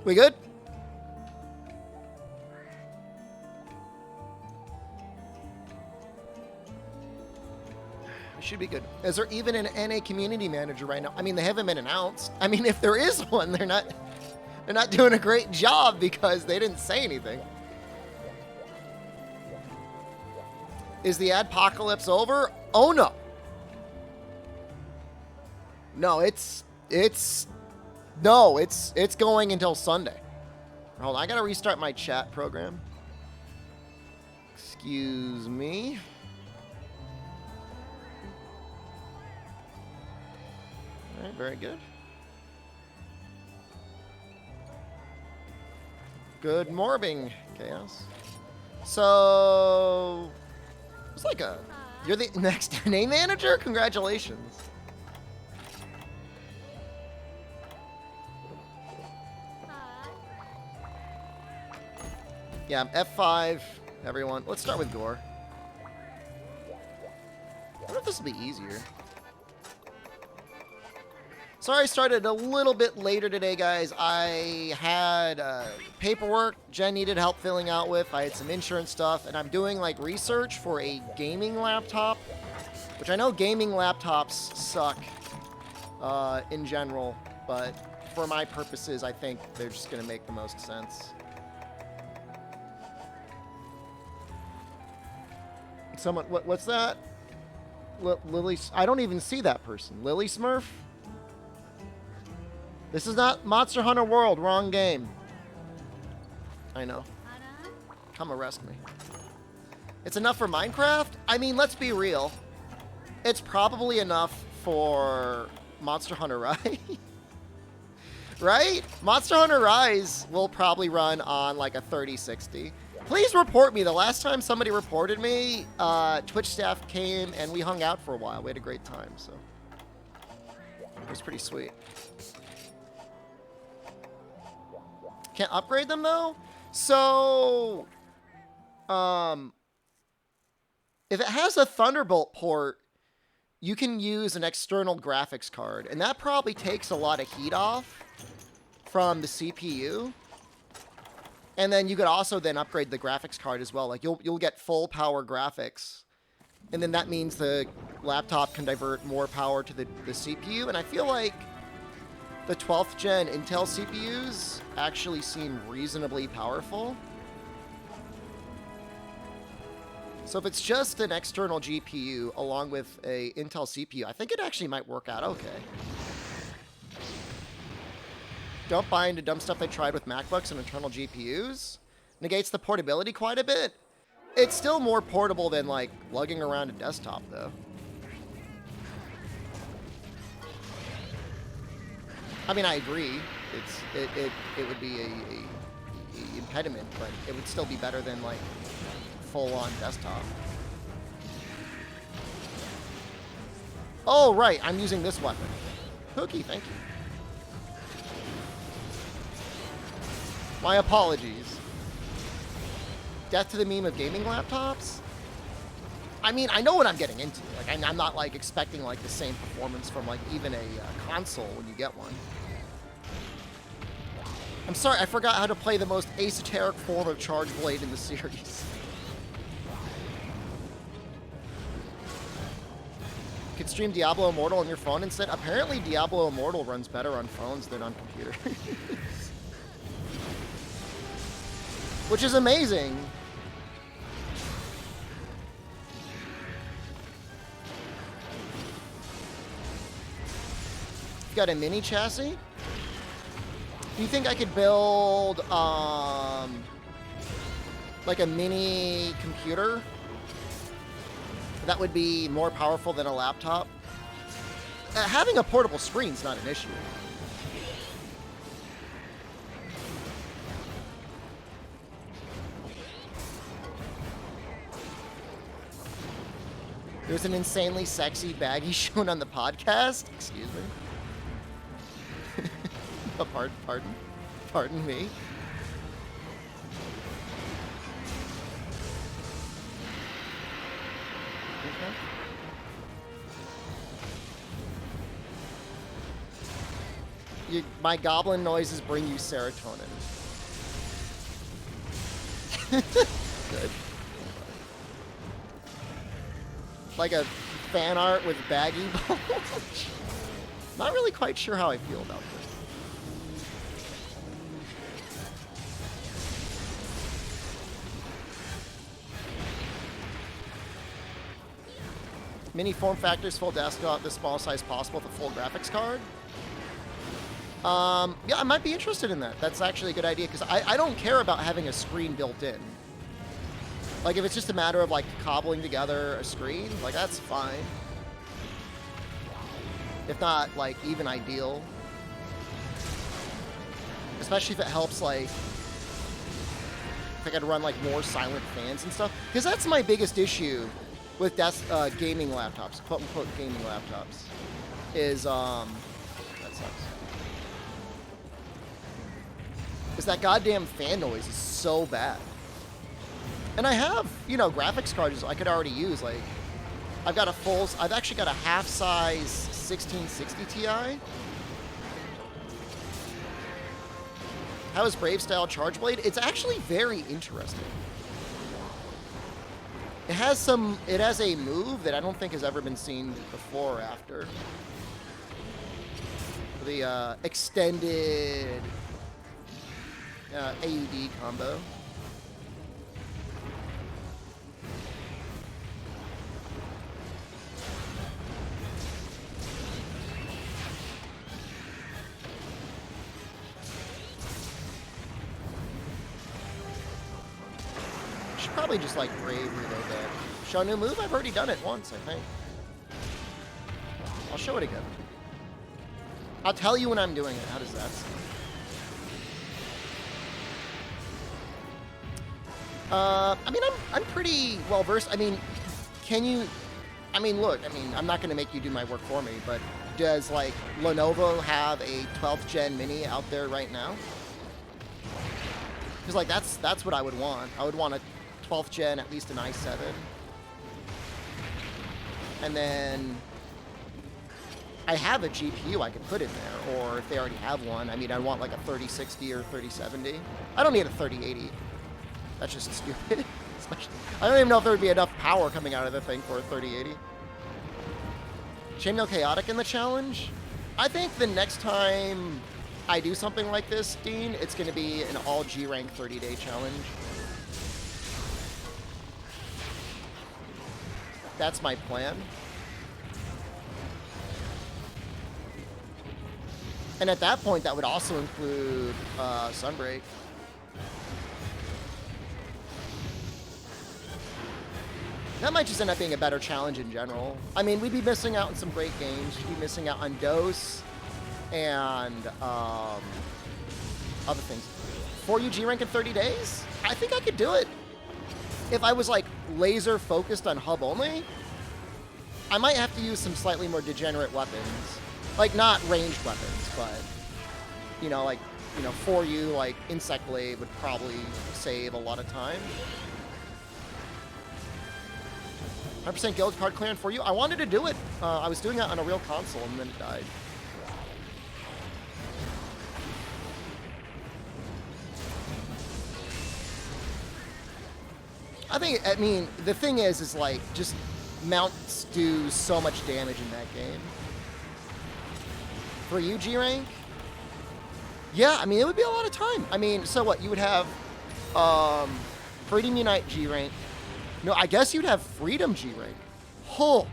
We good? We should be good. Is there even an NA community manager right now? I mean, they haven't been announced. I mean, if there is one, they're not doing a great job because they didn't say anything. Is the adpocalypse over? Oh no. No, it's going until Sunday. Hold on, I gotta restart my chat program. Excuse me. All right, very good. Good morning, Chaos. So, it's like you're the next name manager? Congratulations. Yeah, F5, everyone. Let's start with Gore. I wonder if this will be easier. Sorry I started a little bit later today, guys. I had paperwork Jen needed help filling out with. I had some insurance stuff, and I'm doing like research for a gaming laptop, which I know gaming laptops suck in general, but for my purposes, I think they're just going to make the most sense. Someone, what's that? Lily, I don't even see that person. Lily Smurf? This is not Monster Hunter World. Wrong game. I know. Come arrest me. It's enough for Minecraft? I mean, let's be real. It's probably enough for Monster Hunter Rise. Right? Monster Hunter Rise will probably run on like a 3060. Please report me. The last time somebody reported me, Twitch staff came and we hung out for a while. We had a great time, so it was pretty sweet. Can't upgrade them though? So, if it has a Thunderbolt port, you can use an external graphics card, and that probably takes a lot of heat off from the CPU. And then you could also then upgrade the graphics card as well. Like you'll get full power graphics. And then that means the laptop can divert more power to the CPU. And I feel like the 12th gen Intel CPUs actually seem reasonably powerful. So if it's just an external GPU along with a Intel CPU, I think it actually might work out okay. Don't buy into dumb stuff they tried with MacBooks and internal GPUs. Negates the portability quite a bit. It's still more portable than, like, lugging around a desktop, though. I mean, I agree. It would be a impediment, but it would still be better than, like, full-on desktop. Oh, right. I'm using this weapon. Pookie, thank you. My apologies. Death to the meme of gaming laptops? I mean, I know what I'm getting into. Like, I'm not, like, expecting, like, the same performance from, like, even a console when you get one. I'm sorry, I forgot how to play the most esoteric form of Charge Blade in the series. You could stream Diablo Immortal on your phone instead. Apparently, Diablo Immortal runs better on phones than on computers. Which is amazing. You've got a mini chassis? Do you think I could build, like a mini computer that would be more powerful than a laptop? Having a portable screen's not an issue. There's an insanely sexy baggy shown on the podcast. Excuse me. Pardon me. Okay. My goblin noises bring you serotonin. Good. Like a fan art with baggy bulge. Not really quite sure how I feel about this. Mini form factors, full desktop, the small size possible with a full graphics card. Yeah, I might be interested in that. That's actually a good idea, because I don't care about having a screen built in. Like, if it's just a matter of, like, cobbling together a screen, like, that's fine. If not, like, even ideal. Especially if it helps, like, if I could run, like, more silent fans and stuff. Because that's my biggest issue with gaming laptops, quote-unquote gaming laptops, is, that sucks. Is that goddamn fan noise is so bad. And I have, you know, graphics cards I could already use. Like, I've actually got a half-size 1660 Ti. How is Brave Style Charge Blade? It's actually very interesting. It has a move that I don't think has ever been seen before or after. The extended AUD combo. Should probably just like Brave reload that. Show a new move? I've already done it once, I think. I'll show it again. I'll tell you when I'm doing it. How does that sound? I mean, I'm pretty well versed. I mean, look, I'm not going to make you do my work for me, but does, like, Lenovo have a 12th gen mini out there right now? Because, like, that's what I would want. I would want a 12th gen, at least an i7. And then I have a GPU I could put in there, or if they already have one, I mean, I want like a 3060 or 3070. I don't need a 3080. That's just stupid. I don't even know if there would be enough power coming out of the thing for a 3080. Chainmail Chaotic in the challenge? I think the next time I do something like this, Dean, it's going to be an all G-rank 30-day challenge. That's my plan. And at that point, that would also include Sunbreak. That might just end up being a better challenge in general. I mean, we'd be missing out on some great games. We'd be missing out on Dose and other things. 4U G-rank in 30 days? I think I could do it. If I was, like, laser focused on hub only, I might have to use some slightly more degenerate weapons. Like, not ranged weapons, but, you know, like, 4U, like, Insect Blade would probably save a lot of time. 100% guild card clearing for you. I wanted to do it. I was doing that on a real console, and then it died. I mean, the thing is like, just mounts do so much damage in that game. For you, G-Rank? Yeah, I mean, it would be a lot of time. I mean, so what? You would have Freedom Unite G-Rank. No, I guess you'd have Freedom G-Rank. Oh.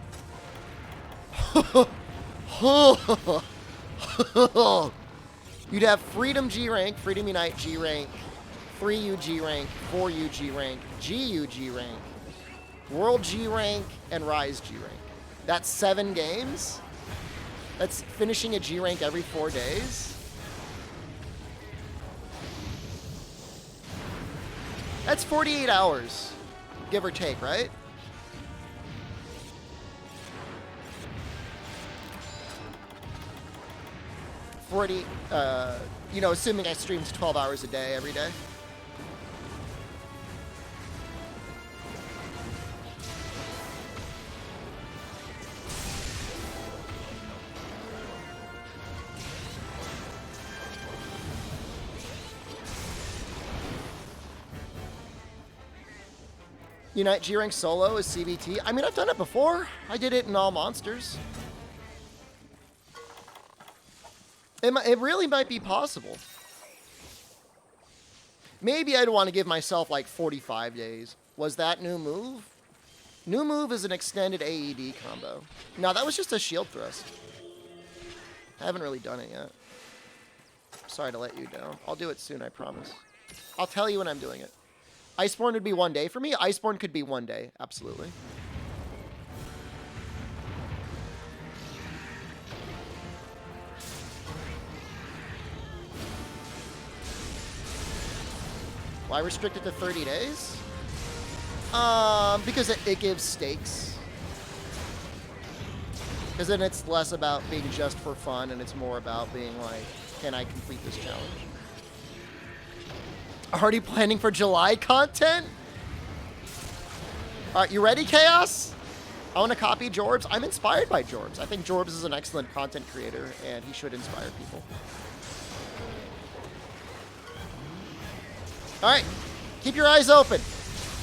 You'd have Freedom G-Rank, Freedom Unite G-Rank, 3U G-Rank, 4U G-Rank, GU G-Rank, World G-Rank, and Rise G-Rank. That's 7 games. That's finishing a G-Rank every 4 days. That's 48 hours, give or take, right? Assuming I streamed 12 hours a day every day. Unite G-Rank solo is CBT. I mean, I've done it before. I did it in all monsters. It really might be possible. Maybe I'd want to give myself like 45 days. Was that new move? New move is an extended AED combo. No, that was just a shield thrust. I haven't really done it yet. Sorry to let you down. I'll do it soon, I promise. I'll tell you when I'm doing it. Iceborne would be 1 day for me. Iceborne could be 1 day, absolutely. Why restrict it to 30 days? Because it gives stakes. Because then it's less about being just for fun, and it's more about being like, can I complete this challenge? Already planning for July content? All right, you ready, Chaos? I want to copy Jorbs. I'm inspired by Jorbs. I think Jorbs is an excellent content creator, and he should inspire people. All right, keep your eyes open.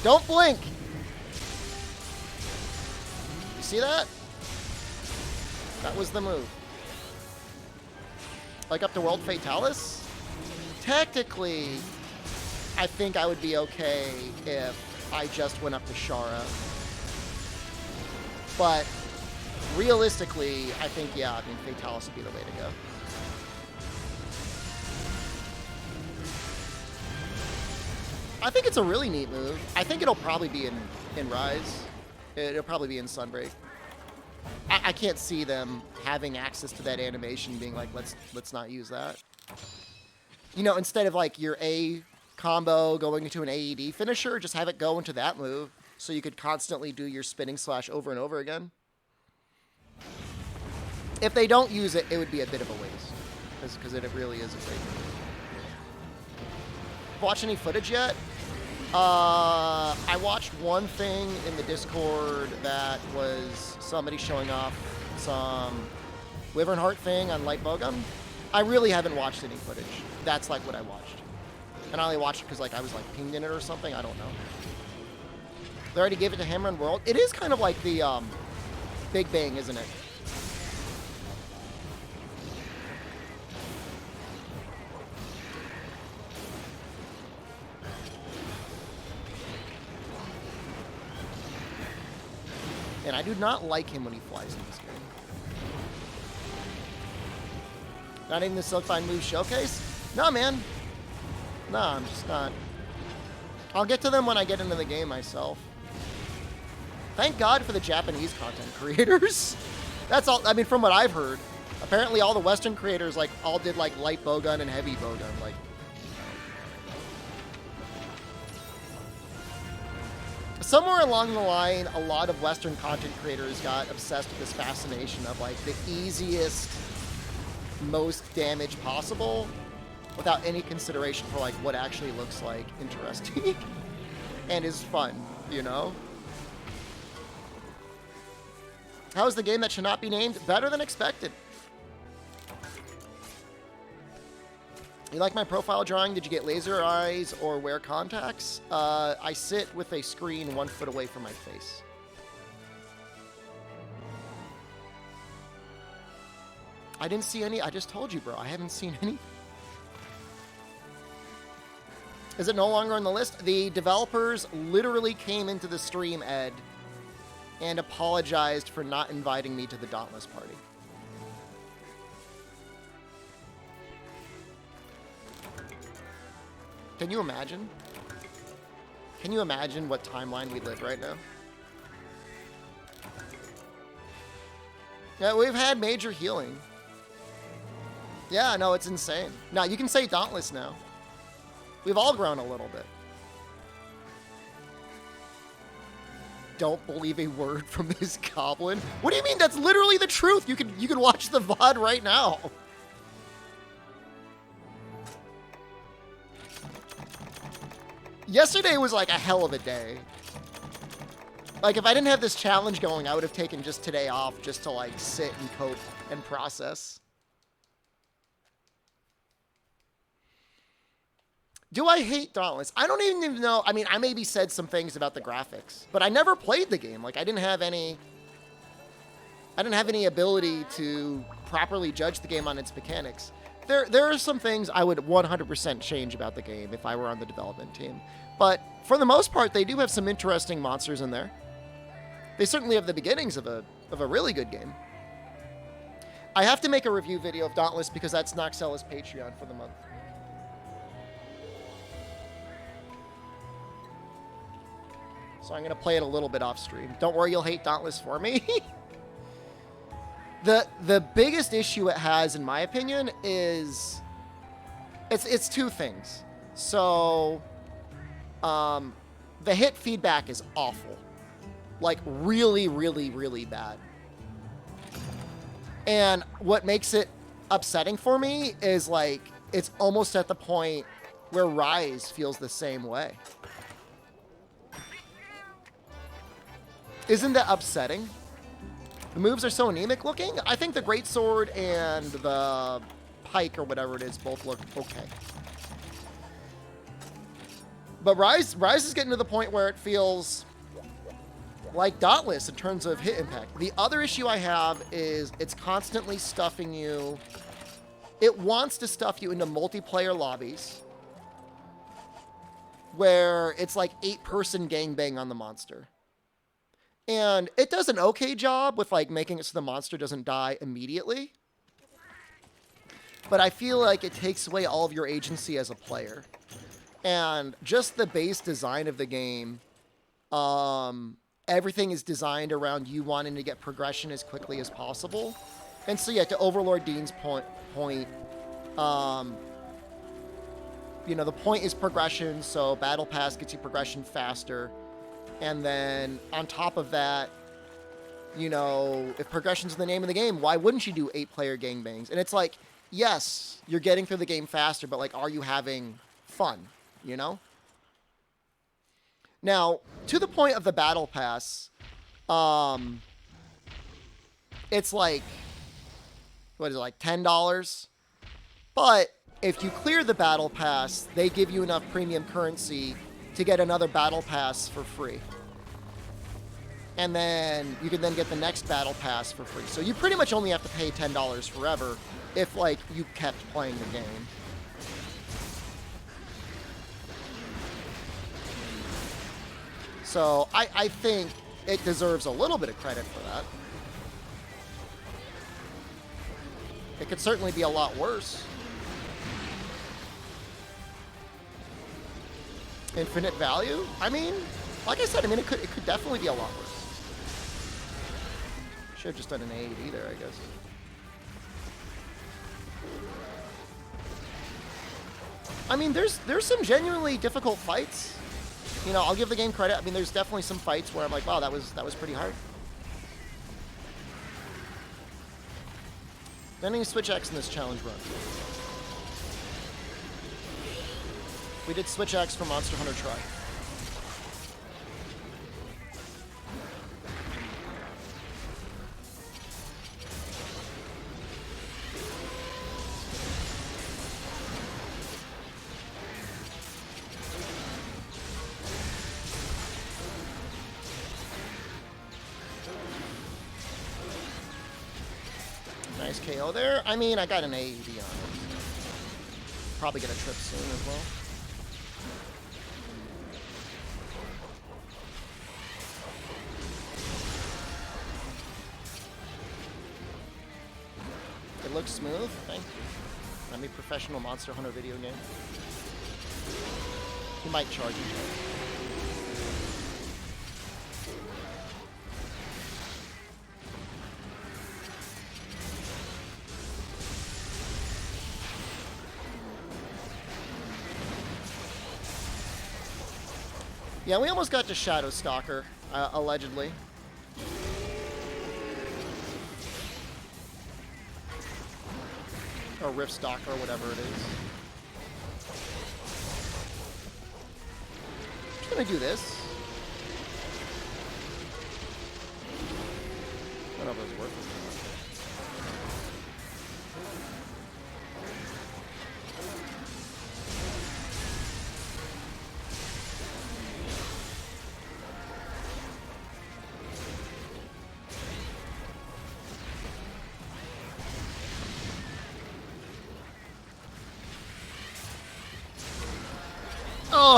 Don't blink. You see that? That was the move. Like up to World Fatalis? Technically, I think I would be okay if I just went up to Shara. But realistically, I think, yeah, I mean, Fatalis would be the way to go. I think it's a really neat move. I think it'll probably be in Rise. It'll probably be in Sunbreak. I can't see them having access to that animation being like, let's not use that. You know, instead of like your A combo going into an AED finisher, just have it go into that move so you could constantly do your spinning slash over and over again. If they don't use it, it would be a bit of a waste because it really is a great move. Watch any footage yet? I watched one thing in the Discord that was somebody showing off some Wyvern Heart thing on Light Bowgun. I really haven't watched any footage. That's like what I watched. And I only watched it because like I was like pinged in it or something. I don't know. They already gave it to Hammer and World. It is kind of like the Big Bang, isn't it? And I do not like him when he flies in this game. Not even the Silkbind move showcase? No, man. No, I'm just not. I'll get to them when I get into the game myself. Thank God for the Japanese content creators. That's all, I mean, from what I've heard. Apparently all the Western creators like all did like light bowgun and heavy bowgun. Like, somewhere along the line, a lot of Western content creators got obsessed with this fascination of like the easiest, most damage possible without any consideration for like what actually looks like interesting and is fun, you know? How is the game that should not be named? Better than expected. You like my profile drawing? Did you get laser eyes or wear contacts? I sit with a screen 1 foot away from my face. I didn't see any. I just told you, bro. I haven't seen any. Is it no longer on the list? The developers literally came into the stream, Ed, and apologized for not inviting me to the Dauntless party. Can you imagine? Can you imagine what timeline we live right now? Yeah, we've had major healing. Yeah, no, it's insane. Now, you can say Dauntless now. We've all grown a little bit. Don't believe a word from this goblin. What do you mean? That's literally the truth. You can watch the VOD right now. Yesterday was like a hell of a day. Like if I didn't have this challenge going, I would have taken just today off just to like sit and cope and process. Do I hate Dauntless? I don't even know. I mean, I maybe said some things about the graphics, but I never played the game. Like, I didn't have any ability to properly judge the game on its mechanics. There are some things I would 100% change about the game if I were on the development team. But for the most part, they do have some interesting monsters in there. They certainly have the beginnings of a really good game. I have to make a review video of Dauntless because that's Noxella's Patreon for the month. So I'm going to play it a little bit off stream. Don't worry, you'll hate Dauntless for me. The biggest issue it has, in my opinion, is it's two things. So, the hit feedback is awful. Like, really, really, really bad. And what makes it upsetting for me is, like, it's almost at the point where Rise feels the same way. Isn't that upsetting? The moves are so anemic looking. I think the Greatsword and the Pike, or whatever it is, both look okay. But Rise is getting to the point where it feels like Dauntless in terms of hit impact. The other issue I have is it's constantly stuffing you. It wants to stuff you into multiplayer lobbies where it's like 8-person gangbang on the monster. And it does an okay job with, like, making it so the monster doesn't die immediately. But I feel like it takes away all of your agency as a player. And just the base design of the game, everything is designed around you wanting to get progression as quickly as possible. And so, yeah, to Overlord Dean's point, you know, the point is progression, so Battle Pass gets you progression faster. And then on top of that, you know, if progression's the name of the game, why wouldn't you do 8-player gangbangs? And it's like, yes, you're getting through the game faster, but, like, are you having fun, you know? Now, to the point of the Battle Pass, it's like, what is it, like $10? But if you clear the Battle Pass, they give you enough premium currency to get another Battle Pass for free. And then you can then get the next Battle Pass for free. So you pretty much only have to pay $10 forever if, like, you kept playing the game. So I think it deserves a little bit of credit for that. It could certainly be a lot worse. Infinite value? I mean, like I said, I mean, it could definitely be a lot worse. Should have just done an 8 either, I guess. I mean, there's some genuinely difficult fights. You know, I'll give the game credit. I mean, there's definitely some fights where I'm like, wow, that was pretty hard. Then you switch X in this challenge run. We did Switch X for Monster Hunter Tri. Nice KO there. I mean, I got an AED on it. Probably get a trip soon as well. It looks smooth. Thank you. I'm a professional Monster Hunter video game. He might charge you. Yeah, we almost got to Shadow Stalker, allegedly. Or Rift Stalker, whatever it is. I'm just gonna do this. I don't know if it was worth it.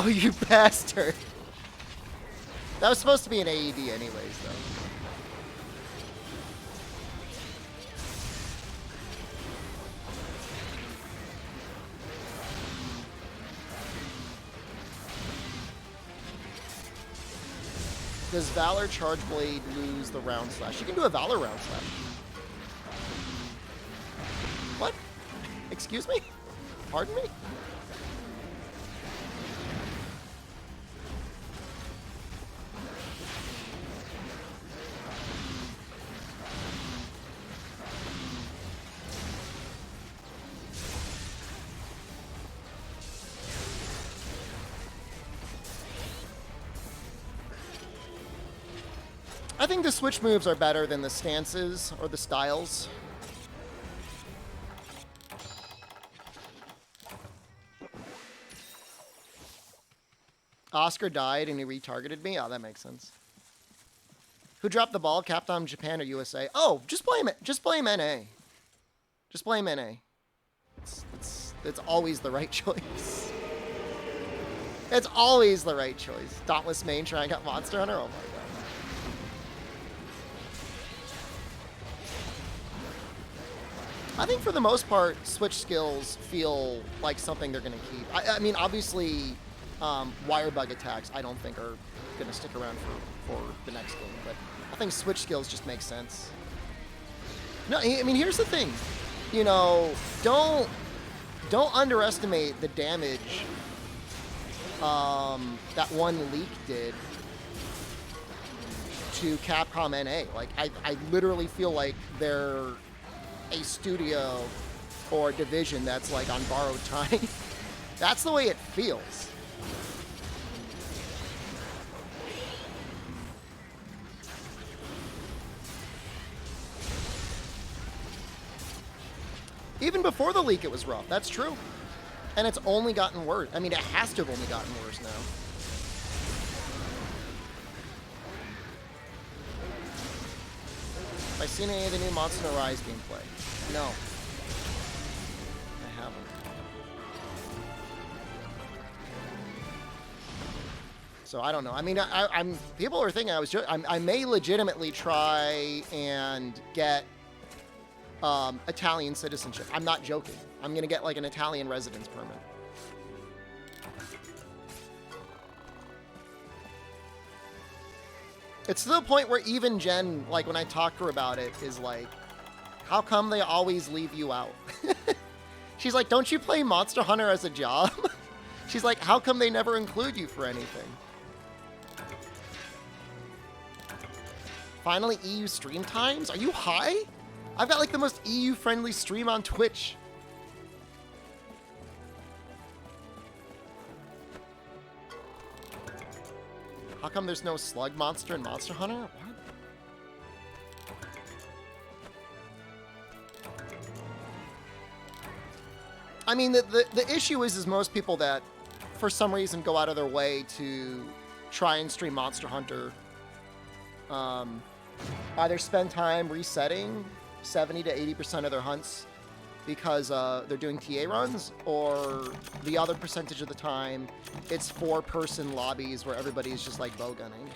Oh, you bastard. That was supposed to be an AED anyways, though. Does Valor Charge Blade lose the round slash? You can do a Valor round slash. What? Excuse me? Pardon me? I think the switch moves are better than the stances or the styles. Oscar died and he retargeted me? Oh, that makes sense. Who dropped the ball? Capcom Japan or USA? Oh, just blame it. Just blame NA. Just blame NA. It's always the right choice. It's always the right choice. Dauntless main trying out Monster Hunter? Oh my god. I think for the most part, Switch skills feel like something they're going to keep. I mean, obviously, wire bug attacks I don't think are going to stick around for the next game, but I think Switch skills just make sense. No, I mean, here's the thing. You know, don't underestimate the damage that one leak did to Capcom NA. Like, I literally feel like they're a studio or a division that's like on borrowed time. That's the way it feels. Even before the leak, it was rough. That's true. And it's only gotten worse. I mean, it has to have only gotten worse now. Have I seen any of the new Monster Hunter Rise gameplay? No. I haven't. So I don't know. I mean, I'm people are thinking I may legitimately try and get Italian citizenship. I'm not joking. I'm gonna get like an Italian residence permit. It's to the point where even Jen, like when I talk to her about it, is like, how come they always leave you out? She's like, don't you play Monster Hunter as a job? She's like, how come they never include you for anything? Finally, EU stream times? Are you high? I've got like the most EU-friendly stream on Twitch. How come there's no slug monster in Monster Hunter? What? I mean, the issue is most people that, for some reason, go out of their way to try and stream Monster Hunter, either spend time resetting 70 to 80% of their hunts because they're doing TA runs, or the other percentage of the time, it's 4-person lobbies where everybody's just like bow gunning.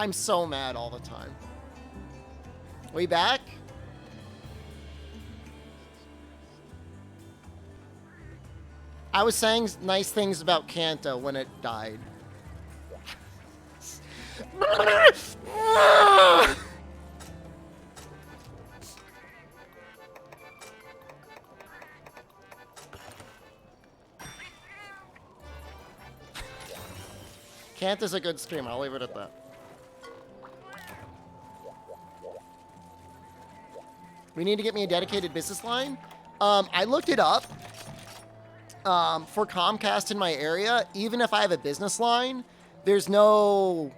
I'm so mad all the time. We back? I was saying nice things about Kanto when it died. Kanto's a good streamer, I'll leave it at that. We need to get me a dedicated business line? I looked it up. For Comcast in my area, even if I have a business line, there's a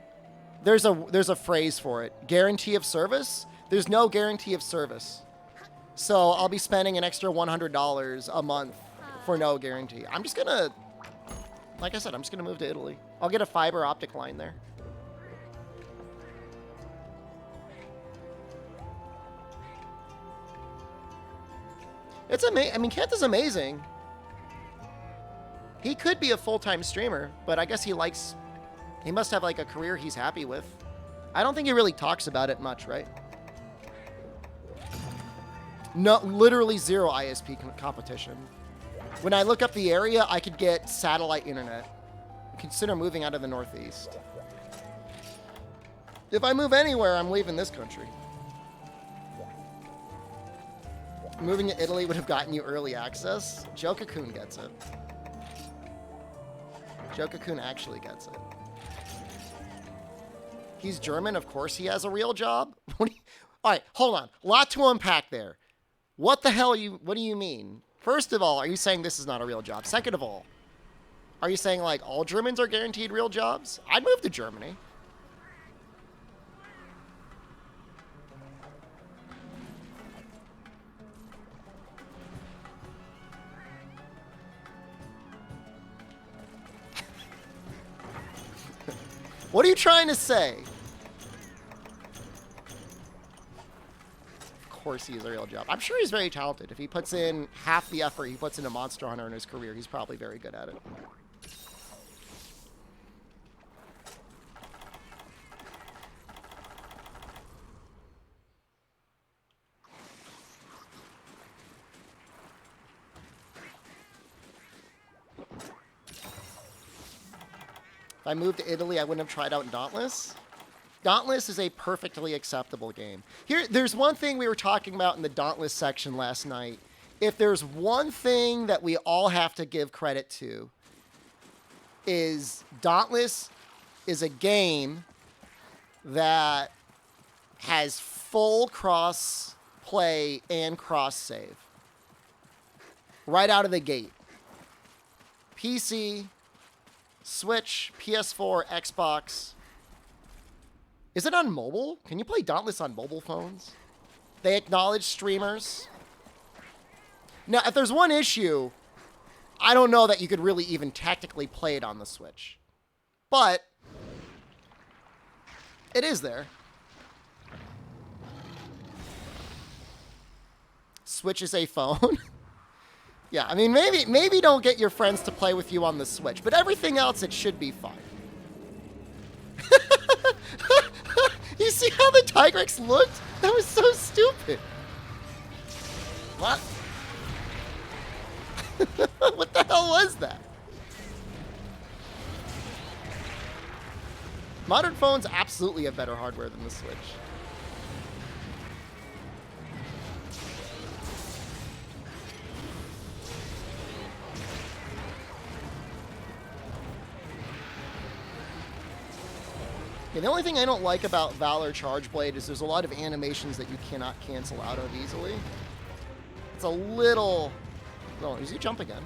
phrase for it. Guarantee of service. There's no guarantee of service. So I'll be spending an extra $100 a month for no guarantee. I'm just gonna, like I said, I'm just gonna move to Italy. I'll get a fiber optic line there. It's amazing. I mean, Kent is amazing. He could be a full-time streamer, but I guess he must have like a career he's happy with. I don't think he really talks about it much, right? No, literally zero ISP competition. When I look up the area, I could get satellite internet. Consider moving out of the Northeast. If I move anywhere, I'm leaving this country. Moving to Italy would have gotten you early access. Joe Cocoon gets it. Joe Cocoon actually gets it. He's German, of course he has a real job. All right, hold on. A lot to unpack there. What the hell what do you mean? First of all, are you saying this is not a real job? Second of all, are you saying like all Germans are guaranteed real jobs? I'd move to Germany. What are you trying to say? Of course he is a real job. I'm sure he's very talented. If he puts in half the effort he puts into Monster Hunter in his career, he's probably very good at it. If I moved to Italy, I wouldn't have tried out Dauntless. Dauntless is a perfectly acceptable game. There's one thing we were talking about in the Dauntless section last night. If there's one thing that we all have to give credit to, is Dauntless is a game that has full cross play and cross save. Right out of the gate. PC, Switch, PS4, Xbox. Is it on mobile? Can you play Dauntless on mobile phones? They acknowledge streamers. Now, if there's one issue, I don't know that you could really even technically play it on the Switch. But it is there. Switch is a phone. Yeah, I mean, maybe don't get your friends to play with you on the Switch, but everything else, it should be fine. You see how the Tigrex looked? That was so stupid. What? What the hell was that? Modern phones absolutely have better hardware than the Switch. Yeah, the only thing I don't like about Valor Chargeblade is there's a lot of animations that you cannot cancel out of easily. It's a little... Oh, is he jump again?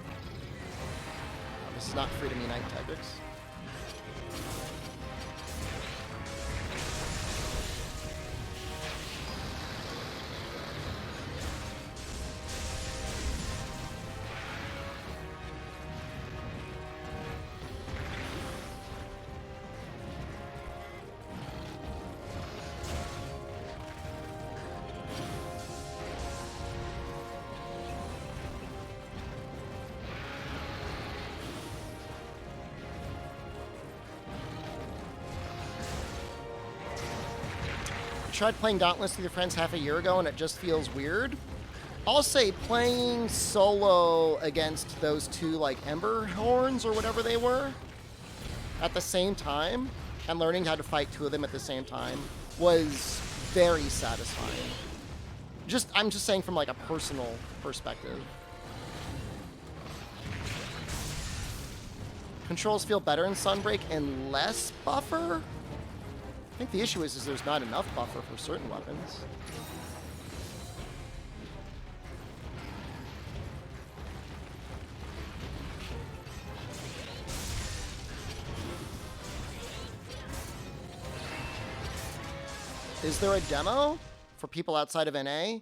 This is not Freedom Unite Tigrex. Tried playing Dauntless with your friends half a year ago and it just feels weird. I'll say playing solo against those two like Ember Horns or whatever they were at the same time and learning how to fight two of them at the same time was very satisfying. I'm just saying from like a personal perspective. Controls feel better in Sunbreak and less buffer? I think the issue is there's not enough buffer for certain weapons. Is there a demo for people outside of NA?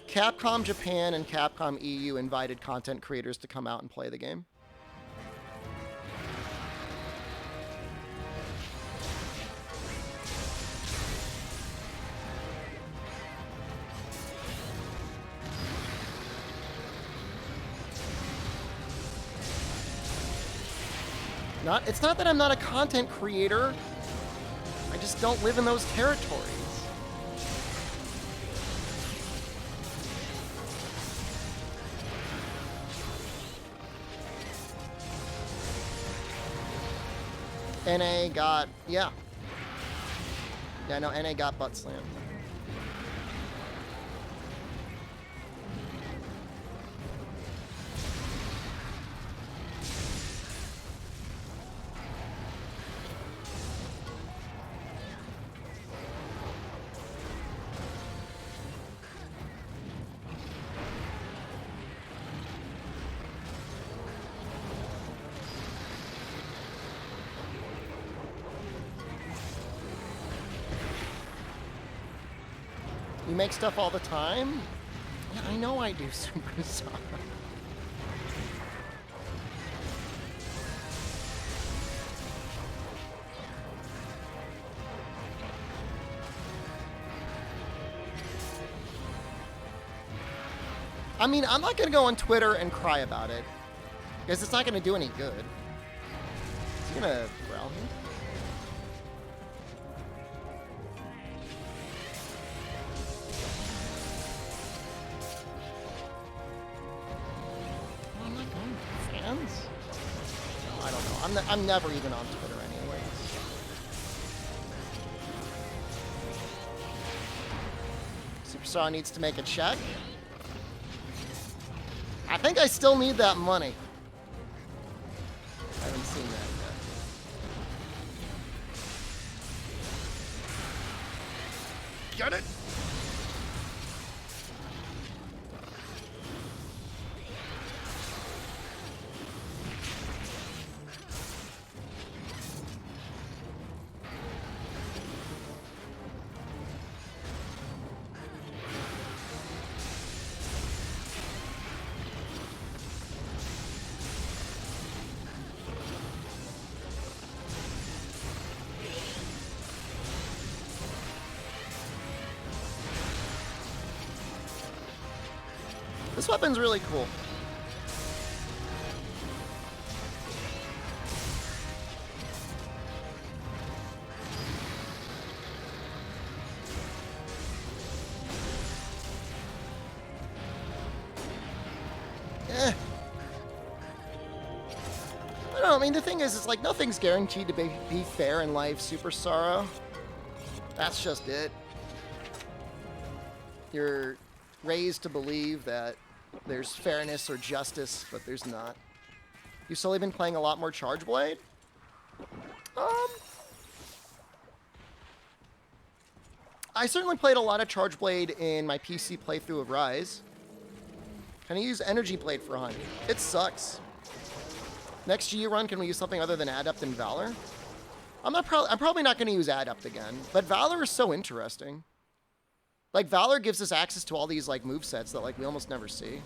Capcom Japan and Capcom EU invited content creators to come out and play the game. It's not that I'm not a content creator. I just don't live in those territories. NA got, yeah. Yeah, no, NA got butt slammed. You make stuff all the time? Yeah, I know I do, Superstar. I mean, I'm not going to go on Twitter and cry about it, because it's not going to do any good. Is he going to growl here? I don't know. I'm never even on Twitter anyways. Superstar needs to make a check. I think I still need that money. I haven't seen that yet. Get it? This weapon's really cool. I don't know, I mean, the thing is, it's like nothing's guaranteed to be fair in life, Super Sorrow. That's just it. You're raised to believe that there's fairness or justice, but there's not. You've slowly been playing a lot more Charge Blade? I certainly played a lot of Charge Blade in my PC playthrough of Rise. Can I use Energy Blade for Hunt? It sucks. Next GU run, can we use something other than Adept and Valor? I'm probably not going to use Adept again, but Valor is so interesting. Like, Valor gives us access to all these, like, movesets that, like, we almost never see.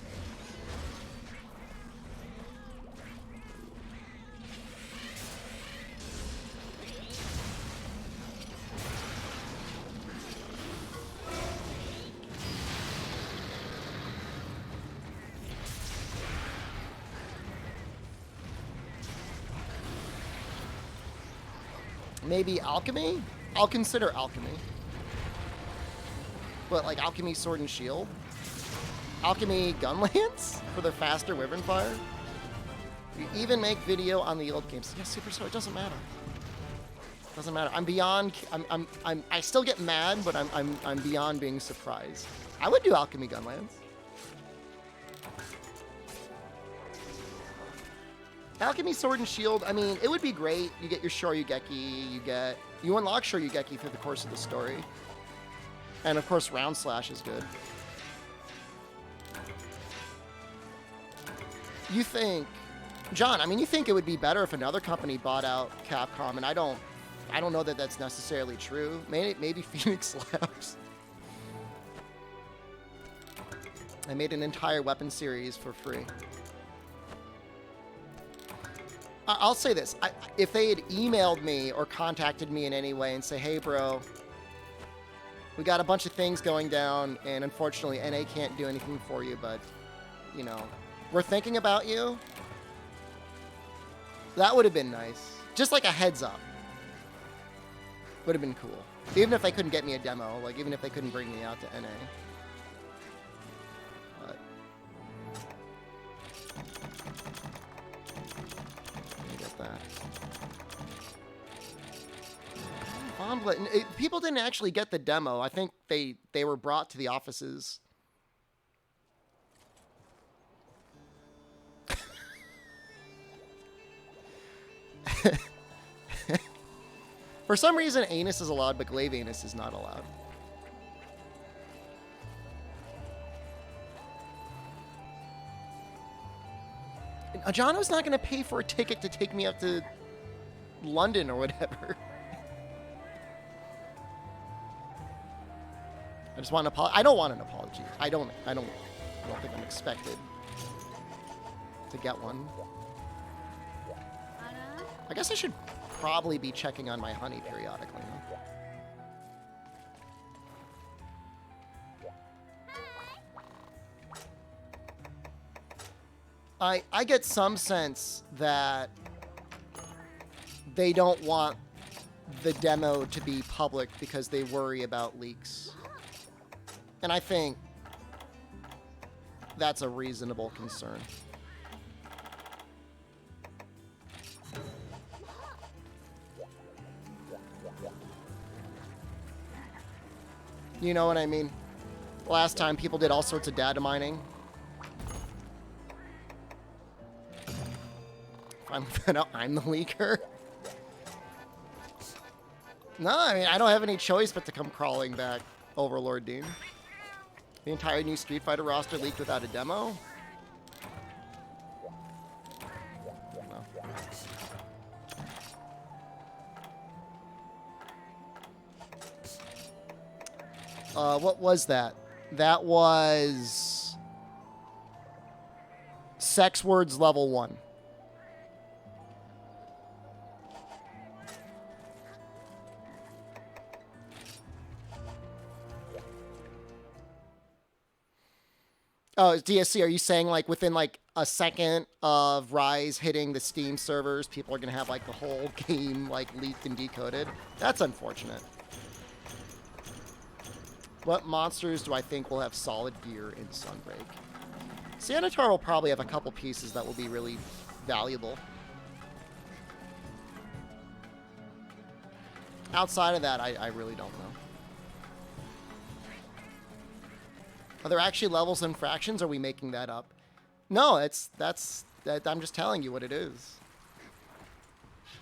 Maybe Alchemy? I'll consider Alchemy. But like Alchemy Sword and Shield? Alchemy Gunlance for the faster Wyvern Fire? You even make video on the old games. Yeah, Super Sword, it doesn't matter. Doesn't matter. I'm beyond. I still get mad, but I'm beyond being surprised. I would do Alchemy Gunlance. Alchemy Sword and Shield, I mean, it would be great. You get your Shoryugeki, you unlock Shoryugeki through the course of the story. And of course, Round Slash is good. You think, John, I mean, you think it would be better if another company bought out Capcom, and I don't I don't know that that's necessarily true. Maybe Phoenix Labs. I made an entire weapon series for free. I'll say this. If they had emailed me or contacted me in any way and say, hey, bro, we got a bunch of things going down, and unfortunately, NA can't do anything for you, but, you know, we're thinking about you. That would have been nice. Just like a heads up. Would have been cool. Even if they couldn't get me a demo, like, even if they couldn't bring me out to NA. But... let me get that. People didn't actually get the demo. I think they were brought to the offices. For some reason, anus is allowed, but glaive anus is not allowed. Jono's not going to pay for a ticket to take me up to London or whatever. I just want an apology. I don't want an apology. I don't think I'm expected to get one. I guess I should probably be checking on my honey periodically. Huh? I get some sense that they don't want the demo to be public because they worry about leaks. And I think that's a reasonable concern. You know what I mean? Last time people did all sorts of data mining. I'm the leaker. No, I mean, I don't have any choice but to come crawling back, Overlord Dean. The entire new Street Fighter roster leaked without a demo? No. What was that? That was... Sex Words Level 1. Oh, DSC, are you saying like within like a second of Rise hitting the Steam servers, people are going to have like the whole game like leaked and decoded? That's unfortunate. What monsters do I think will have solid gear in Sunbreak? Sanitar will probably have a couple pieces that will be really valuable. Outside of that, I really don't know. Are there actually levels and fractions? Or are we making that up? No, I'm just telling you what it is.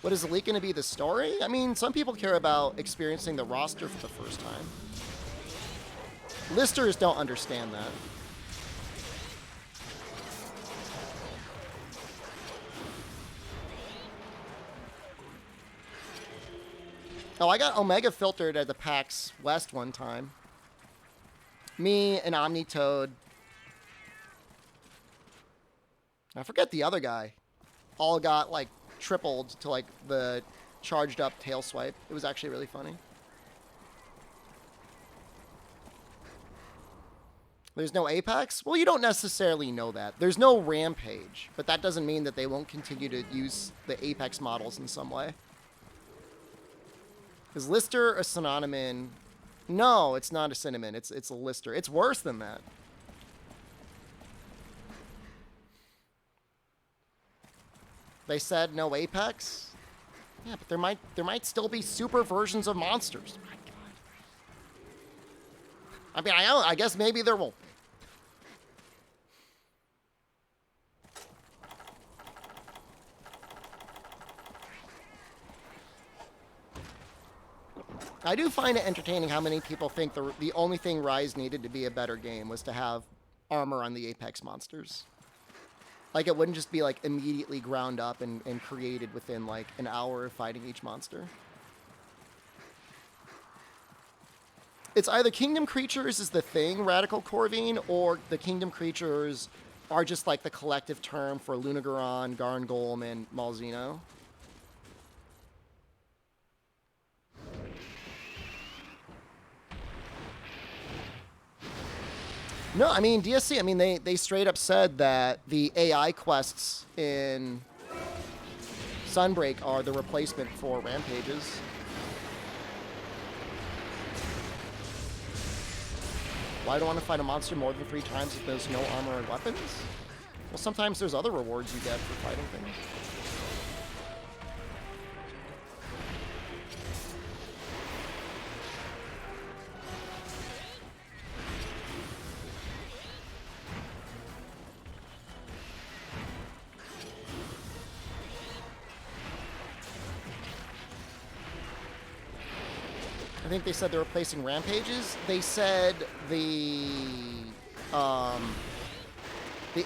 What is the leak going to be? The story? I mean, some people care about experiencing the roster for the first time. Listers don't understand that. Oh, I got Omega filtered at the PAX West one time. Me and Omnitoad. I forget the other guy. All got like tripled to like the charged up tail swipe. It was actually really funny. There's no Apex? Well, you don't necessarily know that. There's no Rampage, but that doesn't mean that they won't continue to use the Apex models in some way. Is Lister a synonym? No, it's not a cinnamon. It's a Lister. It's worse than that. They said no Apex? Yeah, but there might still be super versions of monsters. My God. I mean, I guess maybe there won't be. I do find it entertaining how many people think the only thing Rise needed to be a better game was to have armor on the Apex monsters. Like, it wouldn't just be, like, immediately ground up and created within, like, an hour of fighting each monster. It's either Kingdom Creatures is the thing, Radical Corvine, or the Kingdom Creatures are just like the collective term for Lunagoran, Garngolm, and Malzeno. No, I mean, DSC, I mean, they straight up said that the AI quests in Sunbreak are the replacement for Rampages. Why do I want to fight a monster more than 3 times if there's no armor and weapons? Well, sometimes there's other rewards you get for fighting things. I think they said they're replacing Rampages. They said the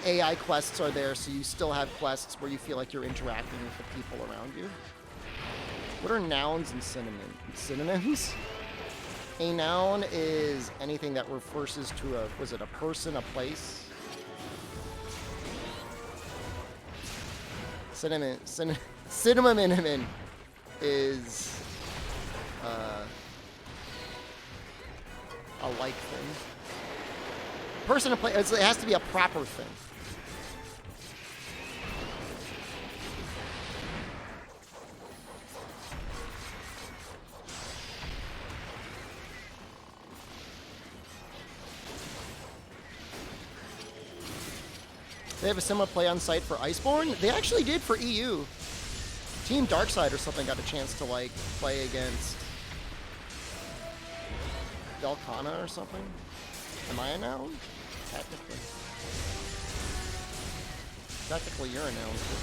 AI quests are there, so you still have quests where you feel like you're interacting with the people around you. What are nouns and synonyms? A noun is anything that refers to a, was it a person, a place? Synonym is a like thing. Person, a place, it has to be a proper thing. They have a similar play on site for Iceborne? They actually did for EU. Team Darkside or something got a chance to, like, play against Delcana or something. Am I a noun? Technically. Technically, you're a noun, too.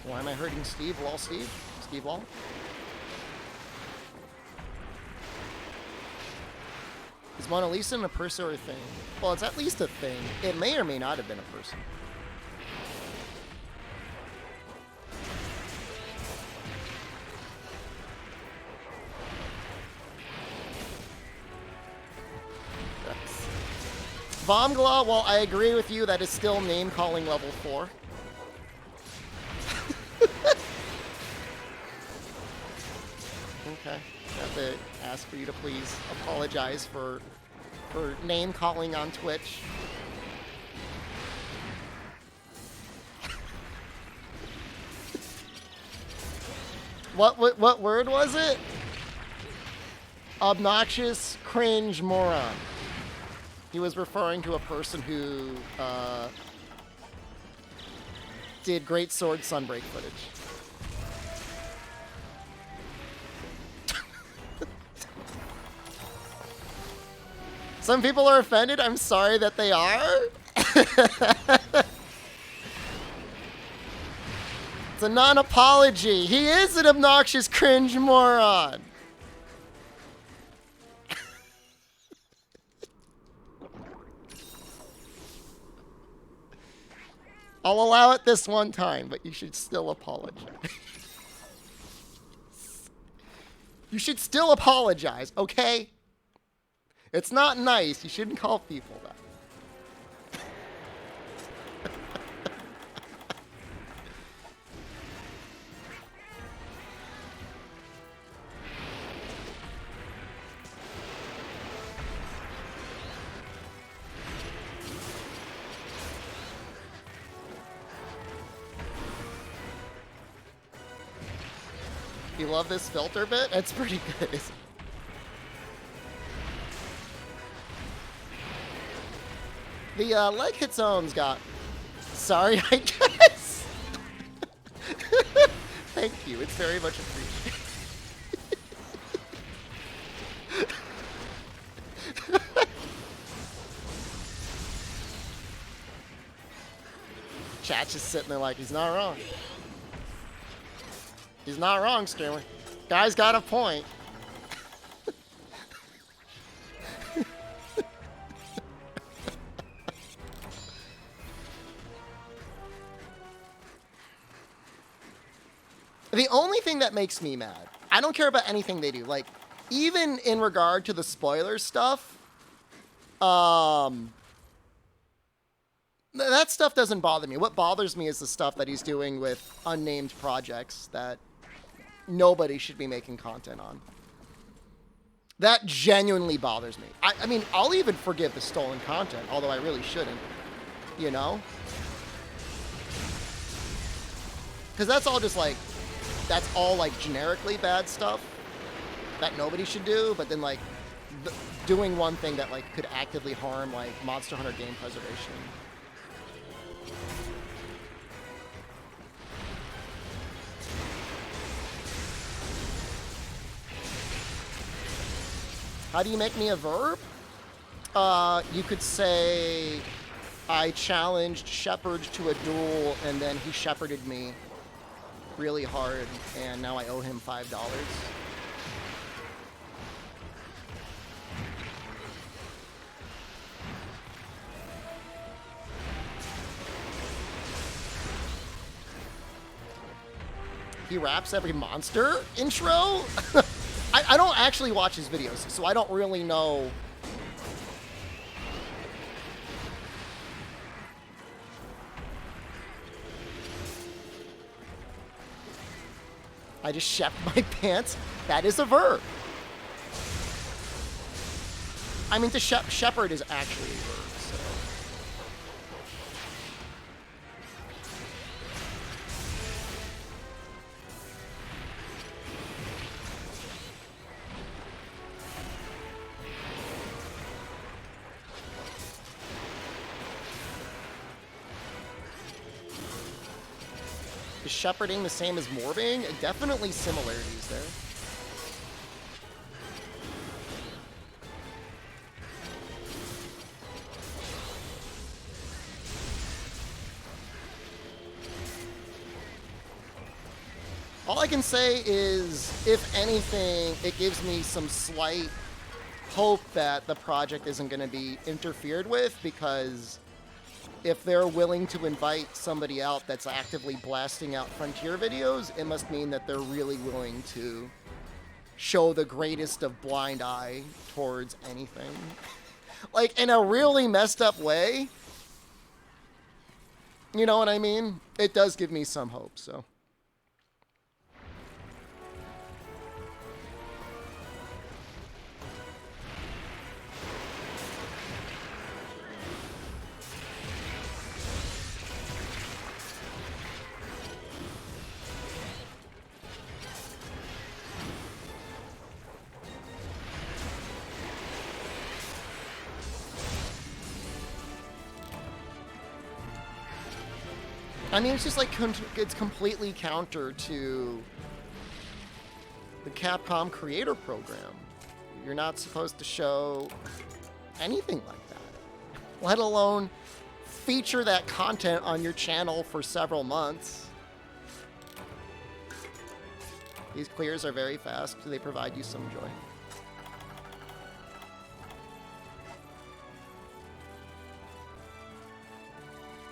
Why am I hurting Steve? Lol, Steve? Steve Lol? Is Mona Lisa a person or a thing? Well, it's at least a thing. It may or may not have been a person. Vomgla, well, I agree with you. That is still name-calling level 4. Okay. I have to ask for you to please apologize for name-calling on Twitch. What word was it? Obnoxious cringe moron. He was referring to a person who did Great Sword Sunbreak footage. Some people are offended. I'm sorry that they are. It's a non-apology. He is an obnoxious cringe moron. I'll allow it this one time, but you should still apologize. You should still apologize, okay? It's not nice. You shouldn't call people that. You love this filter bit? It's pretty good, isn't it? The leg hit zone's got... Sorry, I guess. Thank you. It's very much appreciated. Chat's just sitting there like, he's not wrong. He's not wrong, streamer. Guy's got a point. The only thing that makes me mad, I don't care about anything they do. Like, even in regard to the spoiler stuff, that stuff doesn't bother me. What bothers me is the stuff that he's doing with unnamed projects that nobody should be making content on. That genuinely bothers me. I mean, I'll even forgive the stolen content, although I really shouldn't, you know? Because that's all just like, that's all like generically bad stuff that nobody should do, but then like doing one thing that like could actively harm like Monster Hunter game preservation. How do you make me a verb? You could say, I challenged Shepard to a duel, and then he shepherded me really hard, and now I owe him $5. He raps every monster intro? I don't actually watch his videos, so I don't really know. I just shepped my pants. That is a verb. I mean, to shepherd is actually a verb, so. Is shepherding the same as morbing? Definitely similarities there. All I can say is, if anything, it gives me some slight hope that the project isn't going to be interfered with, because if they're willing to invite somebody out that's actively blasting out Frontier videos, it must mean that they're really willing to show the greatest of blind eye towards anything. Like, in a really messed up way. You know what I mean? It does give me some hope, so. I mean, it's just like, it's completely counter to the Capcom Creator Program. You're not supposed to show anything like that, let alone feature that content on your channel for several months. These clears are very fast, so they provide you some joy.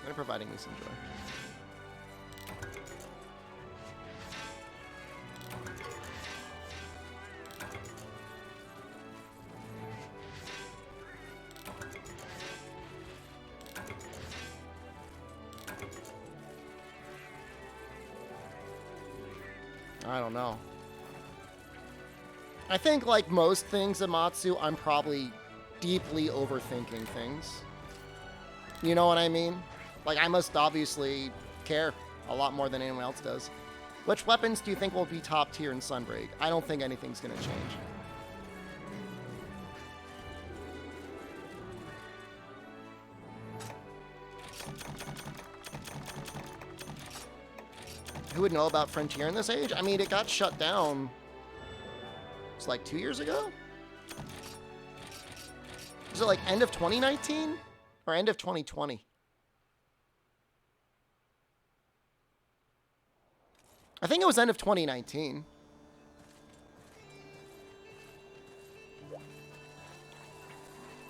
They're providing me some joy. I don't know. I think, like most things, Amatsu, I'm probably deeply overthinking things. You know what I mean? Like, I must obviously care a lot more than anyone else does. Which weapons do you think will be top tier in Sunbreak? I don't think anything's going to change. Who would know about Frontier in this age? I mean, it got shut down. It's like 2 years ago? Was it like end of 2019? Or end of 2020? I think it was end of 2019.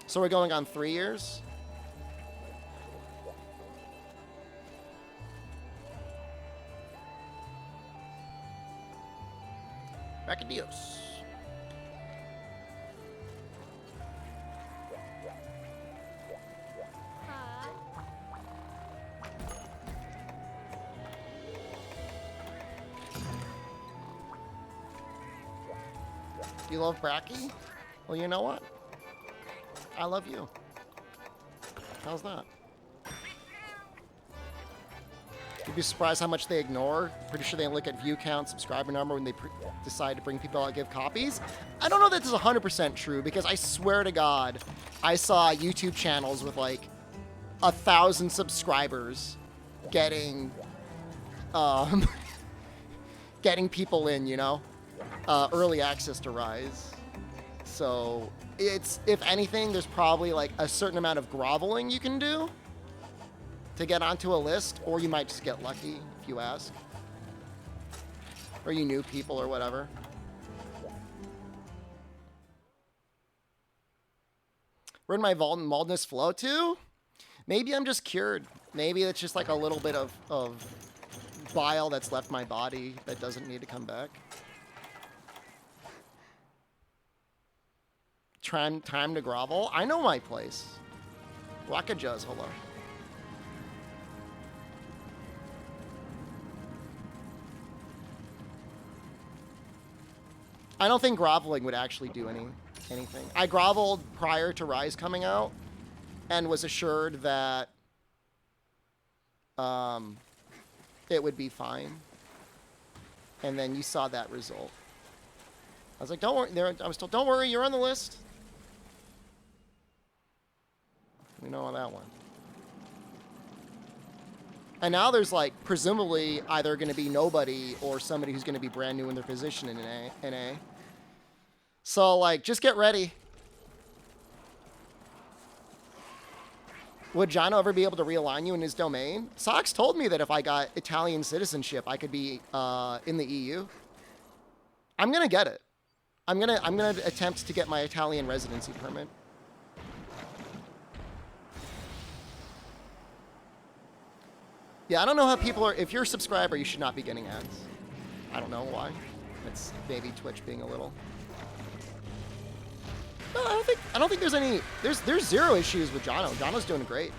So we're going on 3 years? Adios. You love Bracky? Well, you know what? I love you. How's that? You'd be surprised how much they ignore. Pretty sure they look at view count, subscriber number when they decide to bring people out, give copies. I don't know that this is 100% true because I swear to God, I saw YouTube channels with like 1,000 subscribers getting, getting people in, you know, early access to Rise. So it's, if anything, there's probably like a certain amount of groveling you can do to get onto a list, or you might just get lucky if you ask. Or you knew people or whatever. Where'd my baldness flow to? Maybe I'm just cured. Maybe it's just like a little bit of bile that's left my body that doesn't need to come back. Time to grovel. I know my place. Wakajuz, hello. I don't think groveling would actually do anything. I groveled prior to Rise coming out and was assured that it would be fine. And then you saw that result. I was like, don't worry. I was told, don't worry, you're on the list. We know on that one. And now there's like presumably either going to be nobody or somebody who's going to be brand new in their position in NA. So like, just get ready. Would Jono ever be able to realign you in his domain? Sox told me that if I got Italian citizenship, I could be in the EU. I'm gonna get it. I'm gonna attempt to get my Italian residency permit. Yeah, I don't know how people are. If you're a subscriber, you should not be getting ads. I don't know why. It's maybe Twitch being a little. No, I don't think there's any. There's zero issues with Jono. Jono's doing great.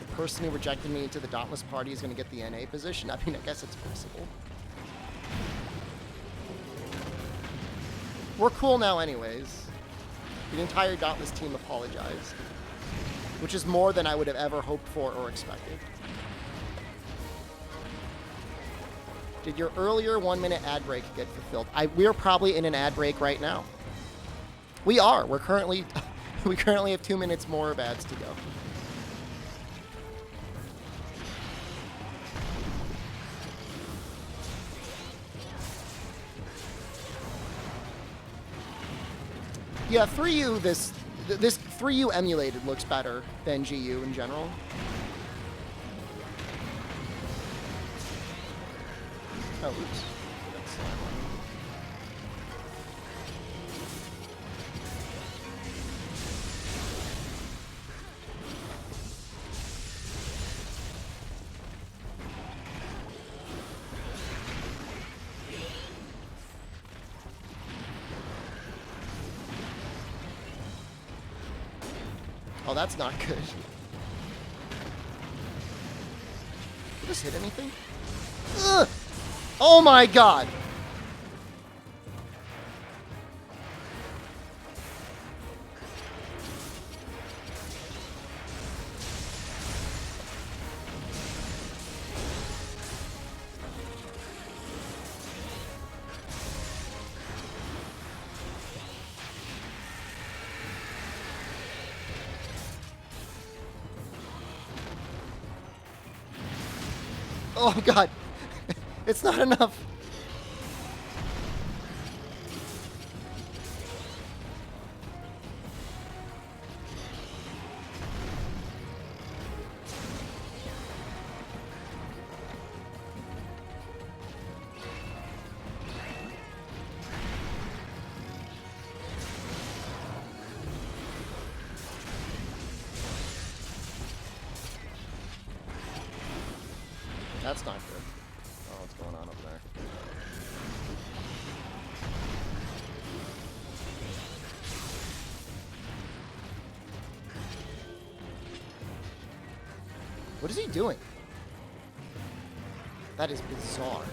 The person who rejected me into the Dauntless Party is going to get the NA position. I mean, I guess it's possible. We're cool now, anyways. The entire Dauntless team apologized, which is more than I would have ever hoped for or expected. Did your earlier 1-minute ad break get fulfilled? We're probably in an ad break right now. We are. We currently have 2 minutes more of ads to go. Yeah, 3U, this 3U emulated looks better than GU in general. Oh, oops. Oh, that's not good. Did this hit anything? Ugh! Oh my god! Oh god, it's not enough. That's not good. Oh, what's going on up there? What is he doing? That is bizarre.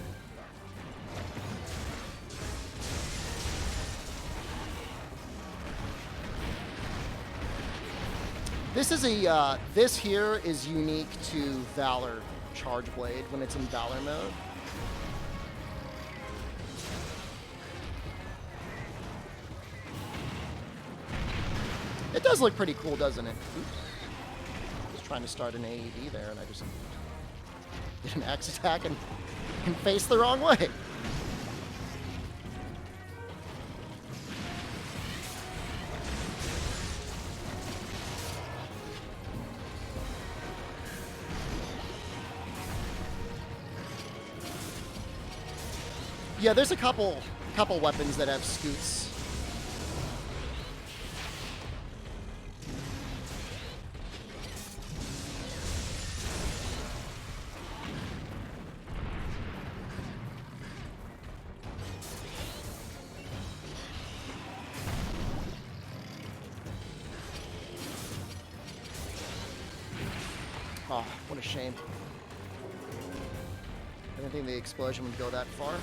This is a, this here is unique to Valor Charge Blade when it's in Valor mode. It does look pretty cool, doesn't it? Oops. Just trying to start an AED there, and I just did an axe attack and faced the wrong way. Yeah, there's a couple weapons that have scoots. Oh, what a shame. I didn't think the explosion would go that far.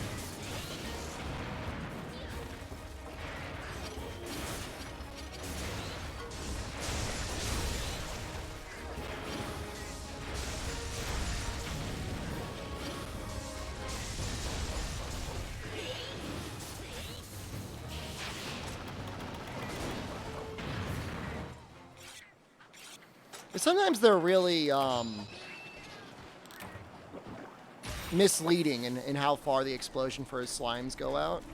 Sometimes they're really misleading in how far the explosion for his slimes go out.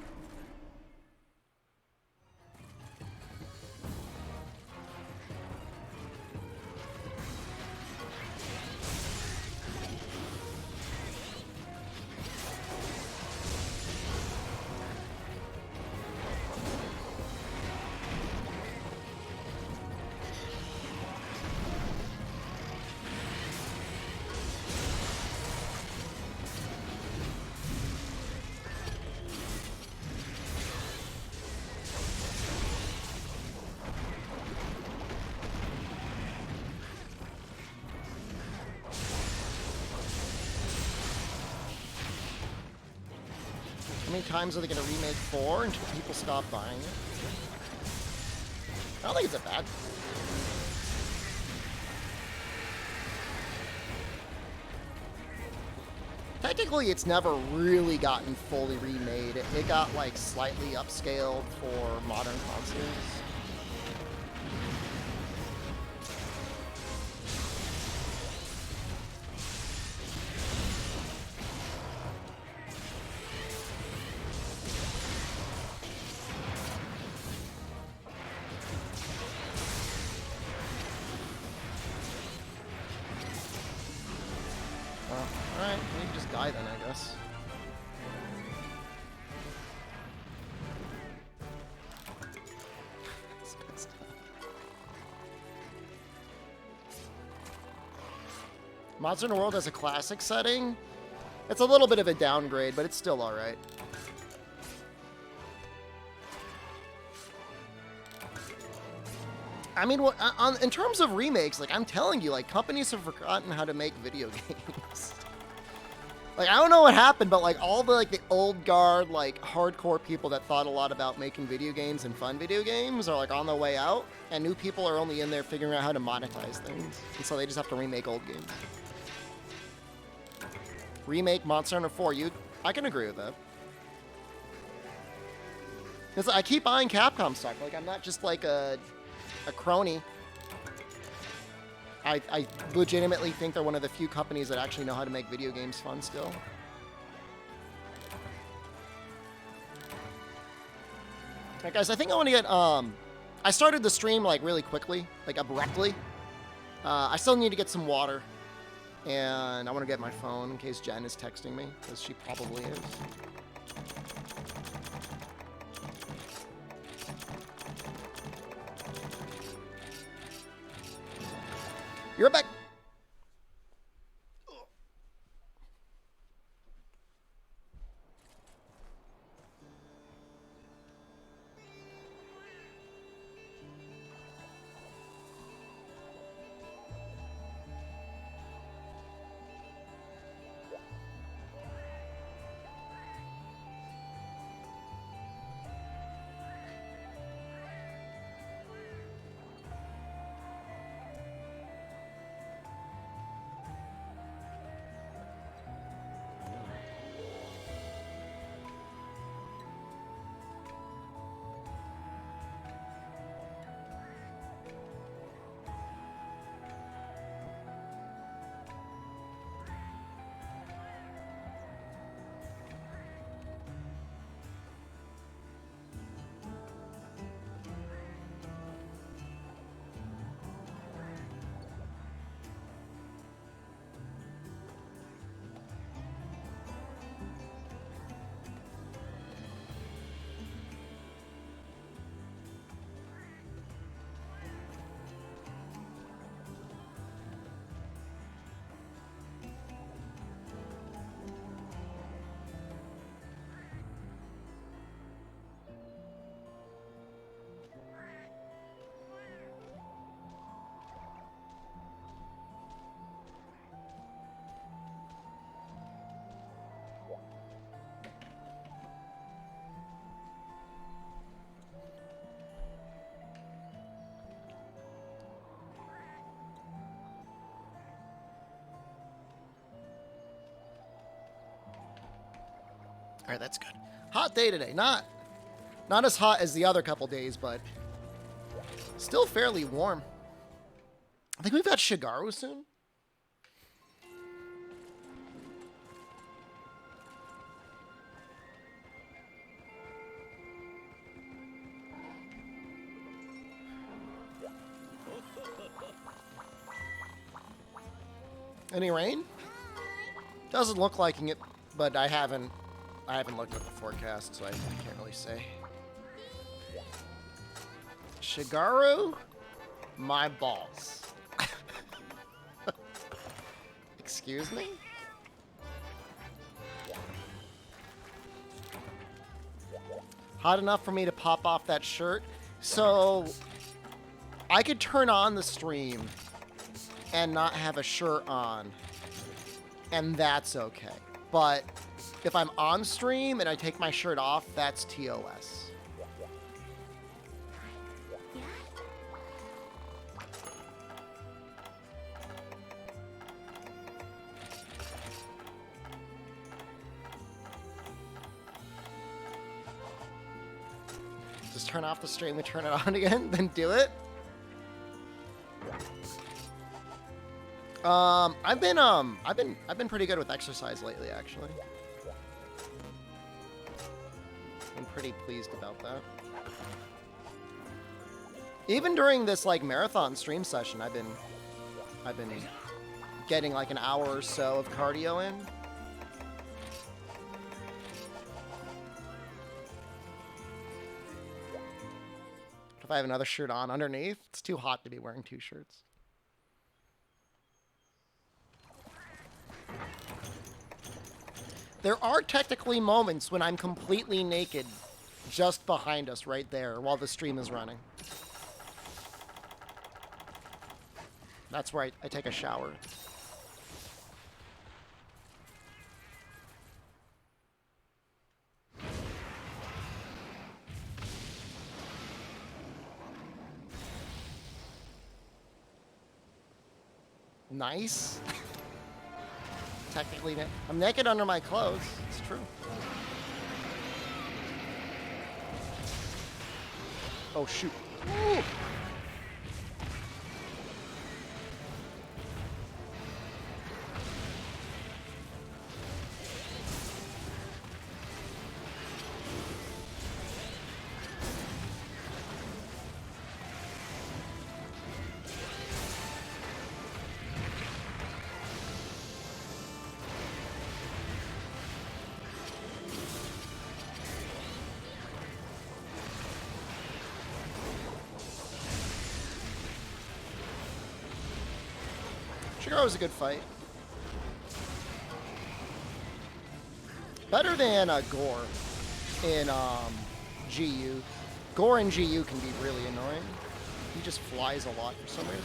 How many times are they going to remake 4 until people stop buying it? I don't think it's a bad thing. Technically, it's never really gotten fully remade. It got, like, slightly upscaled for modern consoles. Alright, you can just die then, I guess. Monster Hunter World has a classic setting. It's a little bit of a downgrade, but it's still alright. I mean, in terms of remakes, like, I'm telling you, like, companies have forgotten how to make video games. Like, I don't know what happened, but, like, all the, like, the old guard, like, hardcore people that thought a lot about making video games and fun video games are, like, on their way out, and new people are only in there figuring out how to monetize things. And so they just have to remake old games. Remake Monster Hunter 4. I can agree with that. Because I keep buying Capcom stuff. Like, I'm not just, like, a crony. I legitimately think they're one of the few companies that actually know how to make video games fun still. Alright guys, I think I want to get, I started the stream like really quickly, like abruptly. I still need to get some water. And I want to get my phone in case Jen is texting me, because she probably is. You're back. Alright, that's good. Hot day today. Not as hot as the other couple days, but still fairly warm. I think we've got Shigaru soon. Any rain? Doesn't look like it, but I haven't looked at the forecast, so I can't really say. Shigaru, my balls. Excuse me? Hot enough for me to pop off that shirt. So I could turn on the stream and not have a shirt on, and that's okay. But if I'm on stream and I take my shirt off, that's TOS. Just turn off the stream and turn it on again, then do it. I've been pretty good with exercise lately, actually. I'm pretty pleased about that. Even during this like marathon stream session, I've been getting like an hour or so of cardio in. If I have another shirt on underneath, it's too hot to be wearing two shirts. There are technically moments when I'm completely naked just behind us right there while the stream is running. That's where I take a shower. Nice. Technically, I'm naked under my clothes. It's true. Oh, shoot. Ooh. Shigaru was a good fight. Better than Gore in GU. Gore in GU can be really annoying. He just flies a lot for some reason.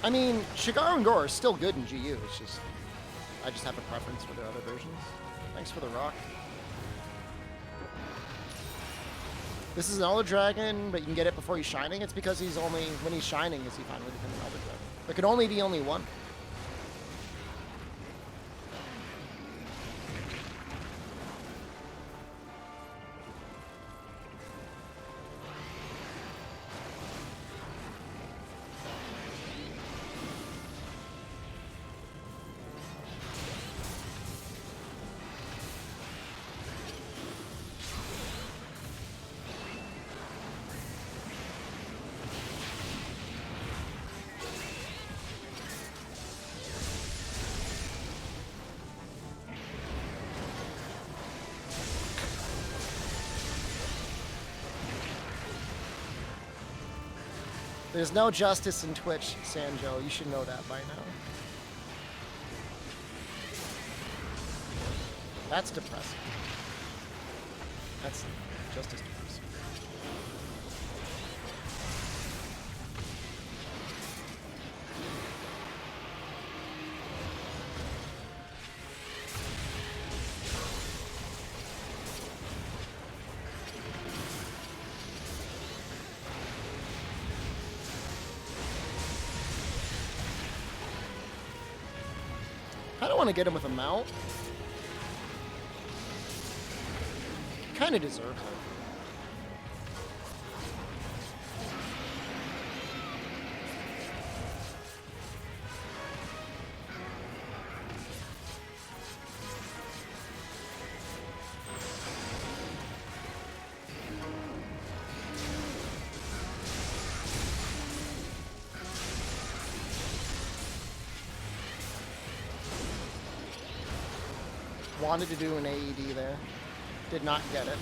I mean, Shigaru and Gore are still good in GU. It's just, I just have a preference for their other versions. Thanks for the rock. This is an Elder Dragon, but you can get it before he's shining. It's because he's only, when he's shining, is he finally become an Elder Dragon. There could only be one. There's no justice in Twitch, Sanjo. You should know that by now. That's depressing. That's just as depressing. want to get him with a mount. Kind of deserves it. Wanted to do an AED there. Did not get it.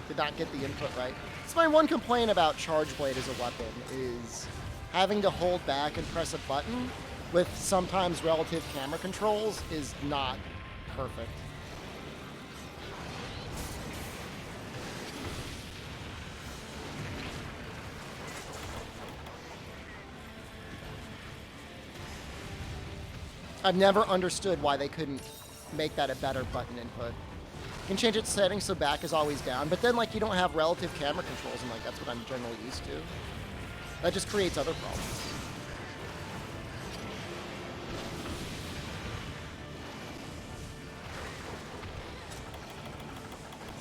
Did not get the input right. It's my one complaint about Charge Blade as a weapon, is having to hold back and press a button with sometimes relative camera controls is not perfect. I've never understood why they couldn't make that a better button input. You can change its settings so back is always down, but then like you don't have relative camera controls, and like that's what I'm generally used to. That just creates other problems.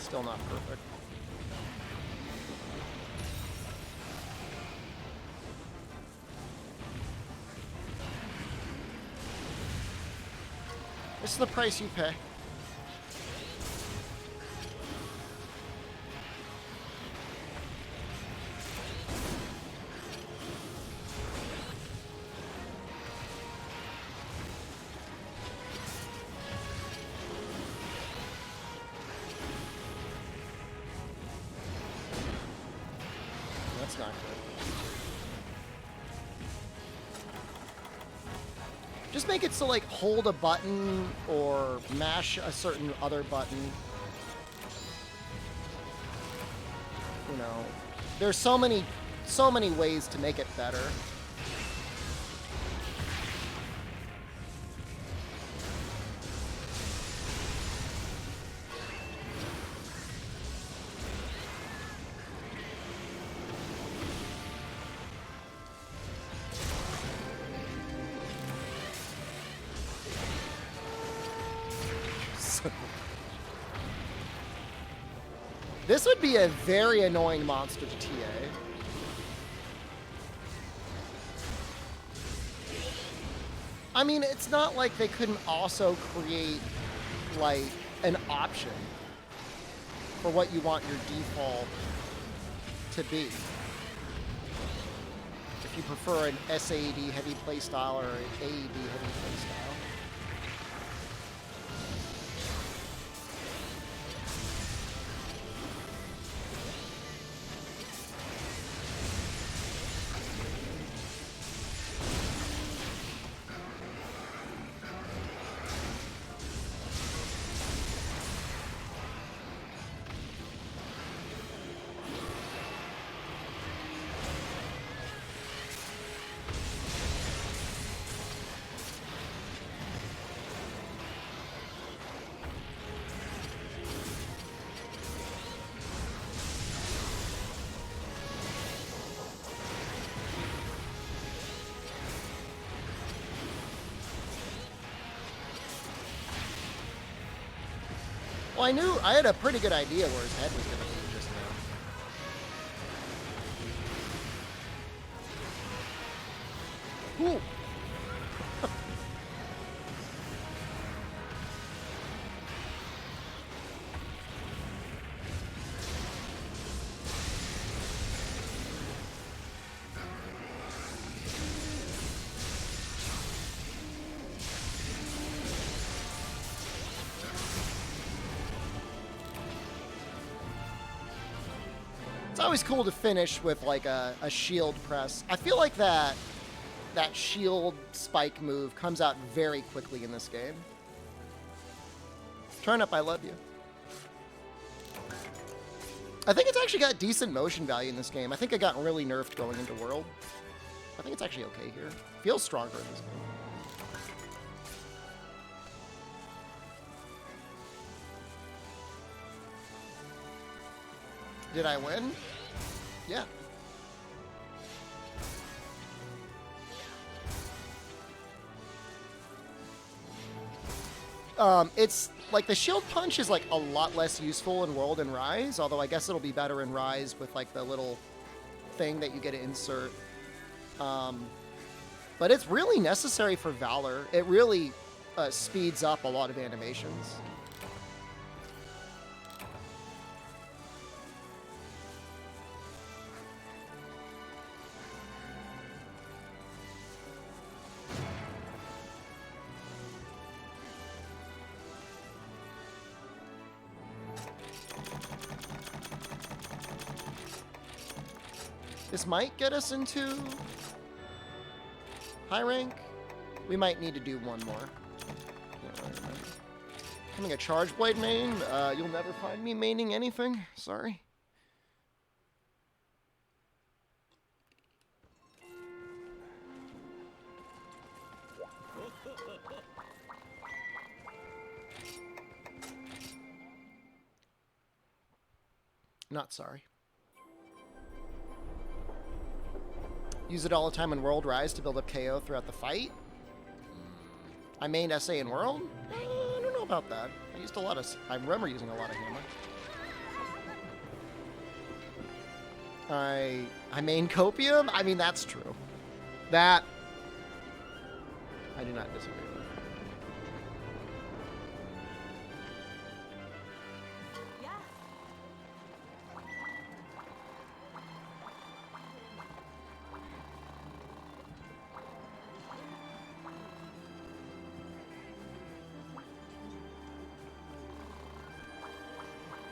Still not perfect. This is the price you pay. That's not good. Just make it so, like, hold a button or mash a certain other button. You know, there's so many ways to make it better. This would be a very annoying monster to TA. I mean, it's not like they couldn't also create, like, an option for what you want your default to be. If you prefer an SAD heavy playstyle or an AED heavy playstyle. Well, I had a pretty good idea where his head was going to be just now. Ooh. It's always cool to finish with like a shield press. I feel like that shield spike move comes out very quickly in this game. Turn up, I love you. I think it's actually got decent motion value in this game. I think it got really nerfed going into World. I think it's actually okay here. Feels stronger in this game. Did I win? Yeah. It's like the shield punch is like a lot less useful in World and Rise, although I guess it'll be better in Rise with like the little thing that you get to insert. But it's really necessary for Valor. It really speeds up a lot of animations. This might get us into high rank. We might need to do one more. Can't really remember. Becoming a Charge Blade main. You'll never find me maining anything. Sorry. Not sorry. Use it all the time in World Rise to build up KO throughout the fight. I mained SA in World? I don't know about that. I used a lot of... I remember using a lot of hammer. I main Copium? I mean, that's true. That... I do not disagree with.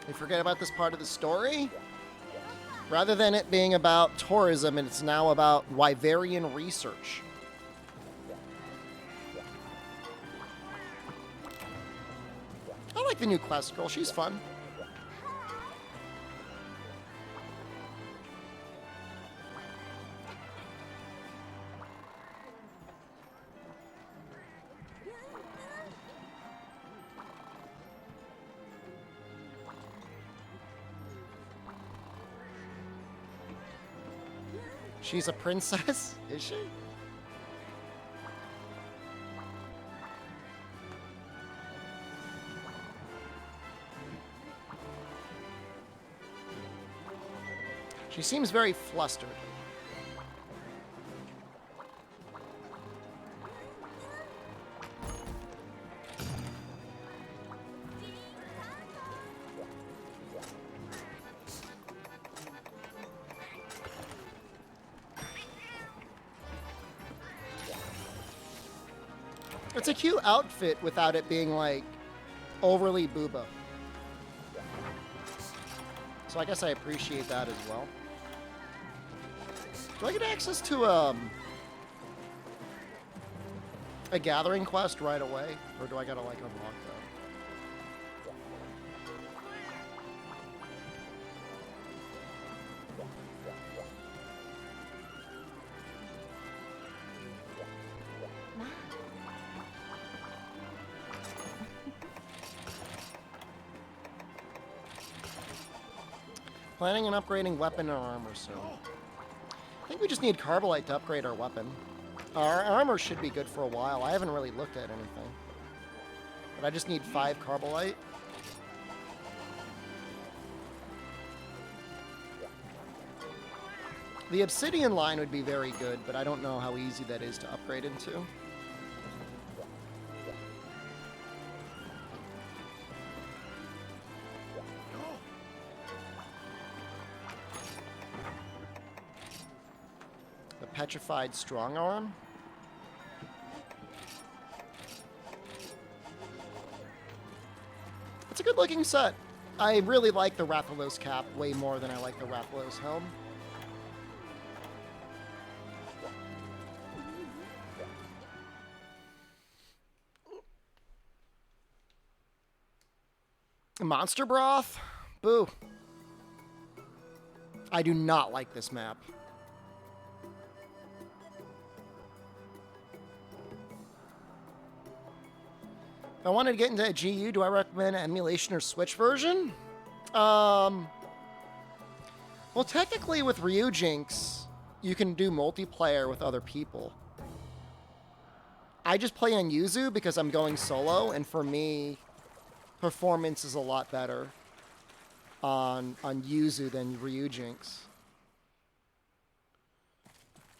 We forget about this part of the story. Rather than it being about tourism, it's now about Wyverian research. I like the new quest girl. She's fun. She's a princess? Is she? She seems very flustered. It's a cute outfit without it being, like, overly booba. So I guess I appreciate that as well. Do I get access to a gathering quest right away? Or do I gotta, like, unlock that? Planning on upgrading weapon and armor soon. I think we just need Carbolite to upgrade our weapon. Our armor should be good for a while. I haven't really looked at anything. But I just need 5 Carbolite. The Obsidian line would be very good, but I don't know how easy that is to upgrade into. Petrified Strong Arm. It's a good looking set. I really like the Rathalos cap way more than I like the Rathalos helm. Monster Broth? Boo. I do not like this map. If I wanted to get into a GU, do I recommend emulation or Switch version? Well, technically with Ryujinx, you can do multiplayer with other people. I just play on Yuzu because I'm going solo, and for me, performance is a lot better on Yuzu than Ryujinx.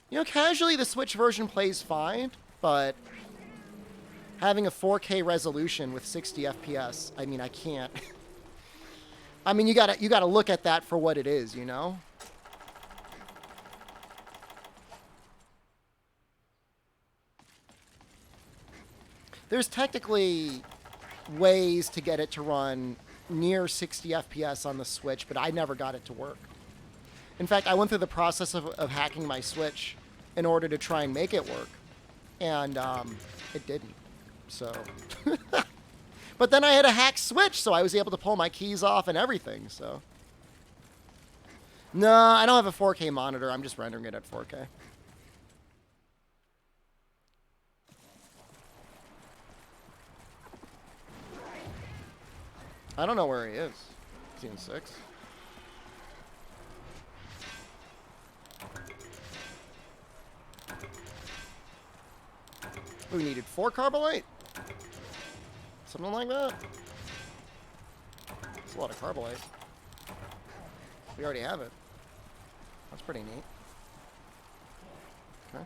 You know, casually the Switch version plays fine, but having a 4K resolution with 60 FPS, I mean, I can't. I mean, you gotta look at that for what it is, you know? There's technically ways to get it to run near 60 FPS on the Switch, but I never got it to work. In fact, I went through the process of hacking my Switch in order to try and make it work, and it didn't. So, but then I had a hacked Switch, so I was able to pull my keys off and everything. So, no, I don't have a 4K monitor. I'm just rendering it at 4K. I don't know where he is. Is he in 6? We needed 4 Carbolite? Something like that. That's a lot of Carbolite. We already have it. That's pretty neat. Okay.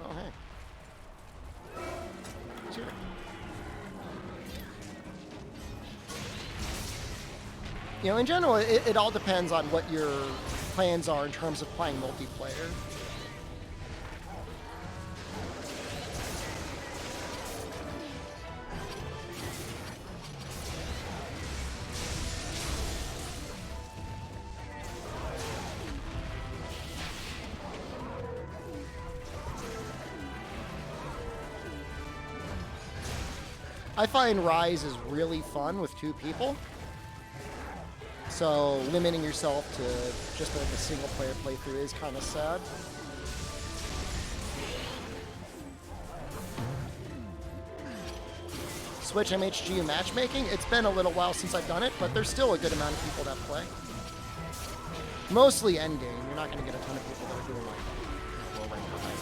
Oh, hey. It's here. You know, in general, it all depends on what your plans are in terms of playing multiplayer. I find Rise is really fun with 2 people. So limiting yourself to just like a single player playthrough is kind of sad. Switch MHGU matchmaking, it's been a little while since I've done it, but there's still a good amount of people that play. Mostly endgame. You're not going to get a ton of people that are doing like low rank or high.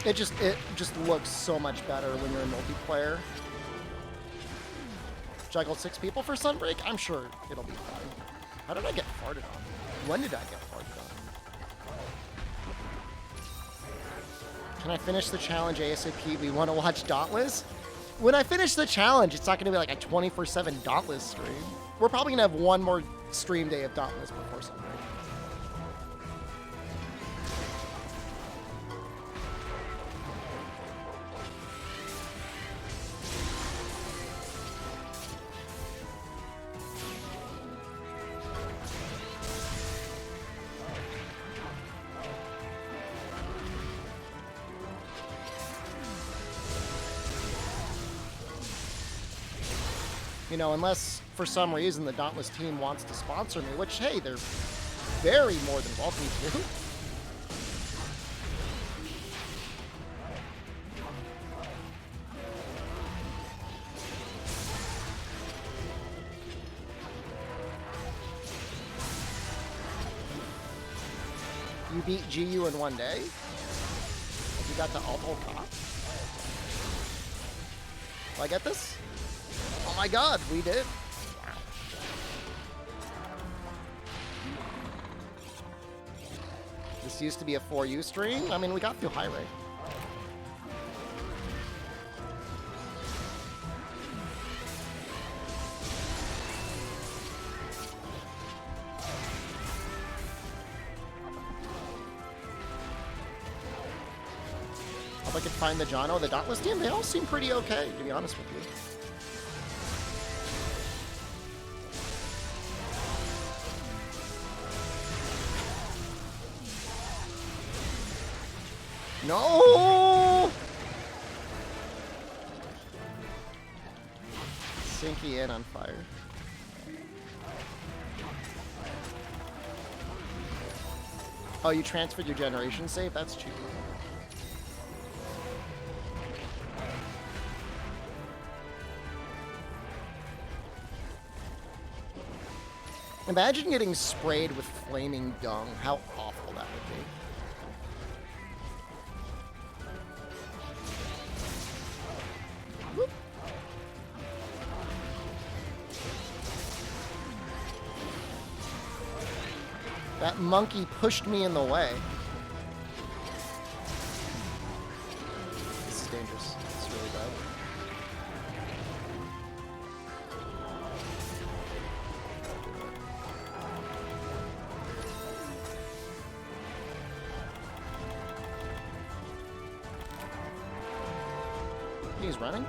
It just looks so much better when you're in multiplayer. Juggled 6 people for Sunbreak? I'm sure it'll be fine. How did I get farted on? When did I get farted on? Can I finish the challenge ASAP? We want to watch Dauntless? When I finish the challenge, it's not going to be like a 24/7 Dauntless stream. We're probably going to have one more stream day of Dauntless before Sunbreak. You know, unless for some reason the Dauntless team wants to sponsor me, which, hey, they're very more than welcome to. You beat GU in 1 day? You got the Alto Cop? Will I get this? Oh my god, we did. This used to be a 4U stream. I mean, we got through high rate. Hope I could find the Jono, the Dauntless team. They all seem pretty okay, to be honest with you. No! Sinky in on fire. Oh, you transferred your generation save? That's cheap. Imagine getting sprayed with flaming dung. How awful that would be. Whoop. That monkey pushed me in the way. This is dangerous. It's really bad. He's running.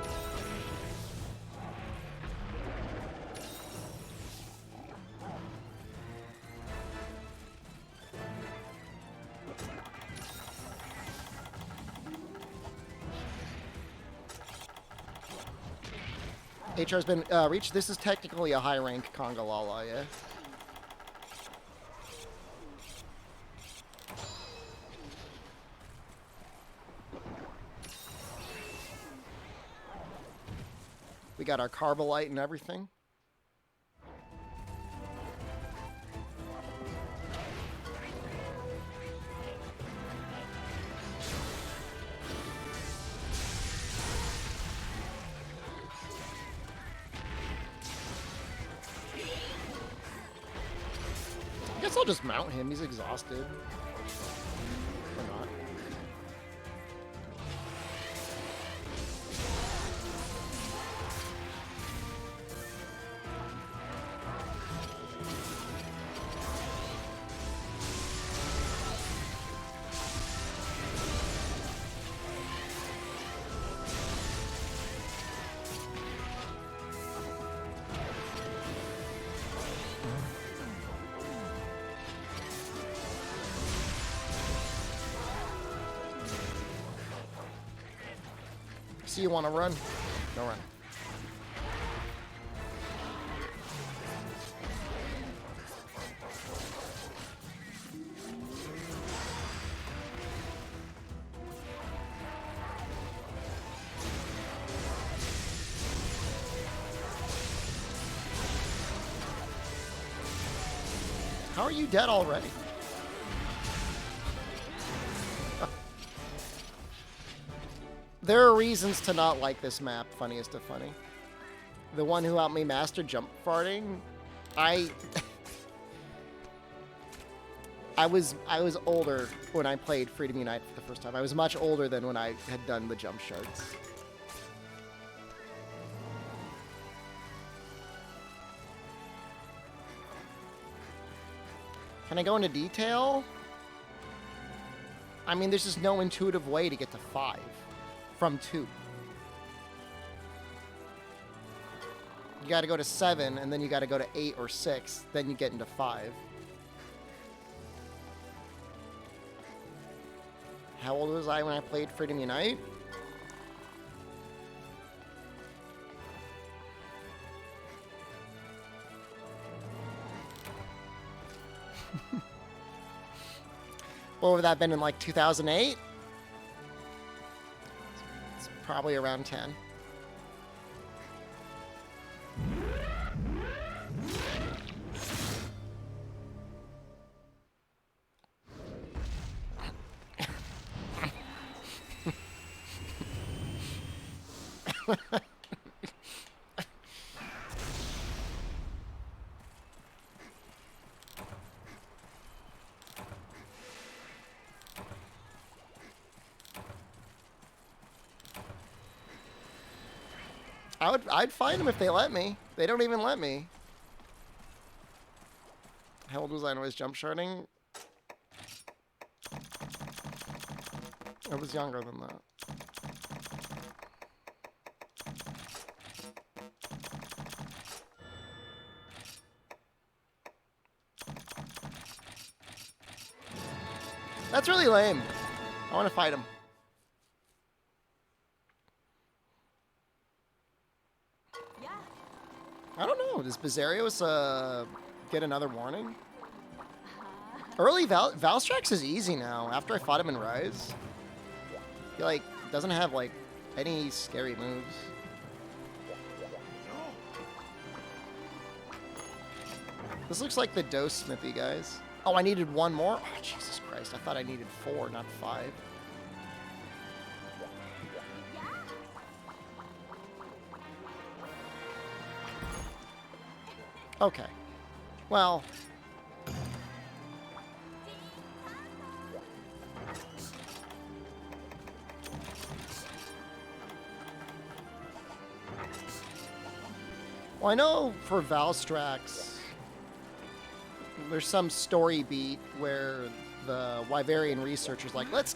HR's been reached. This is technically a high rank Conga Lala, yeah? We got our Carbolite and everything. I guess I'll just mount him. He's exhausted. Or not. So you want to run? Go run. How are you dead already? There are reasons to not like this map, funniest of funny. The one who helped me master jump farting, I was older when I played Freedom Unite for the first time. I was much older than when I had done the jump shards. Can I go into detail? I mean, there's just no intuitive way to get to 5. From 2. You gotta go to 7, and then you gotta go to 8 or 6, then you get into 5. How old was I when I played Freedom Unite? What would that have been in like 2008? Probably around 10. I'd find them if they let me. They don't even let me. How old was I when I was jump sharding? I was younger than that. That's really lame. I want to fight him. I don't know. Does Bizarios get another warning? Early Valstrax is easy now. After I fought him in Rise, he like doesn't have like any scary moves. This looks like the dose smithy, guys. Oh, I needed one more? Oh, Jesus Christ. I thought I needed 4, not 5. Okay. Well. Well, I know for Valstrax, there's some story beat where the Wyverian researcher's like, let's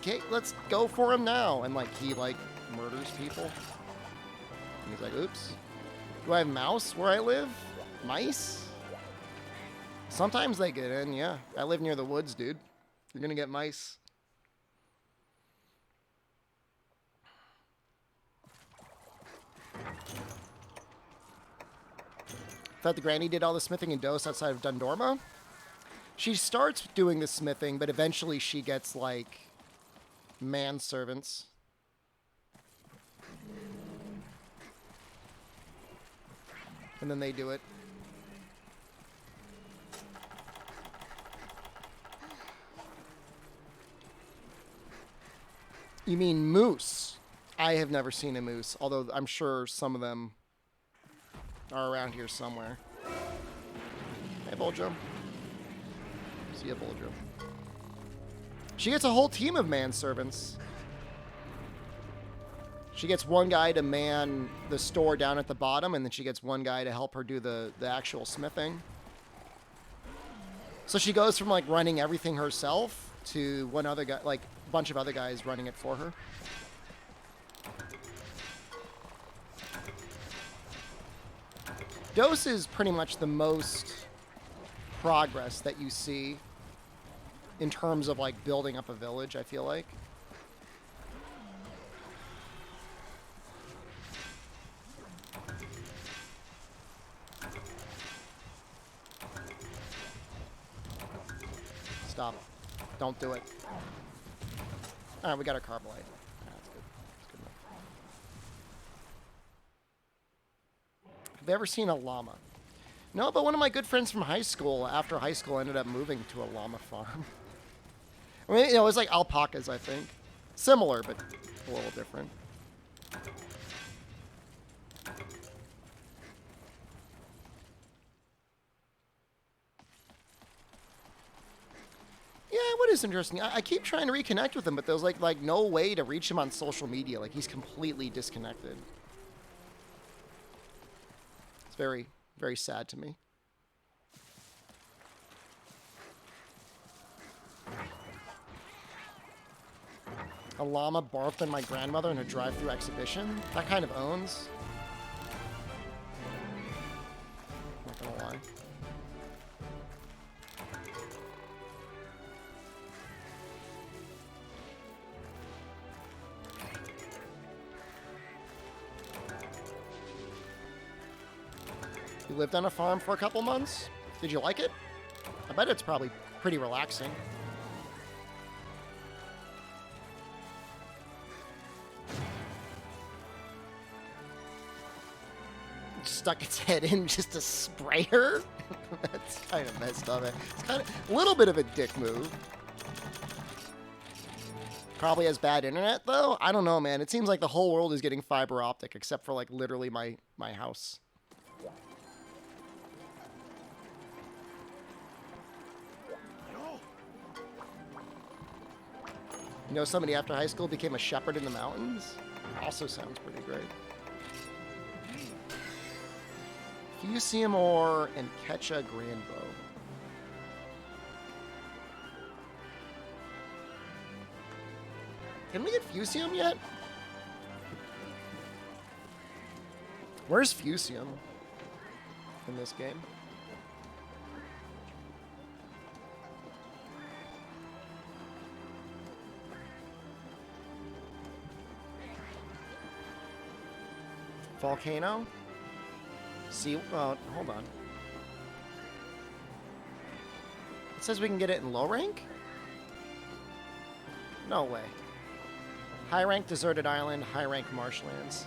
go for him now, and like he like murders people. And he's like, oops. Do I have mouse where I live? Mice? Sometimes they get in, yeah. I live near the woods, dude. You're gonna get mice. Thought the granny did all the smithing in Dose outside of Dundorma. She starts doing the smithing, but eventually she gets, like, manservants. And then they do it. You mean moose? I have never seen a moose, although I'm sure some of them are around here somewhere. Hey, Buljo. See ya, Buljo. She gets a whole team of manservants. She gets one guy to man the store down at the bottom, and then she gets one guy to help her do the actual smithing. So she goes from, like, running everything herself to one other guy, like, a bunch of other guys running it for her. Dose is pretty much the most progress that you see in terms of, like, building up a village, I feel like. Stop. Don't do it. Alright, we got our Carbolite. That's good. That's good enough. Have you ever seen a llama? No, but one of my good friends from high school, after high school, ended up moving to a llama farm. I mean, you know, it was like alpacas, I think. Similar, but a little different. Yeah, what is interesting? I keep trying to reconnect with him, but there's like no way to reach him on social media. Like, he's completely disconnected. It's very, very sad to me. A llama barfed on my grandmother in a drive-thru exhibition? That kind of owns. Not gonna lie. You lived on a farm for a couple months? Did you like it? I bet it's probably pretty relaxing. Stuck its head in just to spray her? That's kind of messed up. It's kind of a little bit of a dick move. Probably has bad internet, though? I don't know, man. It seems like the whole world is getting fiber optic, except for, like, literally my house. You know, somebody after high school became a shepherd in the mountains? Also sounds pretty great. Fusiumore and Ketcha Grandbow. Can we get Fusium yet? Where's Fusium in this game? Volcano? See, hold on. It says we can get it in low rank? No way. High rank deserted island, high rank marshlands.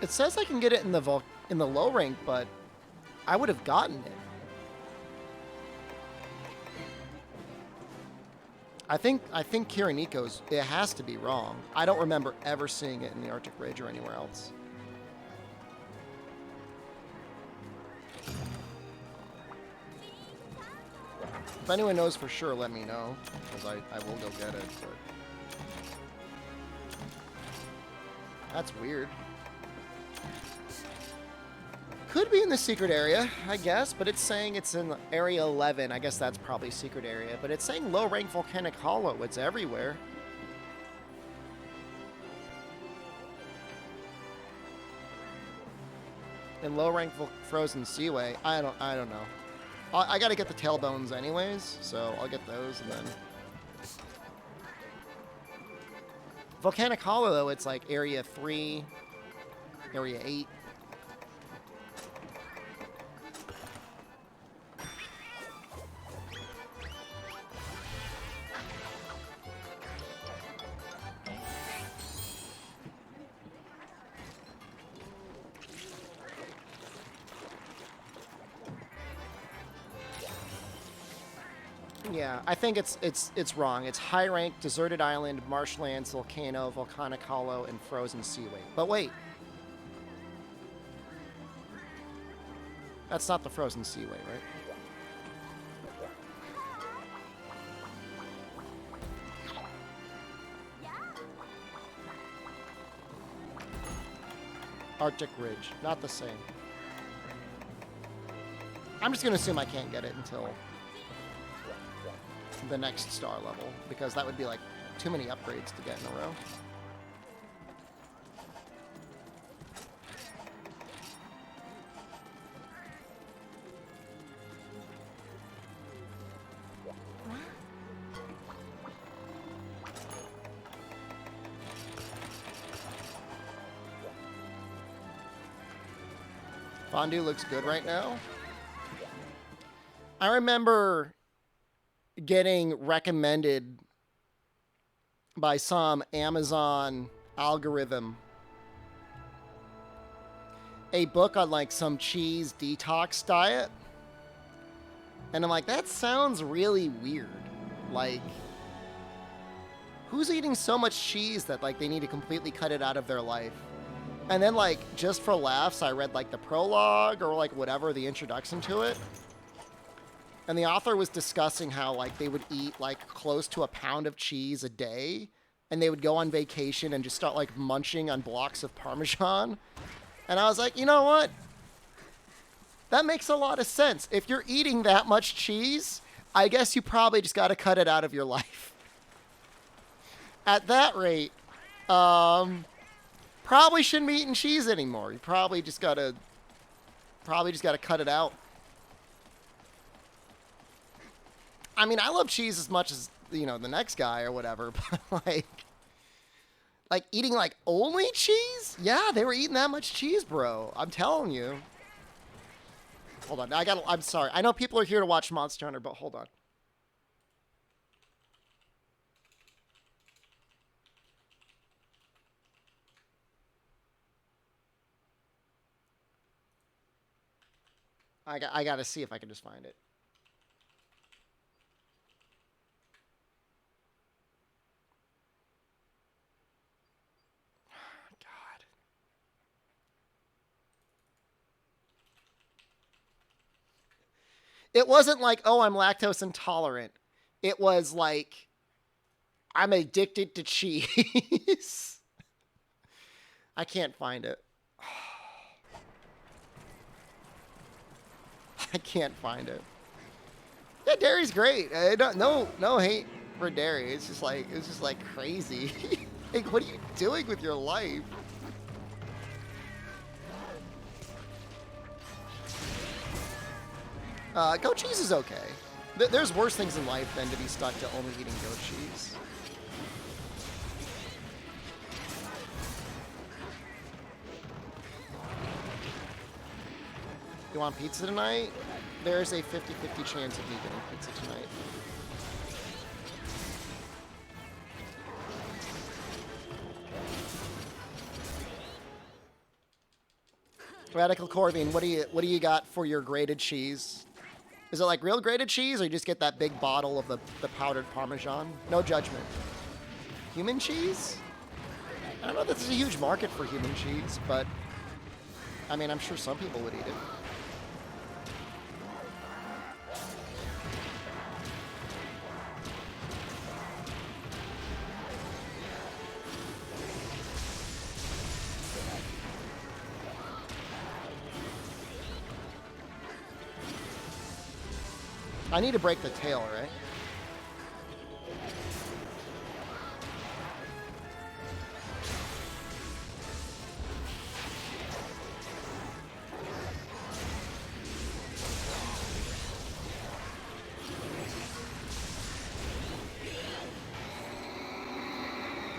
It says I can get it in the low rank, but I would have gotten it. I think Kiriniko's, it has to be wrong. I don't remember ever seeing it in the Arctic Ridge or anywhere else. If anyone knows for sure, let me know, because I will go get it. But that's weird. Could be in the secret area, I guess, but it's saying it's in Area 11. I guess that's probably secret area, but it's saying low-rank volcanic hollow. It's everywhere. And low-rank frozen seaway. I don't know. I gotta get the tailbones anyways, so I'll get those and then. Volcanic hollow though, it's like Area 3, Area 8. Yeah, I think it's wrong. It's high rank, deserted island, marshlands, volcano, volcanic hollow, and frozen seaway. But wait, that's not the frozen seaway, right? Arctic Ridge, not the same. I'm just gonna assume I can't get it until the next star level, because that would be like too many upgrades to get in a row. Fondue looks good right now. I remember getting recommended by some Amazon algorithm a book on like some cheese detox diet, and I'm like, that sounds really weird. Like, who's eating so much cheese that like they need to completely cut it out of their life? And then like just for laughs I read like the prologue or like whatever, the introduction to it. And the author was discussing how, like, they would eat, like, close to a pound of cheese a day. And they would go on vacation and just start, like, munching on blocks of Parmesan. And I was like, you know what? That makes a lot of sense. If you're eating that much cheese, I guess you probably just got to cut it out of your life. At that rate, probably shouldn't be eating cheese anymore. You probably just got to cut it out. I mean, I love cheese as much as, you know, the next guy or whatever, but like eating like only cheese? Yeah, they were eating that much cheese, bro. I'm telling you. Hold on. I'm sorry. I know people are here to watch Monster Hunter, but hold on. I got to see if I can just find it. It wasn't like, oh, I'm lactose intolerant. It was like, I'm addicted to cheese. I can't find it. I can't find it. Yeah, dairy's great. No hate for dairy. It's just like crazy. Like, what are you doing with your life? Goat cheese is okay. There's worse things in life than to be stuck to only eating goat cheese. You want pizza tonight? There's a 50-50 chance of me getting pizza tonight. Radical Corbin, what do you got for your grated cheese? Is it like real grated cheese, or you just get that big bottle of the powdered Parmesan? No judgment. Human cheese? I don't know if this is a huge market for human cheese, but I mean, I'm sure some people would eat it. I need to break the tail, right?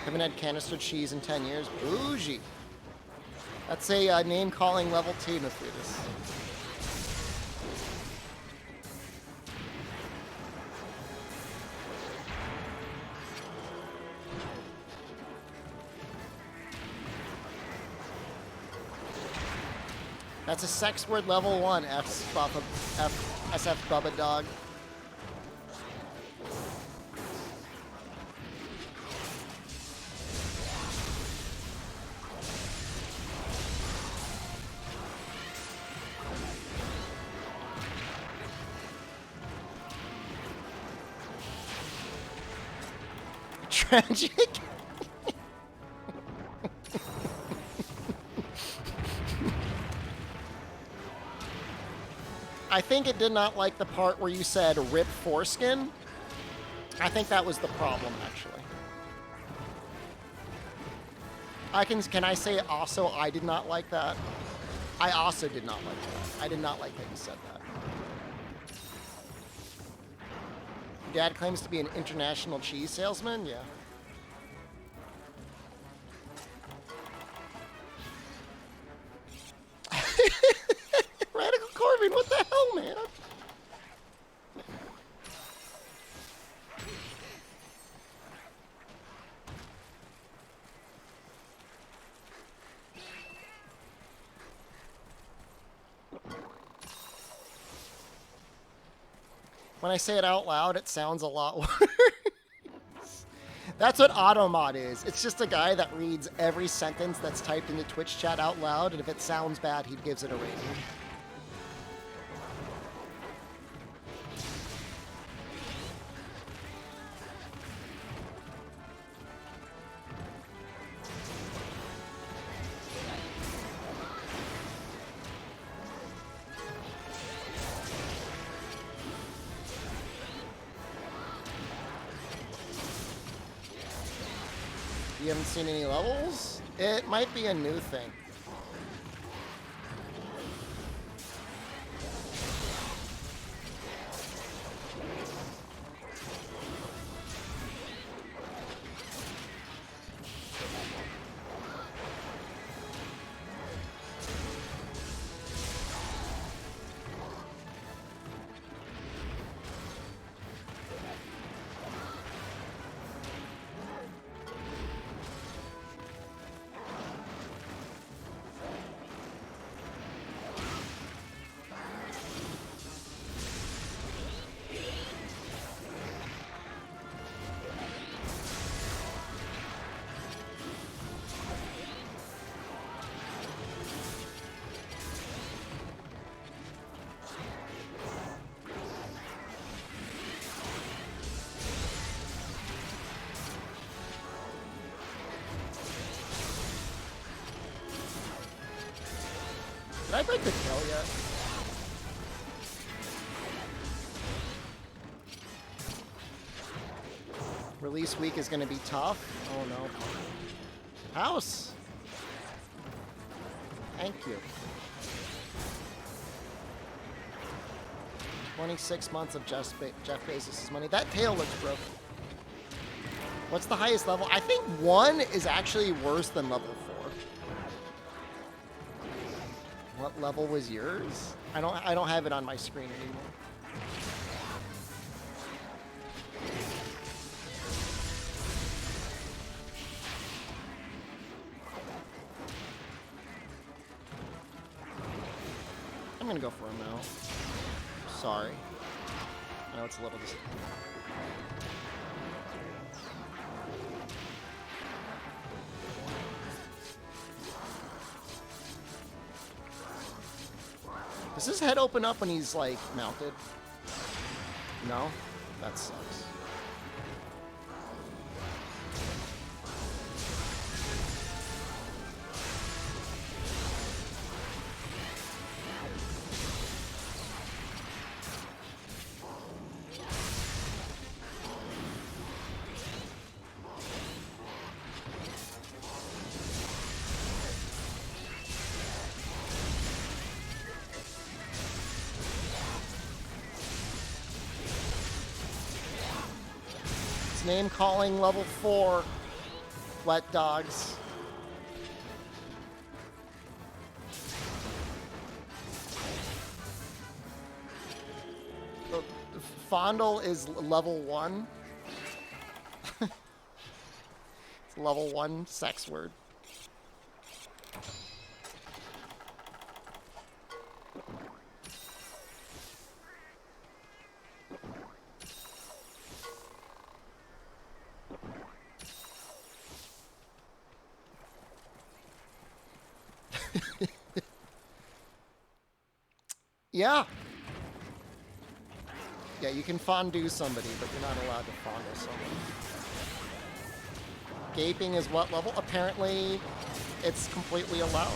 Haven't had canister cheese in 10 years. Bougie. That's a name-calling level 2, Nefritis. That's a sex word level 1, SF Bubba Dog. Tragic. I think it did not like the part where you said rip foreskin. I think that was the problem, actually. Can I say also I did not like that? I also did not like that. I did not like that you said that. Dad claims to be an international cheese salesman? Yeah. Radical Corbin, what the hell, man? When I say it out loud, it sounds a lot worse. That's what Automod is. It's just a guy that reads every sentence that's typed into Twitch chat out loud, and if it sounds bad, he gives it a rating. You haven't seen any levels? It might be a new thing. Did I break the tail yet? Release week is going to be tough. Oh no. House. Thank you. 26 months of Jeff Bezos' money. That tail looks broken. What's the highest level? I think 1 is actually worse than level 4. What level was yours? I don't have it on my screen anymore. I'm gonna go for him now. Sorry. I know it's a little Does his head open up when he's, like, mounted? No? That sucks. Name calling level 4. Wet dogs. Fondle is level 1. It's level 1 sex word. Yeah. Yeah, you can fondue somebody, but you're not allowed to fondle someone. Gaping is what level? Apparently, it's completely allowed.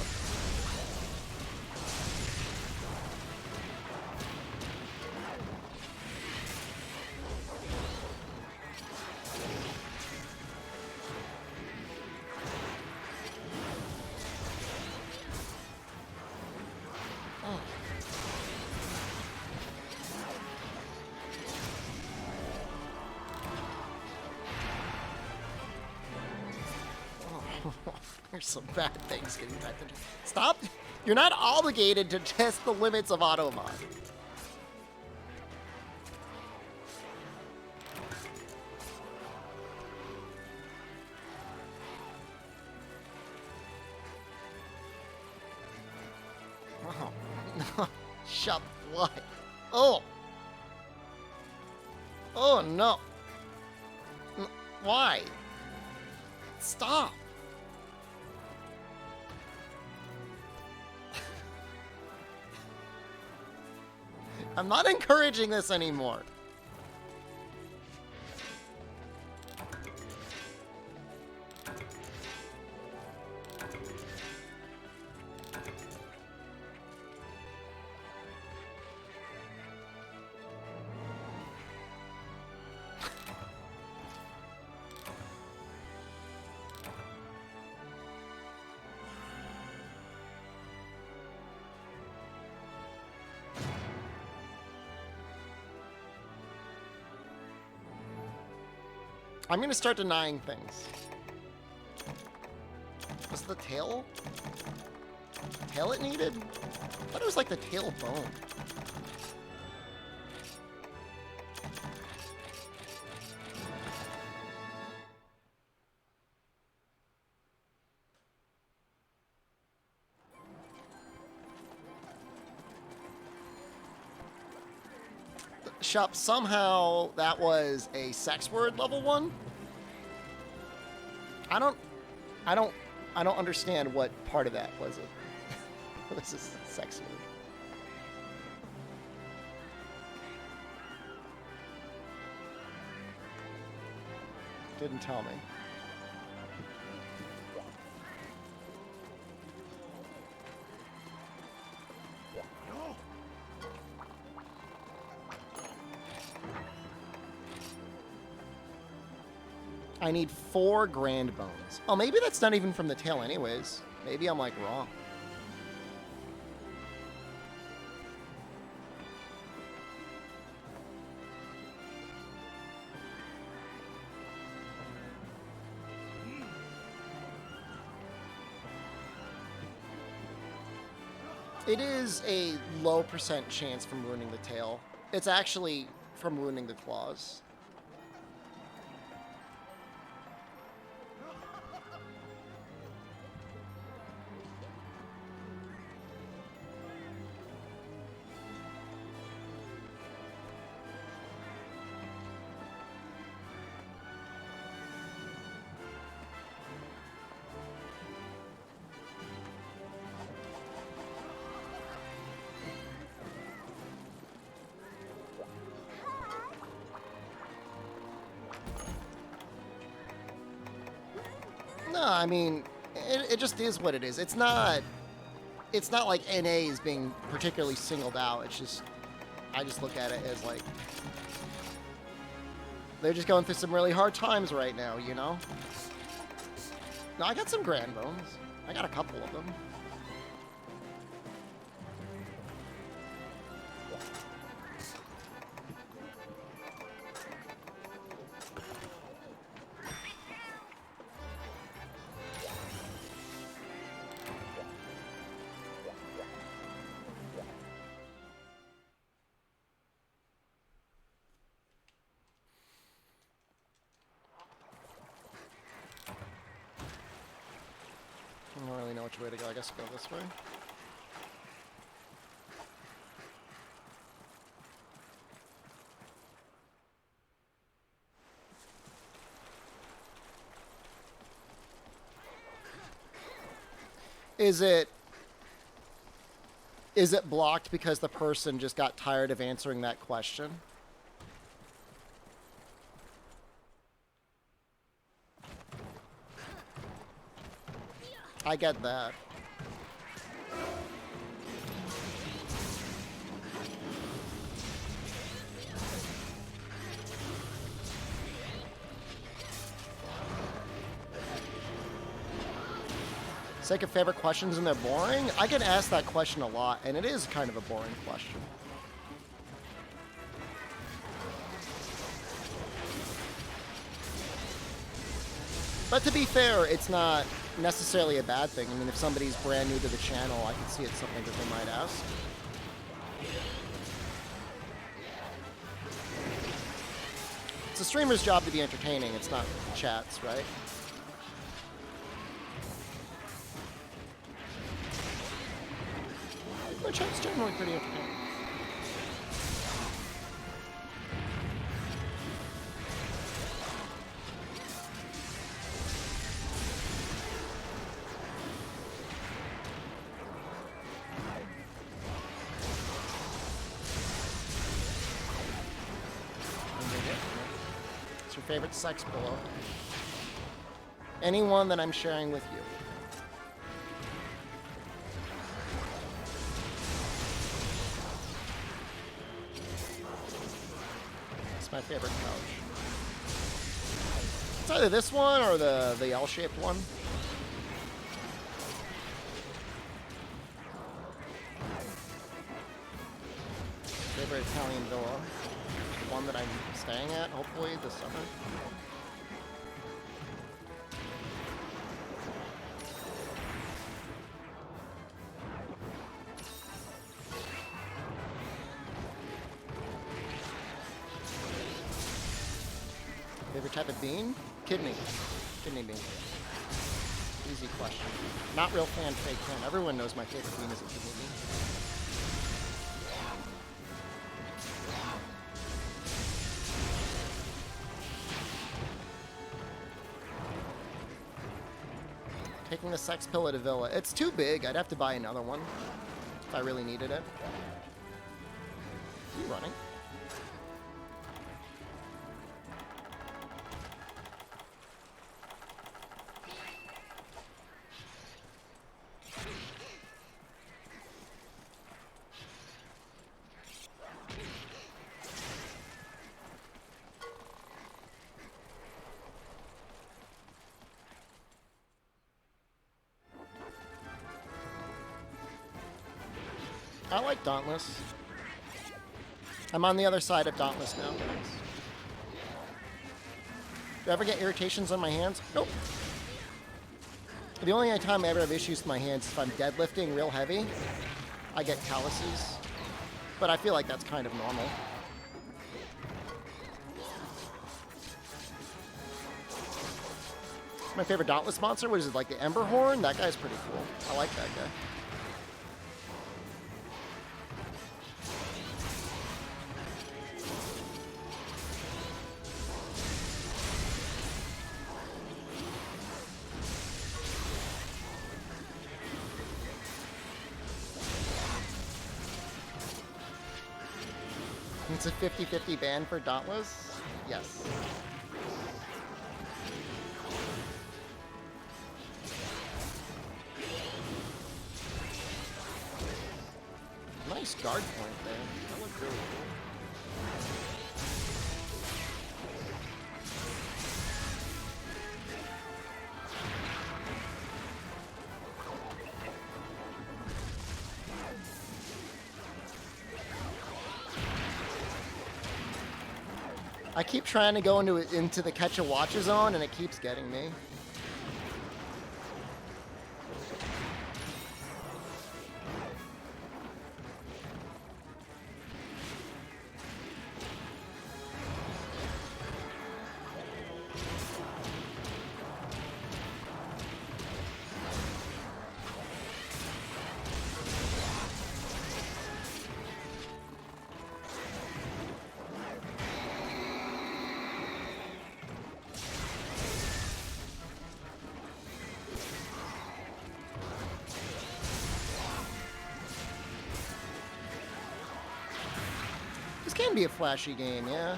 There's some bad things getting back to. Stop! You're not obligated to test the limits of Automod. Oh, no. Shut what? Oh! Oh no! Why? Stop! I'm not encouraging this anymore. I'm gonna start denying things. Was the tail it needed? I thought it was like the tail bone. Shop, somehow that was a sex word level 1. I don't understand what part of that was it. This is a sex word. Didn't tell me. I need 4 grand bones. Oh, maybe that's not even from the tail anyways. Maybe I'm, like, wrong. It is a low % chance from ruining the tail. It's actually from ruining the claws. No, I mean, it just is what it is. It's not like NA is being particularly singled out. It's just, I just look at it as like, they're just going through some really hard times right now, you know? No, I got some grand bones. I got a couple of them. I don't really know which way to go. I guess go this way. Is it blocked because the person just got tired of answering that question? I get that. Sake of favorite questions and they're boring? I get asked that question a lot, and it is kind of a boring question. But to be fair, it's not necessarily a bad thing. I mean, if somebody's brand new to the channel, I can see it's something that they might ask. It's a streamer's job to be entertaining. It's not chats, right? My chat's generally pretty entertaining. What's your favorite sex pillow? Anyone that I'm sharing with you. My favorite couch. It's either this one or the L-shaped one. Favorite Italian villa. The one that I'm staying at, hopefully, this summer. Favorite type of bean? Kidney. Kidney bean. Easy question. Not real fan, fake fan. Everyone knows my favorite bean is a kidney bean. Taking the sex pill at a villa. It's too big. I'd have to buy another one if I really needed it. Are you running? I like Dauntless. I'm on the other side of Dauntless now, guys. Do I ever get irritations on my hands? Nope. The only time I ever have issues with my hands is if I'm deadlifting real heavy. I get calluses. But I feel like that's kind of normal. My favorite Dauntless monster, what is it, like the Ember Horn? That guy's pretty cool. I like that guy. It's a 50-50 ban for Dauntless? Yes. Nice guard point there. That looked really cool. I keep trying to go into the catch and watch zone, and it keeps getting me. Can be a flashy game, yeah.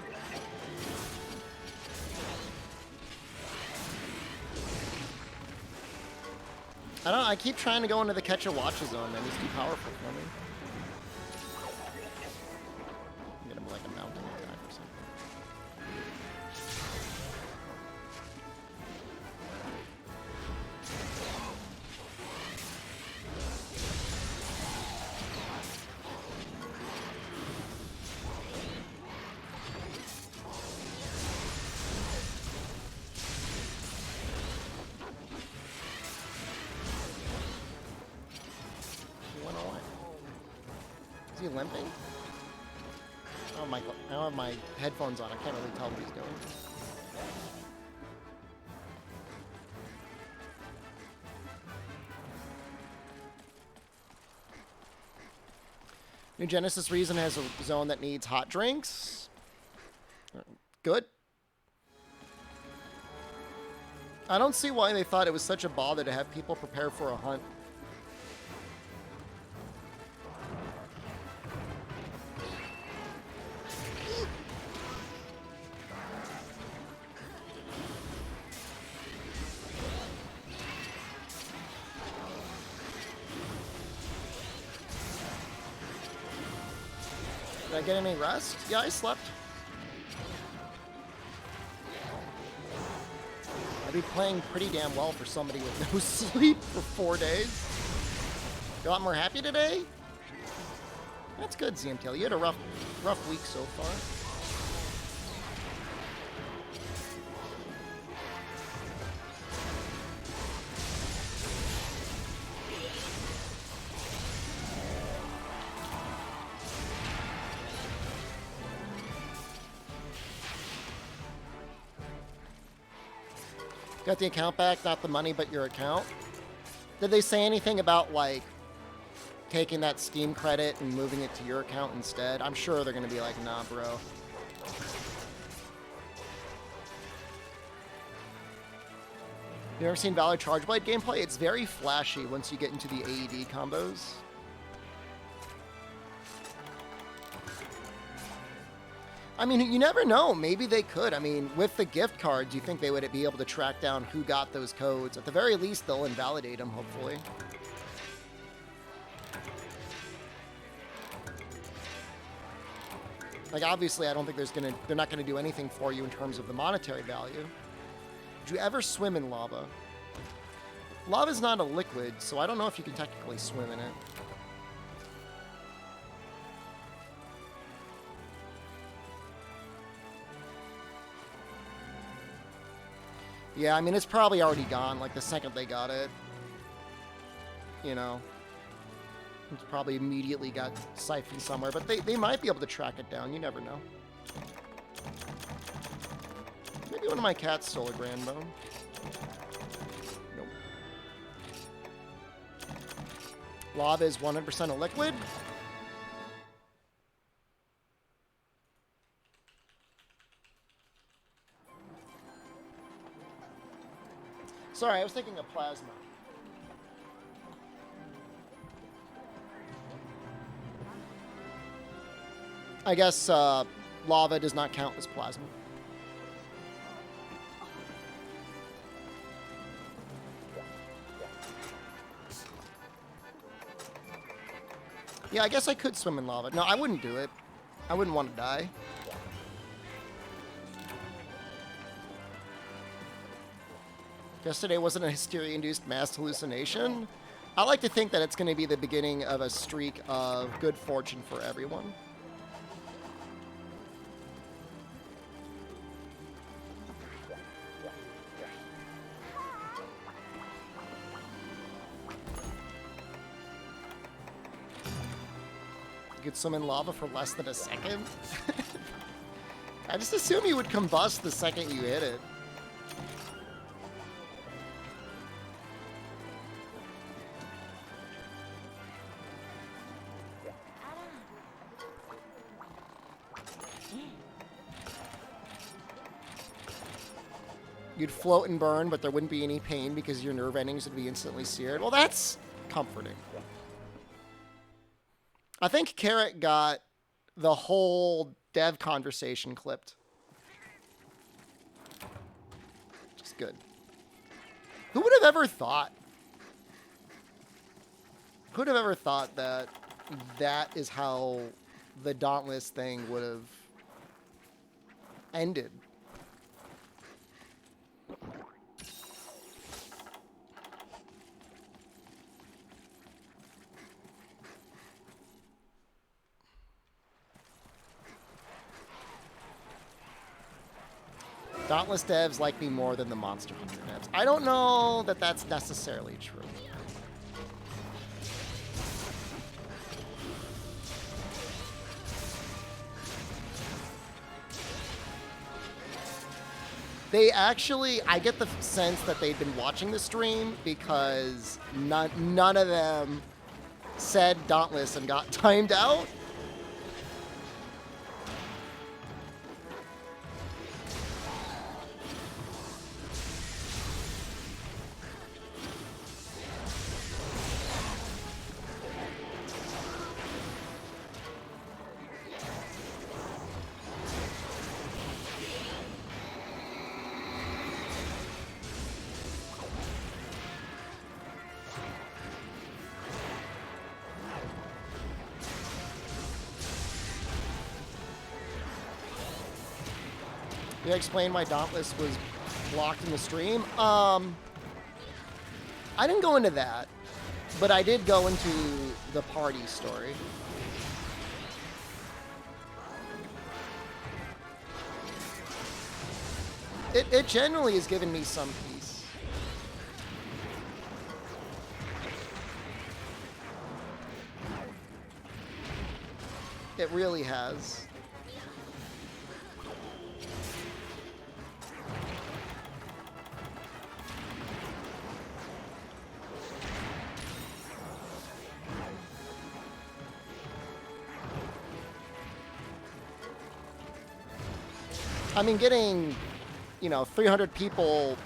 I keep trying to go into the catch and watch zone, man. He's too powerful for me. Get him like a mountain attack or something. Is he limping? Oh my! I don't have my headphones on. I can't really tell what he's doing. New Genesis Reason has a zone that needs hot drinks. Good. I don't see why they thought it was such a bother to have people prepare for a hunt. Did I get any rest? Yeah, I slept. I'd be playing pretty damn well for somebody with no sleep for 4 days. You a lot more happy today? That's good, ZMTL. You had a rough week so far. Got the account back, not the money, but your account. Did they say anything about, like, taking that Steam credit and moving it to your account instead? I'm sure they're going to be like, nah, bro. You ever seen Valor Chargeblade gameplay? It's very flashy once you get into the AED combos. I mean, you never know. Maybe they could. I mean, with the gift cards, you think they would be able to track down who got those codes. At the very least, they'll invalidate them, hopefully. Like, obviously, I don't think they're not gonna do anything for you in terms of the monetary value. Did you ever swim in lava? Lava's not a liquid, so I don't know if you can technically swim in it. Yeah, I mean, it's probably already gone, like, the second they got it. You know. It's probably immediately got siphoned somewhere, but they might be able to track it down. You never know. Maybe one of my cats stole a grand bone. Nope. Lava is 100% a liquid. Sorry, I was thinking of plasma. I guess lava does not count as plasma. Yeah, I guess I could swim in lava. No, I wouldn't do it. I wouldn't want to die. Yesterday wasn't a hysteria-induced mass hallucination. I like to think that it's going to be the beginning of a streak of good fortune for everyone. You could swim in lava for less than a second? I just assume you would combust the second you hit it. You'd float and burn, but there wouldn't be any pain because your nerve endings would be instantly seared. Well, that's comforting. I think Carrot got the whole dev conversation clipped. Just good. Who would have ever thought? Who would have ever thought that that is how the Dauntless thing would have ended? Dauntless devs like me more than the Monster Hunter devs. I don't know that that's necessarily true. They actually, I get the sense that they've been watching the stream because none of them said Dauntless and got timed out. Did I explain why Dauntless was blocked in the stream? I didn't go into that, but I did go into the party story. It generally has given me some peace. It really has. I mean, getting, 300 people,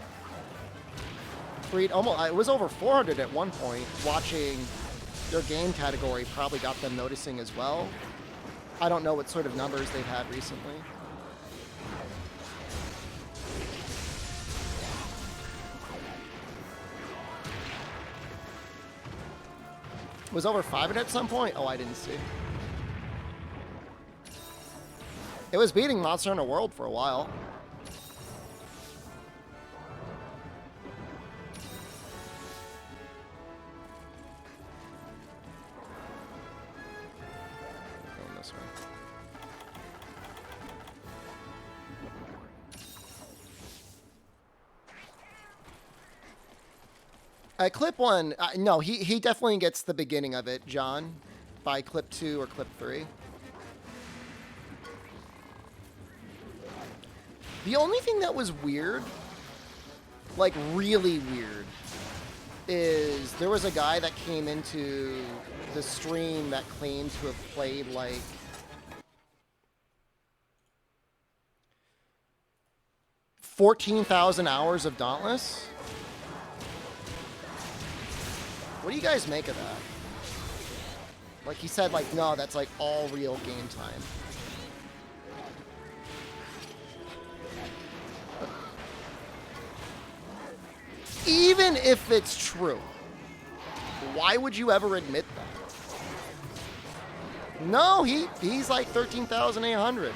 almost, it was over 400 at one point, watching their game category probably got them noticing as well. I don't know what sort of numbers they've had recently. It was over 500 at some point? Oh, I didn't see. It was beating Monster Hunter World for a while. Going this way. Clip 1, no, he definitely gets the beginning of it, John, by clip 2 or clip 3. The only thing that was weird, like really weird, is there was a guy that came into the stream that claimed to have played like 14,000 hours of Dauntless. What do you guys make of that? Like he said, like, no, that's like all real game time. Even if it's true, why would you ever admit that? No, he's like 13,800.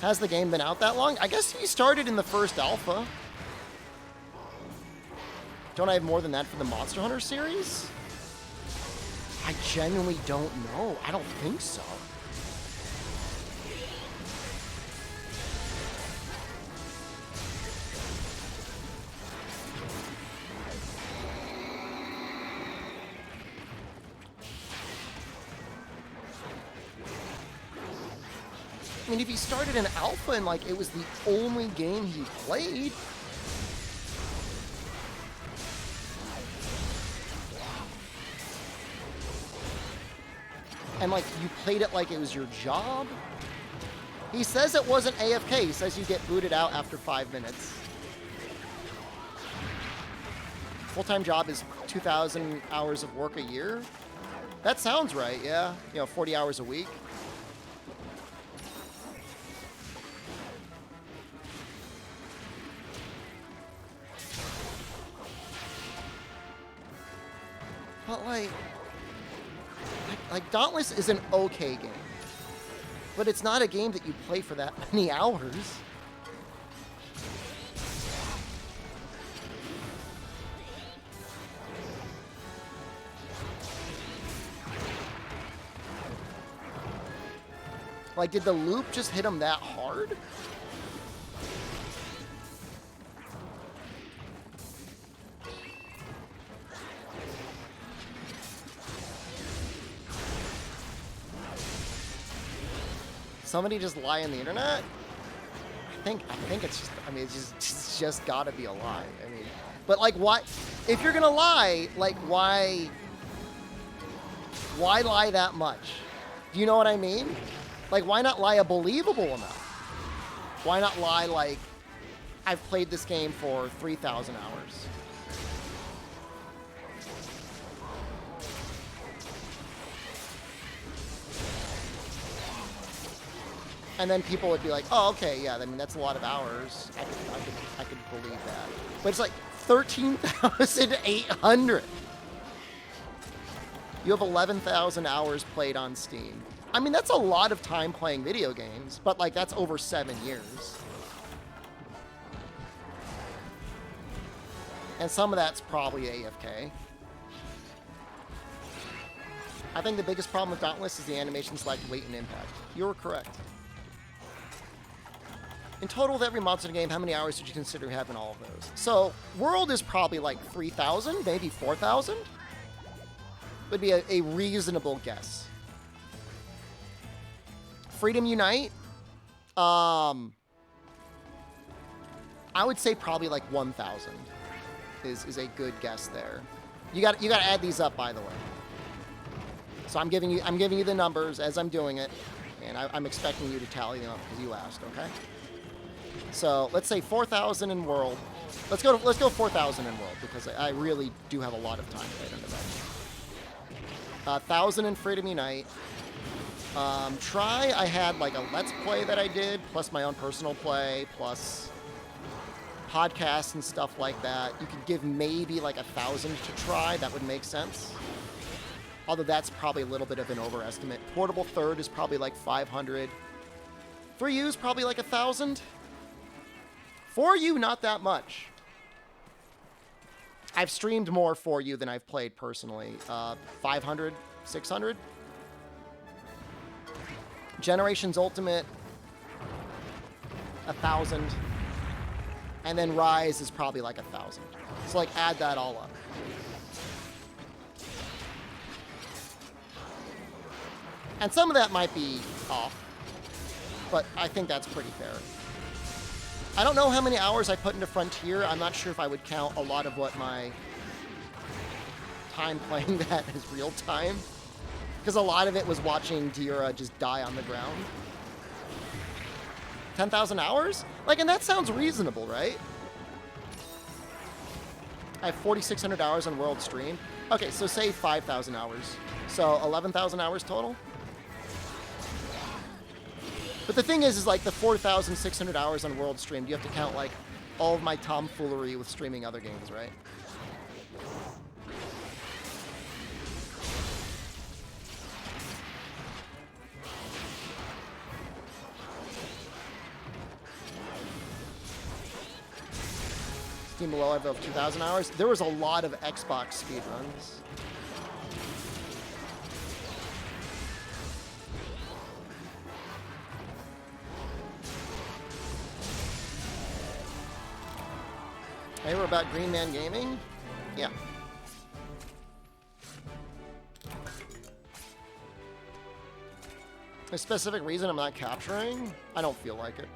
Has the game been out that long? I guess he started in the first alpha. Don't I have more than that for the Monster Hunter series? I genuinely don't know. I don't think so. I mean, if he started in alpha and like it was the only game he played, and like you played it like it was your job. He says it wasn't AFK. He says you get booted out after 5 minutes. Full-time job is 2,000 hours of work a year. That sounds right, yeah. 40 hours a week. But like Dauntless is an okay game. But it's not a game that you play for that many hours. Like, did the loop just hit him that hard? Somebody just lie on the internet? I think it's just, I mean, it's just gotta be a lie. I mean, but like, why, if you're gonna lie, like, why lie that much? Do you know what I mean? Like, why not lie a believable amount? Why not lie like, I've played this game for 3,000 hours? And then people would be like, oh, okay, yeah, I mean, that's a lot of hours. I could believe that. But it's like 13,800. You have 11,000 hours played on Steam. I mean, that's a lot of time playing video games, but like that's over 7 years. And some of that's probably AFK. I think the biggest problem with Dauntless is the animations lack weight and impact. You're correct. In total, with every monster game, how many hours did you consider you have in all of those? So, World is probably like 3,000, maybe 4,000. Would be a reasonable guess. Freedom Unite, I would say probably like 1,000 is a good guess there. You got to add these up, by the way. So I'm giving you the numbers as I'm doing it, and I'm expecting you to tally them up because you asked, okay? So let's say 4,000 in World. Let's go 4,000 in World because I really do have a lot of time played under that. 1,000 in Freedom Unite. Try, I had like a Let's Play that I did, plus my own personal play, plus podcasts and stuff like that. You could give maybe like 1,000 to Try. That would make sense. Although that's probably a little bit of an overestimate. Portable Third is probably like 500. 3U is probably like 1,000. 4U, not that much. I've streamed more 4U than I've played personally. 500, 600. Generations Ultimate, 1,000. And then Rise is probably like 1,000. So like add that all up. And some of that might be off, but I think that's pretty fair. I don't know how many hours I put into Frontier. I'm not sure if I would count a lot of what my time playing that as real time, because a lot of it was watching Dira just die on the ground. 10,000 hours? Like, and that sounds reasonable, right? I have 4,600 hours on World Stream. Okay, so say 5,000 hours. So 11,000 hours total? But the thing is like the 4,600 hours on World Stream, you have to count like all of my tomfoolery with streaming other games, right? Steam below, I have over 2,000 hours. There was a lot of Xbox speedruns. Hey, we're about Green Man Gaming? Yeah. A specific reason I'm not capturing? I don't feel like it.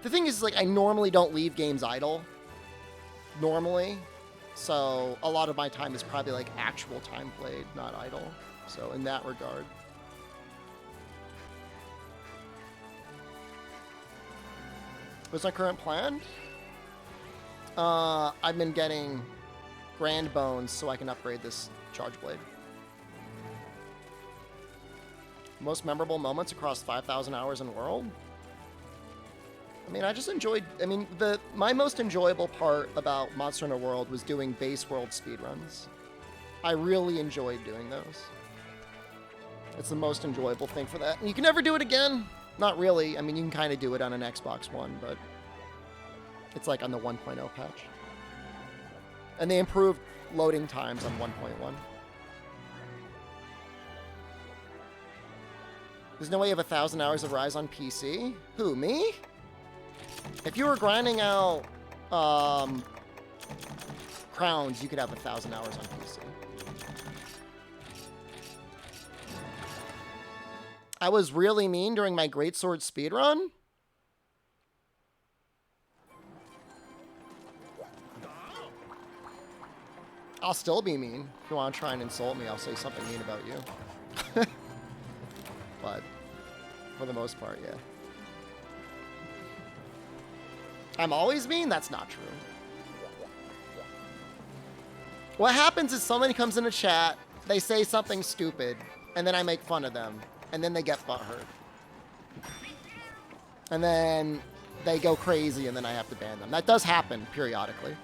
The thing is, like, I normally don't leave games idle. Normally. So, a lot of my time is probably, like, actual time played, not idle. So, in that regard. What's my current plan? I've been getting Grand Bones so I can upgrade this Charge Blade. Most memorable moments across 5,000 hours in World? I mean, I just enjoyed... I mean, my most enjoyable part about Monster Hunter World was doing base world speedruns. I really enjoyed doing those. It's the most enjoyable thing for that. And you can never do it again. Not really. I mean, you can kind of do it on an Xbox One, but it's like on the 1.0 patch. And they improved loading times on 1.1. There's no way you have 1,000 hours of Rise on PC? Who, me? If you were grinding out crowns, you could have 1,000 hours on PC. I was really mean during my Greatsword speedrun? I'll still be mean. If you want to try and insult me, I'll say something mean about you. But for the most part, yeah. I'm always mean? That's not true. What happens is somebody comes in a chat, they say something stupid, and then I make fun of them. And then they get butthurt. And then they go crazy, and then I have to ban them. That does happen periodically.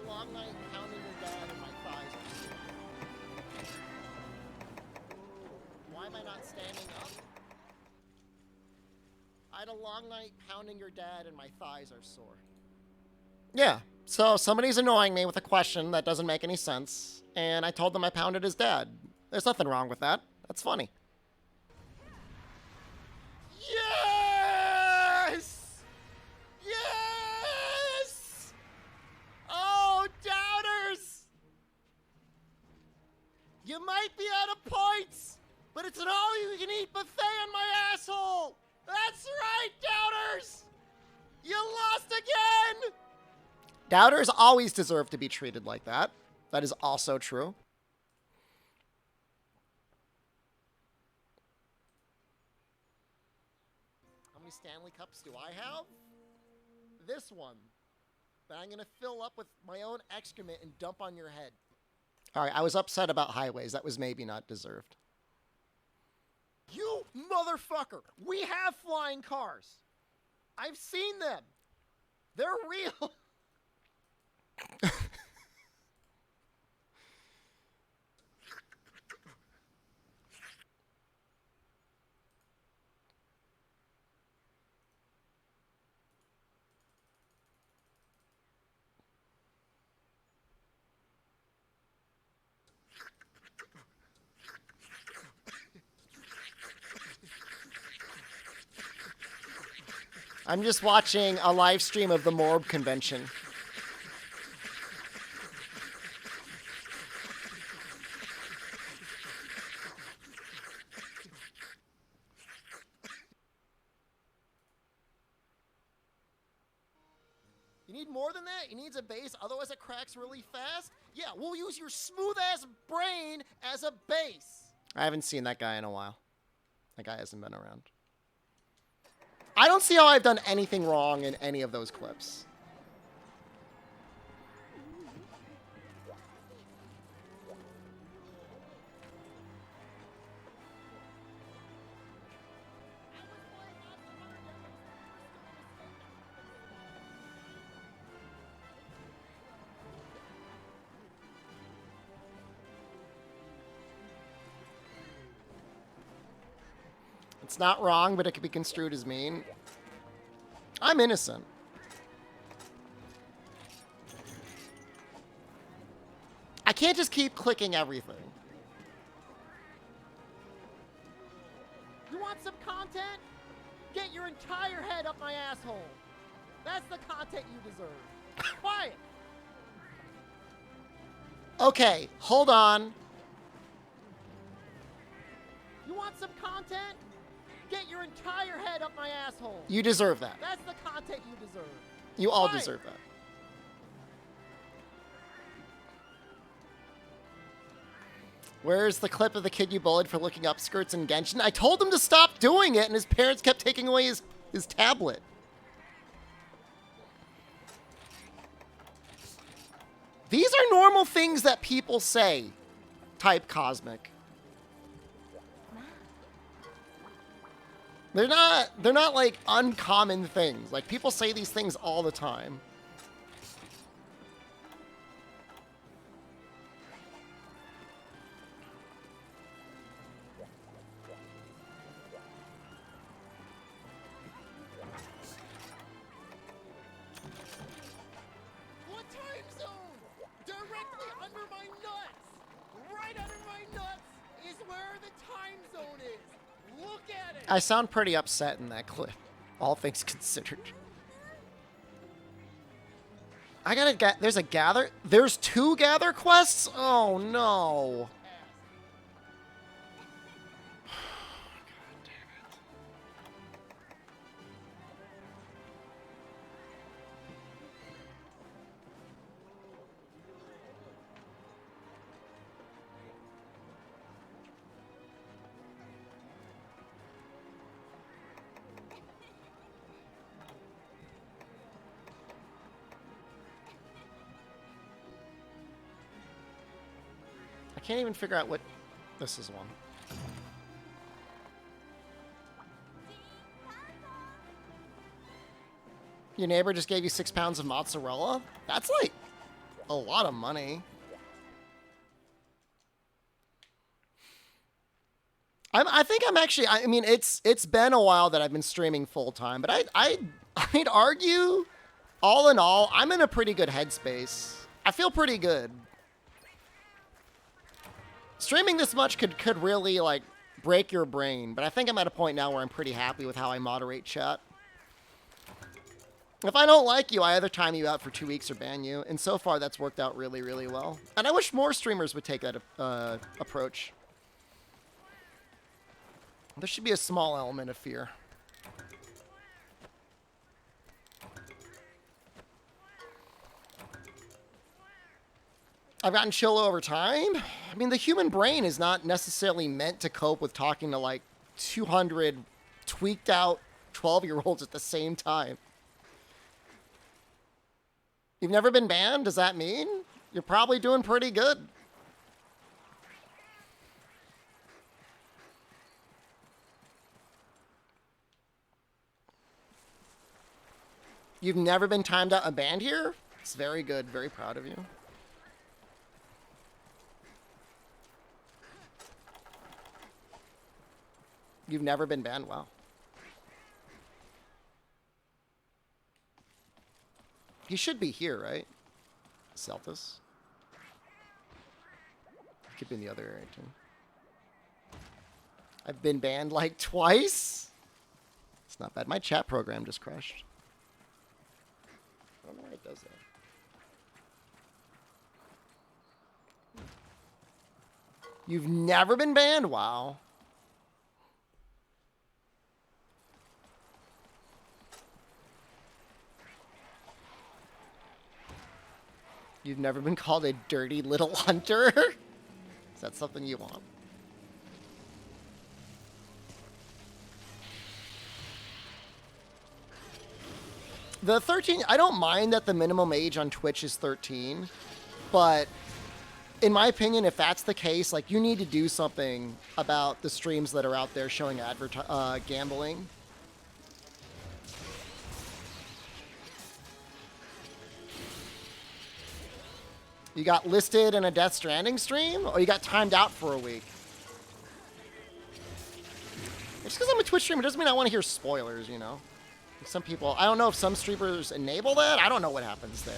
Long night pounding your dad and my thighs are sore. Why am I not standing up? I had a long night pounding your dad and my thighs are sore. Yeah, so somebody's annoying me with a question that doesn't make any sense, and I told them I pounded his dad. There's nothing wrong with that. That's funny. Yes! Yes! Oh, doubters! You might be out of points, but it's an all-you-can-eat buffet on my asshole! That's right, doubters! You lost again! Doubters always deserve to be treated like that. That is also true. How many Stanley Cups do I have? This one. That I'm going to fill up with my own excrement and dump on your head. All right, I was upset about highways. That was maybe not deserved. You motherfucker! We have flying cars. I've seen them. They're real. I'm just watching a live stream of the Morb convention. You need more than that? It needs a base, otherwise it cracks really fast? Yeah, we'll use your smooth-ass brain as a base. I haven't seen that guy in a while. That guy hasn't been around. I don't see how I've done anything wrong in any of those clips. It's not wrong, but it could be construed as mean. I'm innocent. I can't just keep clicking everything. You want some content? Get your entire head up my asshole. That's the content you deserve. Quiet. Okay, hold on. You want some content? Get your entire head up my asshole. You deserve that. That's the content you deserve. You all deserve that. Where's the clip of the kid you bullied for looking up skirts in Genshin? I told him to stop doing it, and his parents kept taking away his tablet. These are normal things that people say. Type Cosmic. They're not like uncommon things. Like people say these things all the time. What time zone? Directly under my nuts. Right under my nuts is where the time zone is. Look at it. I sound pretty upset in that clip, all things considered. I gotta get. There's a gather. There's 2 gather quests? Oh no. God damn it. I can't even figure out what this is one. Your neighbor just gave you 6 pounds of mozzarella? That's like a lot of money. I think I'm actually, I mean, it's been a while that I've been streaming full time, but I'd argue, all in all, I'm in a pretty good headspace. I feel pretty good. Streaming this much could really, like, break your brain, but I think I'm at a point now where I'm pretty happy with how I moderate chat. If I don't like you, I either time you out for 2 weeks or ban you, and so far that's worked out really, really well. And I wish more streamers would take that approach. There should be a small element of fear. I've gotten chill over time. I mean, the human brain is not necessarily meant to cope with talking to like 200 tweaked out 12-year-olds at the same time. You've never been banned? Does that mean? You're probably doing pretty good. You've never been timed out and banned here? It's very good. Very proud of you. You've never been banned? Wow. He should be here, right? Celtis. Could be in the other area, too. I've been banned like twice. It's not bad. My chat program just crashed. I don't know why it does that. You've never been banned? Wow. You've never been called a dirty little hunter? Is that something you want? The 13, I don't mind that the minimum age on Twitch is 13, but in my opinion, if that's the case, like, you need to do something about the streams that are out there showing gambling. You got listed in a Death Stranding stream, or you got timed out for a week? Just because I'm a Twitch streamer doesn't mean I want to hear spoilers, you know? Some people, I don't know if some streamers enable that. I don't know what happens there.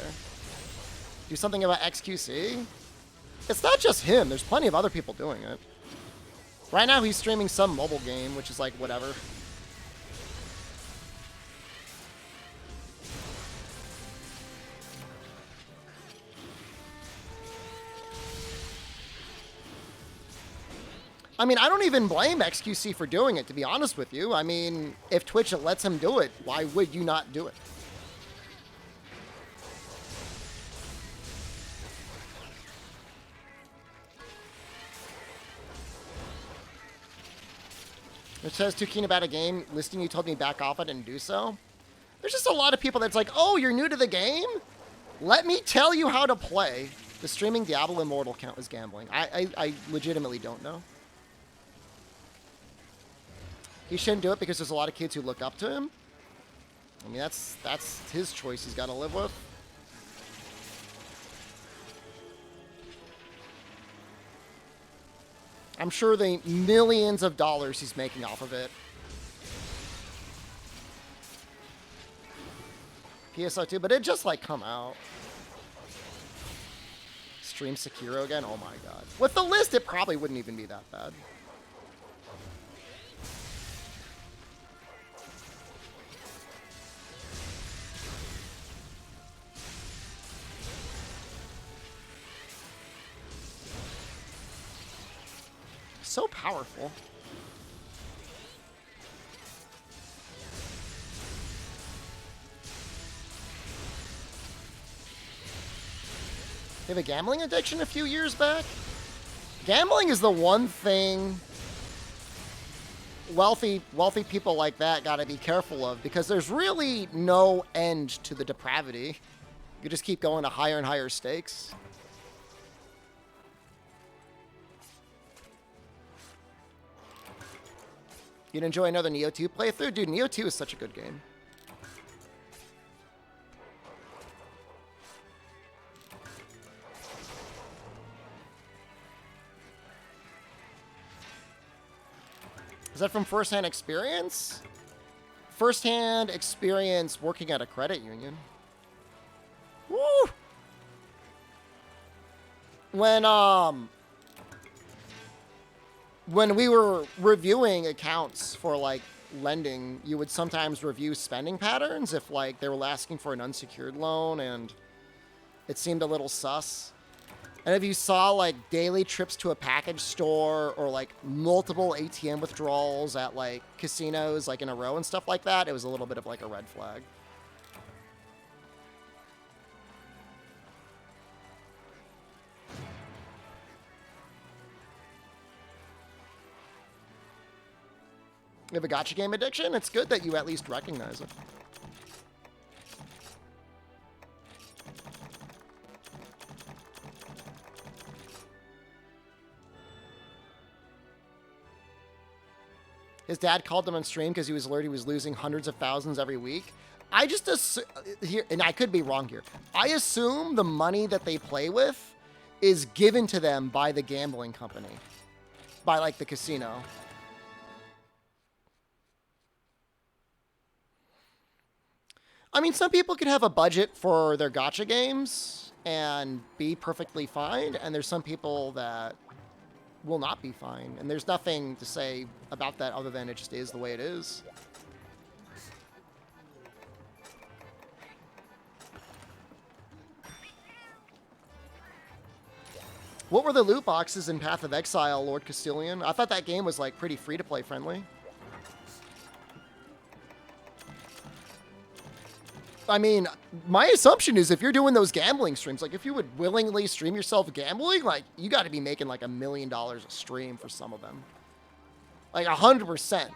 Do something about XQC? It's not just him. There's plenty of other people doing it. Right now he's streaming some mobile game, which is like whatever. I mean, I don't even blame XQC for doing it, to be honest with you. I mean, if Twitch lets him do it, why would you not do it? It says, too keen about a game. Listing you told me back off, I didn't do so. There's just a lot of people that's like, oh, you're new to the game? Let me tell you how to play. The streaming Diablo Immortal count as gambling. I legitimately don't know. He shouldn't do it because there's a lot of kids who look up to him. I mean, that's his choice he's got to live with. I'm sure the millions of dollars he's making off of it. PSO2, but it just, like, come out. Stream Sekiro again? Oh my god. With the list, it probably wouldn't even be that bad. So powerful. They have a gambling addiction a few years back? Gambling is the one thing wealthy people like that gotta be careful of, because there's really no end to the depravity. You just keep going to higher and higher stakes. You'd enjoy another Neo 2 playthrough? Dude, Neo 2 is such a good game. Is that from first-hand experience? First-hand experience working at a credit union. Woo! When we were reviewing accounts for, like, lending, you would sometimes review spending patterns if, like, they were asking for an unsecured loan and it seemed a little sus. And if you saw, like, daily trips to a package store or, like, multiple ATM withdrawals at, like, casinos, like, in a row and stuff like that, it was a little bit of, like, a red flag. You have a gacha game addiction? It's good that you at least recognize it. His dad called him on stream because he was alerted he was losing hundreds of thousands every week. I just assume here, and I could be wrong here. I assume the money that they play with is given to them by the gambling company, by like the casino. I mean, some people could have a budget for their gacha games and be perfectly fine, and there's some people that will not be fine, and there's nothing to say about that other than it just is the way it is. What were the loot boxes in Path of Exile, Lord Castilian? I thought that game was like pretty free-to-play friendly. I mean, my assumption is if you're doing those gambling streams, like if you would willingly stream yourself gambling, like you got to be making like $1 million a stream for some of them. Like 100%.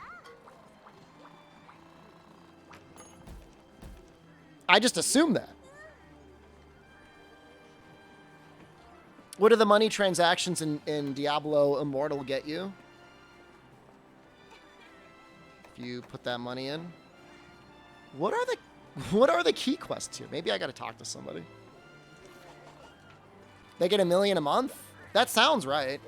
I just assume that. What do the money transactions in Diablo Immortal get you? If you put that money in. What are the key quests here? Maybe I got to talk to somebody. They get $1 million a month? That sounds right.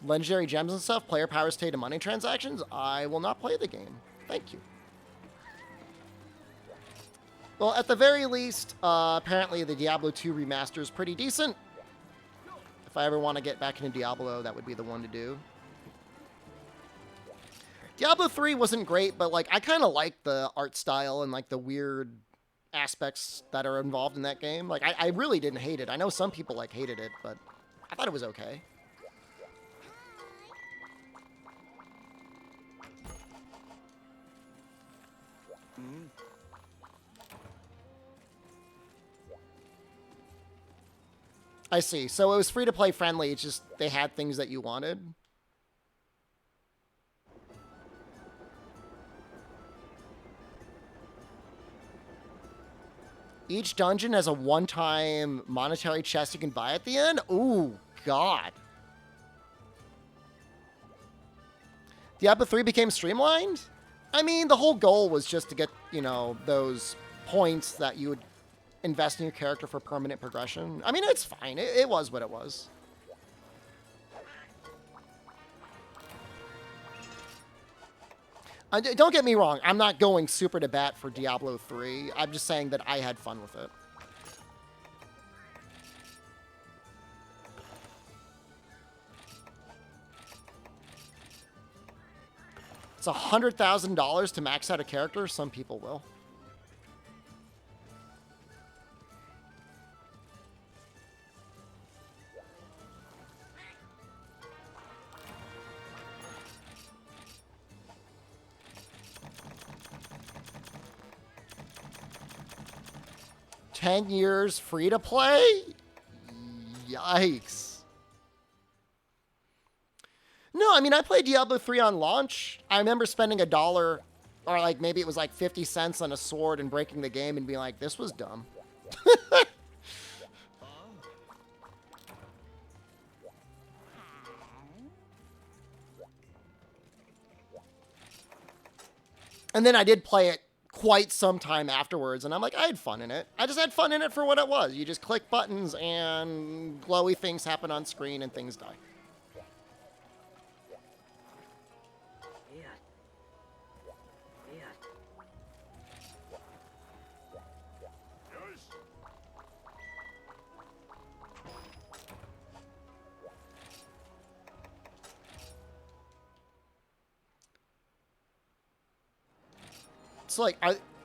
Legendary gems and stuff, player powers tied to money transactions. I will not play the game. Thank you. Well, at the very least, apparently the Diablo 2 remaster is pretty decent. If I ever want to get back into Diablo, that would be the one to do. Diablo 3 wasn't great, but like I kind of like the art style and like the weird aspects that are involved in that game. Like I really didn't hate it. I know some people like hated it, but I thought it was okay. I see. So it was free to play friendly. It's just they had things that you wanted. Each dungeon has a one-time monetary chest you can buy at the end. Ooh, God. Diablo 3 became streamlined? I mean, the whole goal was just to get, you know, those points that you would invest in your character for permanent progression. I mean, it's fine. It was what it was. Don't get me wrong. I'm not going super to bat for Diablo 3. I'm just saying that I had fun with it. It's $100,000 to max out a character. Some people will. $10 years free to play? Yikes. No, I mean, I played Diablo 3 on launch. I remember spending $1, or like maybe it was like 50 cents on a sword and breaking the game and being like, this was dumb. And then I did play it quite some time afterwards, and I'm like, I had fun in it. I just had fun in it for what it was. You just click buttons, and glowy things happen on screen, and things die. It's like,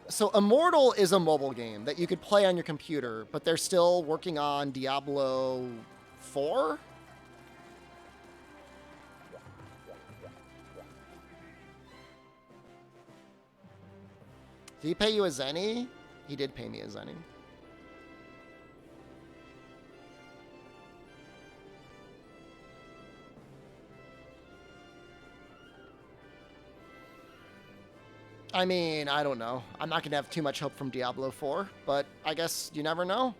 so Immortal is a mobile game that you could play on your computer, but they're still working on Diablo 4? Did he pay you a zenny? He did pay me a zenny. I mean, I don't know. I'm not going to have too much hope from Diablo 4, but I guess you never know.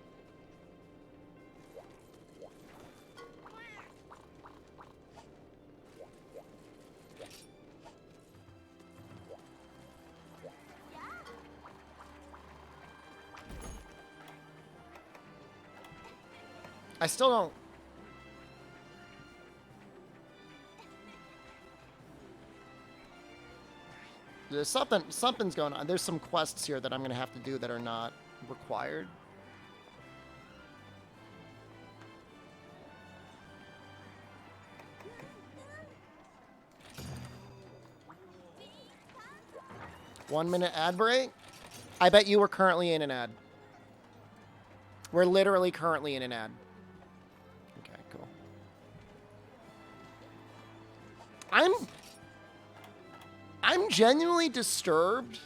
I still don't. There's something's going on. There's some quests here that I'm gonna have to do that are not required. One-minute ad break? I bet you we're currently in an ad. We're literally currently in an ad. Okay, cool. I'm genuinely disturbed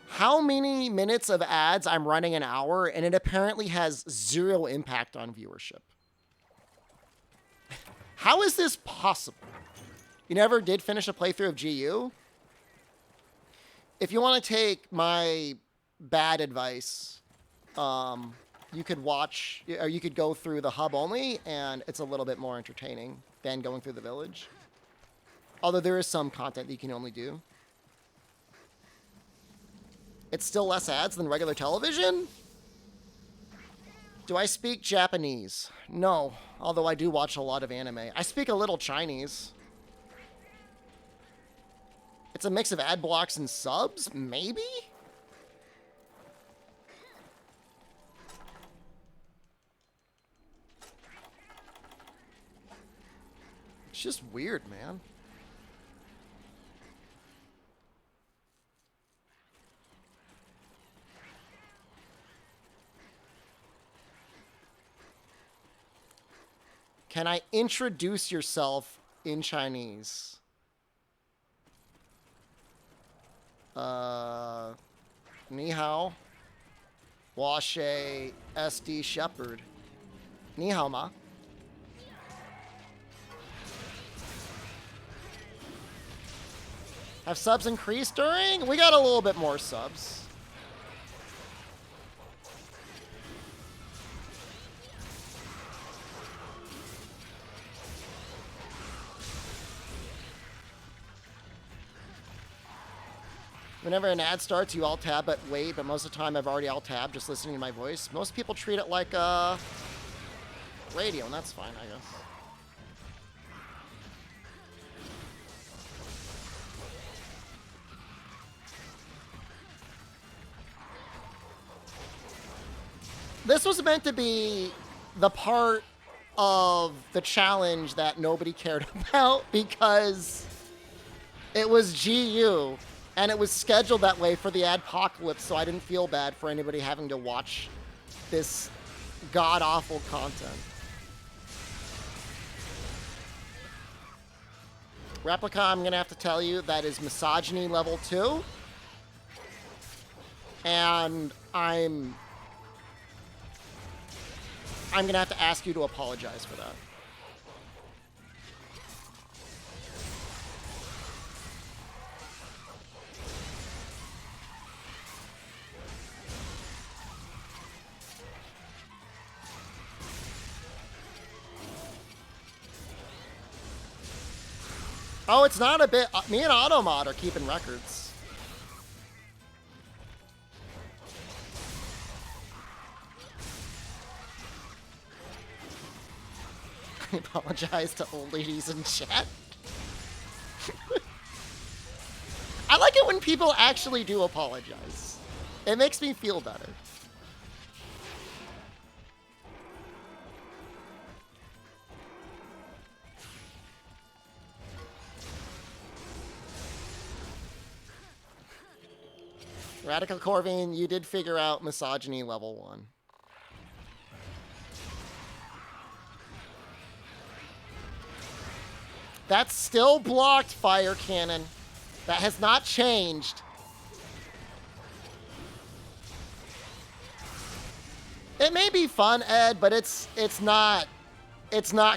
how many minutes of ads I'm running an hour, and it apparently has zero impact on viewership. How is this possible? You never did finish a playthrough of GU? If you want to take my bad advice, you could watch, or you could go through the hub only, and it's a little bit more entertaining than going through the village. Although there is some content that you can only do. It's still less ads than regular television? Do I speak Japanese? No, although I do watch a lot of anime. I speak a little Chinese. It's a mix of ad blocks and subs? Maybe? It's just weird, man. Can I introduce yourself in Chinese? Ni hao. 我是 SDShepard. Ni hao ma. Have subs increased during? We got a little bit more subs. Whenever an ad starts, you alt-tab but wait, but most of the time I've already alt-tabbed just listening to my voice. Most people treat it like radio, and that's fine, I guess. This was meant to be the part of the challenge that nobody cared about because it was GU. And it was scheduled that way for the adpocalypse, so I didn't feel bad for anybody having to watch this god-awful content. Replica, I'm going to have to tell you, that is misogyny level 2. And I'm going to have to ask you to apologize for that. Oh, it's not a bit. Me and Automod are keeping records. I apologize to old ladies in chat. I like it when people actually do apologize. It makes me feel better. Radical Corvine, you did figure out misogyny level 1. That's still blocked, Fire Cannon. That has not changed. It may be fun, Ed, but it's not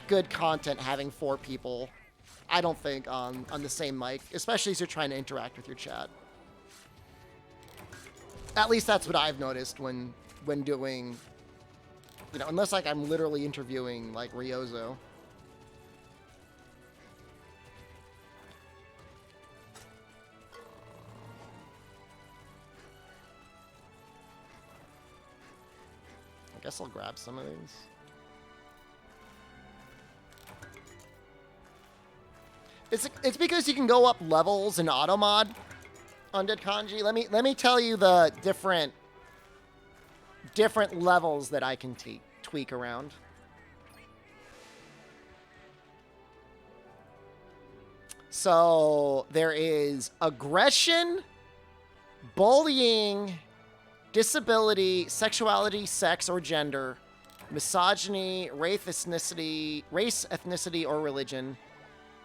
good content having 4 people, I don't think, on the same mic, especially as you're trying to interact with your chat. At least that's what I've noticed when doing, you know, unless like I'm literally interviewing like Ryozo. I guess I'll grab some of these. It's because you can go up levels in auto mod on Dead Kanji. Let me tell you the different levels that I can tweak around. So there is aggression, bullying, disability, sexuality, sex or gender, misogyny, race, ethnicity, or religion,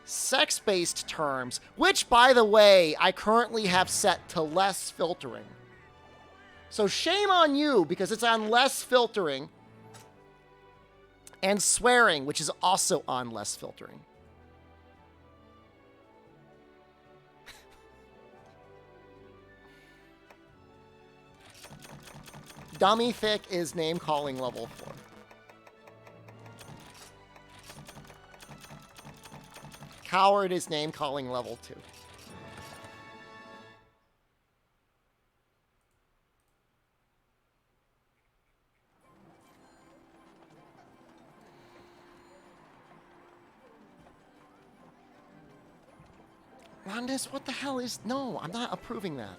sex-based terms, which, by the way, I currently have set to less filtering. So shame on you, because it's on less filtering, and swearing, which is also on less filtering. Dummy thick is name calling level 4. Coward is name calling level 2. Rondis, what the hell is... No, I'm not approving that.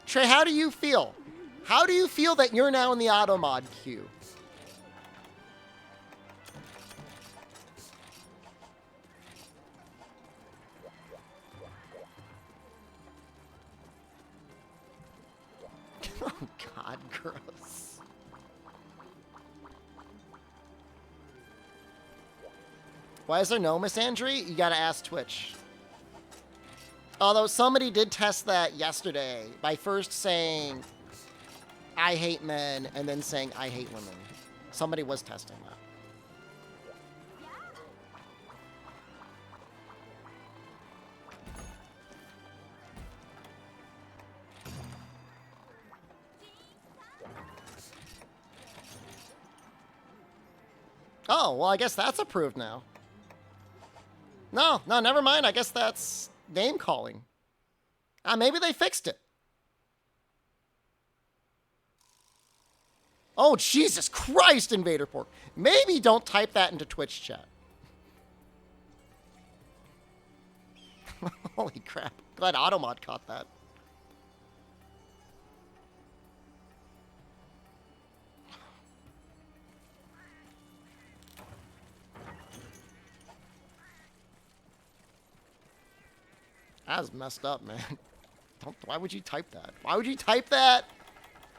Trey, how do you feel? How do you feel that you're now in the auto mod queue? Oh, God, gross. Why is there no Miss Andre? You gotta ask Twitch. Although somebody did test that yesterday by first saying, I hate men, and then saying, I hate women. Somebody was testing that. Oh, well, I guess that's approved now. No, never mind. I guess that's name calling. Maybe they fixed it. Oh, Jesus Christ, Invader Pork. Maybe don't type that into Twitch chat. Holy crap. Glad Automod caught that. That's messed up, man. Why would you type that? Why would you type that?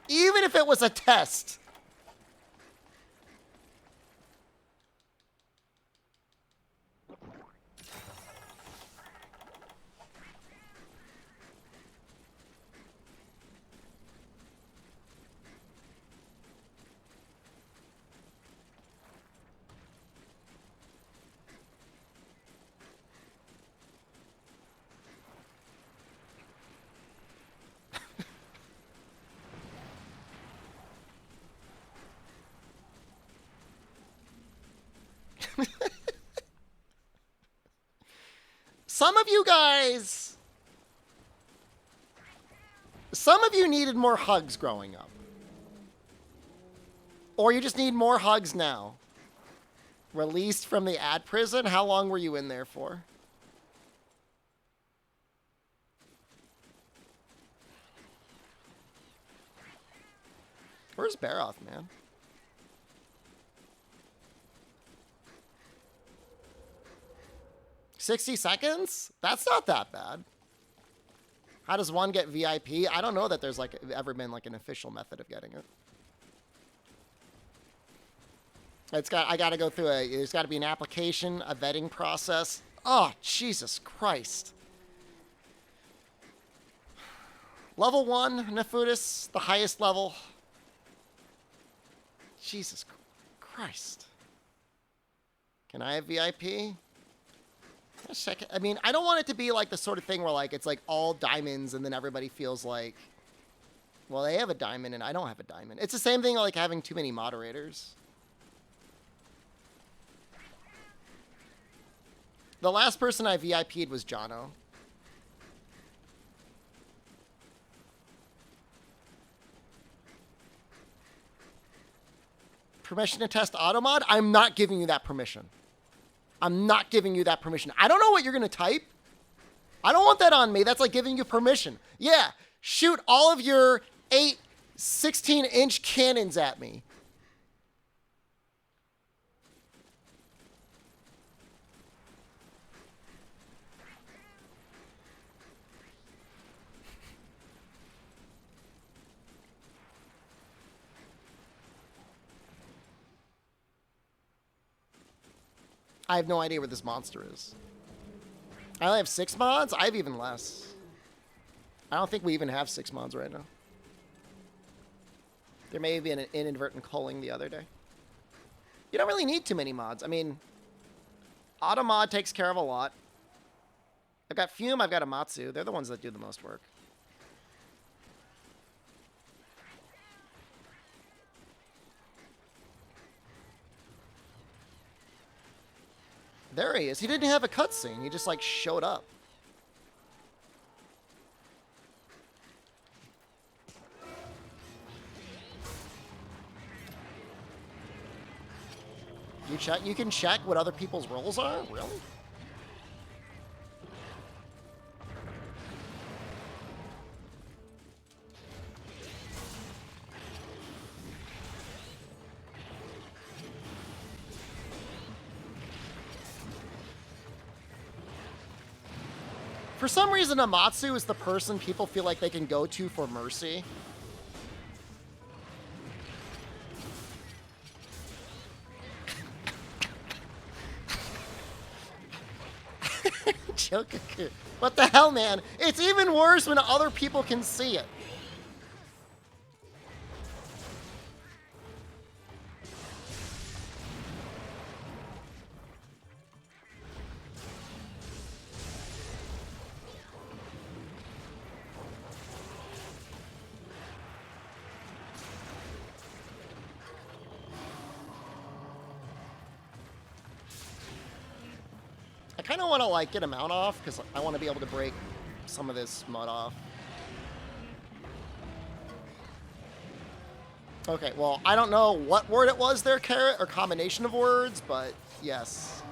Even if it was a test. Some of you guys, some of you needed more hugs growing up. Or you just need more hugs now. Released from the ad prison? How long were you in there for? Where's Baroth, man? $60 seconds? That's not that bad. How does one get VIP? I don't know that there's like ever been like an official method of getting it. I gotta go through there's gotta be an application, a vetting process. Oh, Jesus Christ. Level 1, Nefudis, the highest level. Jesus Christ. Can I have VIP? Let's check it. I mean, I don't want it to be like the sort of thing where like it's like all diamonds and then everybody feels like, well, they have a diamond and I don't have a diamond. It's the same thing like having too many moderators. The last person I VIP'd was Jono. permission to test automod, I'm not giving you that permission. I'm not giving you that permission. I don't know what you're going to type. I don't want that on me. That's like giving you permission. Yeah, shoot all of your 8 16-inch cannons at me. I have no idea where this monster is. I only have 6 mods? I have even less. I don't think we even have 6 mods right now. There may have been an inadvertent culling the other day. You don't really need too many mods. I mean, Automod takes care of a lot. I've got Fume, I've got Amatsu. They're the ones that do the most work. There he is. He didn't have a cutscene. He just, like, showed up. You can check what other people's roles are? Really? For some reason, Amatsu is the person people feel like they can go to for mercy. Chokaku. What the hell, man? It's even worse when other people can see it. I kind of want to, like, get a mount off, because I want to be able to break some of this mud off. Okay, well, I don't know what word it was there, Carrot, or combination of words, but yes.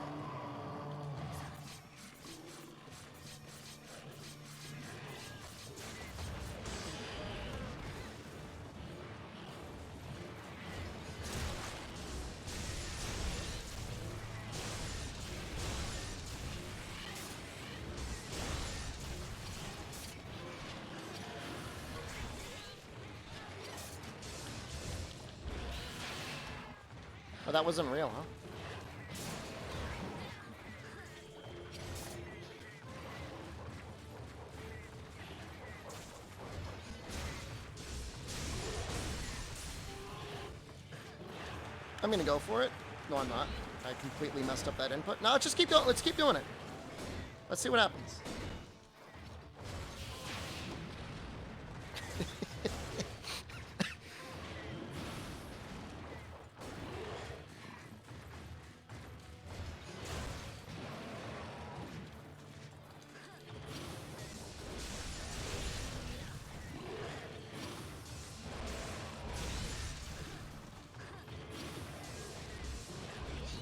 Oh, that wasn't real, huh? I'm gonna go for it. No, I'm not. I completely messed up that input. No, just keep going. Let's keep doing it. Let's see what happens.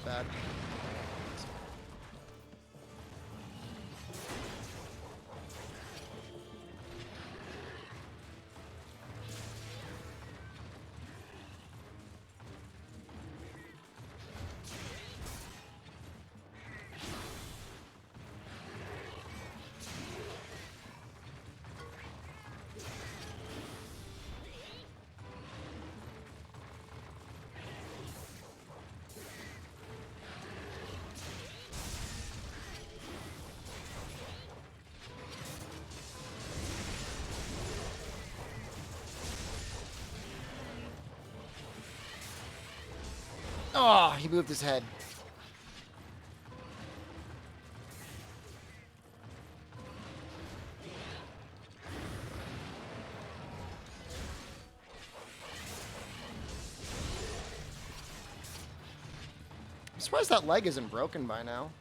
Bad. Oh, he moved his head. I'm surprised that leg isn't broken by now.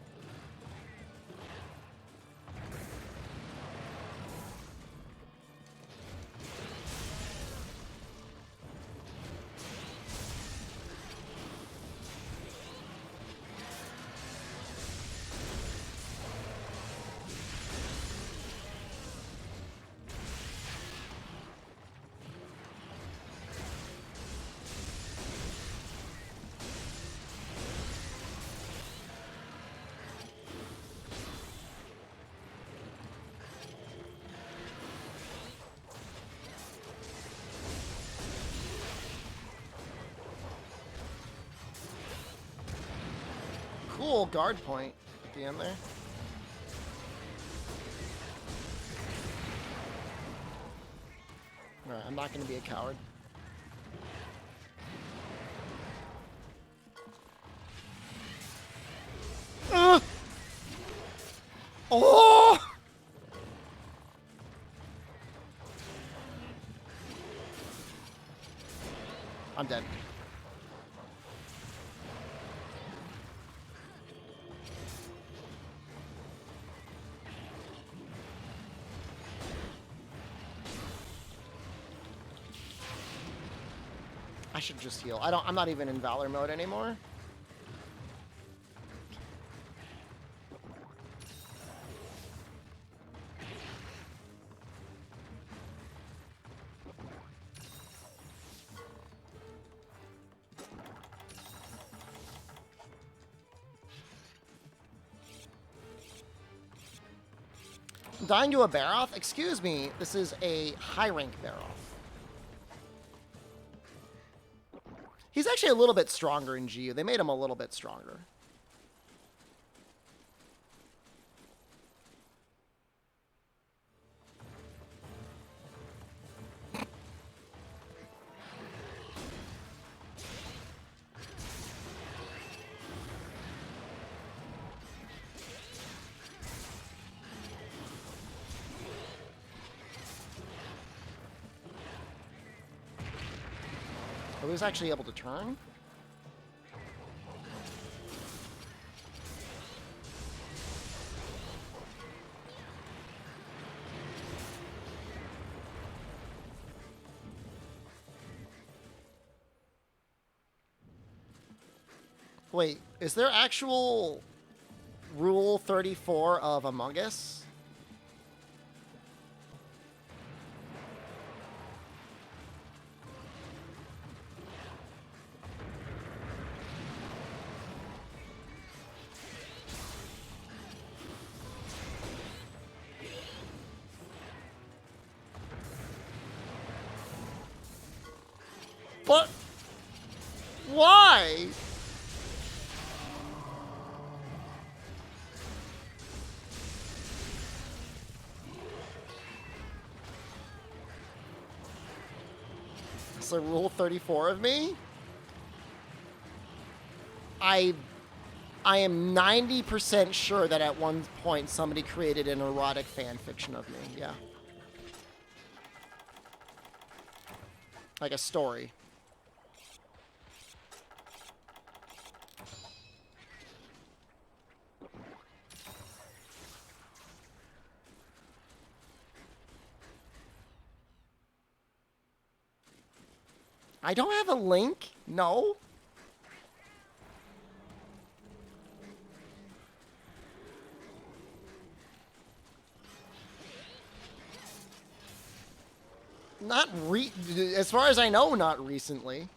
cool guard point at the end there. Alright, I'm not going to be a coward. Oh! I'm dead. I should just heal. I'm not even in Valor mode anymore. Dying to a Baroth? Excuse me, this is a high-rank Baroth. He's actually a little bit stronger in GU. They made him a little bit stronger. He was actually able to turn. Wait, is there actual Rule 34 of Among Us? But why? So Rule 34 of me? I am 90% sure that at one point somebody created an erotic fan fiction of me. Yeah. Like a story. I don't have a link? No. Not as far as I know, not recently.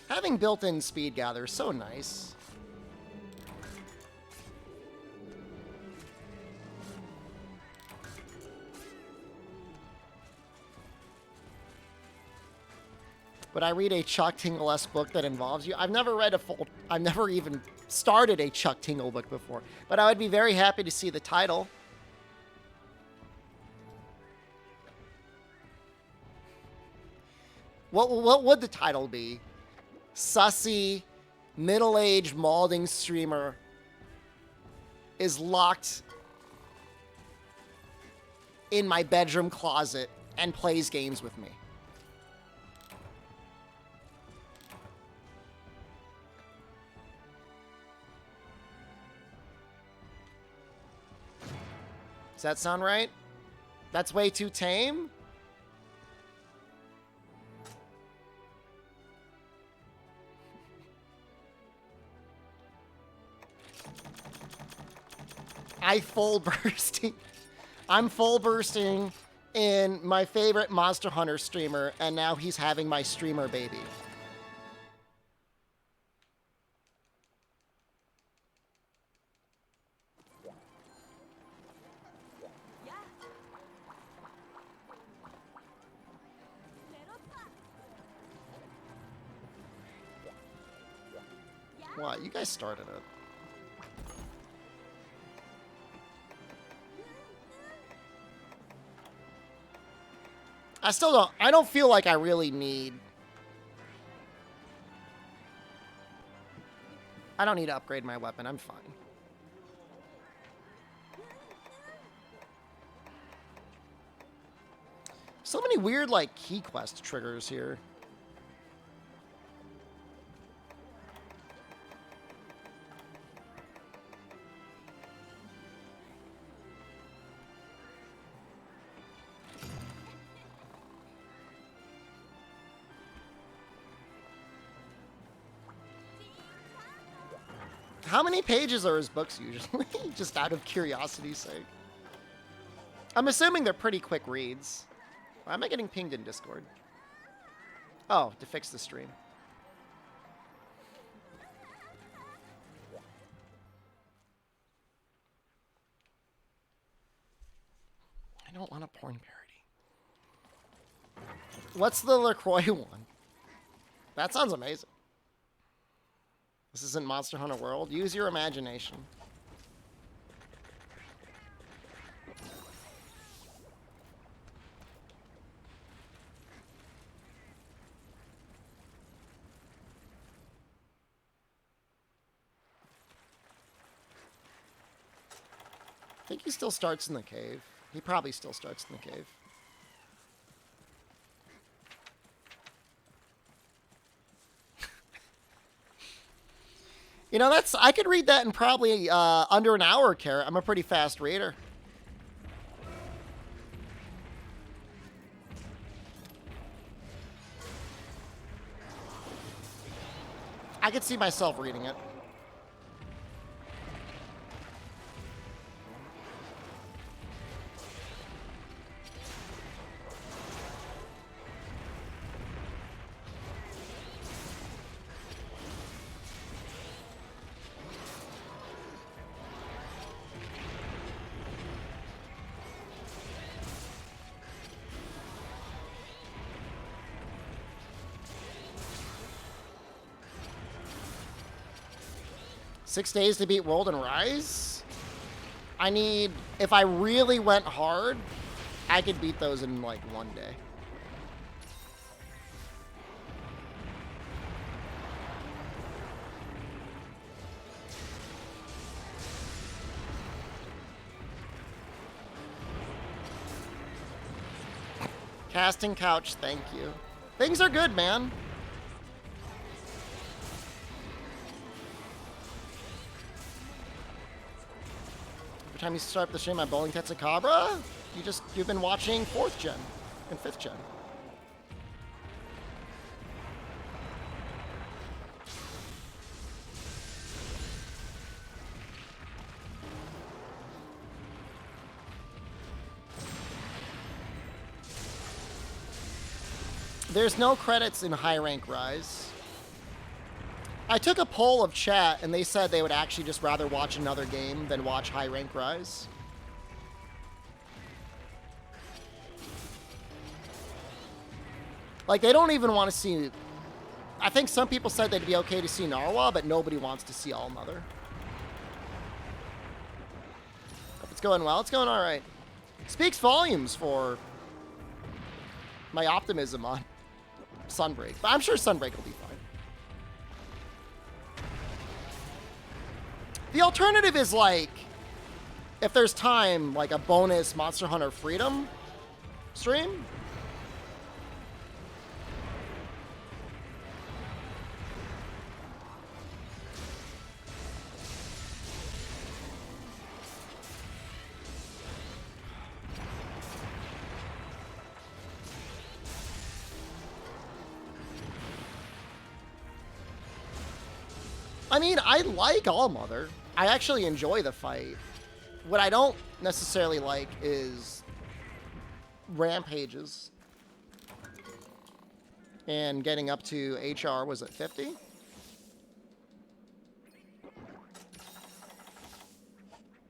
Having built-in speed gather is so nice. Would I read a Chuck Tingle-esque book that involves you? I've never read I've never even started a Chuck Tingle book before, but I would be very happy to see the title. What would the title be? Sussy, middle-aged malding streamer is locked in my bedroom closet and plays games with me. Does that sound right? That's way too tame? I full bursting. I'm full bursting in my favorite Monster Hunter streamer, and now he's having my streamer baby. What? You guys started it. I don't feel like I really need... I don't need to upgrade my weapon. I'm fine. So many weird, like, key quest triggers here. How many pages are his books usually? Just out of curiosity's sake. I'm assuming they're pretty quick reads. Why am I getting pinged in Discord? Oh, to fix the stream. I don't want a porn parody. What's the LaCroix one? That sounds amazing. This isn't Monster Hunter World. Use your imagination. I think he still starts in the cave. He probably still starts in the cave. You know, I could read that in probably under an hour, Carrot. I'm a pretty fast reader. I could see myself reading it. Six days to beat World and Rise? I need... If I really went hard, I could beat those in, like, one day. Casting couch, thank you. Things are good, man. Every time you start up the stream, I'm bowling Tetsukabra. You've been watching 4th gen and 5th gen. There's no credits in High Rank Rise. I took a poll of chat, and they said they would actually just rather watch another game than watch High Rank Rise. Like, they don't even want to see... I think some people said they'd be okay to see Narwa, but nobody wants to see All Mother. Hope it's going well. It's going all right. Speaks volumes for my optimism on Sunbreak. But I'm sure Sunbreak will be fine. The alternative is, like, if there's time, like a bonus Monster Hunter Freedom stream. I mean, I like All Mother. I actually enjoy the fight. What I don't necessarily like is rampages. And getting up to HR, was it 50?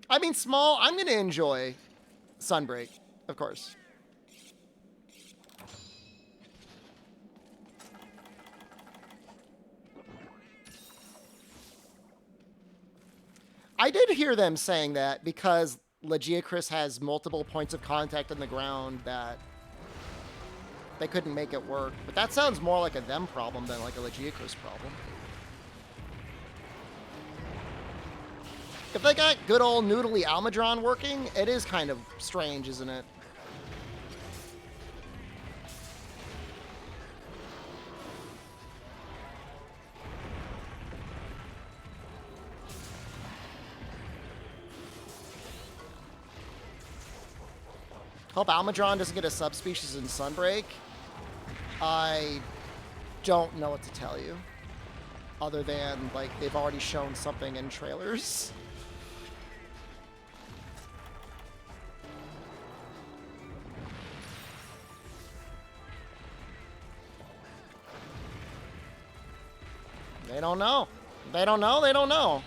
I mean, small, I'm going to enjoy Sunbreak, of course. I did hear them saying that because Legiacris has multiple points of contact on the ground that they couldn't make it work. But that sounds more like a them problem than like a Legiacris problem. If they got good old noodly Almudron working, it is kind of strange, isn't it? Hope Almudron doesn't get a subspecies in Sunbreak. I don't know what to tell you. Other than, like, they've already shown something in trailers. They don't know. They don't know. They don't know.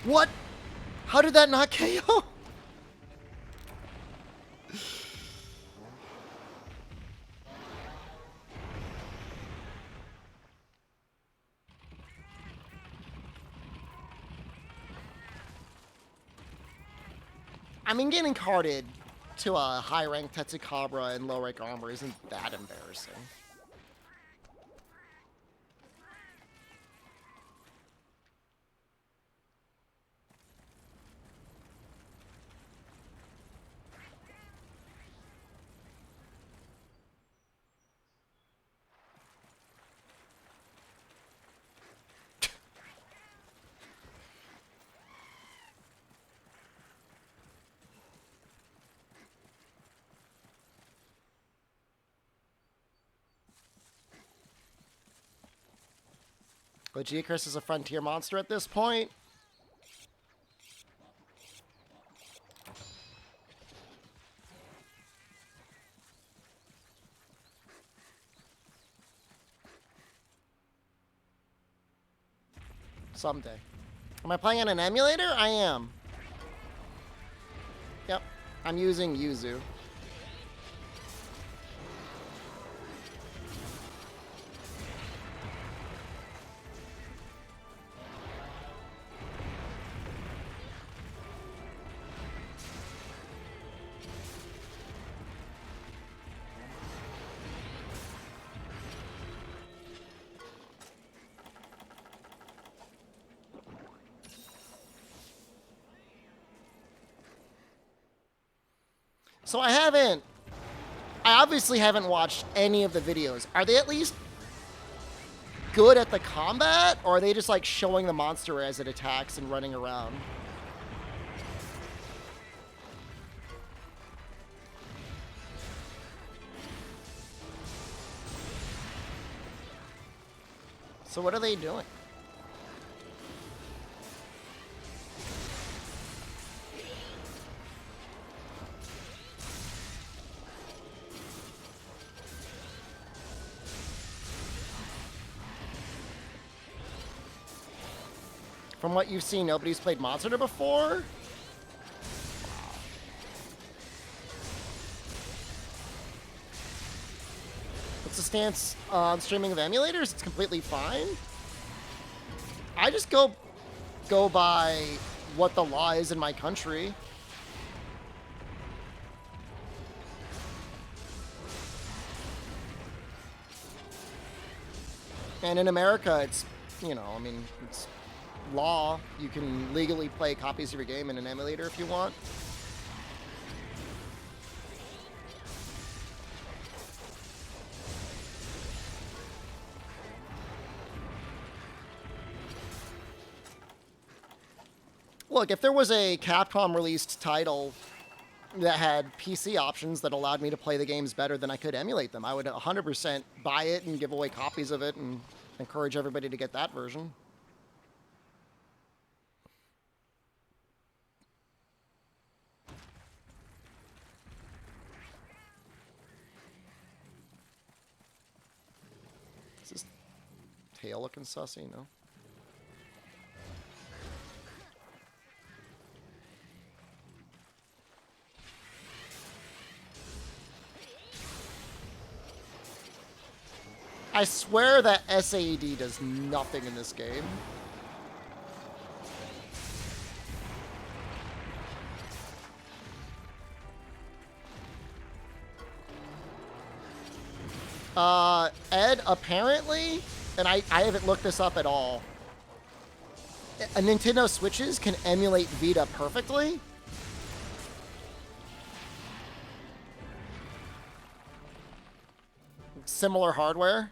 What? How did that not KO? I mean, getting carded to a high-rank Tetsukabra and low-rank armor isn't that embarrassing. Legiacris is a frontier monster at this point. Someday. Am I playing on an emulator? I am. Yep. I'm using Yuzu. So I obviously haven't watched any of the videos. Are they at least good at the combat? Or are they just like showing the monster as it attacks and running around? So what are they doing? From what you've seen, nobody's played Monster Hunter before? What's the stance on streaming of emulators? It's completely fine. I just go by what the law is in my country. And in America, it's, you know, I mean, it's law. You can legally play copies of your game in an emulator if you want. Look, if there was a Capcom released title that had PC options that allowed me to play the games better than I could emulate them, I would 100% buy it and give away copies of it and encourage everybody to get that version. Is this tail looking sussy? No? I swear that SAED does nothing in this game. Ed, apparently, and I haven't looked this up at all, a Nintendo Switches can emulate Vita perfectly. Similar hardware.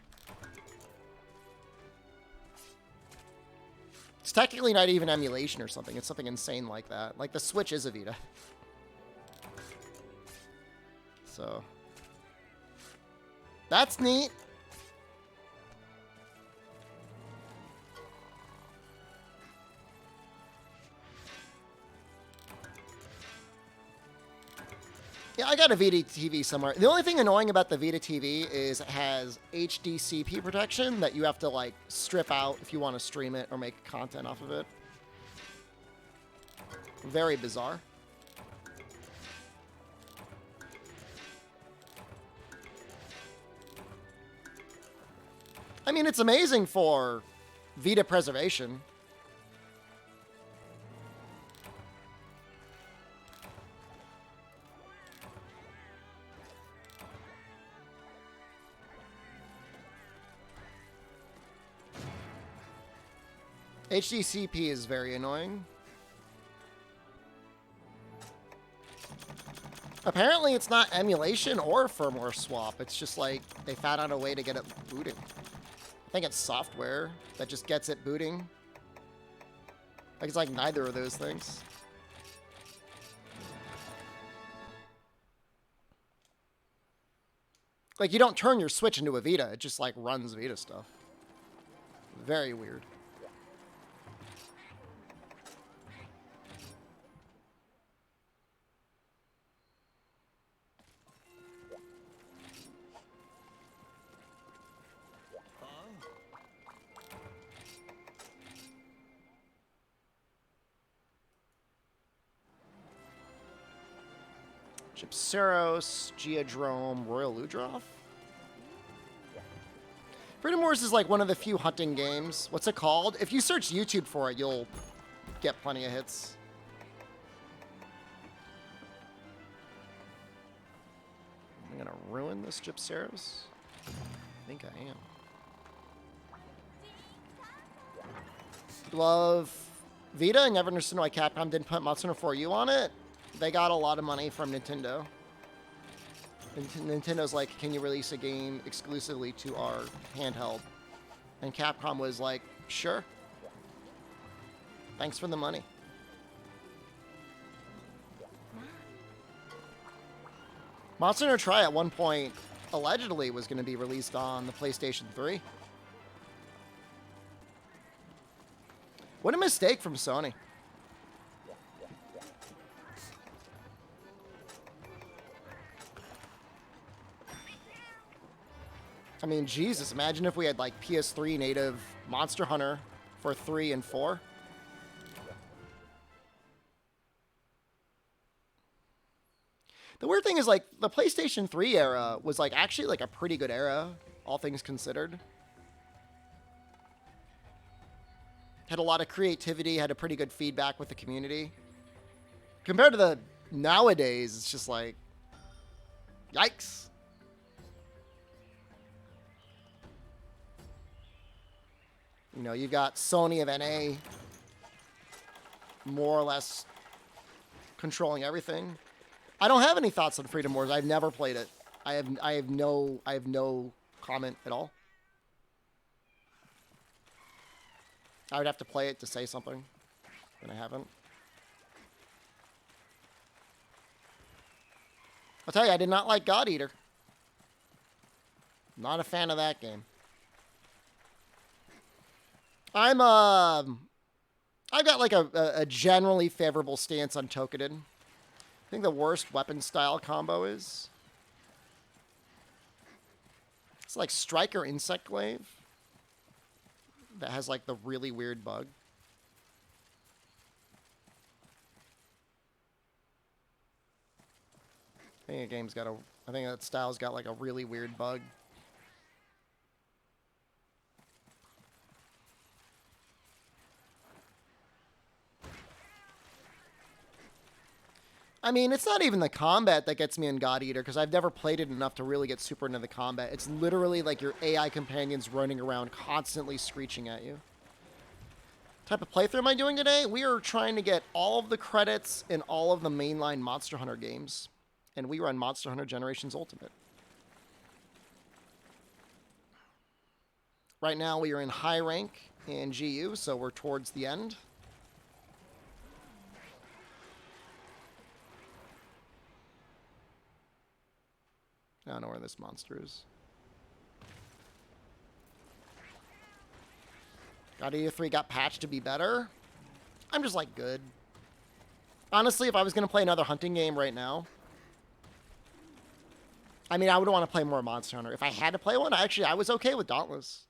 It's technically not even emulation or something. It's something insane like that. Like, the Switch is a Vita. So, that's neat. Yeah, I got a Vita TV somewhere. The only thing annoying about the Vita TV is it has HDCP protection that you have to, like, strip out if you want to stream it or make content off of it. Very bizarre. I mean, it's amazing for Vita preservation. HDCP is very annoying. Apparently it's not emulation or firmware swap. It's just like they found out a way to get it booting. I think it's software that just gets it booting. Like, it's like neither of those things. Like, you don't turn your Switch into a Vita. It just, like, runs Vita stuff. Very weird. Gypceros, Geodrome, Royal Ludroth. Freedom Wars is like one of the few hunting games. What's it called? If you search YouTube for it, you'll get plenty of hits. I'm gonna ruin this Gypceros. I think I am. Love Vita. I never understood why Capcom didn't put Monster Hunter 4U on it. They got a lot of money from Nintendo. Nintendo's like, can you release a game exclusively to our handheld? And Capcom was like, sure. Thanks for the money. Monster Hunter Tri at one point allegedly was going to be released on the PlayStation 3. What a mistake from Sony. I mean, Jesus, imagine if we had, like, PS3 native Monster Hunter for 3 and 4. The weird thing is, like, the PlayStation 3 era was, like, actually, like, a pretty good era, all things considered. Had a lot of creativity, had a pretty good feedback with the community. Compared to the nowadays, it's just like, yikes. You know, you've got Sony of NA more or less controlling everything. I don't have any thoughts on Freedom Wars. I've never played it. I have no comment at all. I would have to play it to say something, and I haven't. I'll tell you, I did not like God Eater. Not a fan of that game. I've got like a generally favorable stance on Tokiden. I think the worst weapon style combo is it's like Striker Insect Glaive that has like the really weird bug. I think I think that style's got like a really weird bug. I mean, it's not even the combat that gets me in God Eater, because I've never played it enough to really get super into the combat. It's literally like your AI companions running around constantly screeching at you. What type of playthrough am I doing today? We are trying to get all of the credits in all of the mainline Monster Hunter games. And we run Monster Hunter Generations Ultimate. Right now we are in high rank in GU, so we're towards the end. I don't know where this monster is. God Eater 3 got patched to be better. I'm just like good. Honestly, if I was going to play another hunting game right now, I mean, I would want to play more Monster Hunter. If I had to play one, I was okay with Dauntless.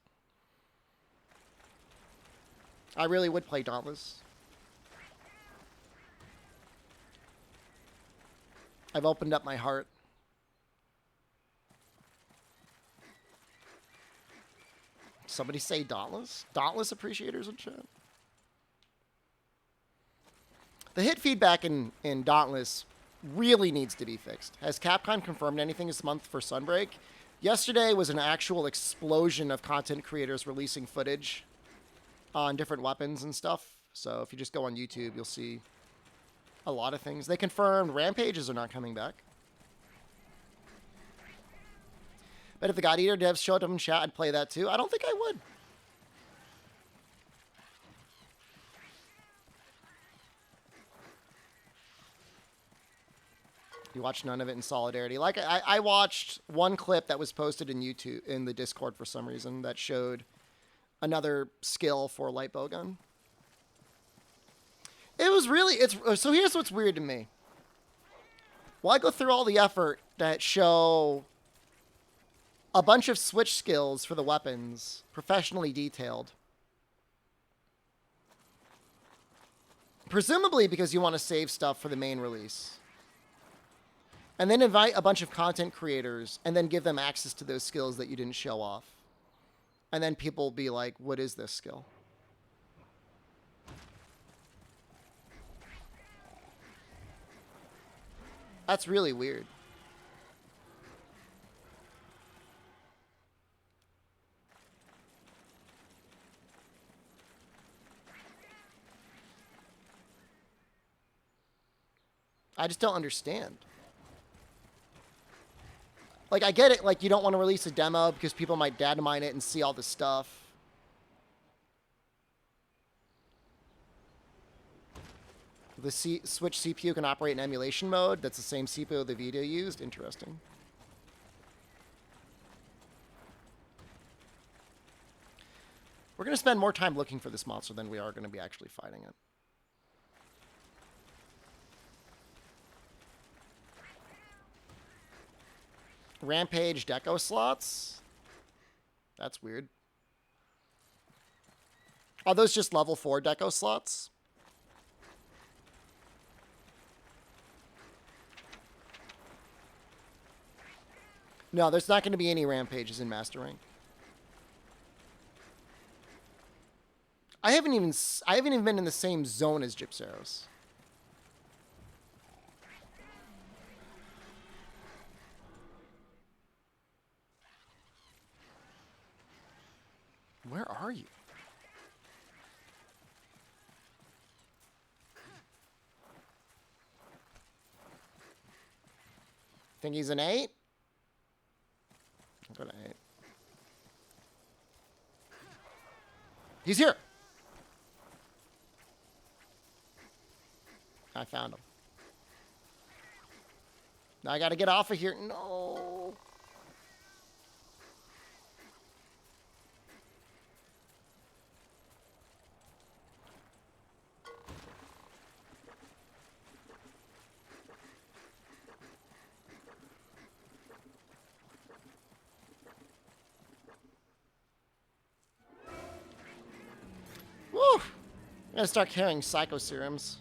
I really would play Dauntless. I've opened up my heart. Somebody say Dauntless? Dauntless appreciators in chat. The hit feedback in Dauntless really needs to be fixed. Has Capcom confirmed anything this month for Sunbreak? Yesterday was an actual explosion of content creators releasing footage on different weapons and stuff. So if you just go on YouTube, you'll see a lot of things. They confirmed Rampages are not coming back. But if the God Eater devs showed up in chat, I'd play that too. I don't think I would. You watched none of it in solidarity. Like I watched one clip that was posted in YouTube in the Discord for some reason that showed another skill for light bowgun. It was really so here's what's weird to me. Why go through all the effort that show a bunch of switch skills for the weapons, professionally detailed? Presumably because you want to save stuff for the main release. And then invite a bunch of content creators and then give them access to those skills that you didn't show off. And then people will be like, what is this skill? That's really weird. I just don't understand. Like, I get it, like, you don't want to release a demo because people might data mine it and see all the stuff. The Switch CPU can operate in emulation mode. That's the same CPU the video used. Interesting. We're going to spend more time looking for this monster than we are going to be actually fighting it. Rampage deco slots? That's weird. Are those just level 4 deco slots? No, there's not going to be any rampages in Master Rank. I haven't even been in the same zone as Gypseros. Where are you? Think he's an 8? I'll go to 8. He's here! I found him. Now I gotta get off of here. No! Woo! I'm gonna start carrying Psycho Serums.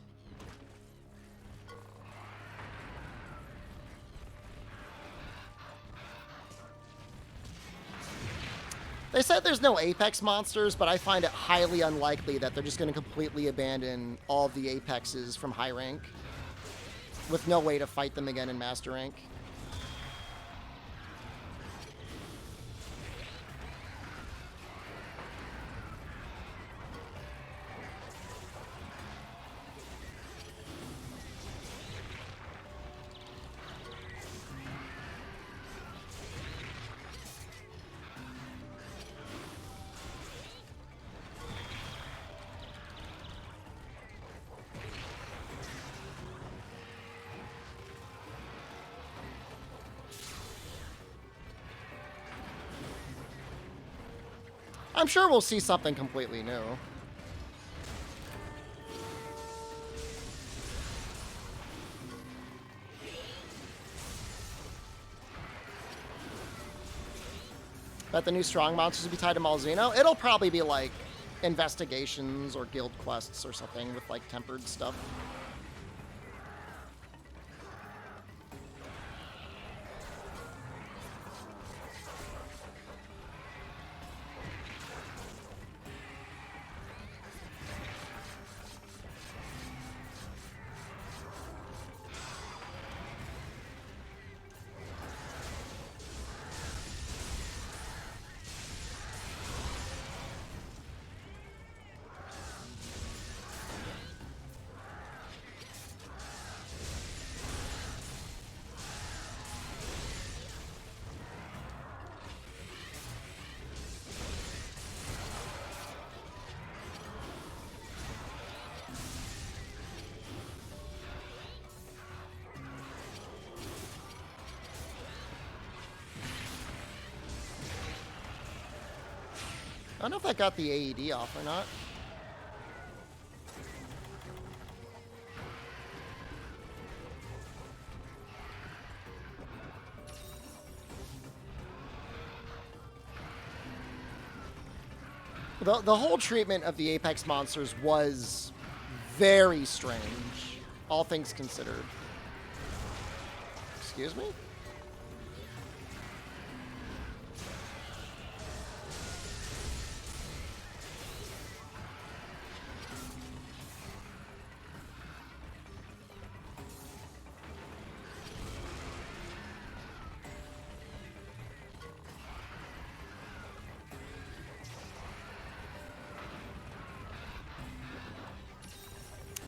They said there's no Apex monsters, but I find it highly unlikely that they're just going to completely abandon all of the Apexes from high rank with no way to fight them again in Master Rank. I'm sure we'll see something completely new. Bet the new strong monsters will be tied to Malzeno. It'll probably be like investigations or guild quests or something with like tempered stuff. I don't know if I got the AED off or not. The whole treatment of the Apex monsters was very strange, all things considered. Excuse me?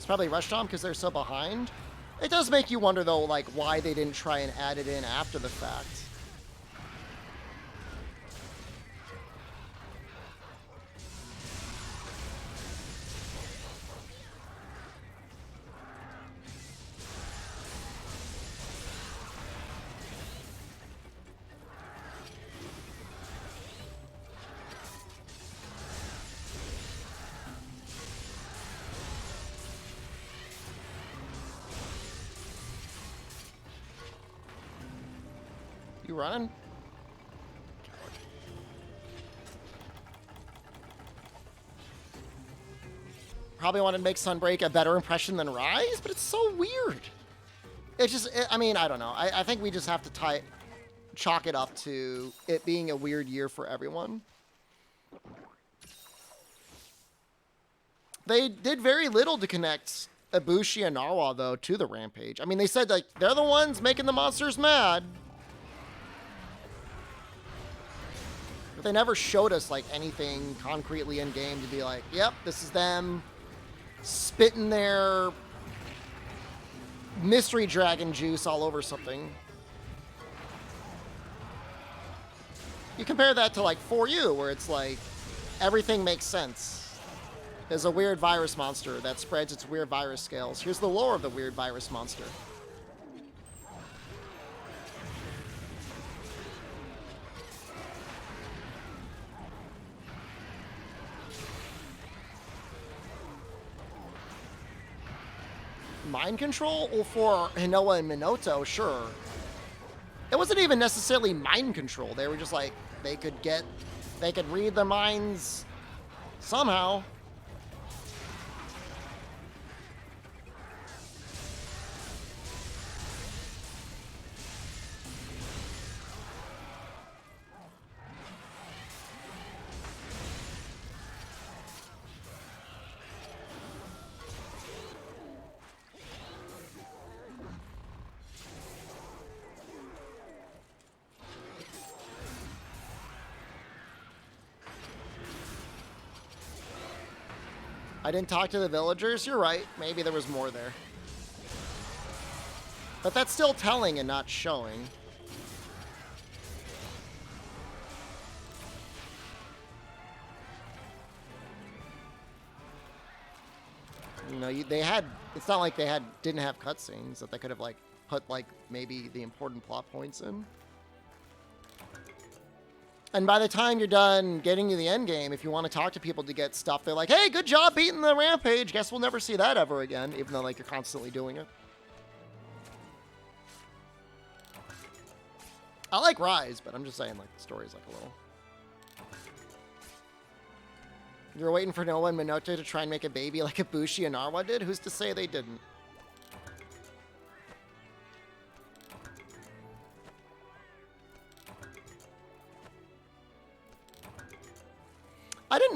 Probably rushed on because they're so behind. It does make you wonder though, like why they didn't try and add it in after the fact. You running? Probably wanted to make Sunbreak a better impression than Rise, but it's so weird. It's just, I mean, I don't know. I think we just have to chalk it up to it being a weird year for everyone. They did very little to connect Ibushi and Narwa, though, to the Rampage. I mean, they said, like, they're the ones making the monsters mad. But they never showed us, like, anything concretely in-game to be like, yep, this is them spitting their mystery dragon juice all over something. You compare that to, like, For You, where it's like, everything makes sense. There's a weird virus monster that spreads its weird virus scales. Here's the lore of the weird virus monster. Mind control? Well, for Hinoa and Minoto, sure. It wasn't even necessarily mind control. They were just like, they could read their minds somehow. I didn't talk to the villagers. You're right. Maybe there was more there. But that's still telling and not showing. You know, they had... It's not like they didn't have cutscenes that they could have, like, put, like, maybe the important plot points in. And by the time you're done getting to the end game, if you want to talk to people to get stuff, they're like, hey, good job beating the Rampage. Guess we'll never see that ever again, even though, like, you're constantly doing it. I like Rise, but I'm just saying, like, the story's, like, a little... You were waiting for Noah and Minoto to try and make a baby like Ibushi and Narwa did? Who's to say they didn't?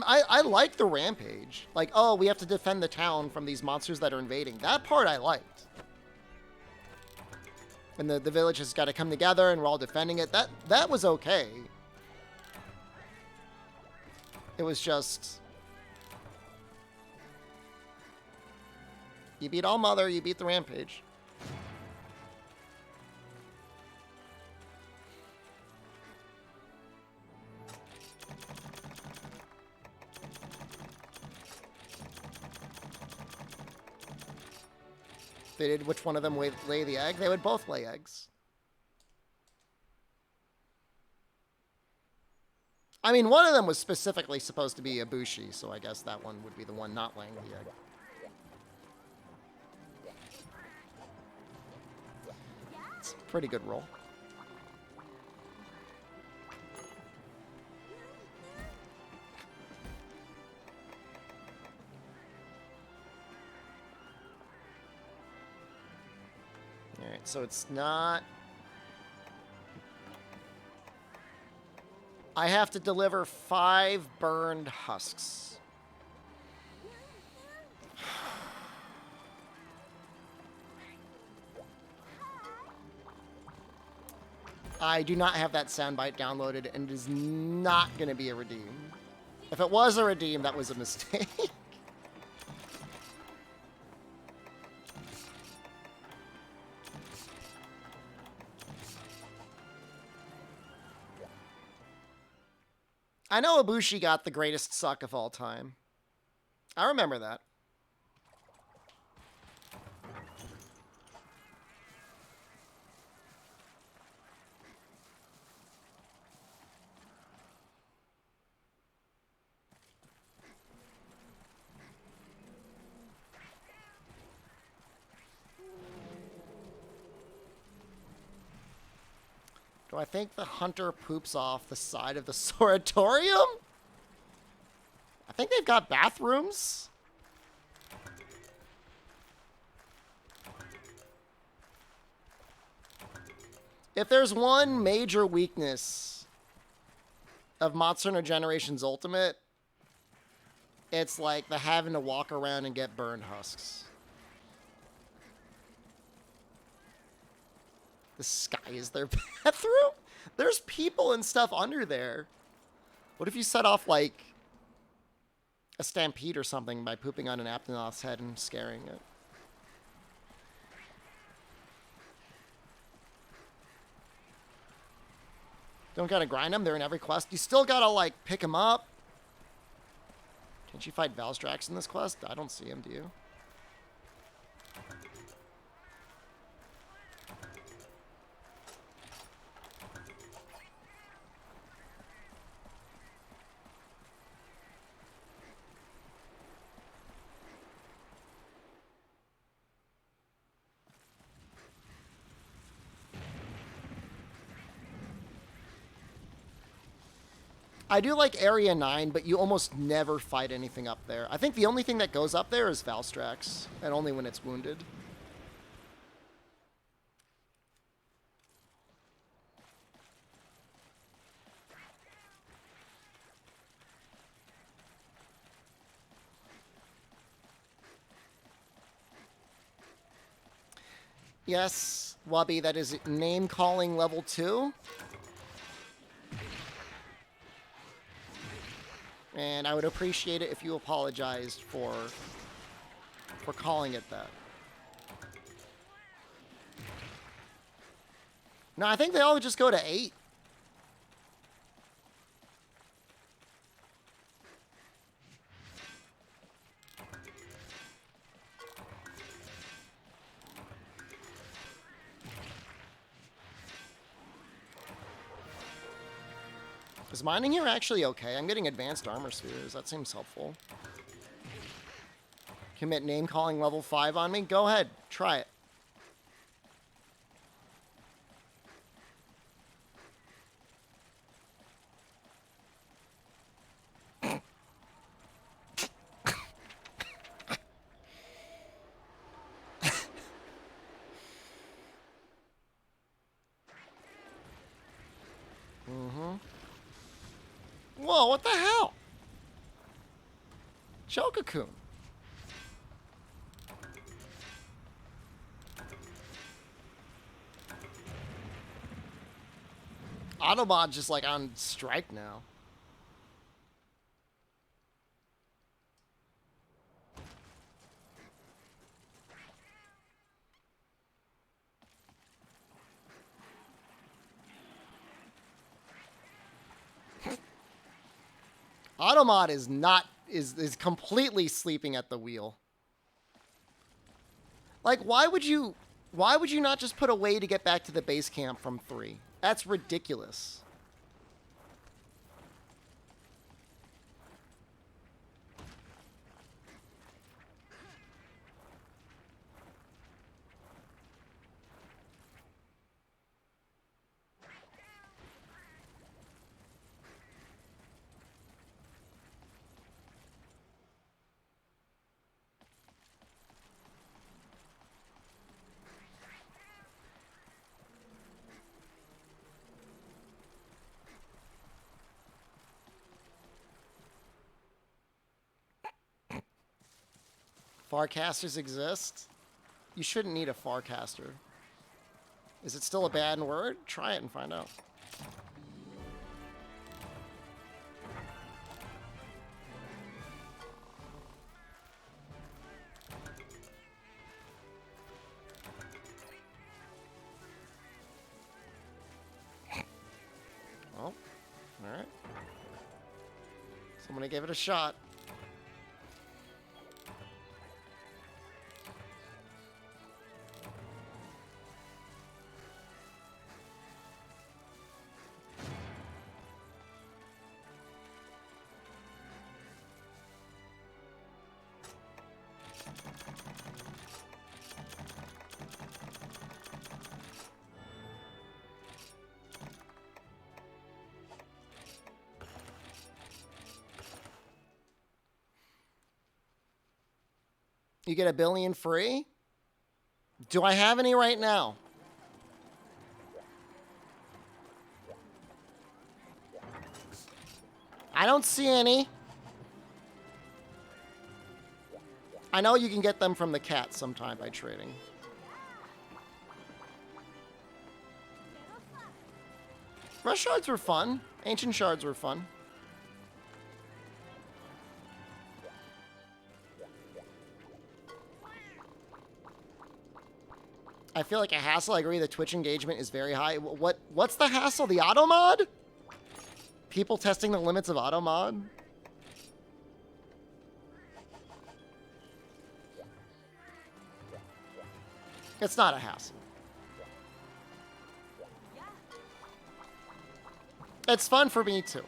I like the Rampage. Like, oh, we have to defend the town from these monsters that are invading. That part I liked. And the village has got to come together and we're all defending it. That was okay. It was just... You beat All Mother, you beat the Rampage. They did which one of them lay the egg? They would both lay eggs. I mean, one of them was specifically supposed to be Ibushi, so I guess that one would be the one not laying the egg. It's a pretty good roll. Alright, so it's not... I have to deliver 5 burned husks. I do not have that soundbite downloaded, and it is not going to be a redeem. If it was a redeem, that was a mistake. I know Ibushi got the greatest suck of all time. I remember that. Do I think the hunter poops off the side of the Soratorium? I think they've got bathrooms. If there's one major weakness of Monster Hunter Generations Ultimate, it's like the having to walk around and get burned husks. The sky is their bathroom? There's people and stuff under there. What if you set off, like, a stampede or something by pooping on an Aptonoth's head and scaring it? Don't gotta grind them. They're in every quest. You still gotta, like, pick them up. Can't you fight Valstrax in this quest? I don't see him, do you? I do like Area 9, but you almost never fight anything up there. I think the only thing that goes up there is Valstrax, and only when it's wounded. Yes, Wubby, that is name-calling level 2. And I would appreciate it if you apologized for calling it that. No, I think they all just go to 8. Is mining here actually okay? I'm getting advanced armor spheres. That seems helpful. Commit name calling level 5 on me? Go ahead. Try it. Whoa, what the hell? Chococoon. Autobot's just like on strike now. Automod is not is completely sleeping at the wheel. Like, why would you not just put a way to get back to the base camp from 3? That's ridiculous. Farcasters exist? You shouldn't need a Farcaster. Is it still a bad word? Try it and find out. Well, alright. Somebody gave it a shot. You get 1 billion free? Do I have any right now? I don't see any. I know you can get them from the cat sometime by trading. Rush shards were fun. Ancient shards were fun. I feel like a hassle. I agree the Twitch engagement is very high. What's the hassle? The auto mod? People testing the limits of auto mod? It's not a hassle. It's fun for me too.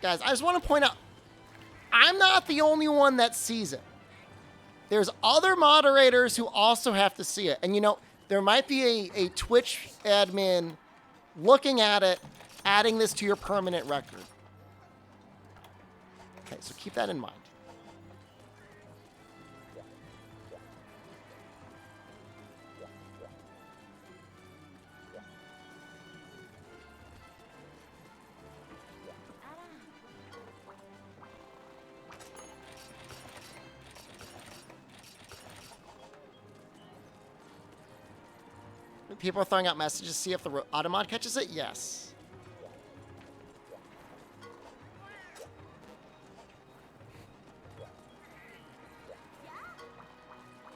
Guys, I just want to point out, I'm not the only one that sees it. There's other moderators who also have to see it. And you know, there might be a Twitch admin looking at it, adding this to your permanent record. Okay, so keep that in mind. People are throwing out messages to see if the automod catches it? Yes.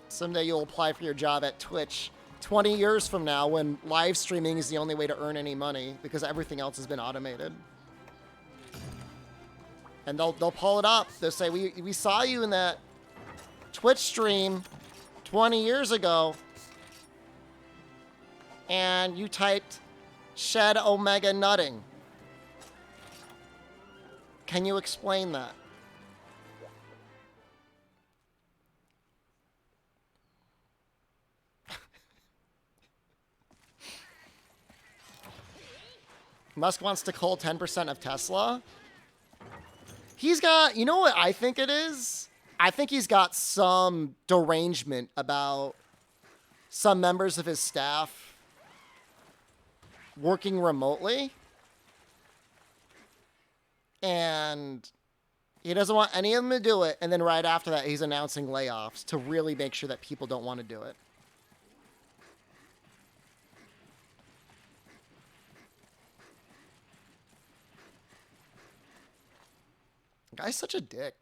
Someday you'll apply for your job at Twitch 20 years from now when live streaming is the only way to earn any money because everything else has been automated. And they'll pull it up. They'll say, we saw you in that Twitch stream 20 years ago. And you typed shed omega nutting. Can you explain that? Musk wants to cull 10% of Tesla. He's got, you know what I think it is? I think he's got some derangement about some members of his staff working remotely, and he doesn't want any of them to do it, and then right after that he's announcing layoffs to really make sure that people don't want to do it. The guy's such a dick.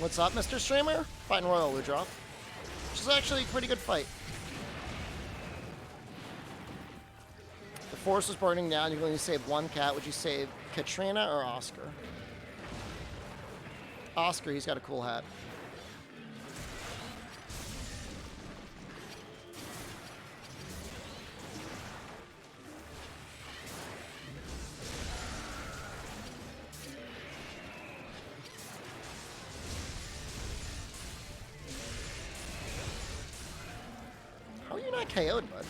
What's up, Mr. Streamer? Fighting Royal Ludrop. Which is actually a pretty good fight. The forest was burning down. You can only save one cat. Would you save Katrina or Oscar? Oscar, he's got a cool hat. How are you not KO'd, bud?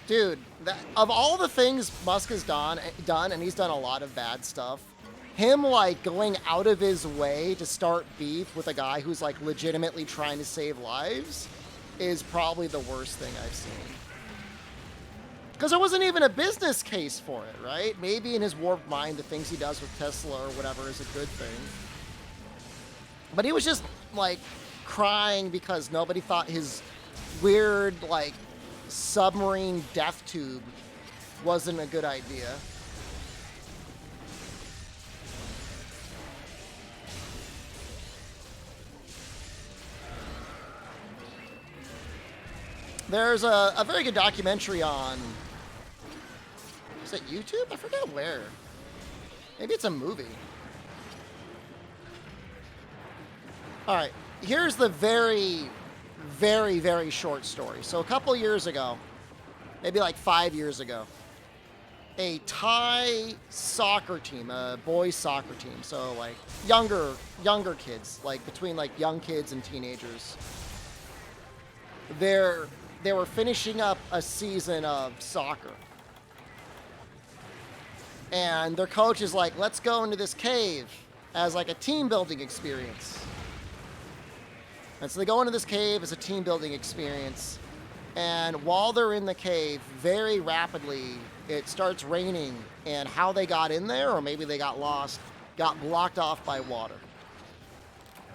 Dude, of all the things Musk has done, and he's done a lot of bad stuff, him, like, going out of his way to start beef with a guy who's, like, legitimately trying to save lives is probably the worst thing I've seen. Because there wasn't even a business case for it, right? Maybe in his warped mind, the things he does with Tesla or whatever is a good thing. But he was just, like, crying because nobody thought his weird, like, submarine death tube wasn't a good idea. There's a very good documentary on... Is it YouTube? I forget where. Maybe it's a movie. Alright, here's the very, very, very short story. So a couple years ago, maybe like 5 years ago, a Thai soccer team, a boys soccer team, so like younger kids, like between like young kids and teenagers, they were finishing up a season of soccer. And their coach is like, let's go into this cave as like a team building experience. And so they go into this cave as a team building experience. And while they're in the cave, very rapidly, it starts raining. And how they got in there, or maybe they got lost, got blocked off by water.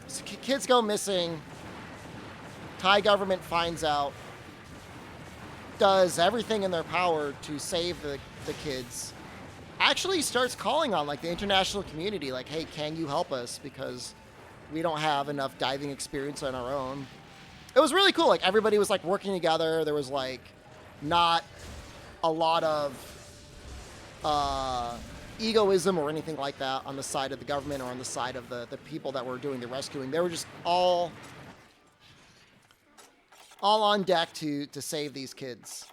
So kids go missing. Thai government finds out. Does everything in their power to save the kids. Actually starts calling on like the international community, like, hey, can you help us? Because we don't have enough diving experience on our own. It was really cool. Like everybody was like working together. There was like not a lot of egoism or anything like that on the side of the government or on the side of the people that were doing the rescuing. They were just all on deck to save these kids.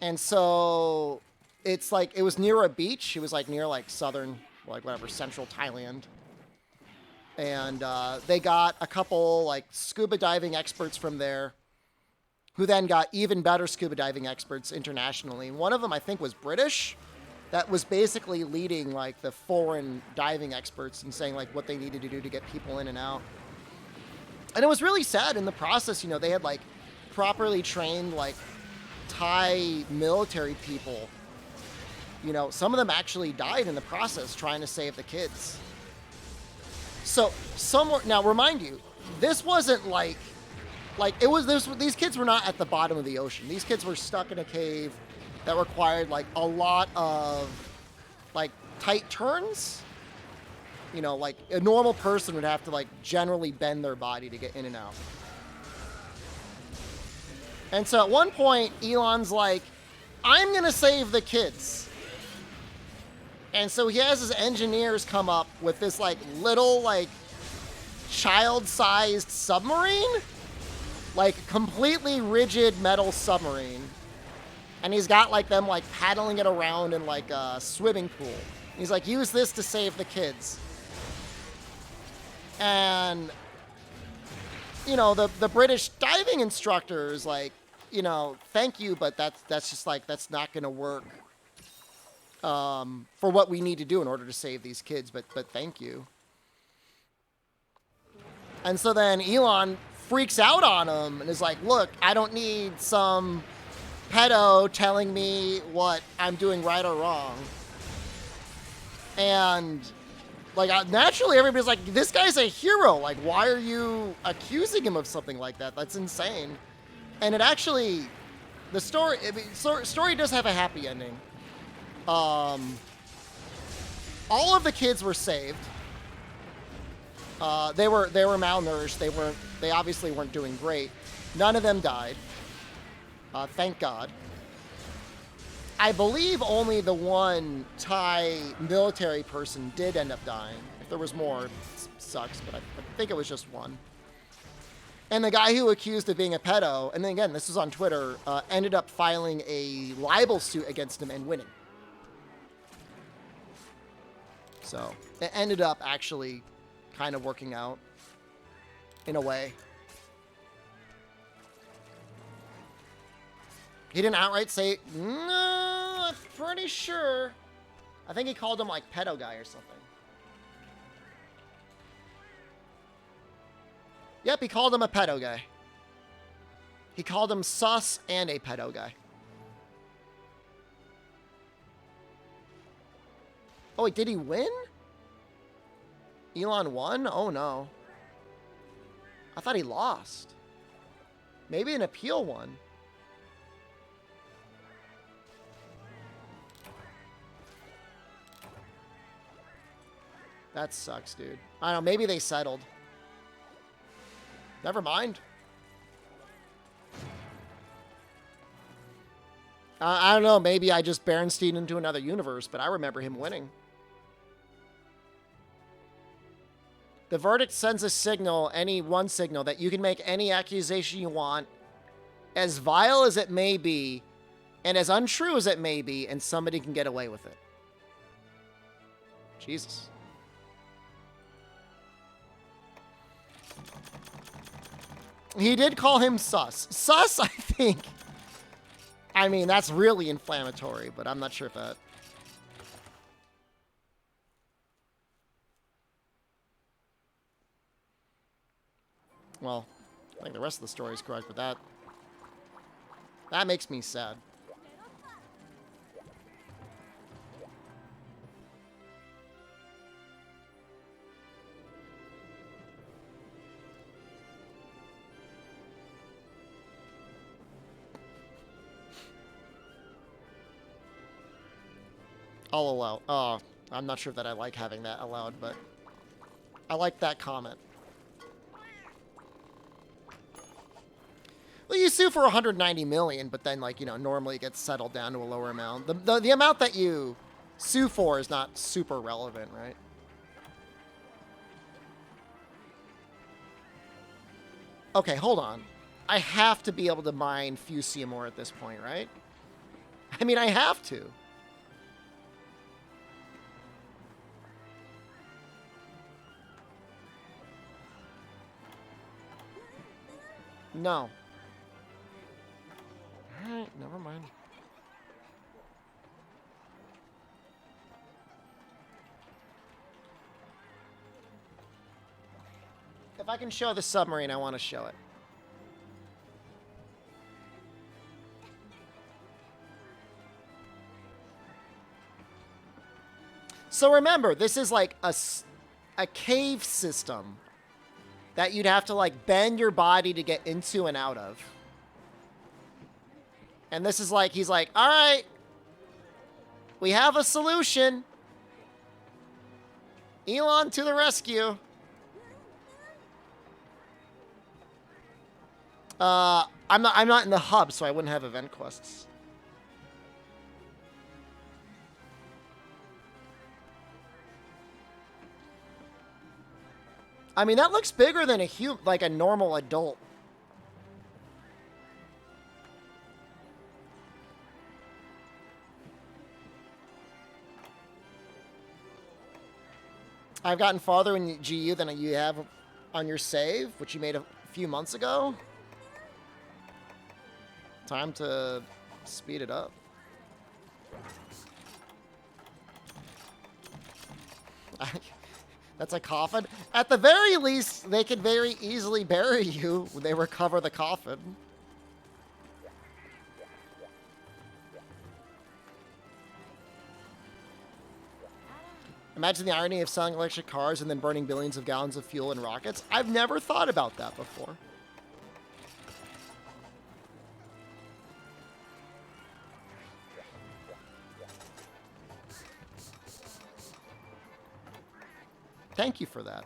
And so it's like, it was near a beach. It was like near like southern, like whatever, central Thailand. And they got a couple like scuba diving experts from there who then got even better scuba diving experts internationally. And one of them I think was British, that was basically leading like the foreign diving experts and saying like what they needed to do to get people in and out. And it was really sad in the process, you know, they had like properly trained like Thai military people. You know, some of them actually died in the process trying to save the kids. So somewhere, now remind you, this wasn't like it was this. These kids were not at the bottom of the ocean. These kids were stuck in a cave that required like a lot of like tight turns. You know, like a normal person would have to like generally bend their body to get in and out. And so at one point, Elon's like, I'm gonna save the kids. And so he has his engineers come up with this like little like child-sized submarine, like completely rigid metal submarine. And he's got like them like paddling it around in like a swimming pool. He's like, use this to save the kids. And, you know, the British diving instructor is like, you know, thank you, but that's just like, that's not gonna work. For what we need to do in order to save these kids, but thank you. And so then Elon freaks out on him and is like, look, I don't need some pedo telling me what I'm doing right or wrong. And like naturally everybody's like, this guy's a hero. Like, why are you accusing him of something like that? That's insane. And it actually, the story does have a happy ending. All of the kids were saved. They were malnourished. They obviously weren't doing great. None of them died. Thank God. I believe only the one Thai military person did end up dying. If there was more, it sucks, but I think it was just one. And the guy who accused of being a pedo, and then again, this was on Twitter, ended up filing a libel suit against him and winning. So it ended up actually kind of working out in a way. He didn't outright say, no, I'm pretty sure. I think he called him like pedo guy or something. Yep, he called him a pedo guy. He called him sus and a pedo guy. Oh, wait, did he win? Elon won? Oh, no. I thought he lost. Maybe an appeal won. That sucks, dude. I don't know, maybe they settled. Never mind. I don't know, maybe I just Berenstein into another universe, but I remember him winning. The verdict sends a signal, any one signal, that you can make any accusation you want, as vile as it may be, and as untrue as it may be, and somebody can get away with it. Jesus. He did call him sus. Sus, I think. I mean, that's really inflammatory, but I'm not sure if that... Well, I think the rest of the story is correct, but that makes me sad. I'll allow. Oh, I'm not sure that I like having that allowed, but I like that comment. Well, you sue for 190 million, but then, like, you know, normally it gets settled down to a lower amount. The amount that you sue for is not super relevant, right? Okay, hold on. I have to be able to mine Fusiamore at this point, right? I mean, I have to. No. Alright, never mind. If I can show the submarine, I want to show it. So remember, this is like a cave system that you'd have to, like, bend your body to get into and out of. And this is like, he's like, all right, we have a solution. Elon to the rescue. I'm not in the hub, so I wouldn't have event quests. I mean, that looks bigger than like a normal adult. I've gotten farther in GU than you have on your save, which you made a few months ago. Time to speed it up. That's a coffin. At the very least, they could very easily bury you when they recover the coffin. Imagine the irony of selling electric cars and then burning billions of gallons of fuel in rockets. I've never thought about that before. Thank you for that.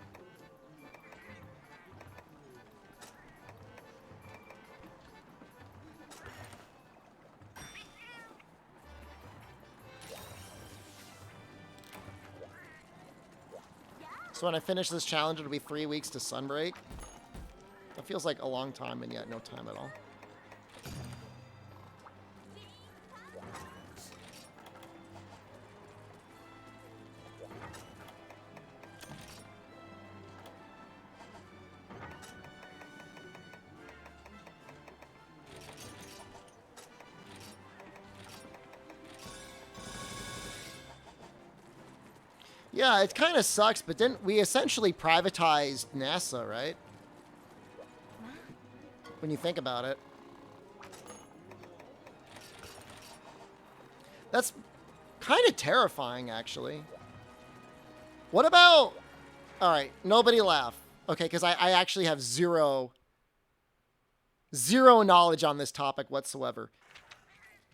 So when I finish this challenge, it'll be 3 weeks to sunbreak. That feels like a long time, and yet no time at all. Yeah, it kind of sucks, but then we essentially privatized NASA, right? when you think about it. That's kind of terrifying, actually. What about... All right, nobody laugh. Okay, because I actually have zero knowledge on this topic whatsoever.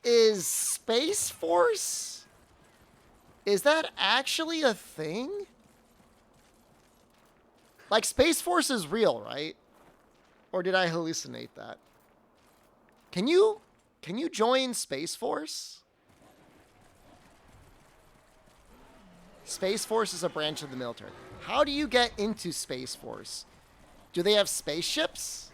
Is Space Force... Is that actually a thing? Like, Space Force is real, right? Or did I hallucinate that? Can you join Space Force? Space Force is a branch of the military. How do you get into Space Force? Do they have spaceships?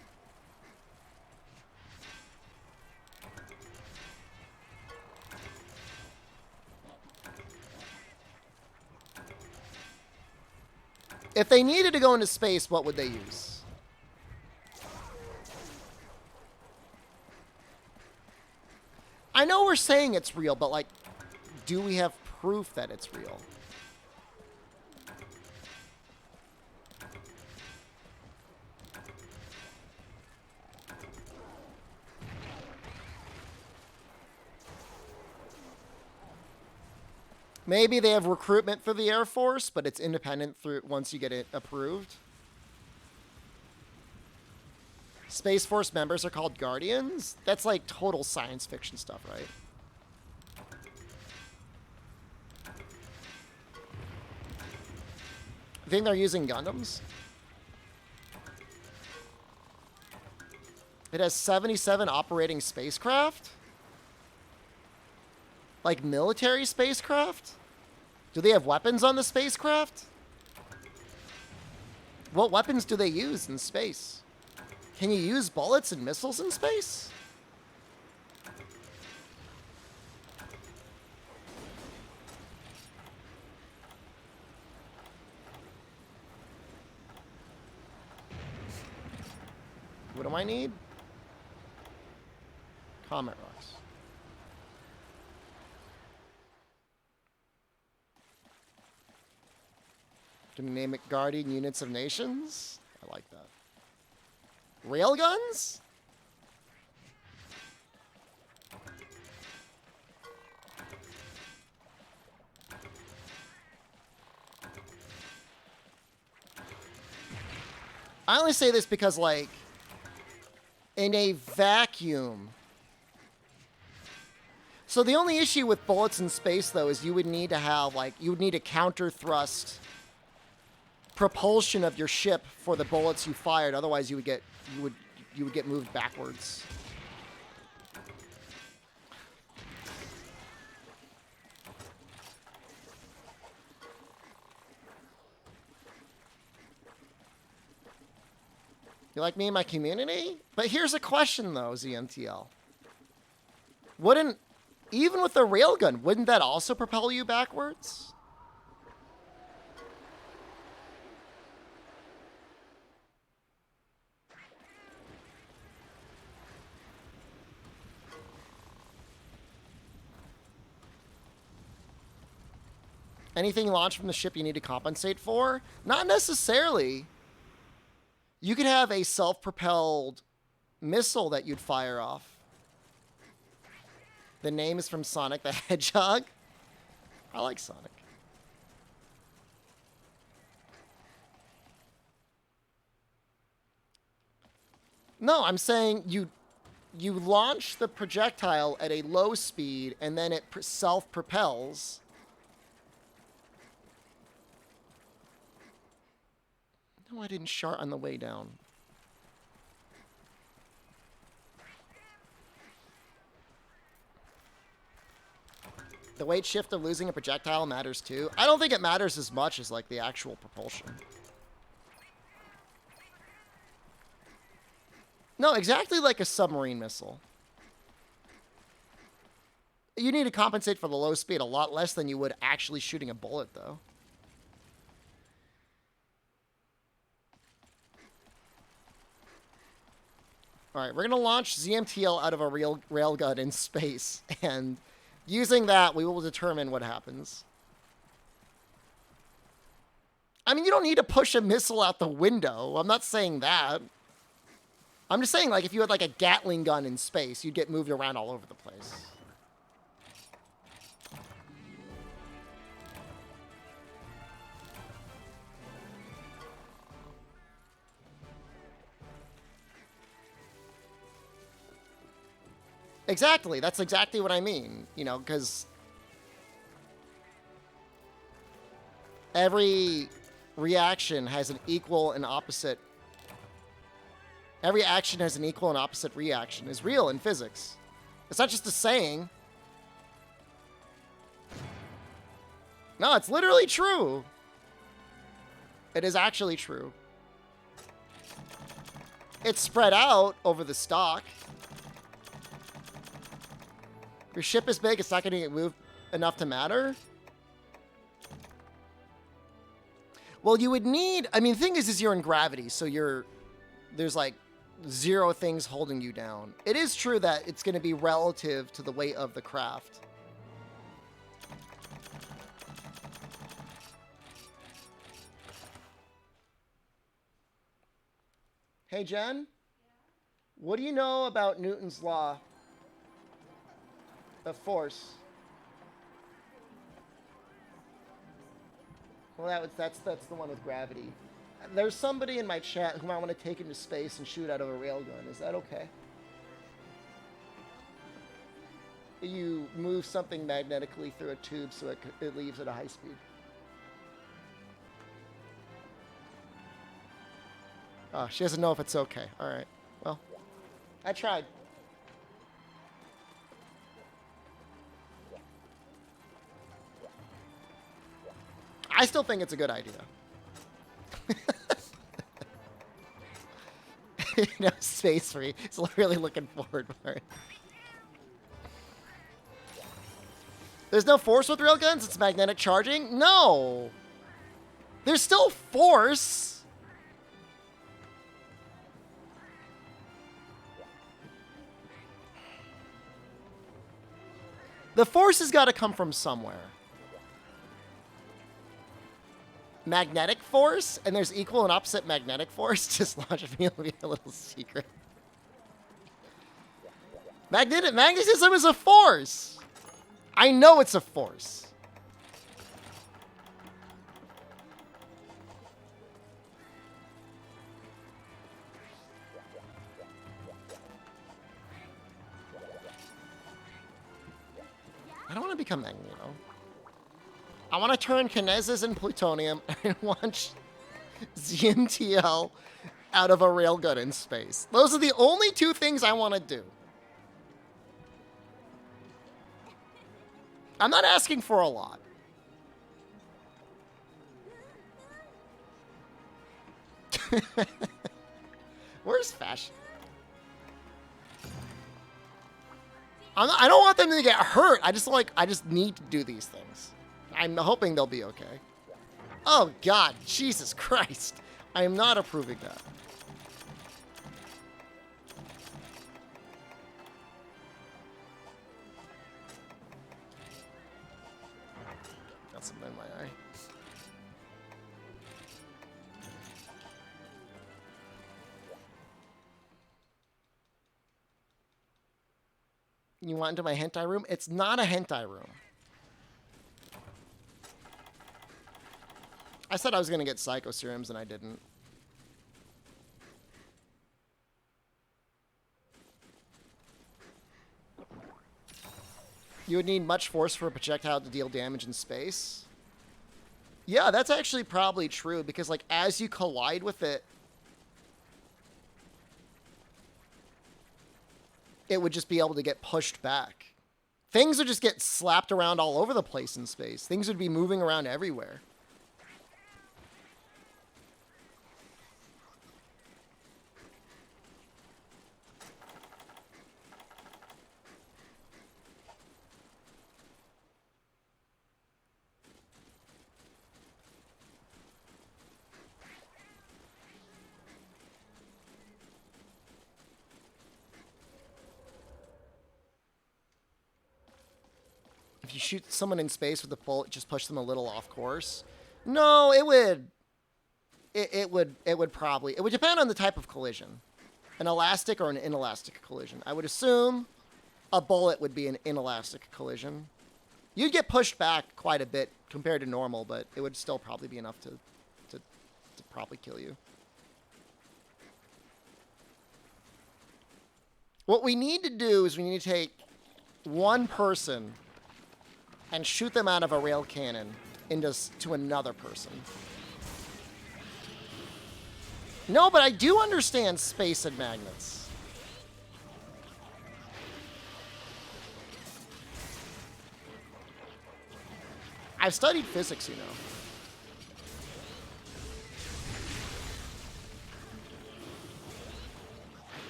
If they needed to go into space, what would they use? I know we're saying it's real, but, like, do we have proof that it's real? Maybe they have recruitment for the Air Force, but it's independent through once you get it approved. Space Force members are called Guardians? That's like total science fiction stuff, right? I think they're using Gundams. It has 77 operating spacecraft? Like military spacecraft? Do they have weapons on the spacecraft? What weapons do they use in space? Can you use bullets and missiles in space? What do I need? Comet rocks. Can you name it Guardian Units of Nations? I like that. Railguns? I only say this because, like, in a vacuum. So the only issue with bullets in space, though, is you would need to have, like, you would need a counter thrust propulsion of your ship for the bullets you fired. Otherwise, you would get moved backwards. You like me and my community? But here's a question, though, ZMTL. Wouldn't, even with a railgun, wouldn't that also propel you backwards? Anything launched from the ship you need to compensate for? Not necessarily. You could have a self-propelled missile that you'd fire off. The name is from Sonic the Hedgehog. I like Sonic. No, I'm saying you launch the projectile at a low speed and then it self-propels. No, I didn't shart on the way down. The weight shift of losing a projectile matters too. I don't think it matters as much as, like, the actual propulsion. No, exactly like a submarine missile. You need to compensate for the low speed a lot less than you would actually shooting a bullet, though. All right, we're going to launch ZMTL out of a railgun in space, and using that, we will determine what happens. I mean, you don't need to push a missile out the window. I'm not saying that. I'm just saying, like, if you had, like, a Gatling gun in space, you'd get moved around all over the place. Exactly. That's exactly what I mean. You know, because every reaction has an equal and opposite. Every action has an equal and opposite reaction. Is real in physics. It's not just a saying. No, it's literally true. It is actually true. It's spread out over the stock. Your ship is big, it's not going to get moved enough to matter. Well, you would need... I mean, the thing is you're in gravity, so there's like 0 things holding you down. It is true that it's going to be relative to the weight of the craft. Hey, Jen? What do you know about Newton's law of force? Well, that's the one with gravity. There's somebody in my chat whom I want to take into space and shoot out of a railgun. Is that okay? You move something magnetically through a tube so it leaves at a high speed. Oh, she doesn't know if it's okay. All right. Well, I tried. I still think it's a good idea. You know, space free. He's really looking forward for it. There's no force with railguns? It's magnetic charging? No! There's still force! The force has got to come from somewhere. Magnetic force, and there's equal and opposite magnetic force. Just launch me, it'll be a little secret. Magnetism is a force. I know it's a force. I don't want to become Magneto. I want to turn Kinesis and Plutonium and launch ZMTL out of a railgun in space. Those are the only 2 things I want to do. I'm not asking for a lot. Where's fashion? I don't want them to get hurt. I just need to do these things. I'm hoping they'll be okay. Oh, God. Jesus Christ. I am not approving that. Got something in my eye. You want into my hentai room? It's not a hentai room. I said I was going to get psycho serums, and I didn't. You would need much force for a projectile to deal damage in space. Yeah, that's actually probably true, because, like, as you collide with it, it would just be able to get pushed back. Things would just get slapped around all over the place in space. Things would be moving around everywhere. If you shoot someone in space with a bullet, just push them a little off course. No, it would. It would probably. It would depend on the type of collision. An elastic or an inelastic collision? I would assume a bullet would be an inelastic collision. You'd get pushed back quite a bit compared to normal, but it would still probably be enough to probably kill you. What we need to do is we need to take one person and shoot them out of a rail cannon to another person. No, but I do understand space and magnets. I've studied physics, you know.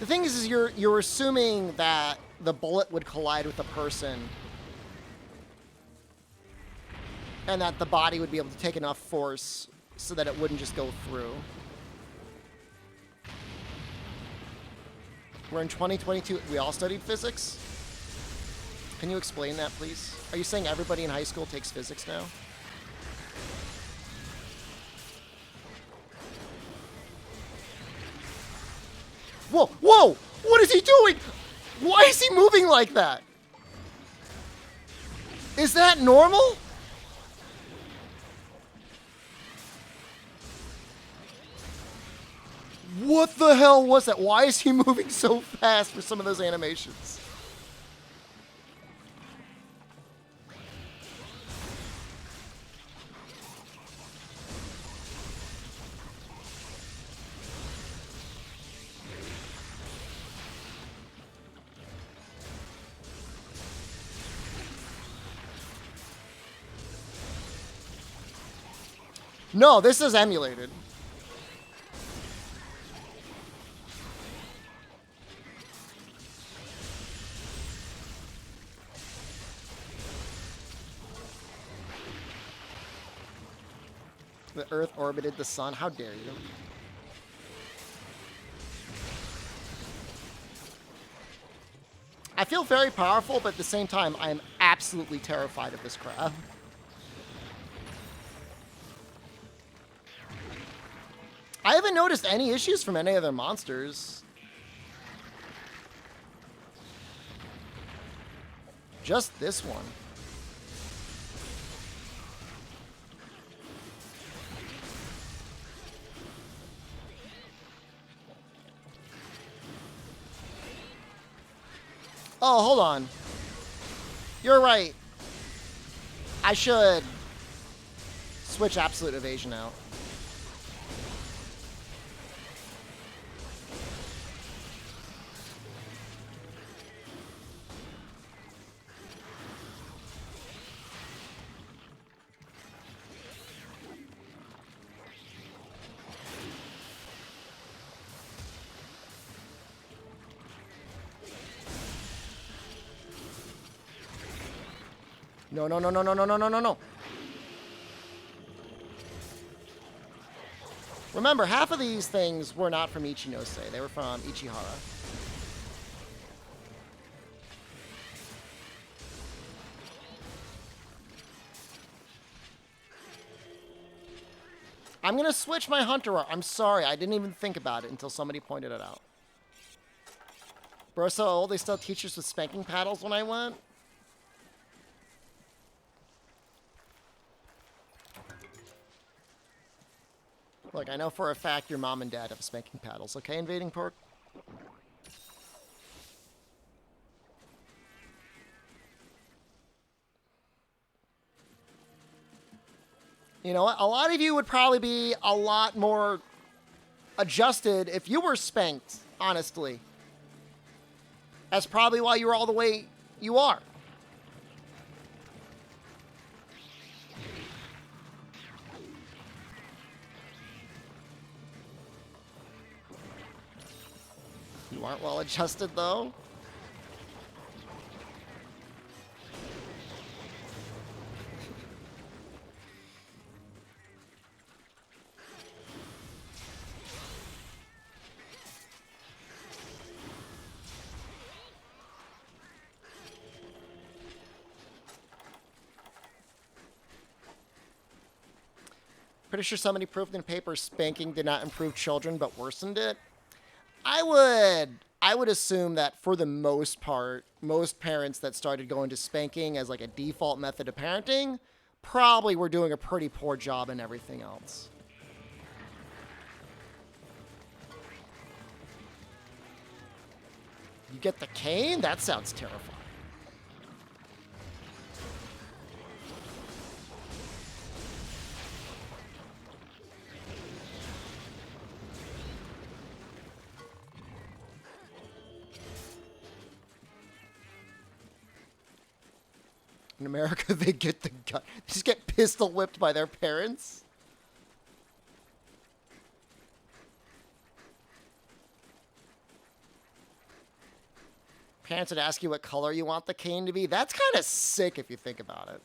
The thing is you're assuming that the bullet would collide with the person and that the body would be able to take enough force so that it wouldn't just go through. We're in 2022. We all studied physics? Can you explain that, please? Are you saying everybody in high school takes physics now? Whoa, whoa! What is he doing? Why is he moving like that? Is that normal? What the hell was that? Why is he moving so fast for some of those animations? No, this is emulated. The Earth orbited the sun. How dare you? I feel very powerful, but at the same time, I am absolutely terrified of this crab. I haven't noticed any issues from any other monsters. Just this one. Oh, hold on. You're right. I should switch absolute evasion out. No, no, no, no, no, no, no, no, no, no. Remember, half of these things were not from Ichinose. They were from Ichihara. I'm going to switch my Hunter Art. I'm sorry. I didn't even think about it until somebody pointed it out. Bro, so old they still had teachers with spanking paddles when I went? Look, I know for a fact your mom and dad have spanking paddles, okay, Invading Pork? You know what? A lot of you would probably be a lot more adjusted if you were spanked, honestly. That's probably why you're all the way you are. You aren't well adjusted, though. Pretty sure somebody proved in a paper spanking did not improve children but worsened it. I would assume that for the most part, most parents that started going to spanking as like a default method of parenting probably were doing a pretty poor job in everything else. You get the cane? That sounds terrifying. In America, they get the gun. They just get pistol whipped by their parents. Parents would ask you what color you want the cane to be. That's kind of sick if you think about it.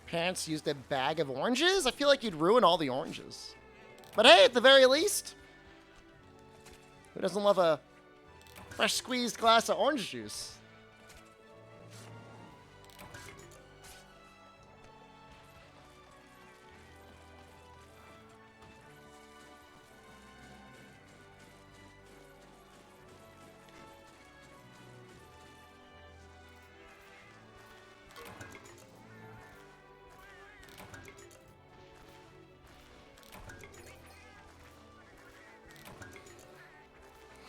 Parents used a bag of oranges? I feel like you'd ruin all the oranges. But hey, at the very least, who doesn't love a fresh squeezed glass of orange juice?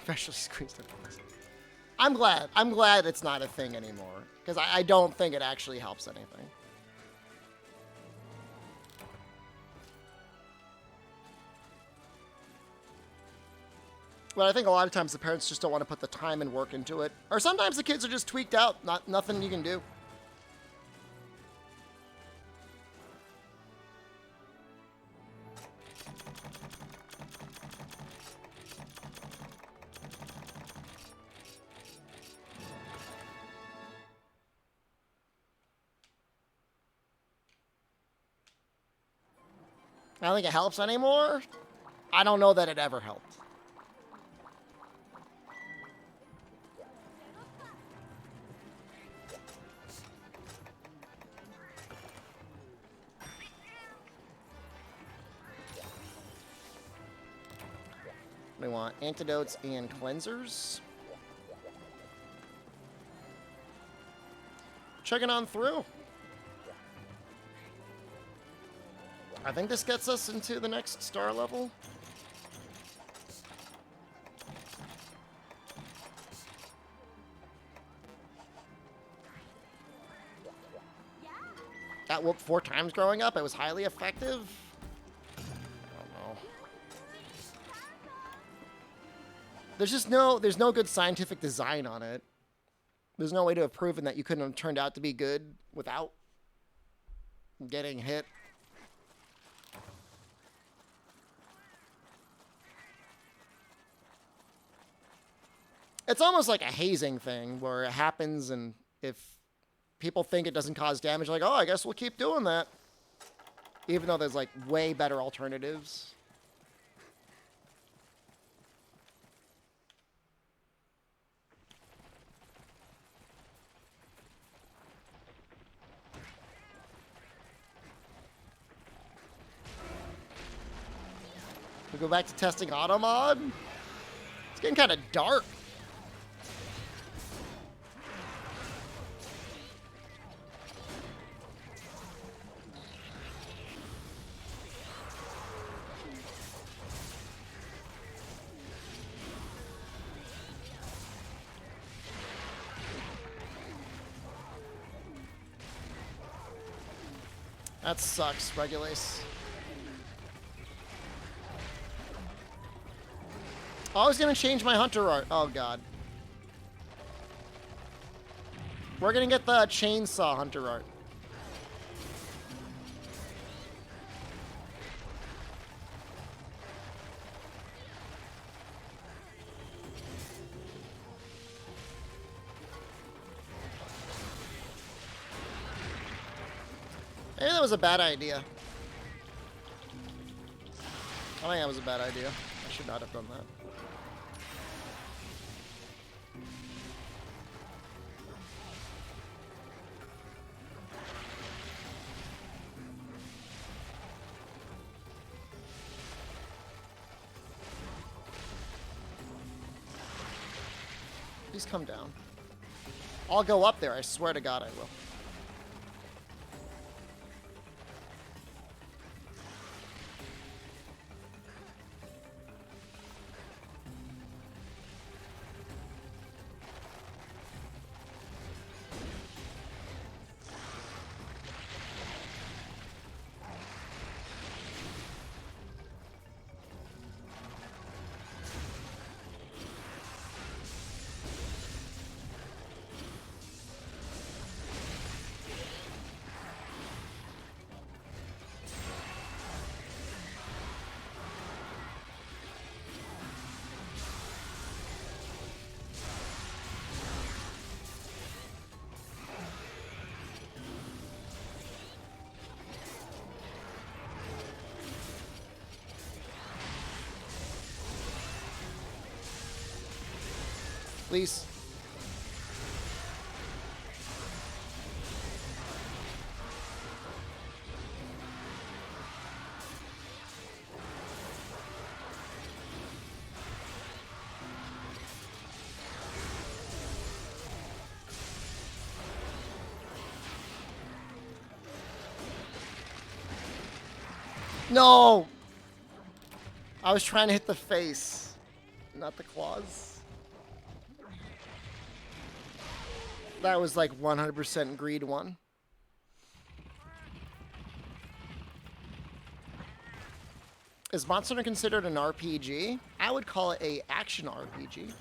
Freshly squeezed. I'm glad it's not a thing anymore. Because I don't think it actually helps anything. But I think a lot of times the parents just don't want to put the time and work into it. Or sometimes the kids are just tweaked out. Nothing you can do. I don't think it helps anymore. I don't know that it ever helped. We want antidotes and cleansers. Checking on through. I think this gets us into the next star level. That whooped 4 times growing up. It was highly effective. I don't know. There's no good scientific design on it. There's no way to have proven that you couldn't have turned out to be good without getting hit. It's almost like a hazing thing where it happens, and if people think it doesn't cause damage, like, oh, I guess we'll keep doing that. Even though there's, like, way better alternatives. We go back to testing auto mod. It's getting kind of dark. That sucks, Regulus. Oh, I was gonna change my hunter art. Oh god. We're gonna get the chainsaw hunter art. Maybe that was a bad idea. I think that was a bad idea. I should not have done that. Please come down. I'll go up there. I swear to God I will. Please. No! I was trying to hit the face, not the claws. That was like 100% greed one. Is Monster Hunter considered an RPG? I would call it a action RPG.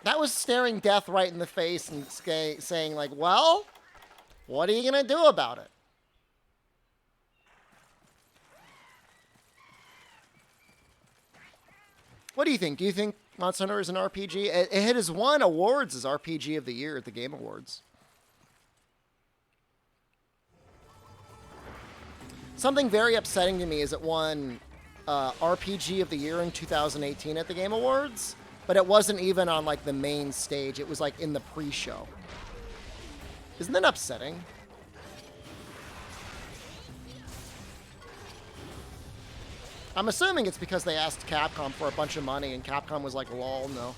That was staring death right in the face and saying like, well, what are you gonna do about it? What do you think? Do you think Monster Hunter is an RPG? It has won awards as RPG of the Year at the Game Awards. Something very upsetting to me is it won RPG of the Year in 2018 at the Game Awards, but it wasn't even on like the main stage. It was like in the pre-show. Isn't that upsetting? I'm assuming it's because they asked Capcom for a bunch of money, and Capcom was like, lol, no.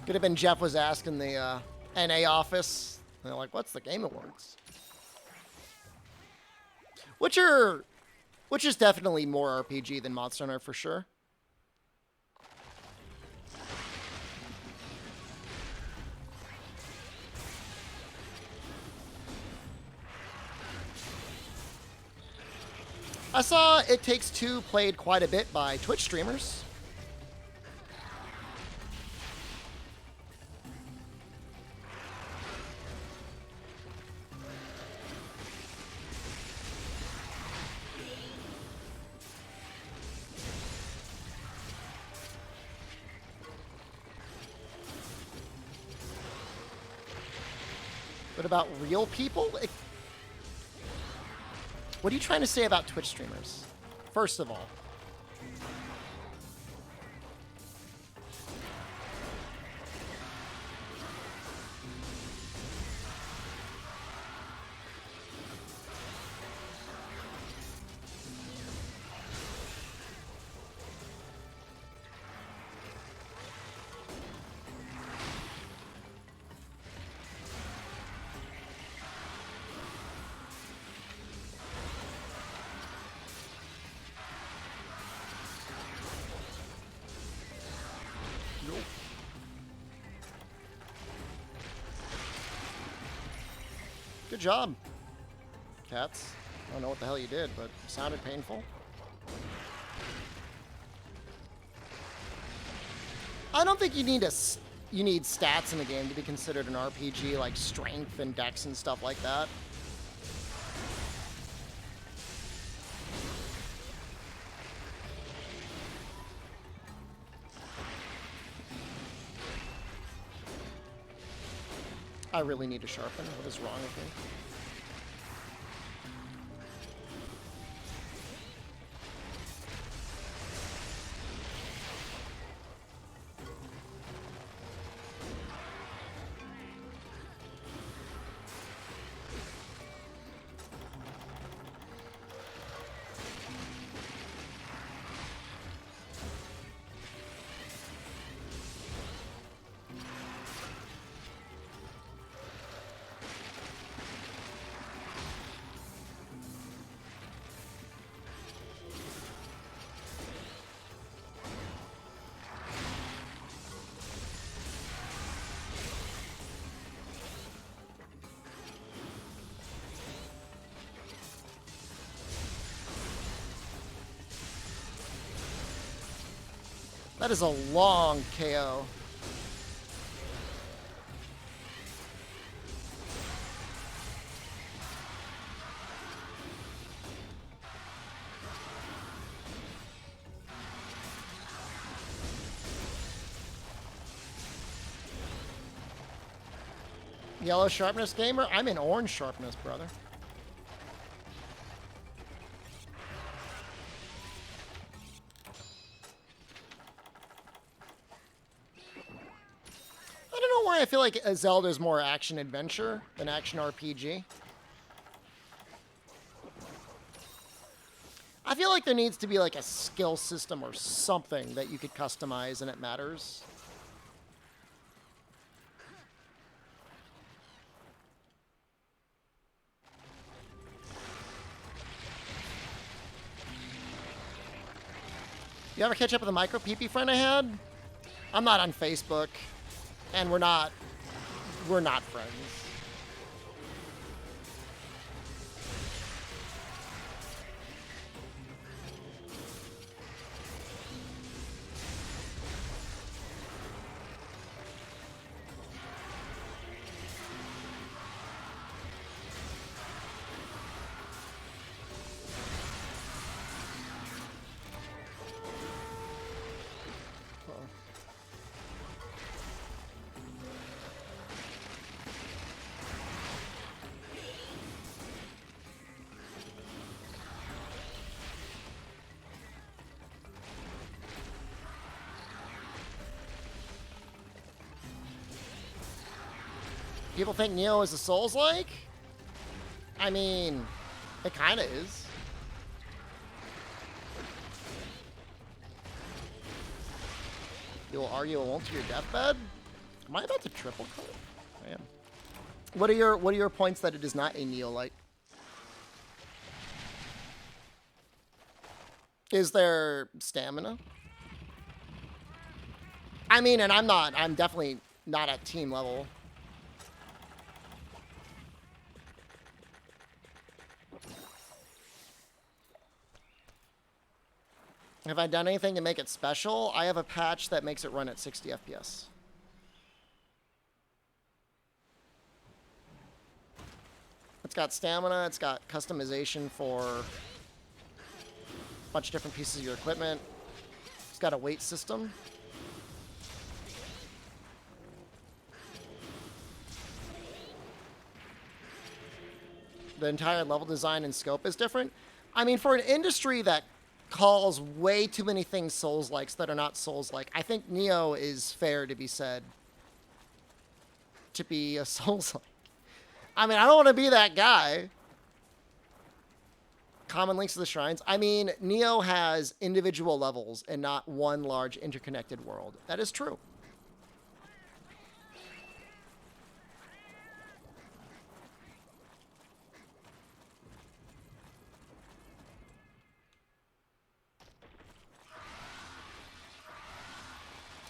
Could have been Jeff was asking the NA office. They're like, what's the Game Awards? Which is definitely more RPG than Monster Hunter for sure. I saw It Takes Two played quite a bit by Twitch streamers. But about real people? What are you trying to say about Twitch streamers? First of all. job, cats. I don't know what the hell you did, but it sounded painful. I don't think you need stats in the game to be considered an RPG, like strength and dex and stuff like that. I really need to sharpen. What is wrong with me? That is a long KO. Yellow sharpness gamer? I'm in orange sharpness, brother. I feel like Zelda's more action-adventure than action-RPG. I feel like there needs to be like a skill system or something that you could customize and it matters. You ever catch up with the micro PP friend I had? I'm not on Facebook. And we're not friends. People think Neo is a Souls-like? I mean, it kind of is. You'll argue it won't to your deathbed? Am I about to triple cut? I am. What are your points that it is not a Neo-like? Is there stamina? I mean, and I'm definitely not at team level. Have I done anything to make it special? I have a patch that makes it run at 60 FPS. It's got stamina, it's got customization for a bunch of different pieces of your equipment. It's got a weight system. The entire level design and scope is different. I mean, for an industry that calls way too many things Souls-likes that are not Souls-like, I think Neo is fair to be said to be a Souls-like. I mean, I don't want to be that guy. Common links to the shrines. I mean, Neo has individual levels and not one large interconnected world. That is true.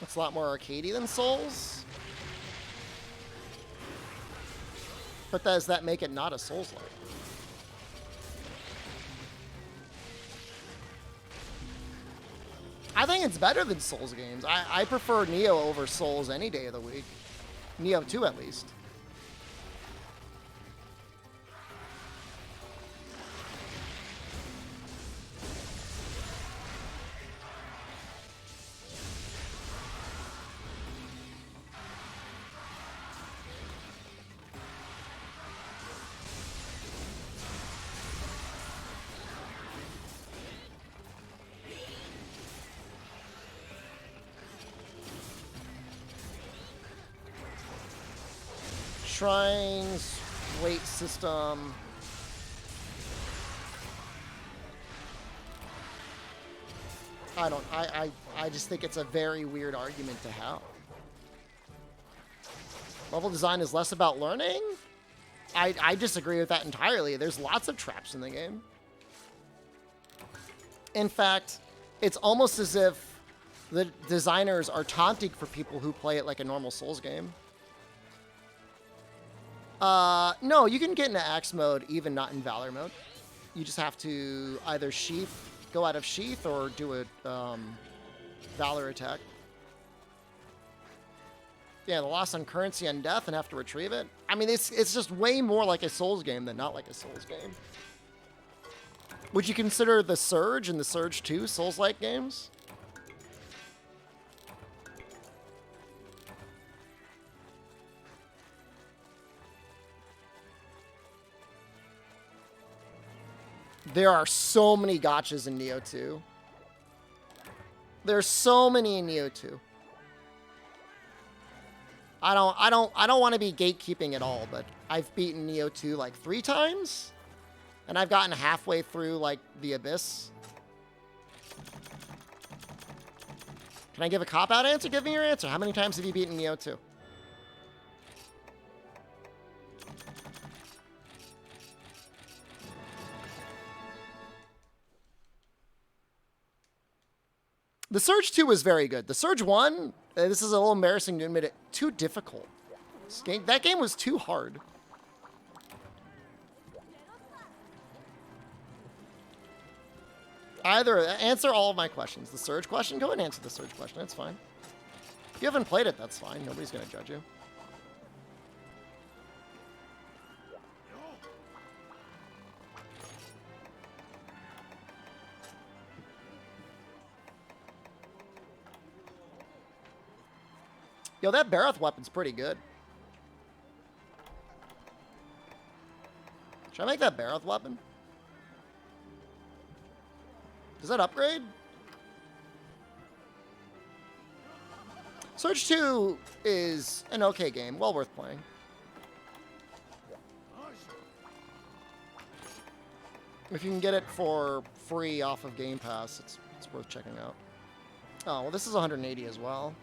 It's a lot more arcadey than Souls. But does that make it not a Souls-like? I think it's better than Souls games. I prefer Nioh over Souls any day of the week. Nioh 2 at least. Shrines, weight system. I just think it's a very weird argument to have. Level design is less about learning? I disagree with that entirely. There's lots of traps in the game. In fact, it's almost as if the designers are taunting for people who play it like a normal Souls game. No, you can get into Axe mode even not in Valor mode. You just have to either go out of Sheath, or do a Valor attack. Yeah, the loss on currency on death and have to retrieve it. I mean, it's just way more like a Souls game than not like a Souls game. Would you consider the Surge and the Surge 2 Souls-like games? There are so many gotchas in Nioh 2. There's so many in Nioh 2. I don't want to be gatekeeping at all, but I've beaten Nioh 2 like 3 times, and I've gotten halfway through like the Abyss. Can I give a cop-out answer? Give me your answer. How many times have you beaten Nioh 2? The Surge 2 was very good. The Surge 1, this is a little embarrassing to admit it, too difficult. That game was too hard. Either answer all of my questions. The Surge question, go ahead and answer the Surge question. That's fine. If you haven't played it, that's fine. Nobody's going to judge you. Yo, that Barroth weapon's pretty good. Should I make that Barroth weapon? Does that upgrade? Surge 2 is an okay game. Well worth playing. If you can get it for free off of Game Pass, it's worth checking out. Oh, well, this is 180 as well.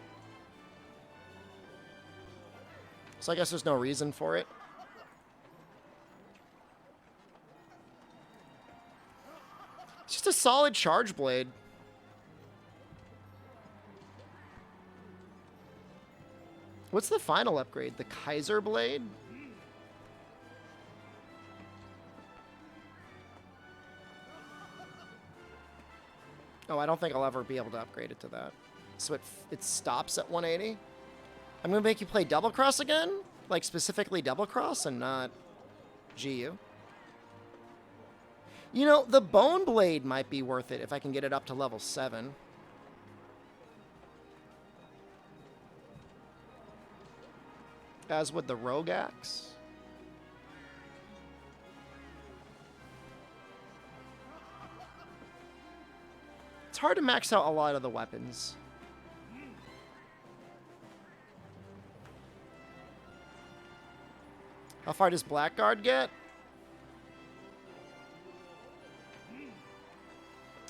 So I guess there's no reason for it. It's just a solid charge blade. What's the final upgrade? The Kaiser blade? Oh, I don't think I'll ever be able to upgrade it to that. So it stops at 180? I'm going to make you play Double Cross again? Like, specifically Double Cross and not GU. You know, the Bone Blade might be worth it if I can get it up to level 7. As would the Rogue Axe. It's hard to max out a lot of the weapons. How far does Blackguard get?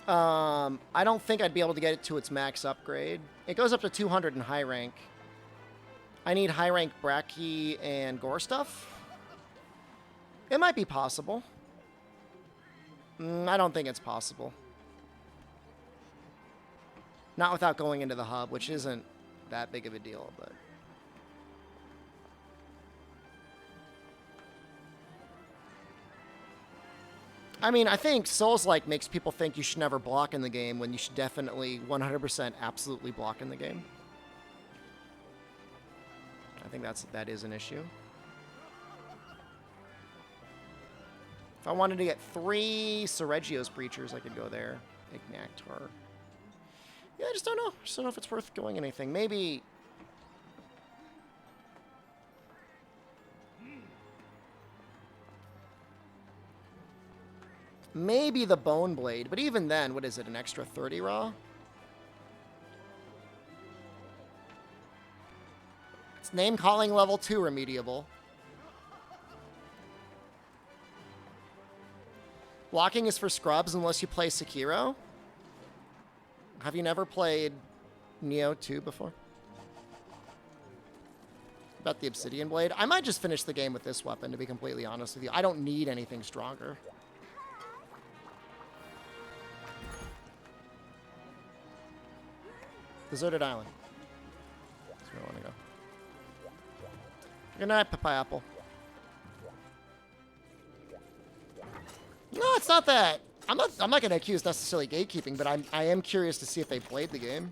I don't think I'd be able to get it to its max upgrade. It goes up to 200 in high rank. I need high rank Bracky and Gore stuff. It might be possible. I don't think it's possible. Not without going into the hub, which isn't that big of a deal, but... I mean, I think Souls-like makes people think you should never block in the game when you should definitely 100% absolutely block in the game. I think that is an issue. If I wanted to get 3 Sergio's Breachers, I could go there. Ignactar. Yeah, I just don't know. I just don't know if it's worth going anything. Maybe... Maybe the Bone Blade, but even then, what is it, an extra 30 raw? It's name calling level 2 remediable. Blocking is for scrubs unless you play Sekiro. Have you never played Neo 2 before? About the Obsidian Blade? I might just finish the game with this weapon, to be completely honest with you. I don't need anything stronger. Deserted Island. That's where I want to go. Good night, Apple. No, it's not that. I'm not going to accuse necessarily gatekeeping, but I am curious to see if they played the game.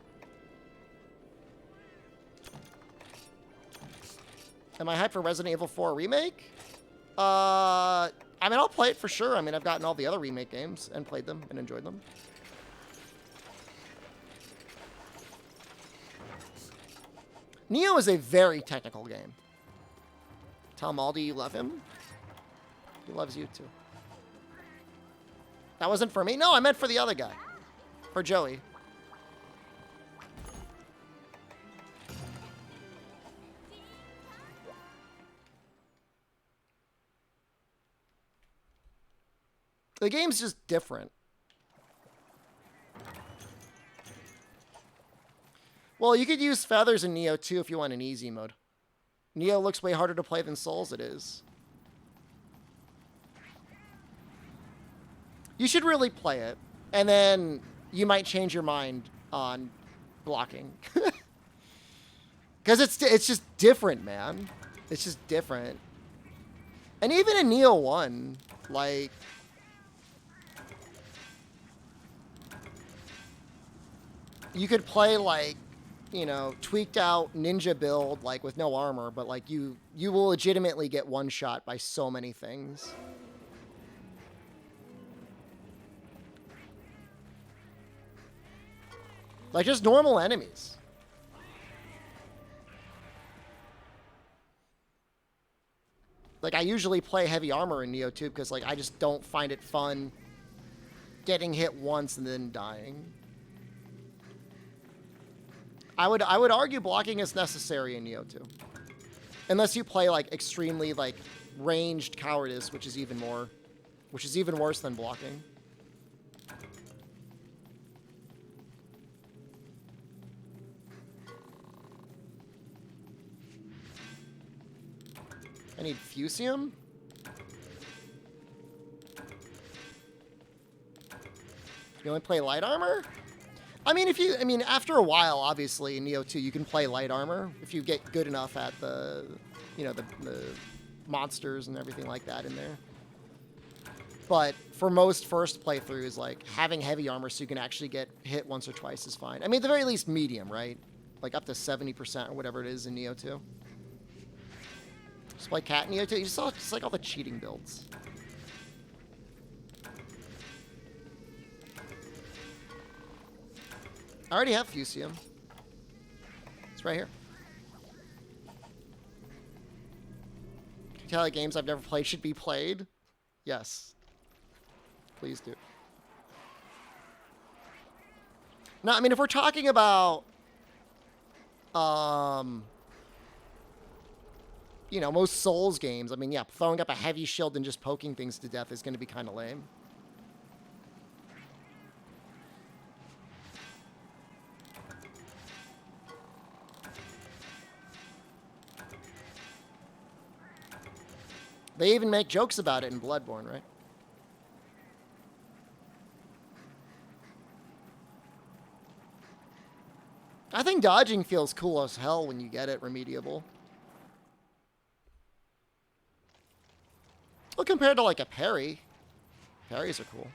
Am I hyped for Resident Evil 4 remake? I mean, I'll play it for sure. I mean, I've gotten all the other remake games and played them and enjoyed them. Neo is a very technical game. Tell Maldi you love him. He loves you too. That wasn't for me? No, I meant for the other guy. For Joey. The game's just different. Well, you could use feathers in Neo 2 if you want an easy mode. Neo looks way harder to play than Souls it is. You should really play it, and then you might change your mind on blocking. Because it's just different, man. It's just different. And even in Neo 1, like... You could play, like, you know, tweaked out ninja build, like, with no armor, but, like, you will legitimately get one shot by so many things. Like, just normal enemies. Like, I usually play heavy armor in Neo 2 because, like, I just don't find it fun getting hit once and then dying. I would argue blocking is necessary in Neo 2. Unless you play, like, extremely, like, ranged cowardice, which is even worse than blocking. I need Fusium? You only play light armor? I mean, after a while, obviously, in Neo 2, you can play light armor if you get good enough at the, you know, the monsters and everything like that in there. But for most first playthroughs, like, having heavy armor so you can actually get hit once or twice is fine. I mean, at the very least, medium, right? Like, up to 70% or whatever it is in Neo 2. Just play Cat in Neo 2. You saw just, like, all the cheating builds. I already have Fusium. It's right here. Can you tell that games I've never played should be played? Yes. Please do. Now, I mean, if we're talking about, you know, most Souls games, I mean, yeah, throwing up a heavy shield and just poking things to death is going to be kind of lame. They even make jokes about it in Bloodborne, right? I think dodging feels cool as hell when you get it remediable. Well, compared to, like, a parry. Parries are cool.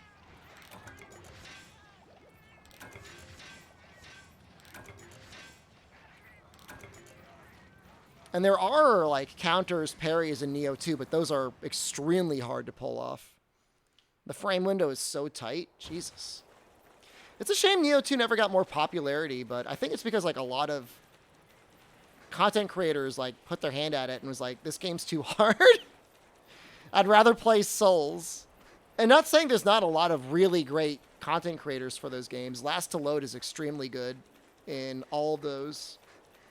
And there are, like, counters, parries in Neo 2, but those are extremely hard to pull off. The frame window is so tight. Jesus. It's a shame Neo 2 never got more popularity, but I think it's because, like, a lot of content creators, like, put their hand at it and was like, this game's too hard. I'd rather play Souls. And not saying there's not a lot of really great content creators for those games. Last to Load is extremely good in all those,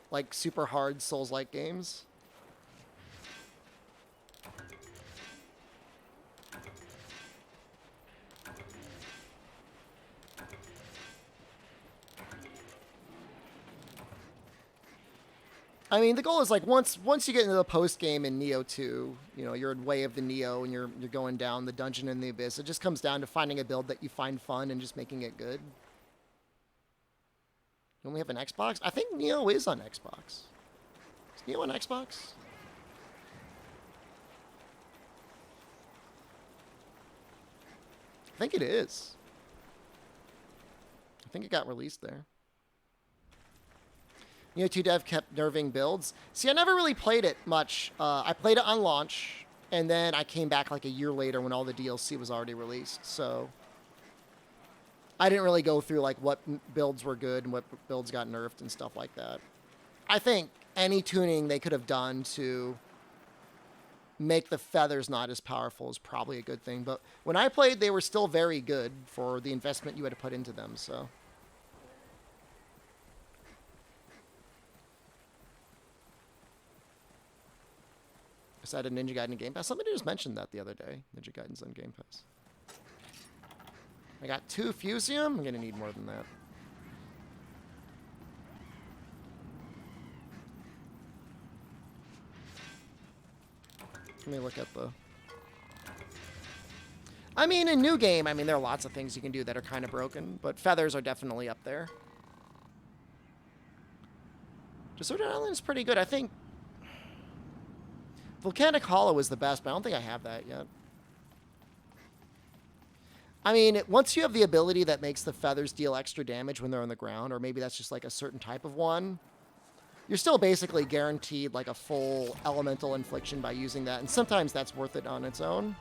like, super hard Souls-like games. I mean, the goal is, like, once you get into the post game in Neo 2, you know, you're in Way of the Neo and you're going down the dungeon in the abyss. It just comes down to finding a build that you find fun and just making it good. Don't we have an Xbox? I think Neo is on Xbox. Is Neo on Xbox? I think it is. I think it got released there. Neo 2 dev kept nerfing builds. See, I never really played it much. I played it on launch, and then I came back like a year later when all the DLC was already released. So I didn't really go through like what builds were good and what builds got nerfed and stuff like that. I think any tuning they could have done to make the feathers not as powerful is probably a good thing. But when I played, they were still very good for the investment you had to put into them, so... I added Ninja Gaiden in Game Pass. Somebody just mentioned that the other day. Ninja Gaiden's on Game Pass. I got 2 Fusium. I'm going to need more than that. Let me look at the... I mean, in New Game, I mean, there are lots of things you can do that are kind of broken, but feathers are definitely up there. Deserted Island is pretty good. I think Volcanic Hollow is the best, but I don't think I have that yet. I mean, once you have the ability that makes the feathers deal extra damage when they're on the ground, or maybe that's just like a certain type of one, you're still basically guaranteed like a full elemental infliction by using that, and sometimes that's worth it on its own.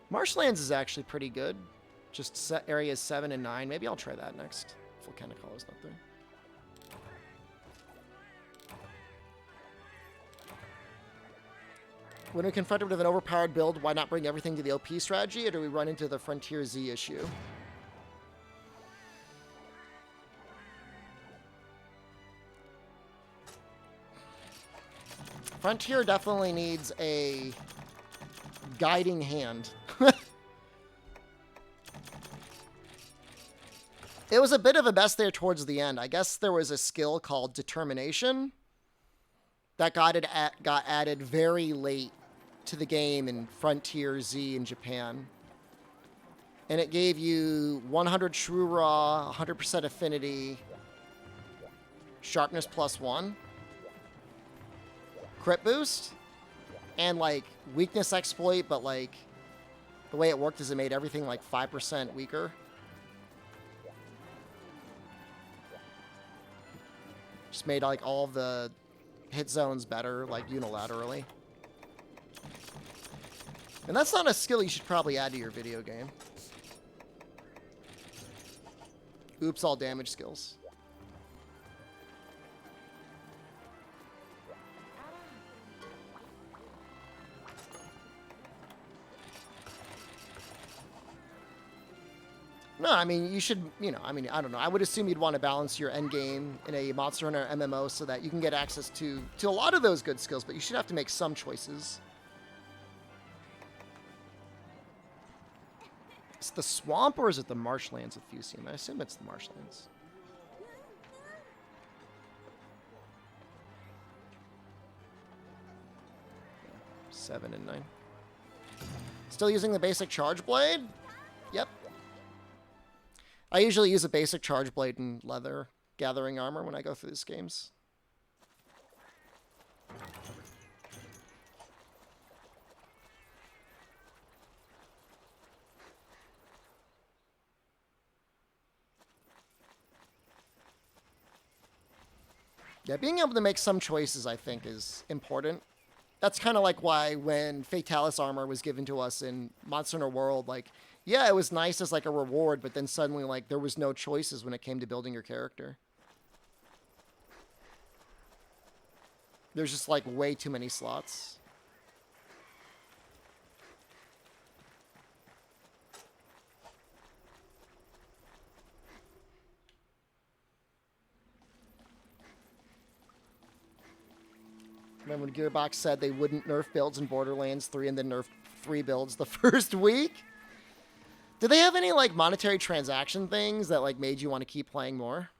Marshlands is actually pretty good. Just set areas 7 and 9. Maybe I'll try that next. Volcanic Hollow's not there. When we're confronted with an overpowered build, why not bring everything to the OP strategy, or do we run into the Frontier Z issue? Frontier definitely needs a guiding hand. It was a bit of a mess there towards the end. I guess there was a skill called Determination that got added very late to the game in Frontier Z in Japan. And it gave you 100 True Raw, 100% Affinity, Sharpness +1, Crit Boost, and like Weakness Exploit, but like the way it worked is it made everything like 5% weaker. Just made like all of the hit zones better, like unilaterally. And that's not a skill you should probably add to your video game. Oops, all damage skills. No, I mean, you should, you know, I mean, I don't know. I would assume you'd want to balance your end game in a Monster Hunter MMO so that you can get access to a lot of those good skills, but you should have to make some choices. Is it the swamp or is it the marshlands with Fusium? I assume it's the marshlands. Yeah, 7 and 9. Still using the basic charge blade? Yep. I usually use a basic charge blade in leather gathering armor when I go through these games. Yeah, being able to make some choices, I think, is important. That's kind of like why when Fatalis armor was given to us in Monster Hunter World, like, yeah, it was nice as like a reward, but then suddenly like there was no choices when it came to building your character. There's just like way too many slots. Remember when Gearbox said they wouldn't nerf builds in Borderlands 3 and then nerf 3 builds the first week? Did they have any, like, monetary transaction things that, like, made you want to keep playing more?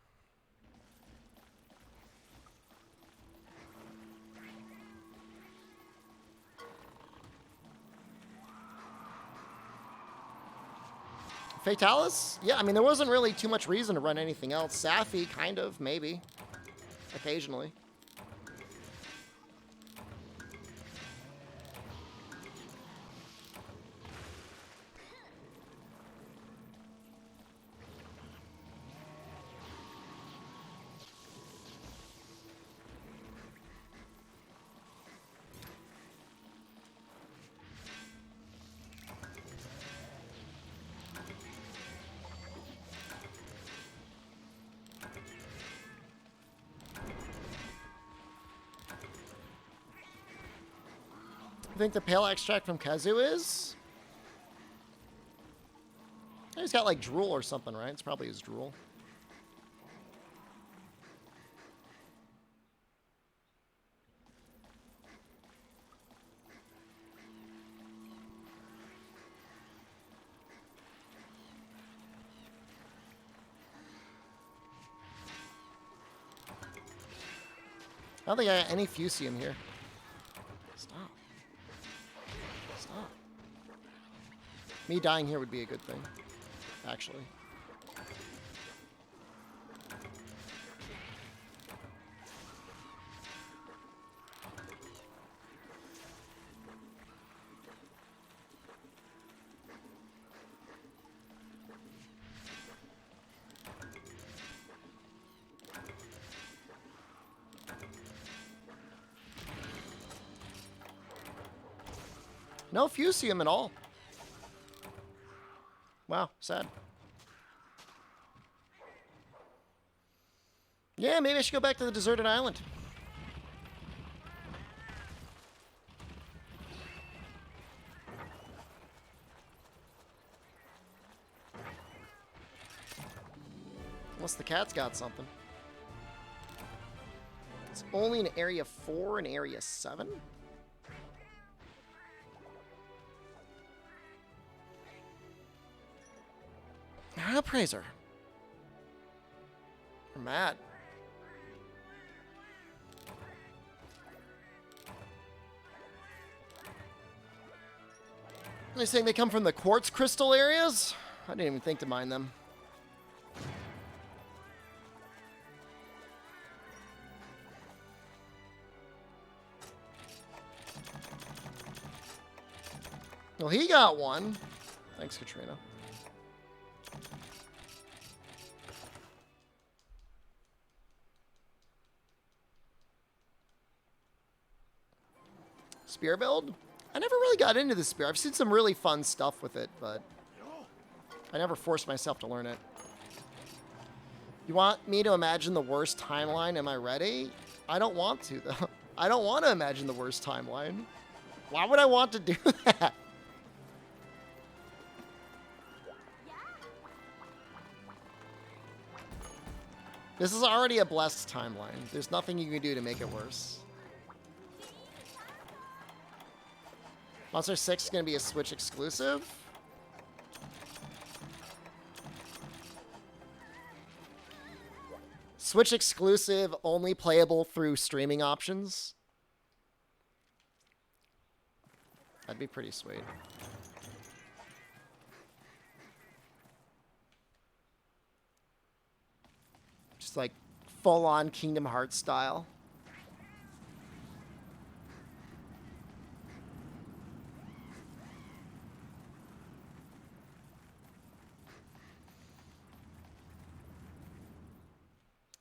Fatalis? Yeah, I mean, there wasn't really too much reason to run anything else. Safi, kind of, maybe. Occasionally. I think the pale extract from Kazu is? He's got like drool or something, right? It's probably his drool. I don't think I got any fusium here. Stop. Stop. Me dying here would be a good thing, actually. No fusium at all. Wow, sad. Yeah, maybe I should go back to the deserted island. Unless the cat's got something. It's only in Area 4 and Area 7? Appraiser. Or Matt. Are they saying they come from the quartz crystal areas? I didn't even think to mine them. Well, he got one. Thanks, Katrina. Spear build? I never really got into the spear. I've seen some really fun stuff with it, but I never forced myself to learn it. You want me to imagine the worst timeline? Am I ready? I don't want to, though. I don't want to imagine the worst timeline. Why would I want to do that? This is already a blessed timeline. There's nothing you can do to make it worse. Monster 6 is going to be a Switch exclusive. Switch exclusive, only playable through streaming options. That'd be pretty sweet. Just like full-on Kingdom Hearts style.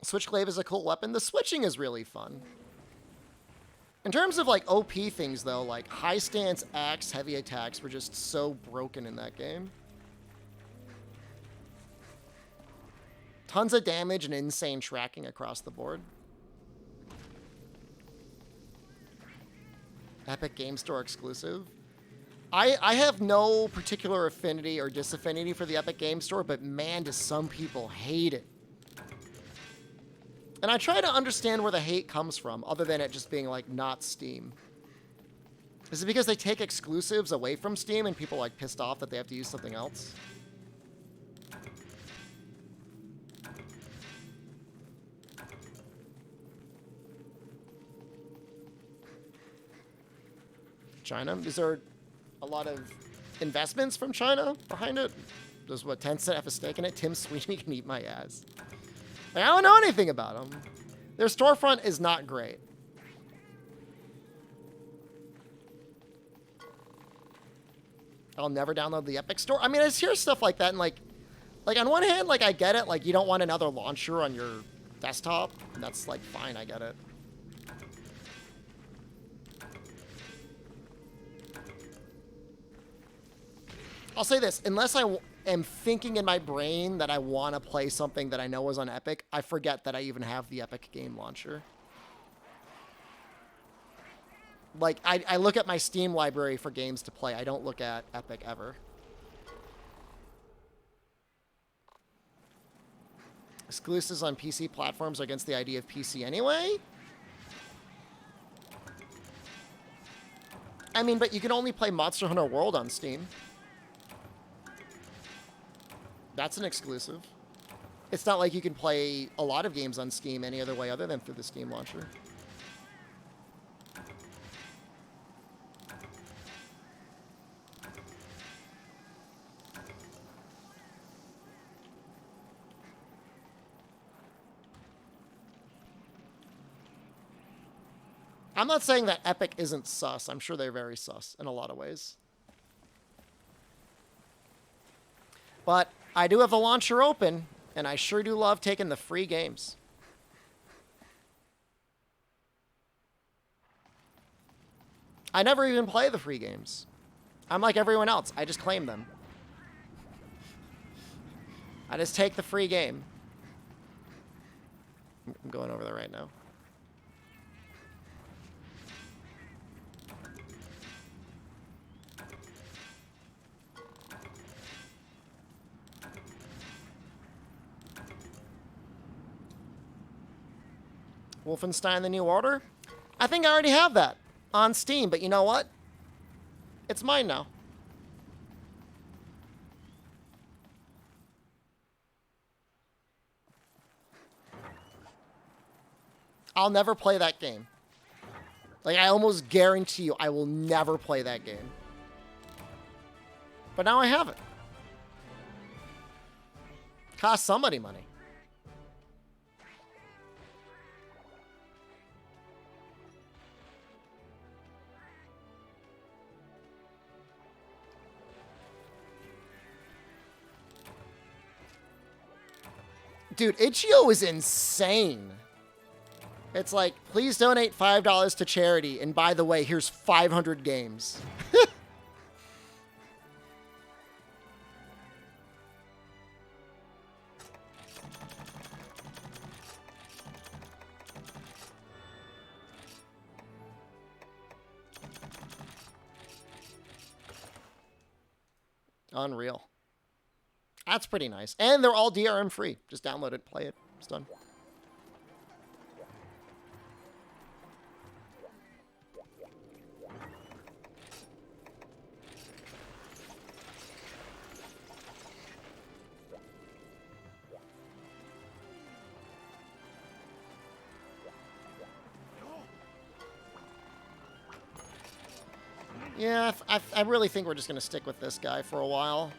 Switchglaive is a cool weapon. The switching is really fun. In terms of, like, OP things, though, like, high stance, axe, heavy attacks were just so broken in that game. Tons of damage and insane tracking across the board. Epic Game Store exclusive. I have no particular affinity or disaffinity for the Epic Game Store, but man, do some people hate it. And I try to understand where the hate comes from, other than it just being, like, not Steam. Is it because they take exclusives away from Steam and people, like, pissed off that they have to use something else? China? Is there a lot of investments from China behind it? Does what, Tencent have a stake in it? Tim Sweeney can eat my ass. Like, I don't know anything about them. Their storefront is not great. I'll never download the Epic Store. I mean, I just hear stuff like that, and like on one hand, like, I get it. Like, you don't want another launcher on your desktop. And that's, like, fine. I get it. I'll say this. Unless I am thinking in my brain that I want to play something that I know is on Epic, I forget that I even have the Epic game launcher. Like, I look at my Steam library for games to play. I don't look at Epic ever. Exclusives on PC platforms are against the idea of PC anyway? I mean, but you can only play Monster Hunter World on Steam. That's an exclusive. It's not like you can play a lot of games on Steam any other way other than through the Steam launcher. I'm not saying that Epic isn't sus. I'm sure they're very sus in a lot of ways. But I do have the launcher open, and I sure do love taking the free games. I never even play the free games. I'm like everyone else. I just claim them. I just take the free game. I'm going over there right now. Wolfenstein: The New Order? I think I already have that on Steam, but you know what? It's mine now. I'll never play that game. Like, I almost guarantee you I will never play that game. But now I have it. Cost somebody money. Dude, Itch.io is insane. It's like, please donate $5 to charity, and by the way, here's 500 games. Unreal. That's pretty nice. And they're all DRM free. Just download it, play it. It's done. Yeah, I really think we're just going to stick with this guy for a while.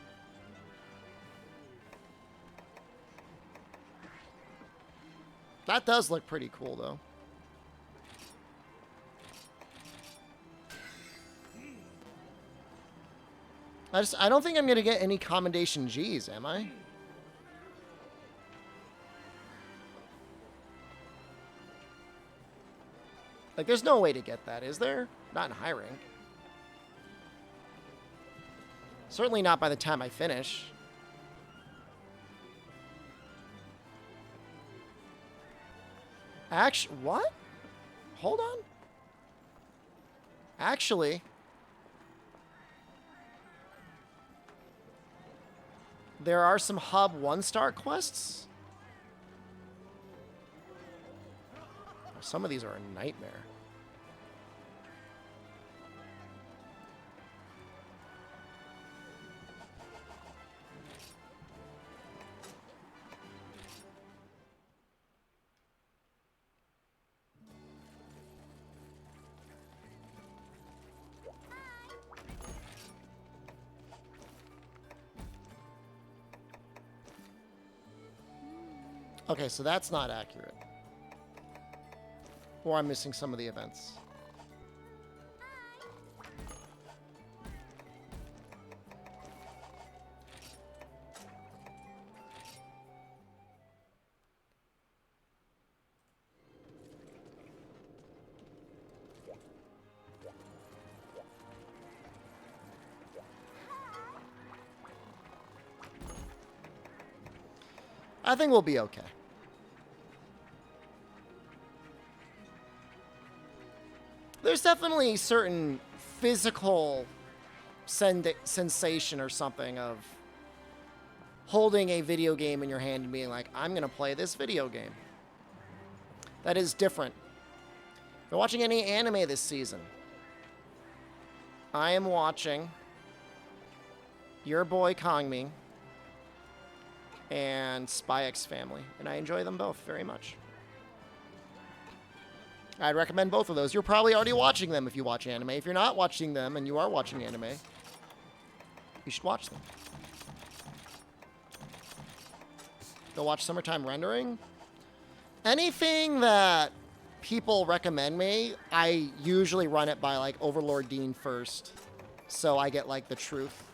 That does look pretty cool, though. I don't think I'm going to get any Commendation Gs, am I? Like, there's no way to get that, is there? Not in high rank. Certainly not by the time I finish. Actually, what? Hold on. Actually, there are some hub 1-star quests. Some of these are a nightmare. Okay, so that's not accurate. Or I'm missing some of the events. I think we'll be okay. There's definitely certain physical sensation or something of holding a video game in your hand and being like, I'm going to play this video game. That is different. If you're watching any anime this season, I am watching Your Boy Kongming and Spy X Family, and I enjoy them both very much. I'd recommend both of those. You're probably already watching them if you watch anime. If you're not watching them and you are watching anime, you should watch them. Go watch Summertime Rendering. Anything that people recommend me, I usually run it by like Overlord Dean first, so I get like the truth.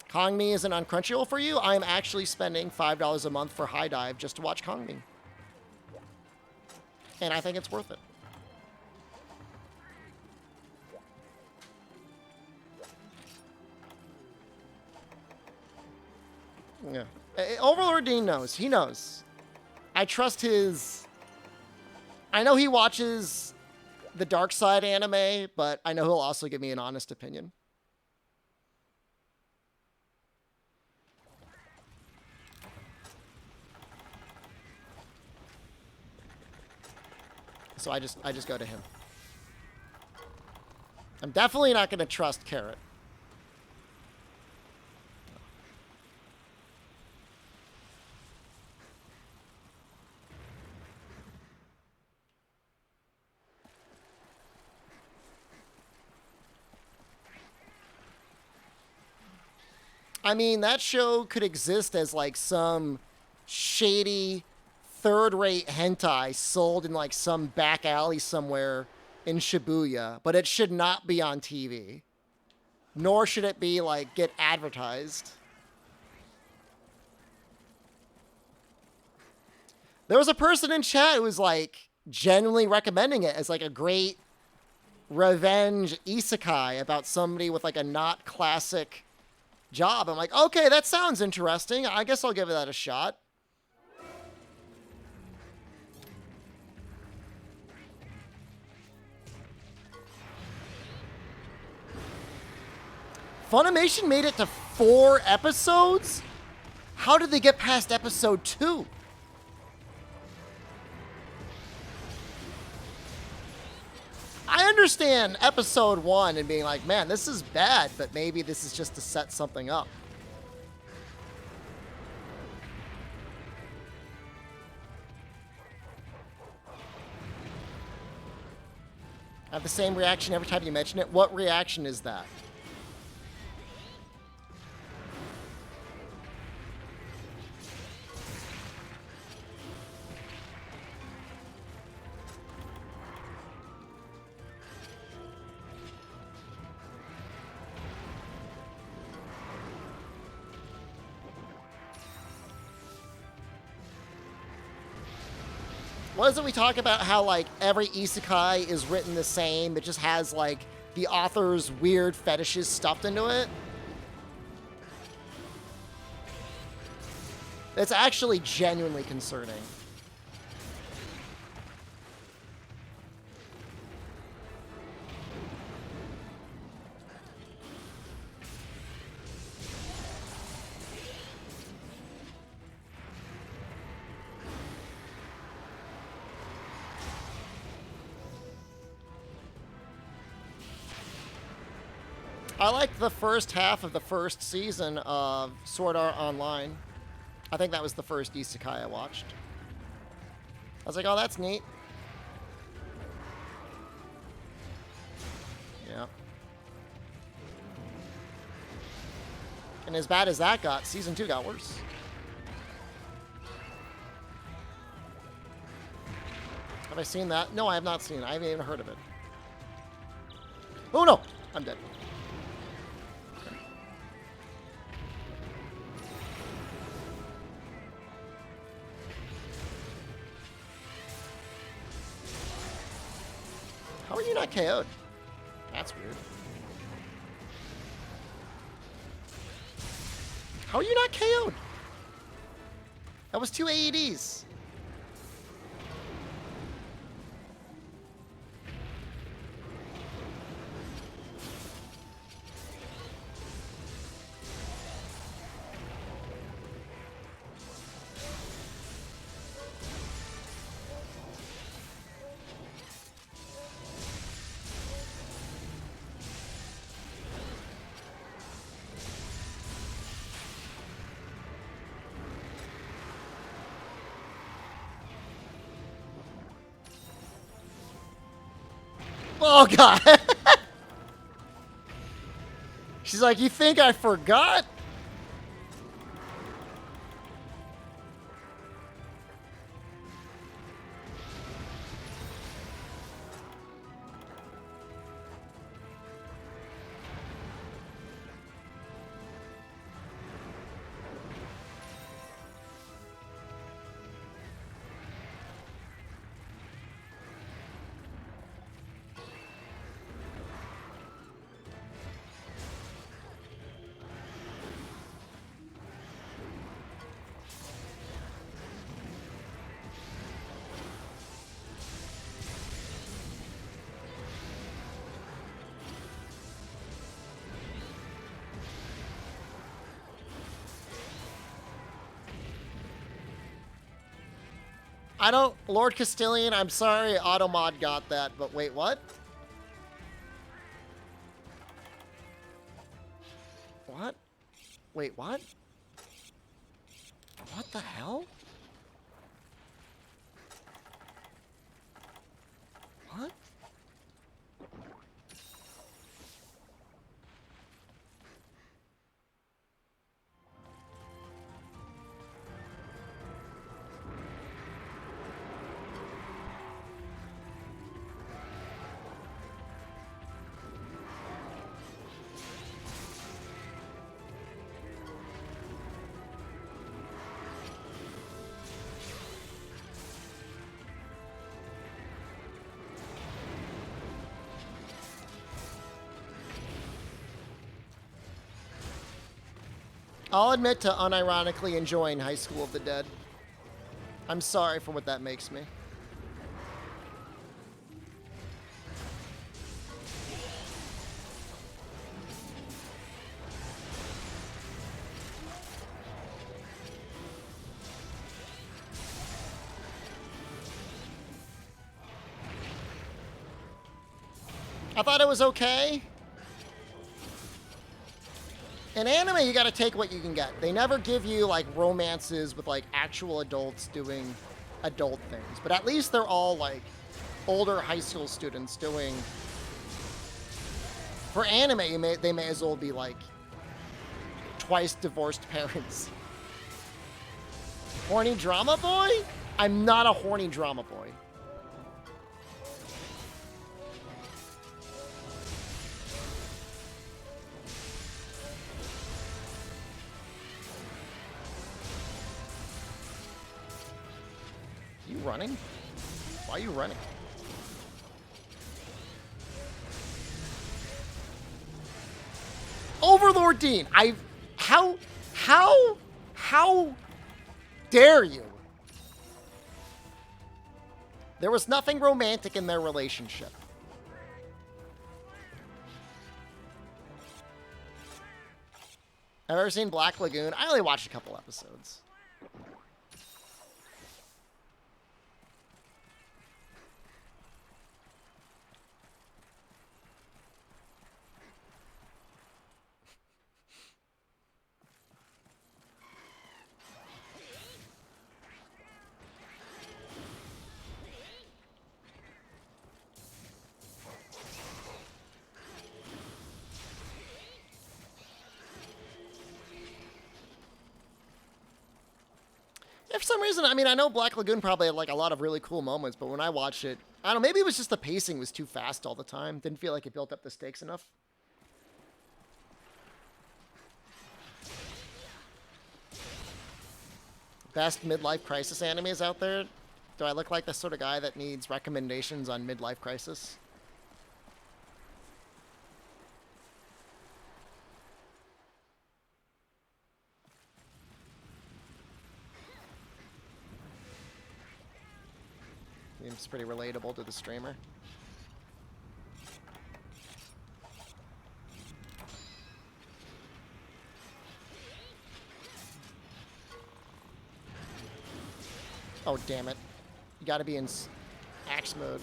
Kongming isn't on Crunchyroll for you? I'm actually spending $5 a month for High Dive just to watch Kongming. And I think it's worth it. Yeah. Overlord Dean knows. He knows. I trust his... I know he watches the Dark Side anime, but I know he'll also give me an honest opinion. So I just go to him. I'm definitely not going to trust Carrot. I mean, that show could exist as like some shady third-rate hentai sold in like some back alley somewhere in Shibuya, but it should not be on TV. Nor should it be like get advertised. There was a person in chat who was like genuinely recommending it as like a great revenge isekai about somebody with like a not classic job. I'm like, okay, that sounds interesting. I guess I'll give that a shot. Funimation made it to 4 episodes? How did they get past episode 2? I understand episode 1 and being like, man, this is bad, but maybe this is just to set something up. I have the same reaction every time you mention it. What reaction is that? Wasn't we talk about how, like, every isekai is written the same? It just has, like, the author's weird fetishes stuffed into it? It's actually genuinely concerning. I liked the first half of the first season of Sword Art Online. I think that was the first isekai I watched. I was like, oh, that's neat. Yeah. And as bad as that got, season 2 got worse. Have I seen that? No, I have not seen it. I haven't even heard of it. Oh, no! I'm dead. How are you not KO'd? That's weird. How are you not KO'd? That was 2 AEDs. Oh, God. She's like, you think I forgot? I don't... Lord Castilian, I'm sorry Automod got that, but wait, what? What? Wait, what? What the hell? What? I'll admit to unironically enjoying High School of the Dead. I'm sorry for what that makes me. I thought it was okay. In anime, you gotta take what you can get. They never give you, like, romances with, like, actual adults doing adult things. But at least they're all, like, older high school students doing... For anime, they may as well be, like, twice divorced parents. Horny drama boy? I'm not a horny drama boy. You running? Why are you running? Overlord Dean, how dare you? There was nothing romantic in their relationship. Have you ever seen Black Lagoon? I only watched a couple episodes. For some reason, I mean, I know Black Lagoon probably had like a lot of really cool moments, but when I watched it, I don't know, maybe it was just the pacing was too fast all the time. Didn't feel like it built up the stakes enough. Best midlife crisis animes out there? Do I look like the sort of guy that needs recommendations on midlife crisis? Seems pretty relatable to the streamer. Oh, damn it. You gotta be in axe mode.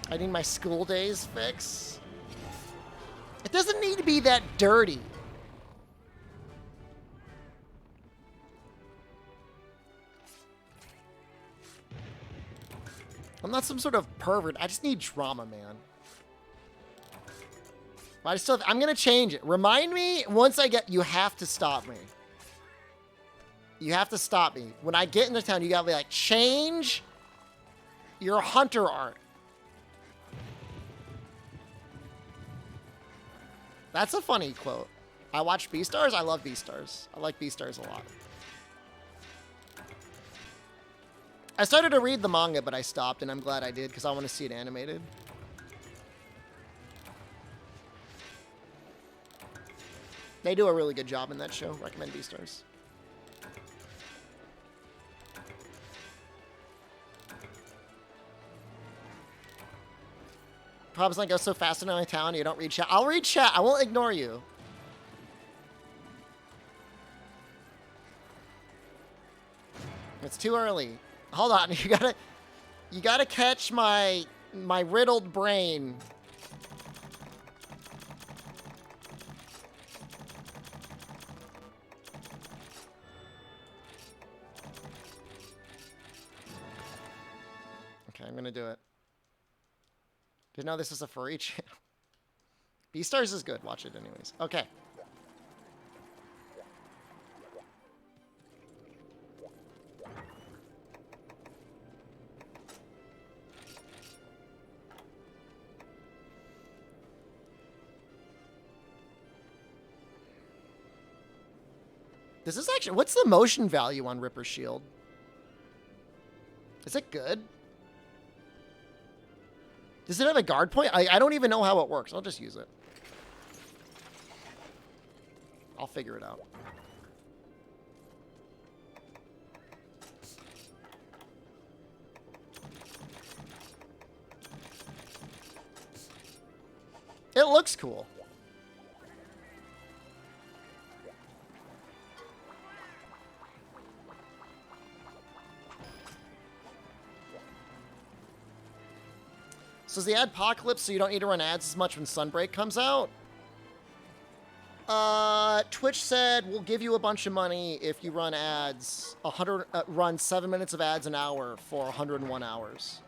I need my school days fix. It doesn't need to be that dirty. I'm not some sort of pervert. I just need drama, man. But I'm gonna change it. Remind me once I get. You have to stop me. You have to stop me. When I get into town, you gotta be like, change your hunter art. That's a funny quote. I watch Beastars. I love Beastars. I like Beastars a lot. I started to read the manga, but I stopped, and I'm glad I did, because I want to see it animated. They do a really good job in that show. Recommend Beastars. Probs like go so fast in my town, you don't read chat. I'll read chat. I won't ignore you. It's too early. Hold on. You gotta catch my riddled brain. Okay, I'm gonna do it. Didn't know this is a furry channel. Beastars is good. Watch it anyways. Okay. This is actually... What's the motion value on Ripper's Shield? Is it good? Does it have a guard point? I don't even know how it works. I'll just use it. I'll figure it out. It looks cool. So is the adpocalypse so you don't need to run ads as much when Sunbreak comes out? Twitch said we'll give you a bunch of money if you run ads, run 7 minutes of ads an hour for 101 hours.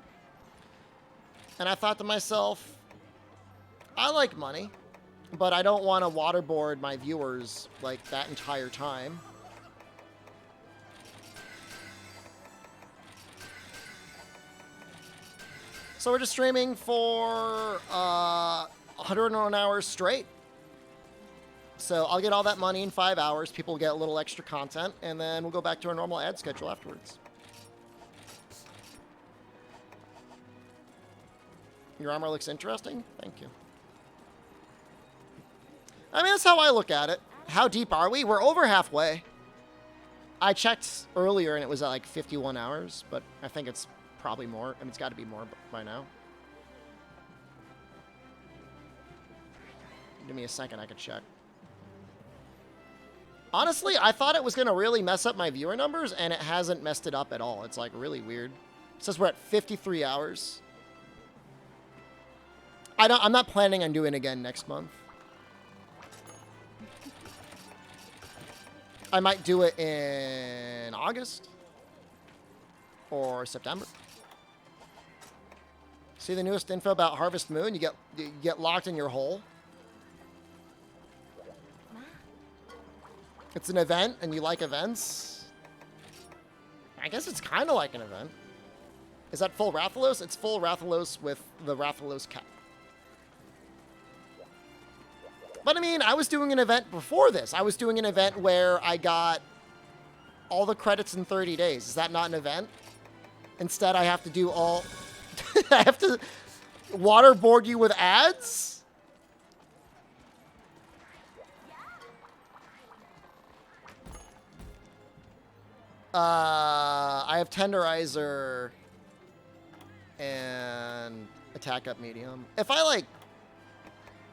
And I thought to myself, I like money. But I don't want to waterboard my viewers, like, that entire time. So we're just streaming for 101 hours straight. So I'll get all that money in 5 hours. People will get a little extra content, and then we'll go back to our normal ad schedule afterwards. Your armor looks interesting. Thank you. I mean, that's how I look at it. How deep are we? We're over halfway. I checked earlier, and it was at like 51 hours, but I think it's probably more. I mean, it's got to be more by now. Give me a second, I could check. Honestly, I thought it was going to really mess up my viewer numbers, and it hasn't messed it up at all. It's like really weird. It says we're at 53 hours. I'm not planning on doing it again next month. I might do it in August or September. See the newest info about Harvest Moon? You get locked in your hole. It's an event, and you like events. I guess it's kind of like an event. Is that full Rathalos? It's full Rathalos with the Rathalos cap. But I mean, I was doing an event before this. I was doing an event where I got all the credits in 30 days. Is that not an event? Instead, I have to do all... I have to waterboard you with ads? I have Tenderizer and Attack Up Medium. If I, like,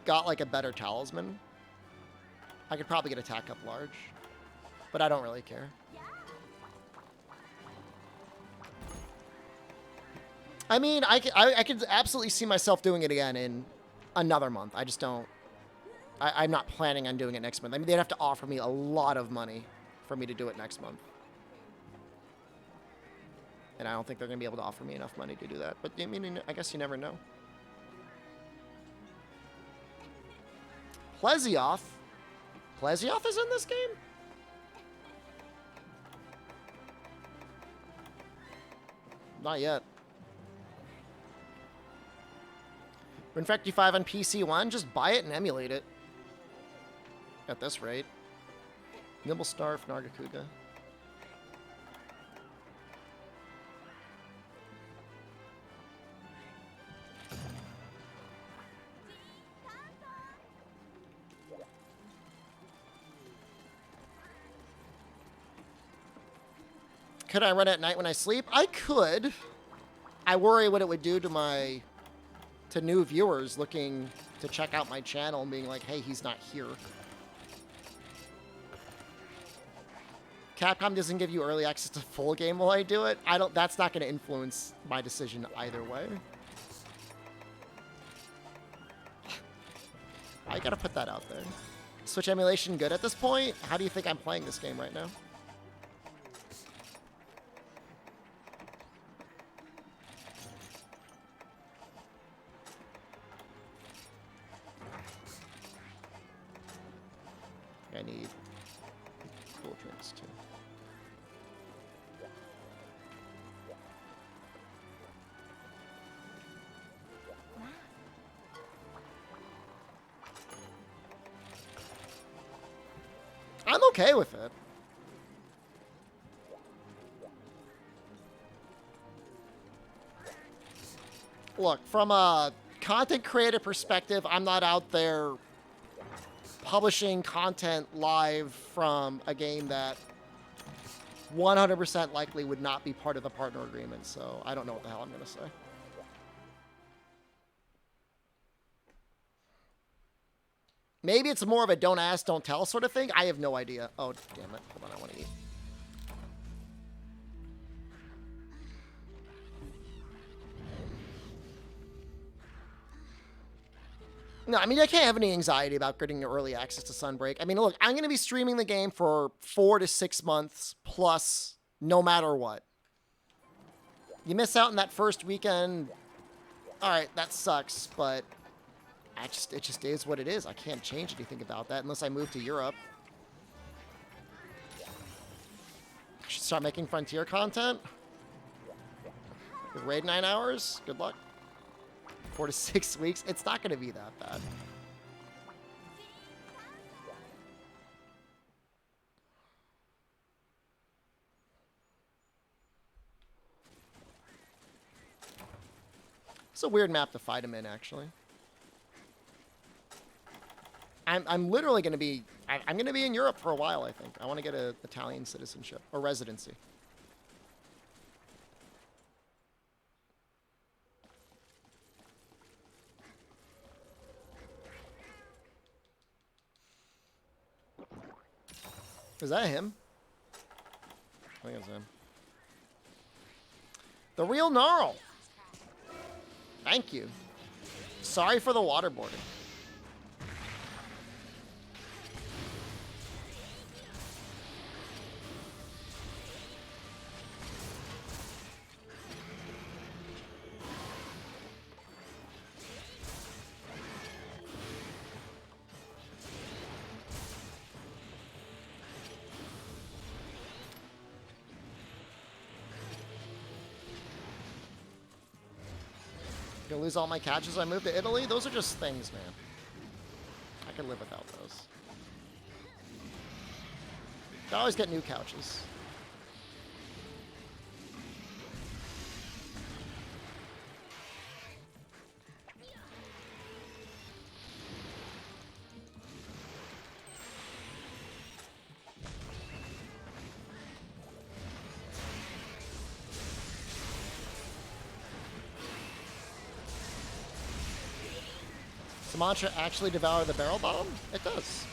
got, like, a better Talisman, I could probably get Attack Up Large. But I don't really care. I mean, I could absolutely see myself doing it again in another month. I just don't... I'm not planning on doing it next month. I mean, they'd have to offer me a lot of money for me to do it next month. And I don't think they're going to be able to offer me enough money to do that. But, I mean, I guess you never know. Plesioth? Plesioth is in this game? Not yet. Infecty 5 on PC One, just buy it and emulate it. At this rate. Nibblestarf, Nargacuga. Could I run at night when I sleep? I could. I worry what it would do to new viewers looking to check out my channel and being like, hey, he's not here. Capcom doesn't give you early access to full game while I do it. That's not going to influence my decision either way. I gotta put that out there. Switch emulation good at this point? How do you think I'm playing this game right now? I need cool drinks too. I'm okay with it. Look, from a content creator perspective, I'm not out there publishing content live from a game that 100% likely would not be part of the partner agreement, so I don't know what the hell I'm going to say. Maybe it's more of a don't ask, don't tell sort of thing. I have no idea. Oh, damn it. Hold on, I want to eat. No, I mean, I can't have any anxiety about getting early access to Sunbreak. I mean, look, I'm going to be streaming the game for 4 to 6 months plus, no matter what. You miss out on that first weekend, all right, that sucks, but It just is what it is. I can't change anything about that unless I move to Europe. I should start making Frontier content. With raid 9 hours? Good luck. 4 to 6 weeks. It's not going to be that bad. It's a weird map to fight him in, actually. I'm literally going to be... I'm going to be in Europe for a while, I think. I want to get an Italian citizenship. Or residency. Is that him? I think it's him. The real Gnarl. Thank you. Sorry for the waterboarding. Gonna lose all my catches I moved to Italy? Those are just things, man. I can live without those. I always get new couches. Does the mantra actually devour the barrel bomb? It does.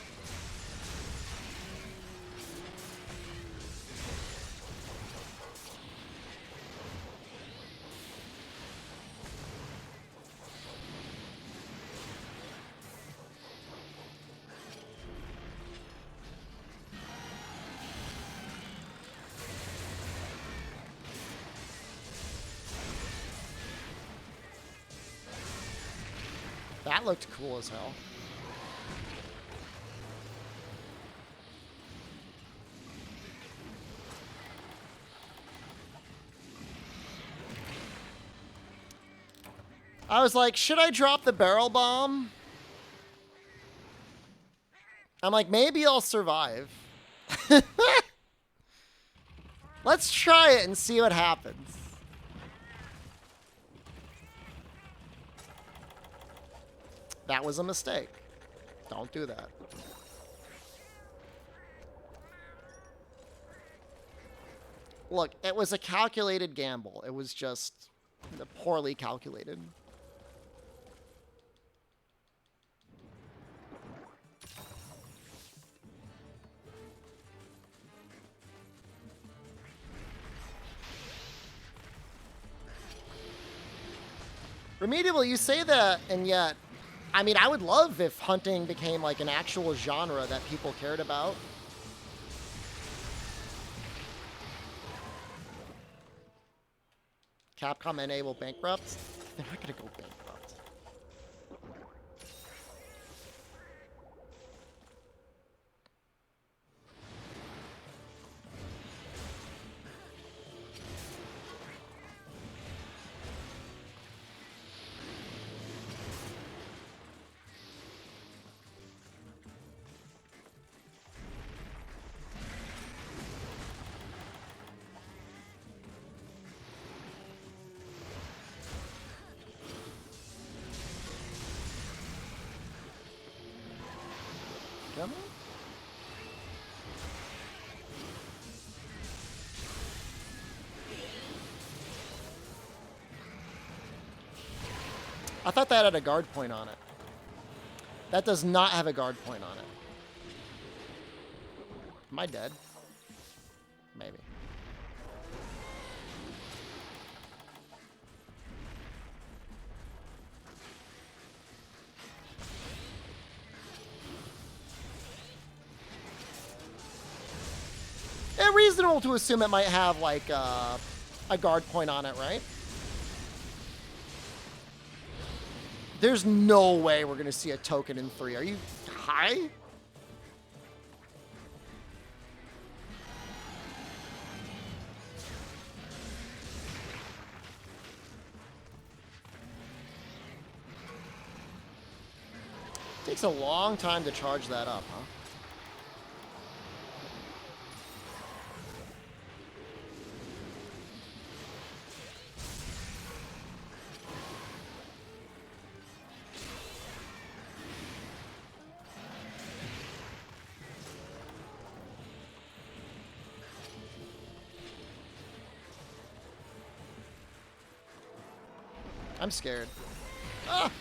That looked cool as hell. I was like, should I drop the barrel bomb? I'm like, maybe I'll survive. Let's try it and see what happens. That was a mistake. Don't do that. Look, it was a calculated gamble. It was just poorly calculated. Remediable, you say that, and yet... I mean, I would love if hunting became like an actual genre that people cared about. Capcom NA will bankrupt? They're not gonna go bankrupt. Come on. I thought that had a guard point on it. That does not have a guard point on it. Am I dead? Maybe. It's reasonable to assume it might have like a guard point on it, right? There's no way we're going to see a token in 3. Are you high? Takes a long time to charge that up, huh? I'm scared. Ah!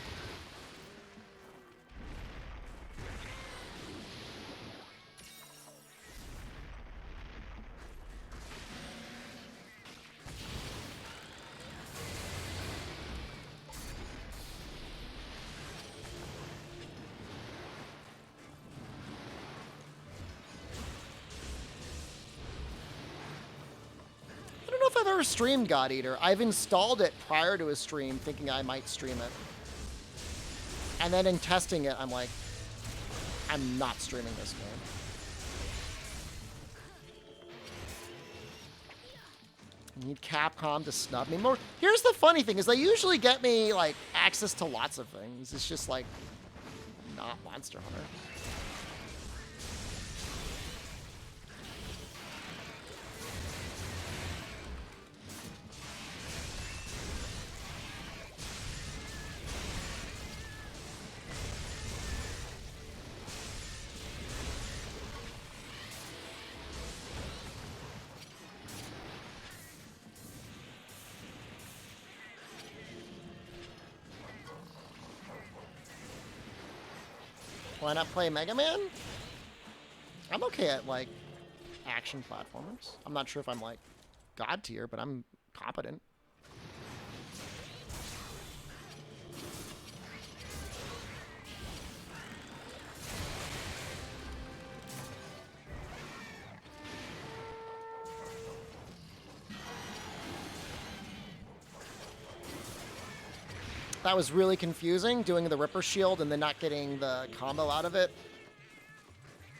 I don't know if I've ever streamed God Eater. I've installed it prior to a stream thinking I might stream it. And then in testing it, I'm like, I'm not streaming this game. I need Capcom to snub me more. Here's the funny thing is they usually get me like access to lots of things. It's just like not Monster Hunter. Why not play Mega Man? I'm okay at, like, action platformers. I'm not sure if I'm, like, God tier, but I'm competent. That was really confusing, doing the Ripper Shield and then not getting the combo out of it.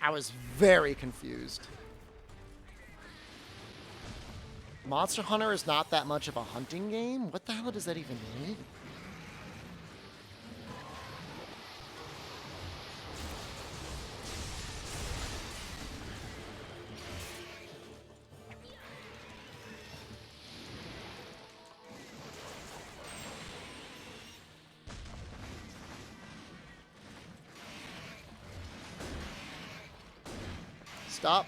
I was very confused. Monster Hunter is not that much of a hunting game? What the hell does that even mean? Stop.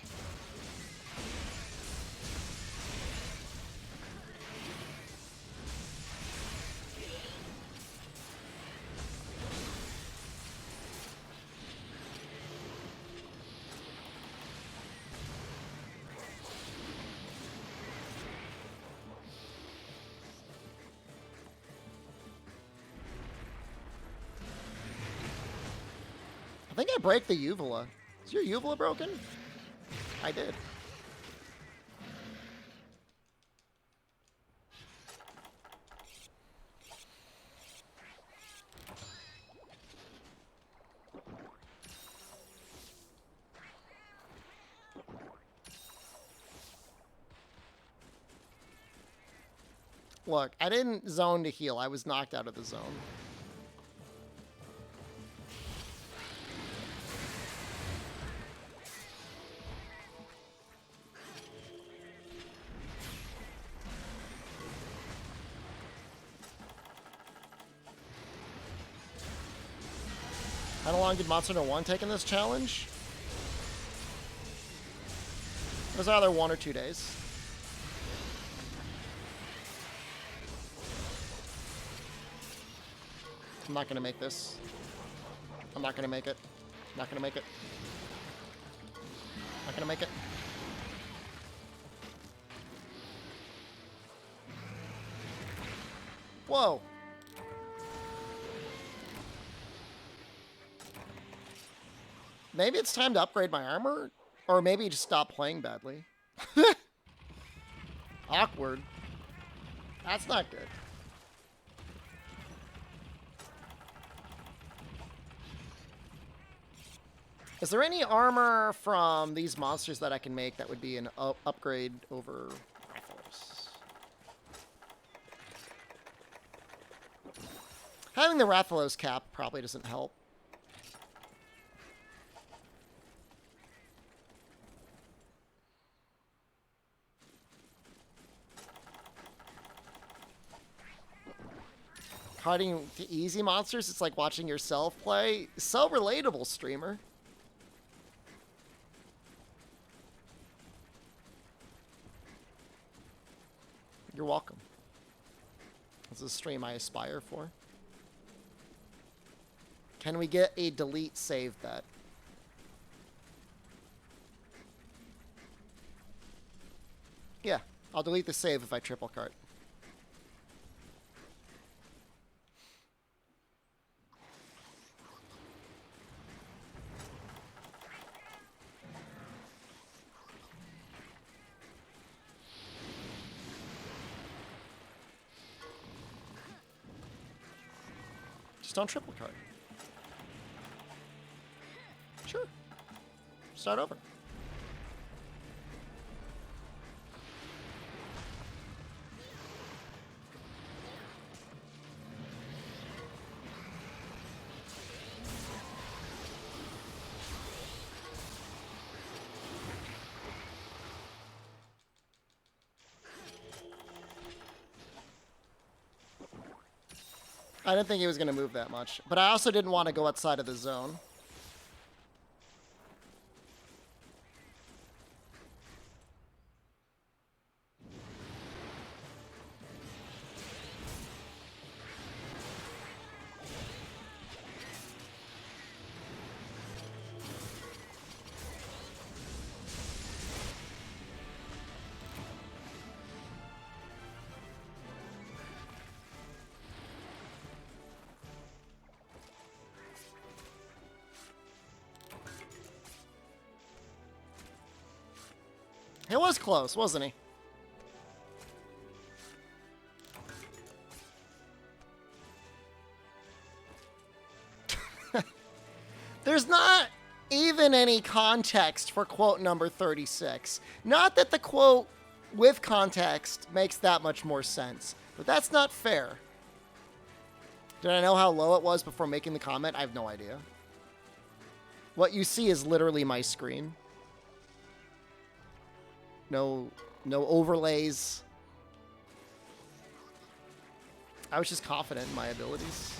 I think I break the uvula. Is your uvula broken? I did. Look, I didn't zone to heal. I was knocked out of the zone. How long did Monster Hunter 1 take in this challenge? It was either 1 or 2 days. I'm not gonna make this. I'm not gonna make it. Not gonna make it. Not gonna make it. Whoa. Maybe it's time to upgrade my armor? Or maybe just stop playing badly. Awkward. That's not good. Is there any armor from these monsters that I can make that would be an upgrade over Rathalos? Having the Rathalos cap probably doesn't help. Fighting the easy monsters, it's like watching yourself play. So relatable, streamer. You're welcome. This is a stream I aspire for. Can we get a delete save bet? Yeah, I'll delete the save if I triple cart. Just don't triple cart. Sure. Start over. I didn't think he was going to move that much. But I also didn't want to go outside of the zone. It was close, wasn't he? There's not even any context for quote number 36. Not that the quote with context makes that much more sense, but that's not fair. Did I know how low it was before making the comment? I have no idea. What you see is literally my screen. No overlays. I was just confident in my abilities.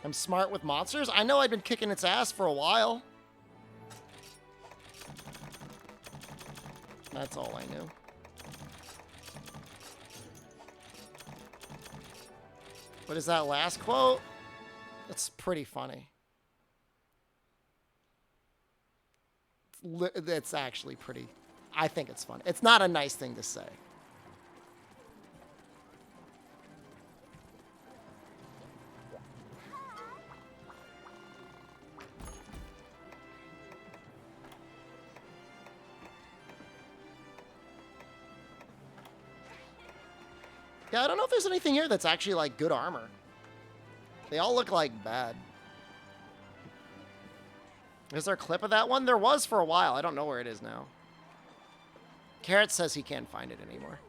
I'm smart with monsters. I know I've been kicking its ass for a while. That's all I knew. What is that last quote? That's pretty funny. It's actually pretty... I think it's funny. It's not a nice thing to say. Yeah, I don't know if there's anything here that's actually, like, good armor. They all look like bad. Is there a clip of that one? There was for a while. I don't know where it is now. Carrot says he can't find it anymore.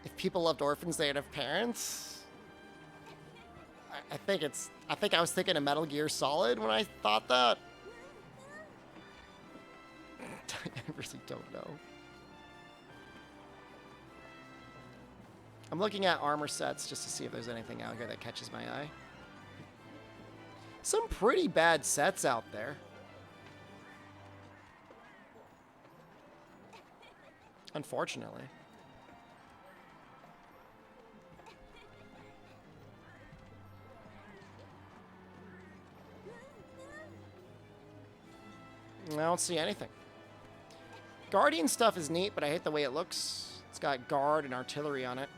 If people loved orphans, they'd have parents. I think I was thinking of Metal Gear Solid when I thought that. I really don't know. I'm looking at armor sets just to see if there's anything out here that catches my eye. Some pretty bad sets out there. Unfortunately. I don't see anything. Guardian stuff is neat, but I hate the way it looks. It's got guard and artillery on it.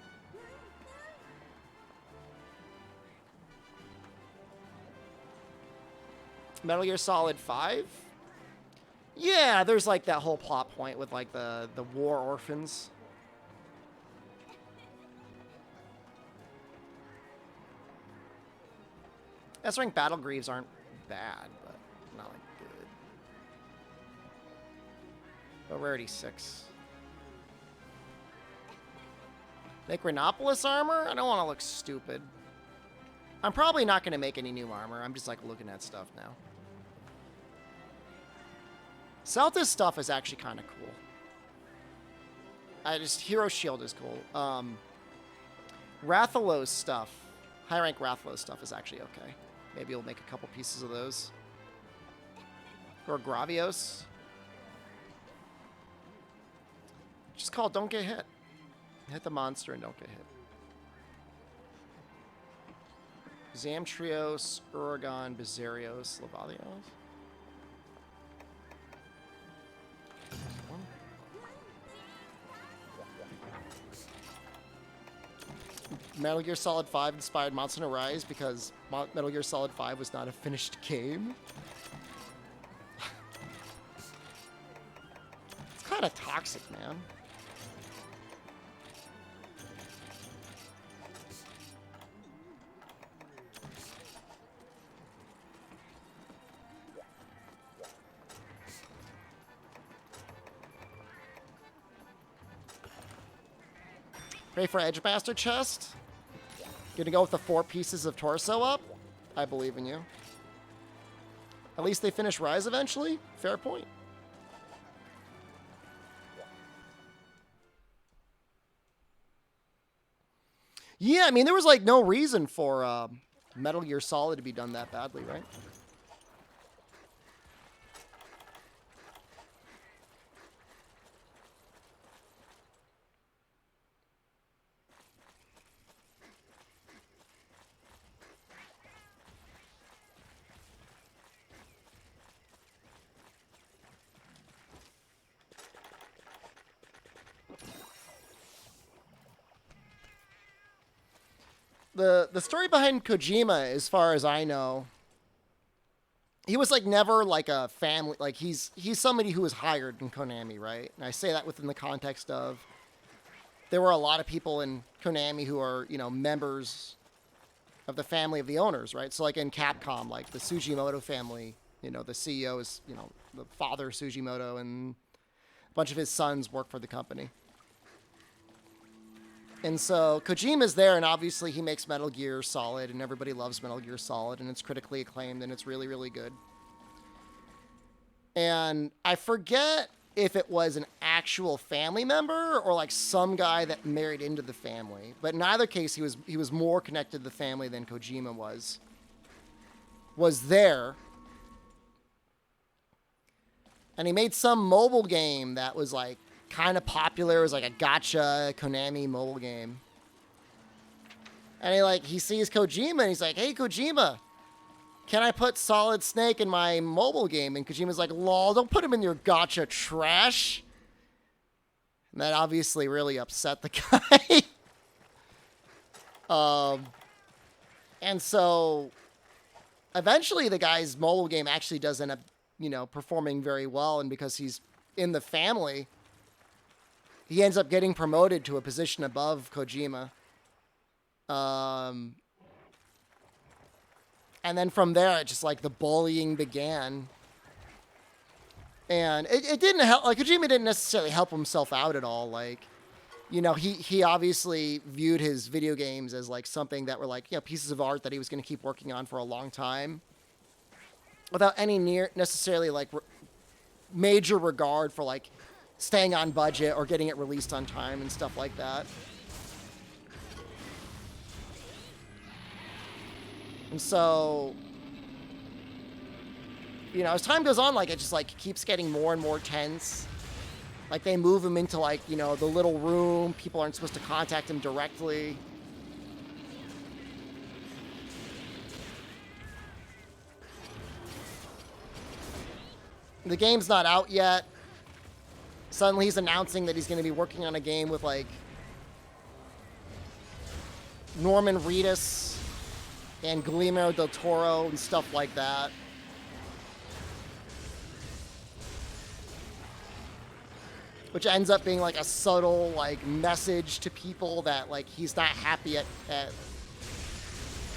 Metal Gear Solid 5? Yeah, there's like that whole plot point with like the war orphans. S-rank battle greaves aren't bad, but not like good. Oh, rarity 6. Make Rhinopolis armor? I don't want to look stupid. I'm probably not going to make any new armor. I'm just like looking at stuff now. Celta's stuff is actually kind of cool. Hero Shield is cool. Rathalos stuff, high rank Rathalos stuff is actually okay. Maybe we'll make a couple pieces of those. Or Gravios. Just call it don't get hit. Hit the monster and don't get hit. Zamtrios, Uragon, Bizarios, Lavalios. Metal Gear Solid 5 inspired Monster Hunter Rise because Metal Gear Solid 5 was not a finished game. It's kind of toxic, man. Ready for Edgemaster chest? Gonna go with the 4 pieces of torso up? I believe in you. At least they finish Rise eventually? Fair point. Yeah, I mean, there was like no reason for Metal Gear Solid to be done that badly, right? The story behind Kojima, as far as I know, he was like never like a family, like he's somebody who was hired in Konami, right? And I say that within the context of there were a lot of people in Konami who are, you know, members of the family of the owners, right? So like in Capcom, like the Sugimoto family, you know, the CEO is, you know, the father Sugimoto, and a bunch of his sons work for the company. And so Kojima's there, and obviously he makes Metal Gear Solid, and everybody loves Metal Gear Solid, and it's critically acclaimed, and it's really, really good. And I forget if it was an actual family member or like some guy that married into the family. But in either case, he was more connected to the family than Kojima was. Was there. And he made some mobile game that was like kind of popular. It was like a gacha Konami mobile game. And he sees Kojima and he's like, "Hey Kojima, can I put Solid Snake in my mobile game?" And Kojima's like, "Lol, don't put him in your gacha trash." And that obviously really upset the guy. And so eventually the guy's mobile game actually does end up, you know, performing very well. And because he's in the family, he ends up getting promoted to a position above Kojima. And then from there, it just like the bullying began. And it didn't help. Like Kojima didn't necessarily help himself out at all. Like, you know, he obviously viewed his video games as like something that were like, you know, pieces of art that he was going to keep working on for a long time, without any necessarily like major regard for like staying on budget or getting it released on time and stuff like that. And so, you know, as time goes on, like it just like keeps getting more and more tense. Like they move him into like, you know, the little room. People aren't supposed to contact him directly. The game's not out yet. Suddenly he's announcing that he's going to be working on a game with, like, Norman Reedus and Guillermo del Toro and stuff like that. Which ends up being, like, a subtle, like, message to people that, like, he's not happy at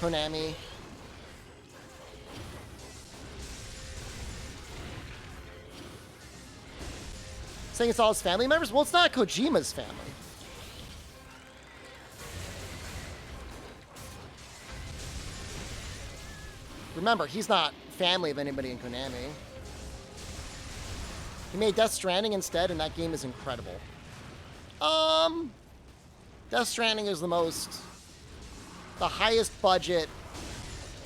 Konami. Saying it's all his family members? Well, it's not Kojima's family. Remember, he's not family of anybody in Konami. He made Death Stranding instead, and that game is incredible. Death Stranding is the highest budget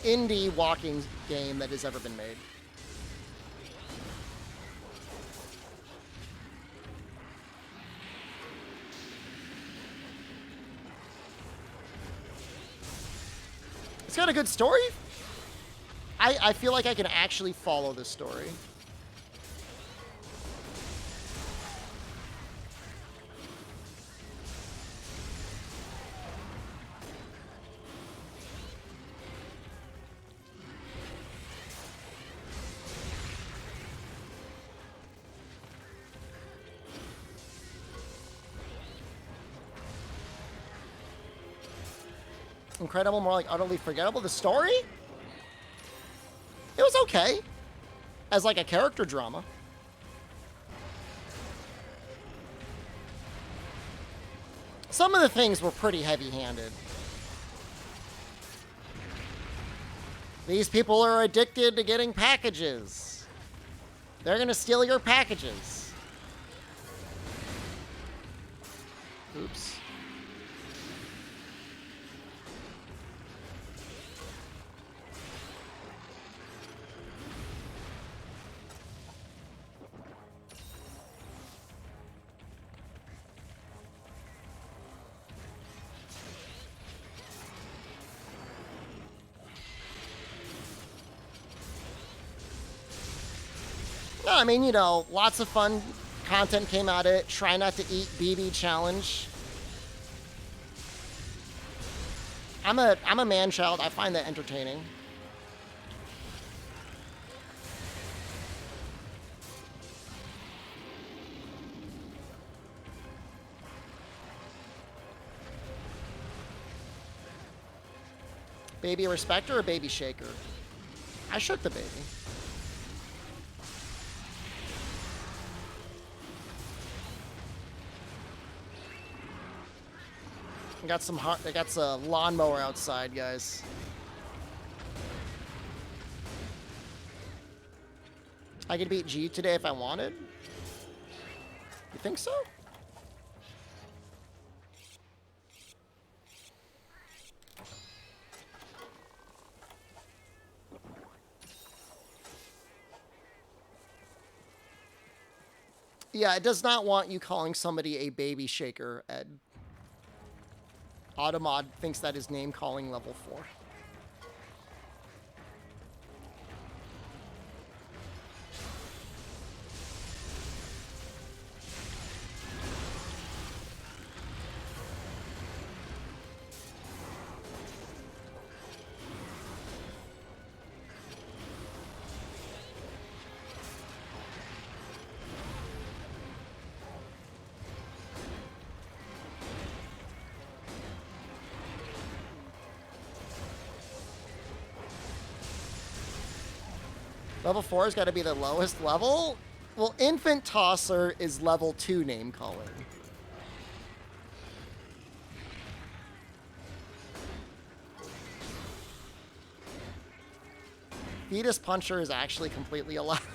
indie walking game that has ever been made. It's got a good story. I feel like I can actually follow this story. Incredible, more like utterly forgettable. The story? It was okay. As like a character drama. Some of the things were pretty heavy-handed. These people are addicted to getting packages. They're gonna steal your packages. Oops. No, I mean, you know, lots of fun content came out of it. Try not to eat BB challenge. I'm a man child. I find that entertaining. Baby respecter or baby shaker? I shook the baby. I got some lawnmower outside, guys. I could beat G today if I wanted. You think so? Yeah, it does not want you calling somebody a baby shaker, Ed. Automod thinks that is name calling level 4. Level 4 has got to be the lowest level? Well, Infant Tosser is level 2 name calling. Fetus Puncher is actually completely alive.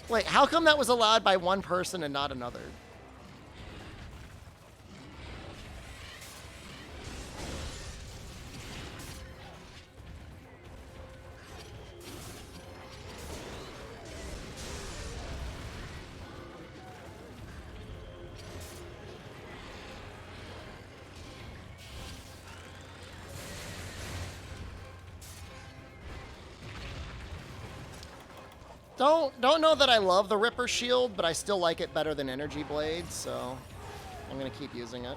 Wait, how come that was allowed by one person and not another? Don't know that I love the Ripper Shield, but I still like it better than Energy Blade, so I'm gonna keep using it.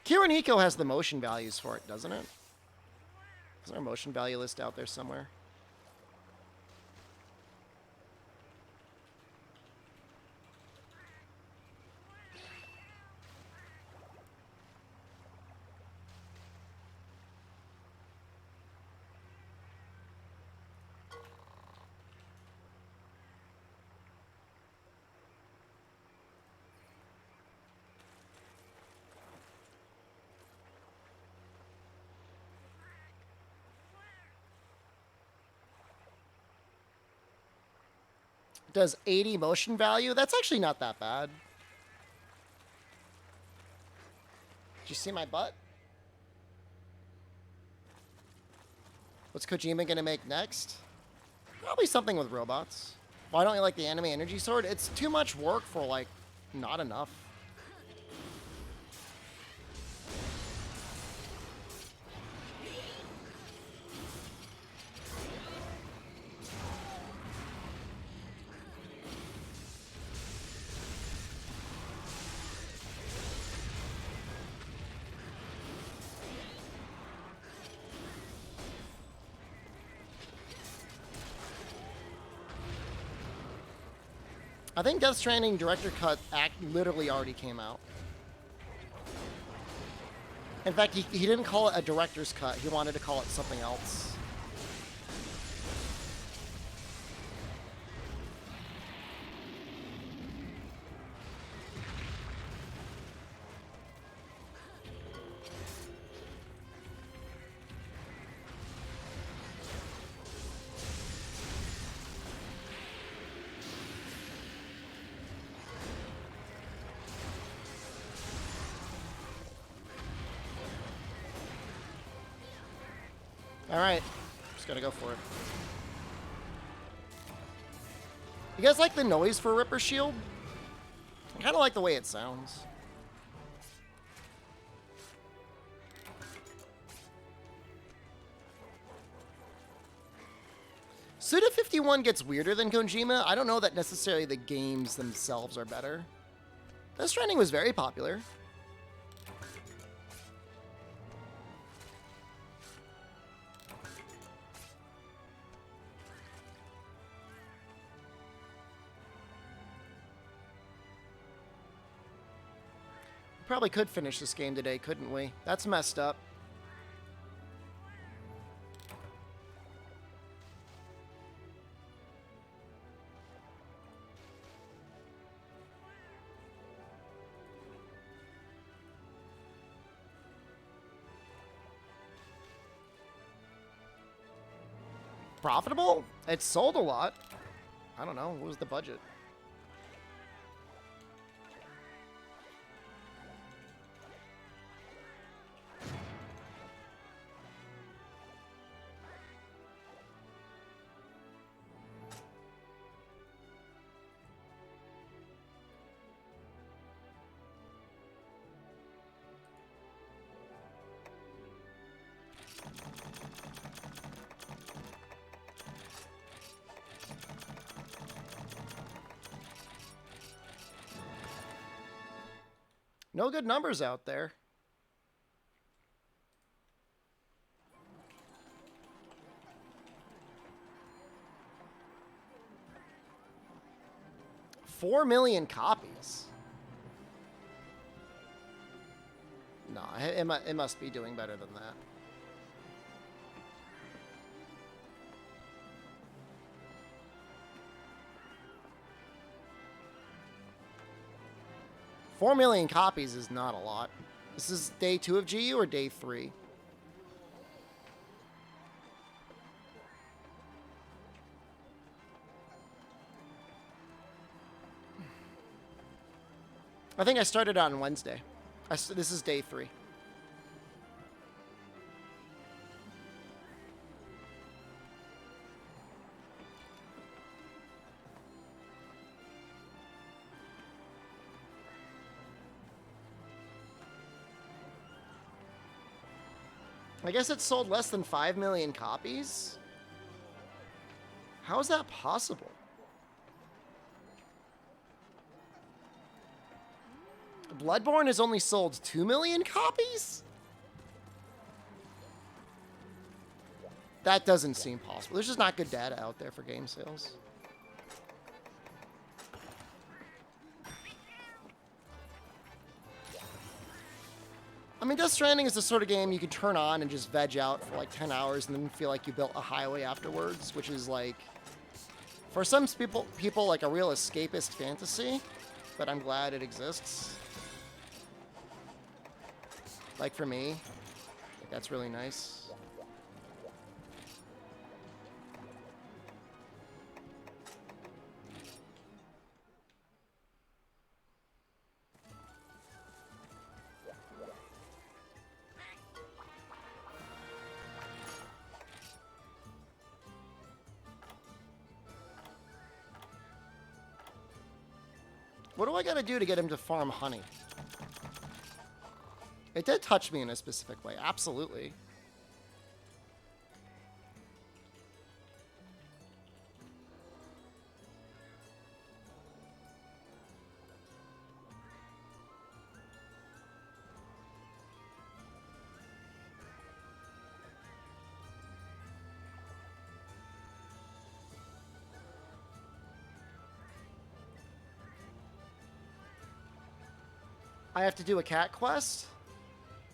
Kiriniko has the motion values for it, doesn't it? Is there a motion value list out there somewhere? Does 80 motion value? That's actually not that bad. Did you see my butt? What's Kojima gonna make next? Probably something with robots. Why don't you like the anime energy sword? It's too much work for, like, not enough. I think Death Stranding Director Cut literally already came out. In fact, he didn't call it a Director's Cut. He wanted to call it something else. Alright, just gotta go for it. You guys like the noise for Ripper Shield? I kinda like the way it sounds. Suda51 gets weirder than Kojima. I don't know that necessarily the games themselves are better. Death Stranding was very popular. Probably could finish this game today, couldn't we? That's messed up. Profitable? It sold a lot. I don't know. What was the budget? No good numbers out there. $4 million copies. No, it must be doing better than that. $4 million copies is not a lot. This is day 2 of GU or day 3? I think I started on Wednesday. This is day 3. I guess it sold less than 5 million copies? How is that possible? Bloodborne has only sold 2 million copies? That doesn't seem possible. There's just not good data out there for game sales. I mean, Death Stranding is the sort of game you can turn on and just veg out for like 10 hours and then feel like you built a highway afterwards, which is like, for some people like a real escapist fantasy, but I'm glad it exists. Like for me, like that's really nice. What do I gotta do to get him to farm honey? It did touch me in a specific way, absolutely. I have to do a cat quest?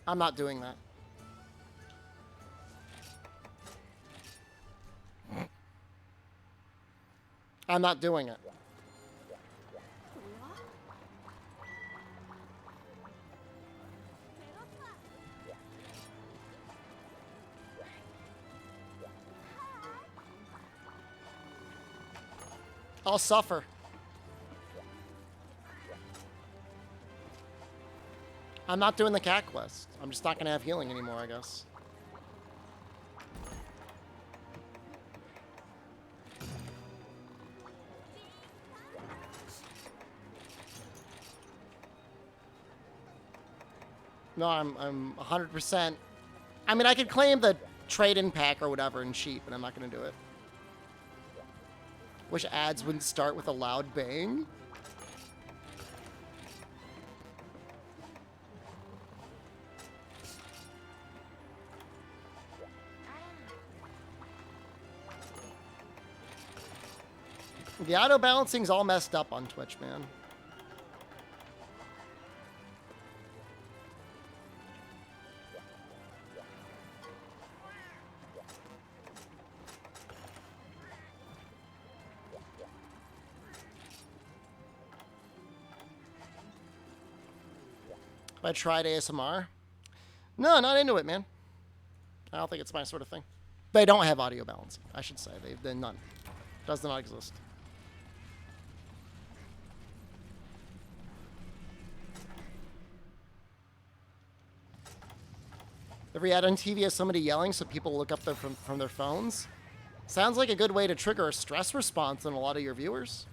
I'm not doing that. I'm not doing it. I'll suffer. I'm not doing the cat quest. I'm just not going to have healing anymore, I guess. No, I'm 100%. I mean, I could claim the trade-in pack or whatever and cheat, but I'm not going to do it. Wish ads wouldn't start with a loud bang. The auto balancing's all messed up on Twitch, man. Have I tried ASMR? No, not into it, man. I don't think it's my sort of thing. They don't have audio balancing, I should say. They've none. Does not exist. Every ad on TV has somebody yelling so people look up from their phones. Sounds like a good way to trigger a stress response in a lot of your viewers.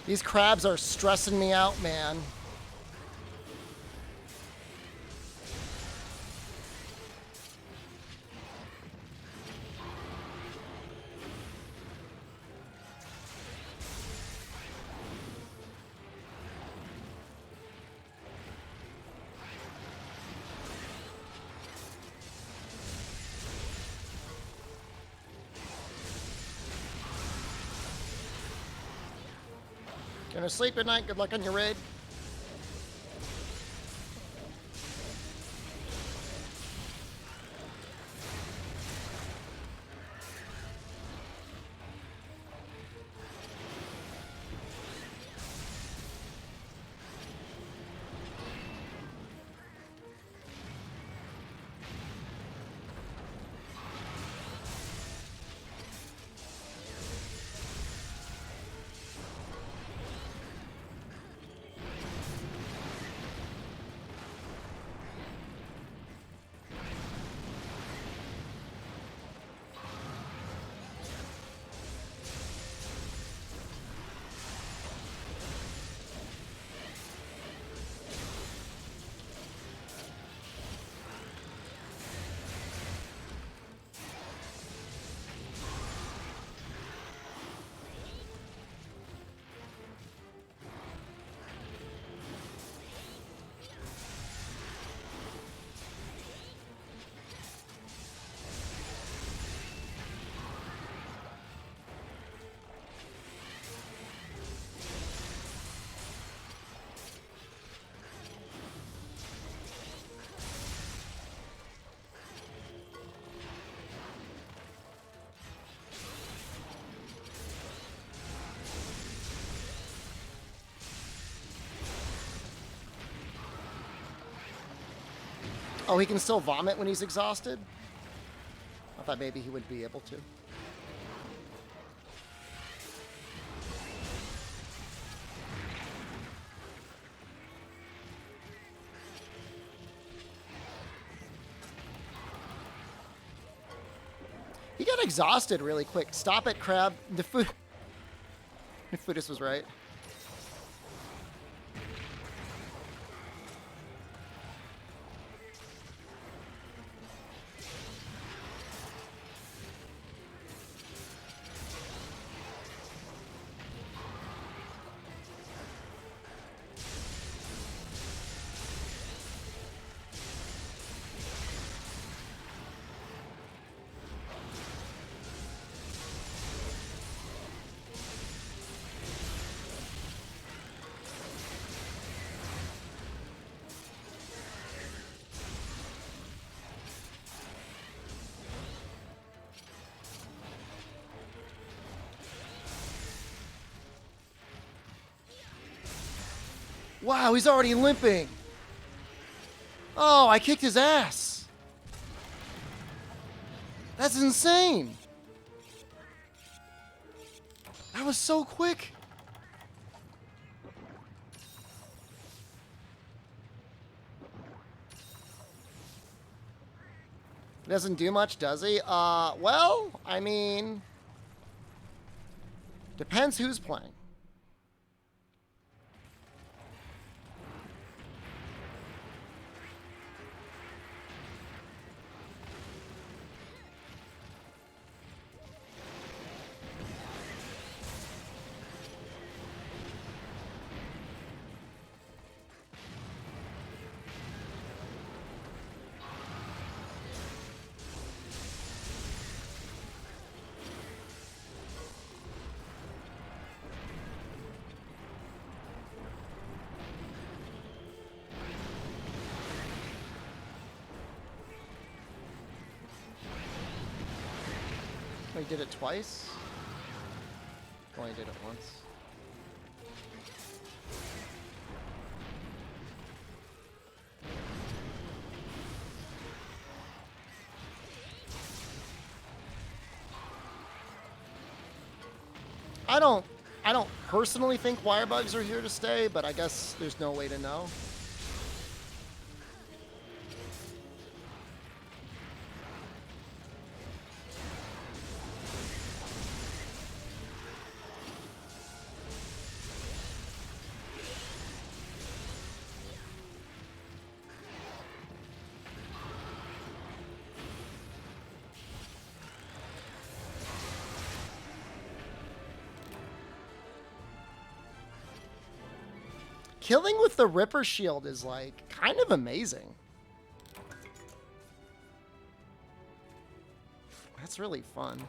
These crabs are stressing me out, man. Gonna sleep at night. Good luck on your raid. Oh, he can still vomit when he's exhausted? I thought maybe he would be able to. He got exhausted really quick. Stop it, Crab. Nefudis was right. Wow, he's already limping. Oh, I kicked his ass. That's insane. That was so quick. Doesn't do much, does he? Well, I mean, depends who's playing. He did it twice? Only did it once. I don't personally think wire bugs are here to stay, but I guess there's no way to know. Killing with the Ripper Shield is, like, kind of amazing. That's really fun.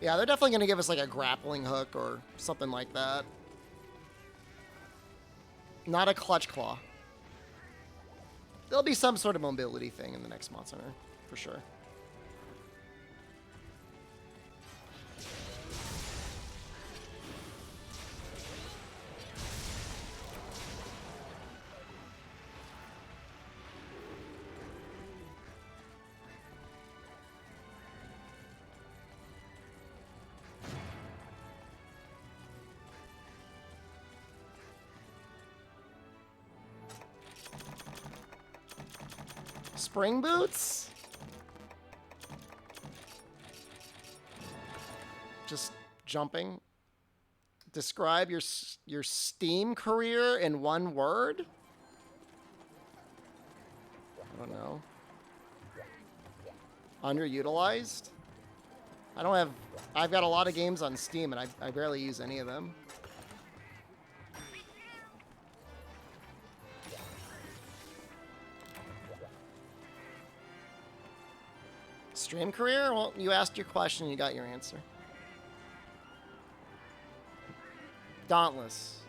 Yeah, they're definitely going to give us like a grappling hook or something like that. Not a clutch claw. There'll be some sort of mobility thing in the next Monster Hunter, for sure. Spring boots? Just jumping. Describe your Steam career in one word? I don't know. Underutilized? I've got a lot of games on Steam and I barely use any of them. Stream career? Well, you asked your question, you got your answer. Dauntless.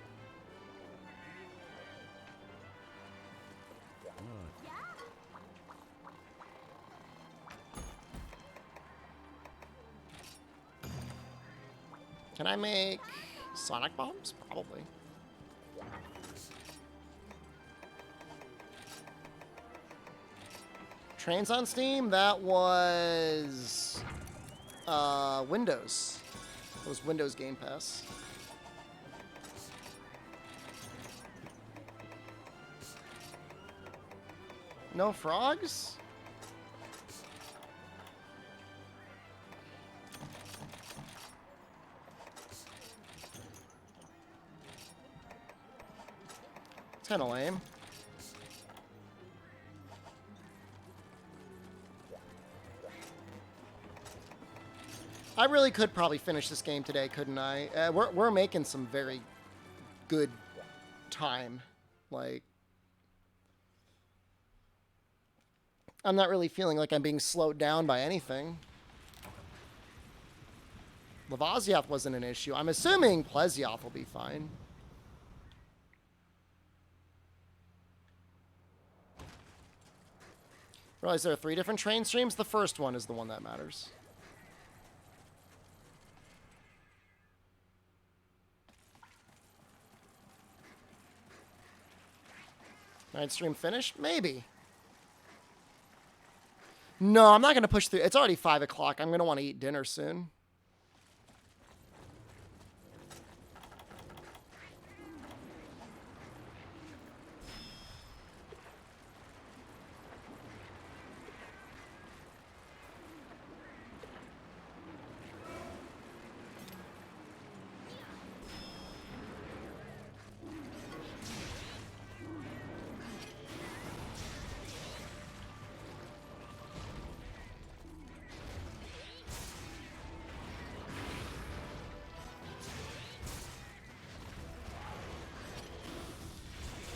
Can I make sonic bombs? Probably. Trains on Steam? That was Windows. It was Windows Game Pass. No frogs? It's kind of lame. I really could probably finish this game today, couldn't I? We're making some very good time. Like, I'm not really feeling like I'm being slowed down by anything. Lavaziath wasn't an issue. I'm assuming Plesioth will be fine. Realize there are 3 different train streams. The first one is the one that matters. Night stream finished? Maybe. No, I'm not going to push through. It's already 5 o'clock. I'm going to want to eat dinner soon.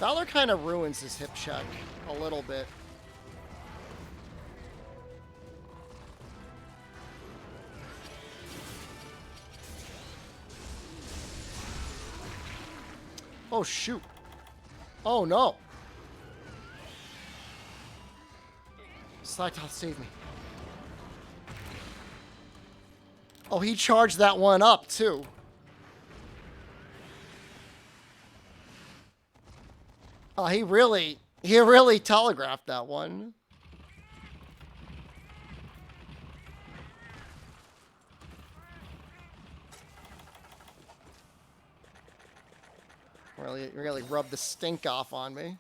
Valor kind of ruins his hip check a little bit. Oh, shoot. Oh, no. Slacktop, save me. Oh, he charged that one up, too. Oh, he really telegraphed that one. Really rubbed the stink off on me.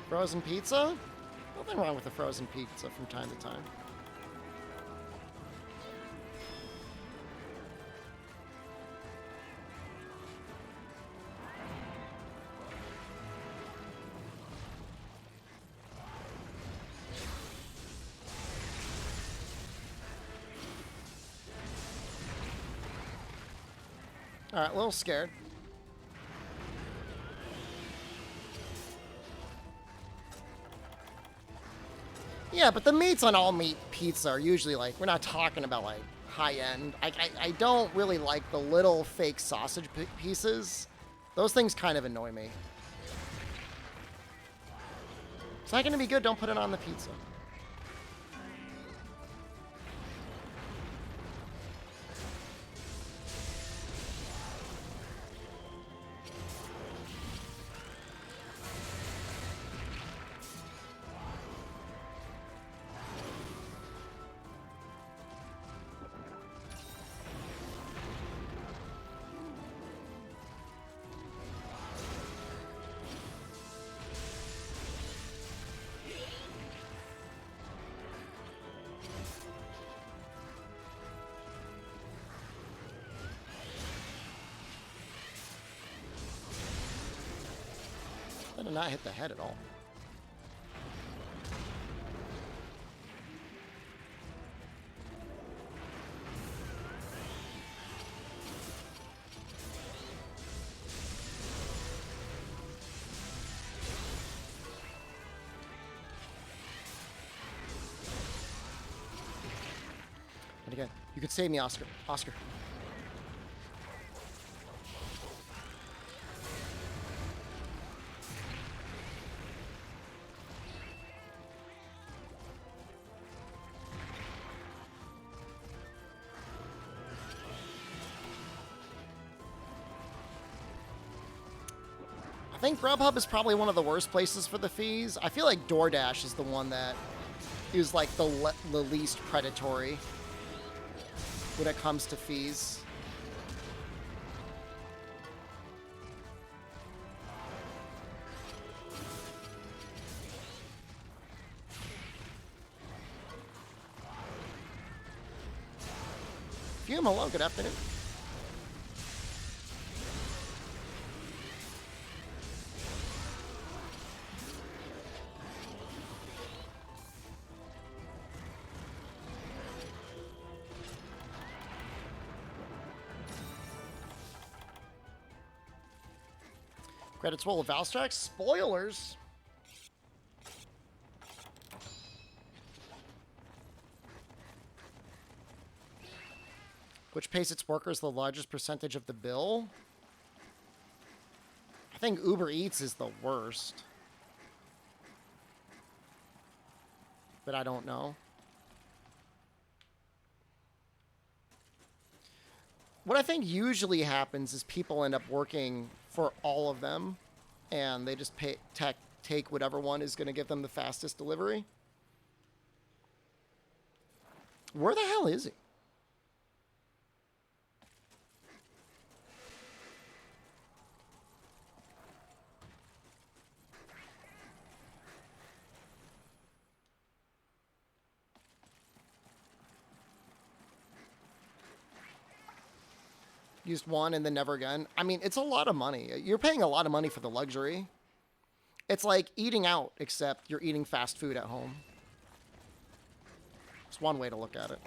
Frozen pizza? Nothing wrong with a frozen pizza from time to time. Alright, a little scared. Yeah, but the meats on all meat pizza are usually like, we're not talking about like high end. I don't really like the little fake sausage pieces. Those things kind of annoy me. It's not going to be good, don't put it on the pizza. That did not hit the head at all. And again, you could save me, Oscar. Oscar. I think Grubhub is probably one of the worst places for the fees. I feel like DoorDash is the one that is like the least predatory when it comes to fees. Fume, hello, good afternoon. Credits roll of Valstrax. Spoilers. Which pays its workers the largest percentage of the bill? I think Uber Eats is the worst. But I don't know. What I think usually happens is people end up working for all of them, and they just take whatever one is going to give them the fastest delivery. Where the hell is he? Used one and then never again. I mean, it's a lot of money. You're paying a lot of money for the luxury. It's like eating out, except you're eating fast food at home. It's one way to look at it.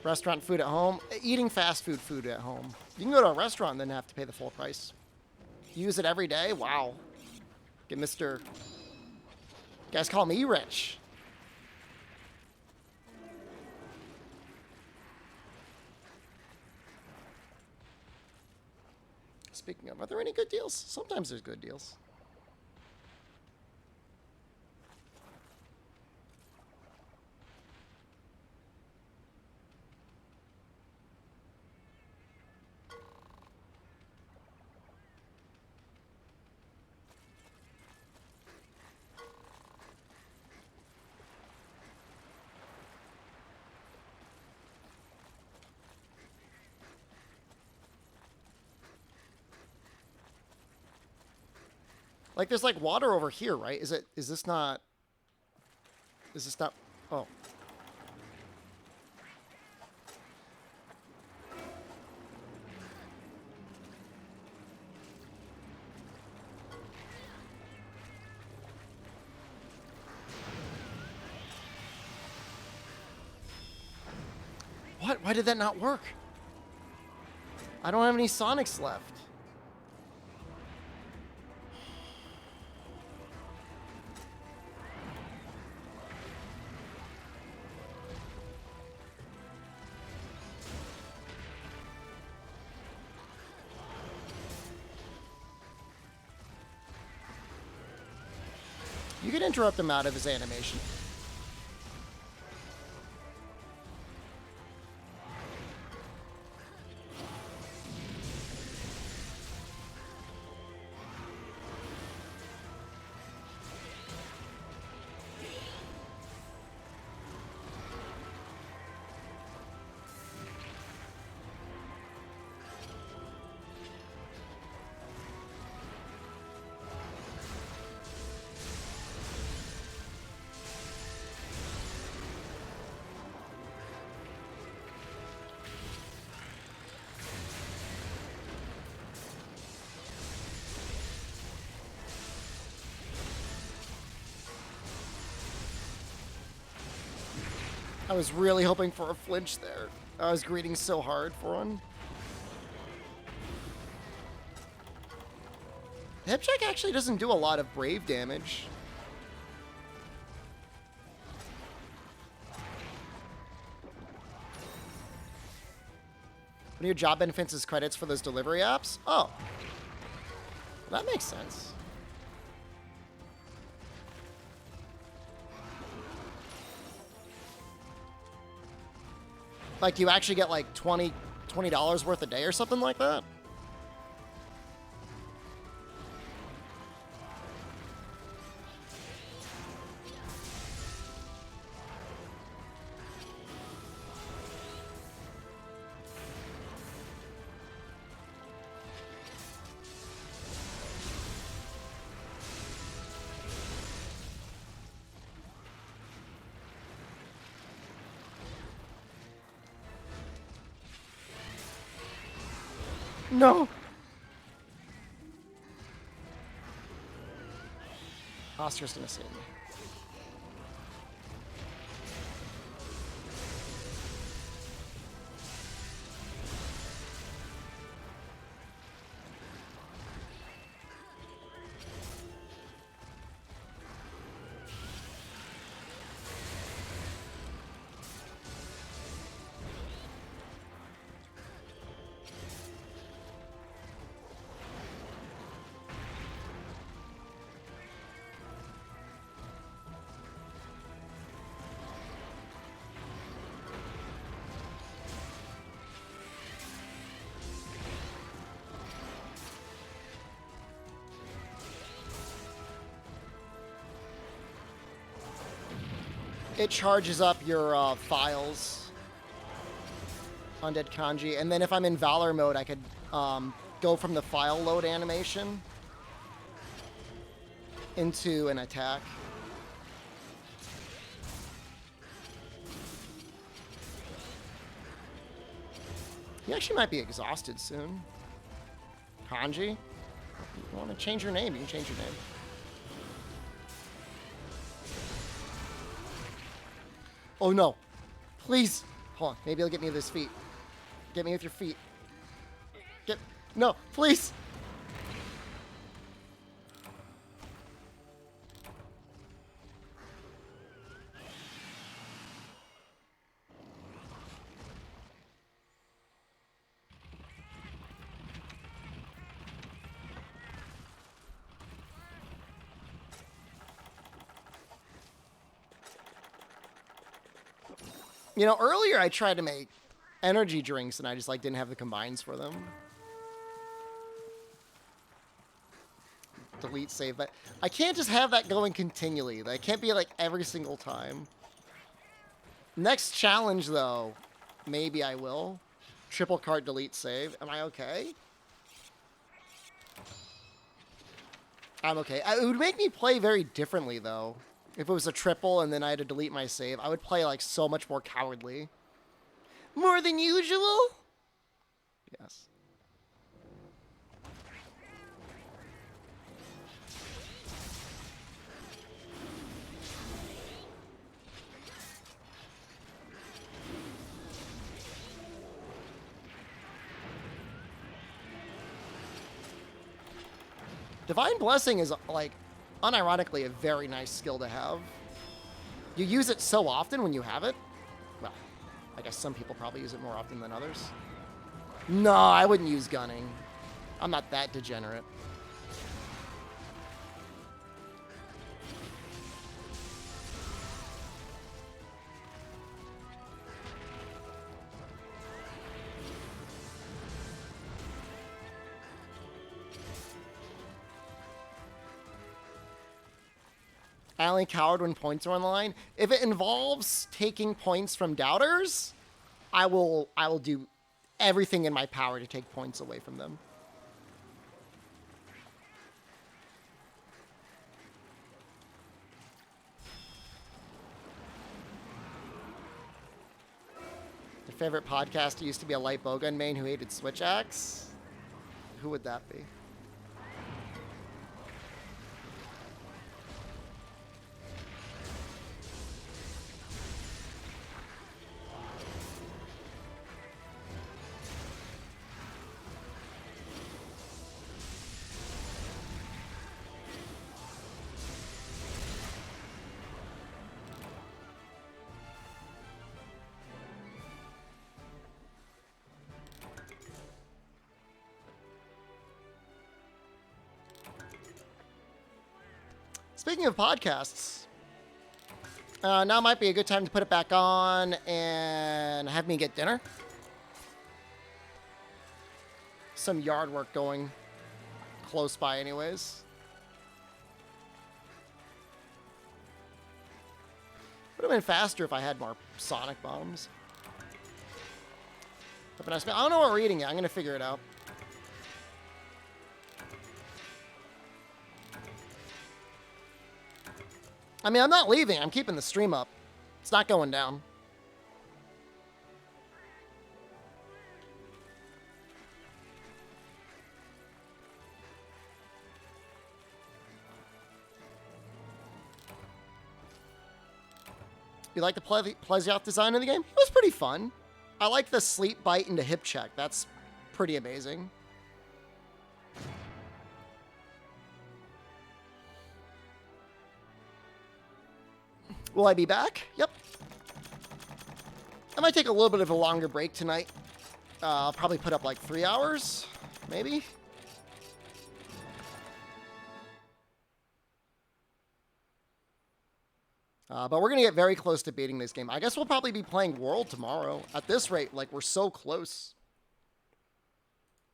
Restaurant food at home. Eating fast food at home. You can go to a restaurant and then have to pay the full price. Use it every day? Wow. Get Mr. You guys call me rich. Speaking of, are there any good deals? Sometimes there's good deals. Like, there's, like, water over here, right? Is this not... Oh. What? Why did that not work? I don't have any Sonics left. You can interrupt him out of his animation. I was really hoping for a flinch there. I was greeting so hard for one. Hipcheck actually doesn't do a lot of brave damage. One of your job benefits is credits for those delivery apps? Oh. That makes sense. Like, you actually get like $20 worth a day or something like that? No. Oscar's gonna save me. It charges up your files, Undead Kanji, and then if I'm in Valor mode, I could go from the file load animation into an attack. You actually might be exhausted soon. Kanji, if you want to change your name, you can change your name. Oh no. Please. Hold on. Maybe he'll get me with his feet. Get me with your feet. Get. No, please. You know, earlier I tried to make energy drinks and I just like didn't have the combines for them. Delete save, but I can't just have that going continually. That can't be like every single time. Next challenge though, maybe I will. Triple cart delete save. Am I okay? I'm okay. It would make me play very differently, though. If it was a triple and then I had to delete my save, I would play, like, so much more cowardly. More than usual? Yes. Divine Blessing is, like, unironically a very nice skill to have. You use it so often when you have it. Well, I guess some people probably use it more often than others. No, I wouldn't use gunning. I'm not that degenerate. I only coward when points are on the line. If it involves taking points from doubters, I will do everything in my power to take points away from them. Your favorite podcaster used to be a light bowgun main who hated switch axe? Who would that be? Speaking of podcasts, now might be a good time to put it back on and have me get dinner. Some yard work going close by anyways. Would have been faster if I had more sonic bombs. I don't know what we're eating yet. I'm going to figure it out. I mean, I'm not leaving. I'm keeping the stream up. It's not going down. You like the Plesioth design of the game? It was pretty fun. I like the sleep bite into hip check. That's pretty amazing. Will I be back? Yep. I might take a little bit of a longer break tonight. I'll probably put up like 3 hours, maybe. But we're going to get very close to beating this game. I guess we'll probably be playing World tomorrow. At this rate, like, we're so close.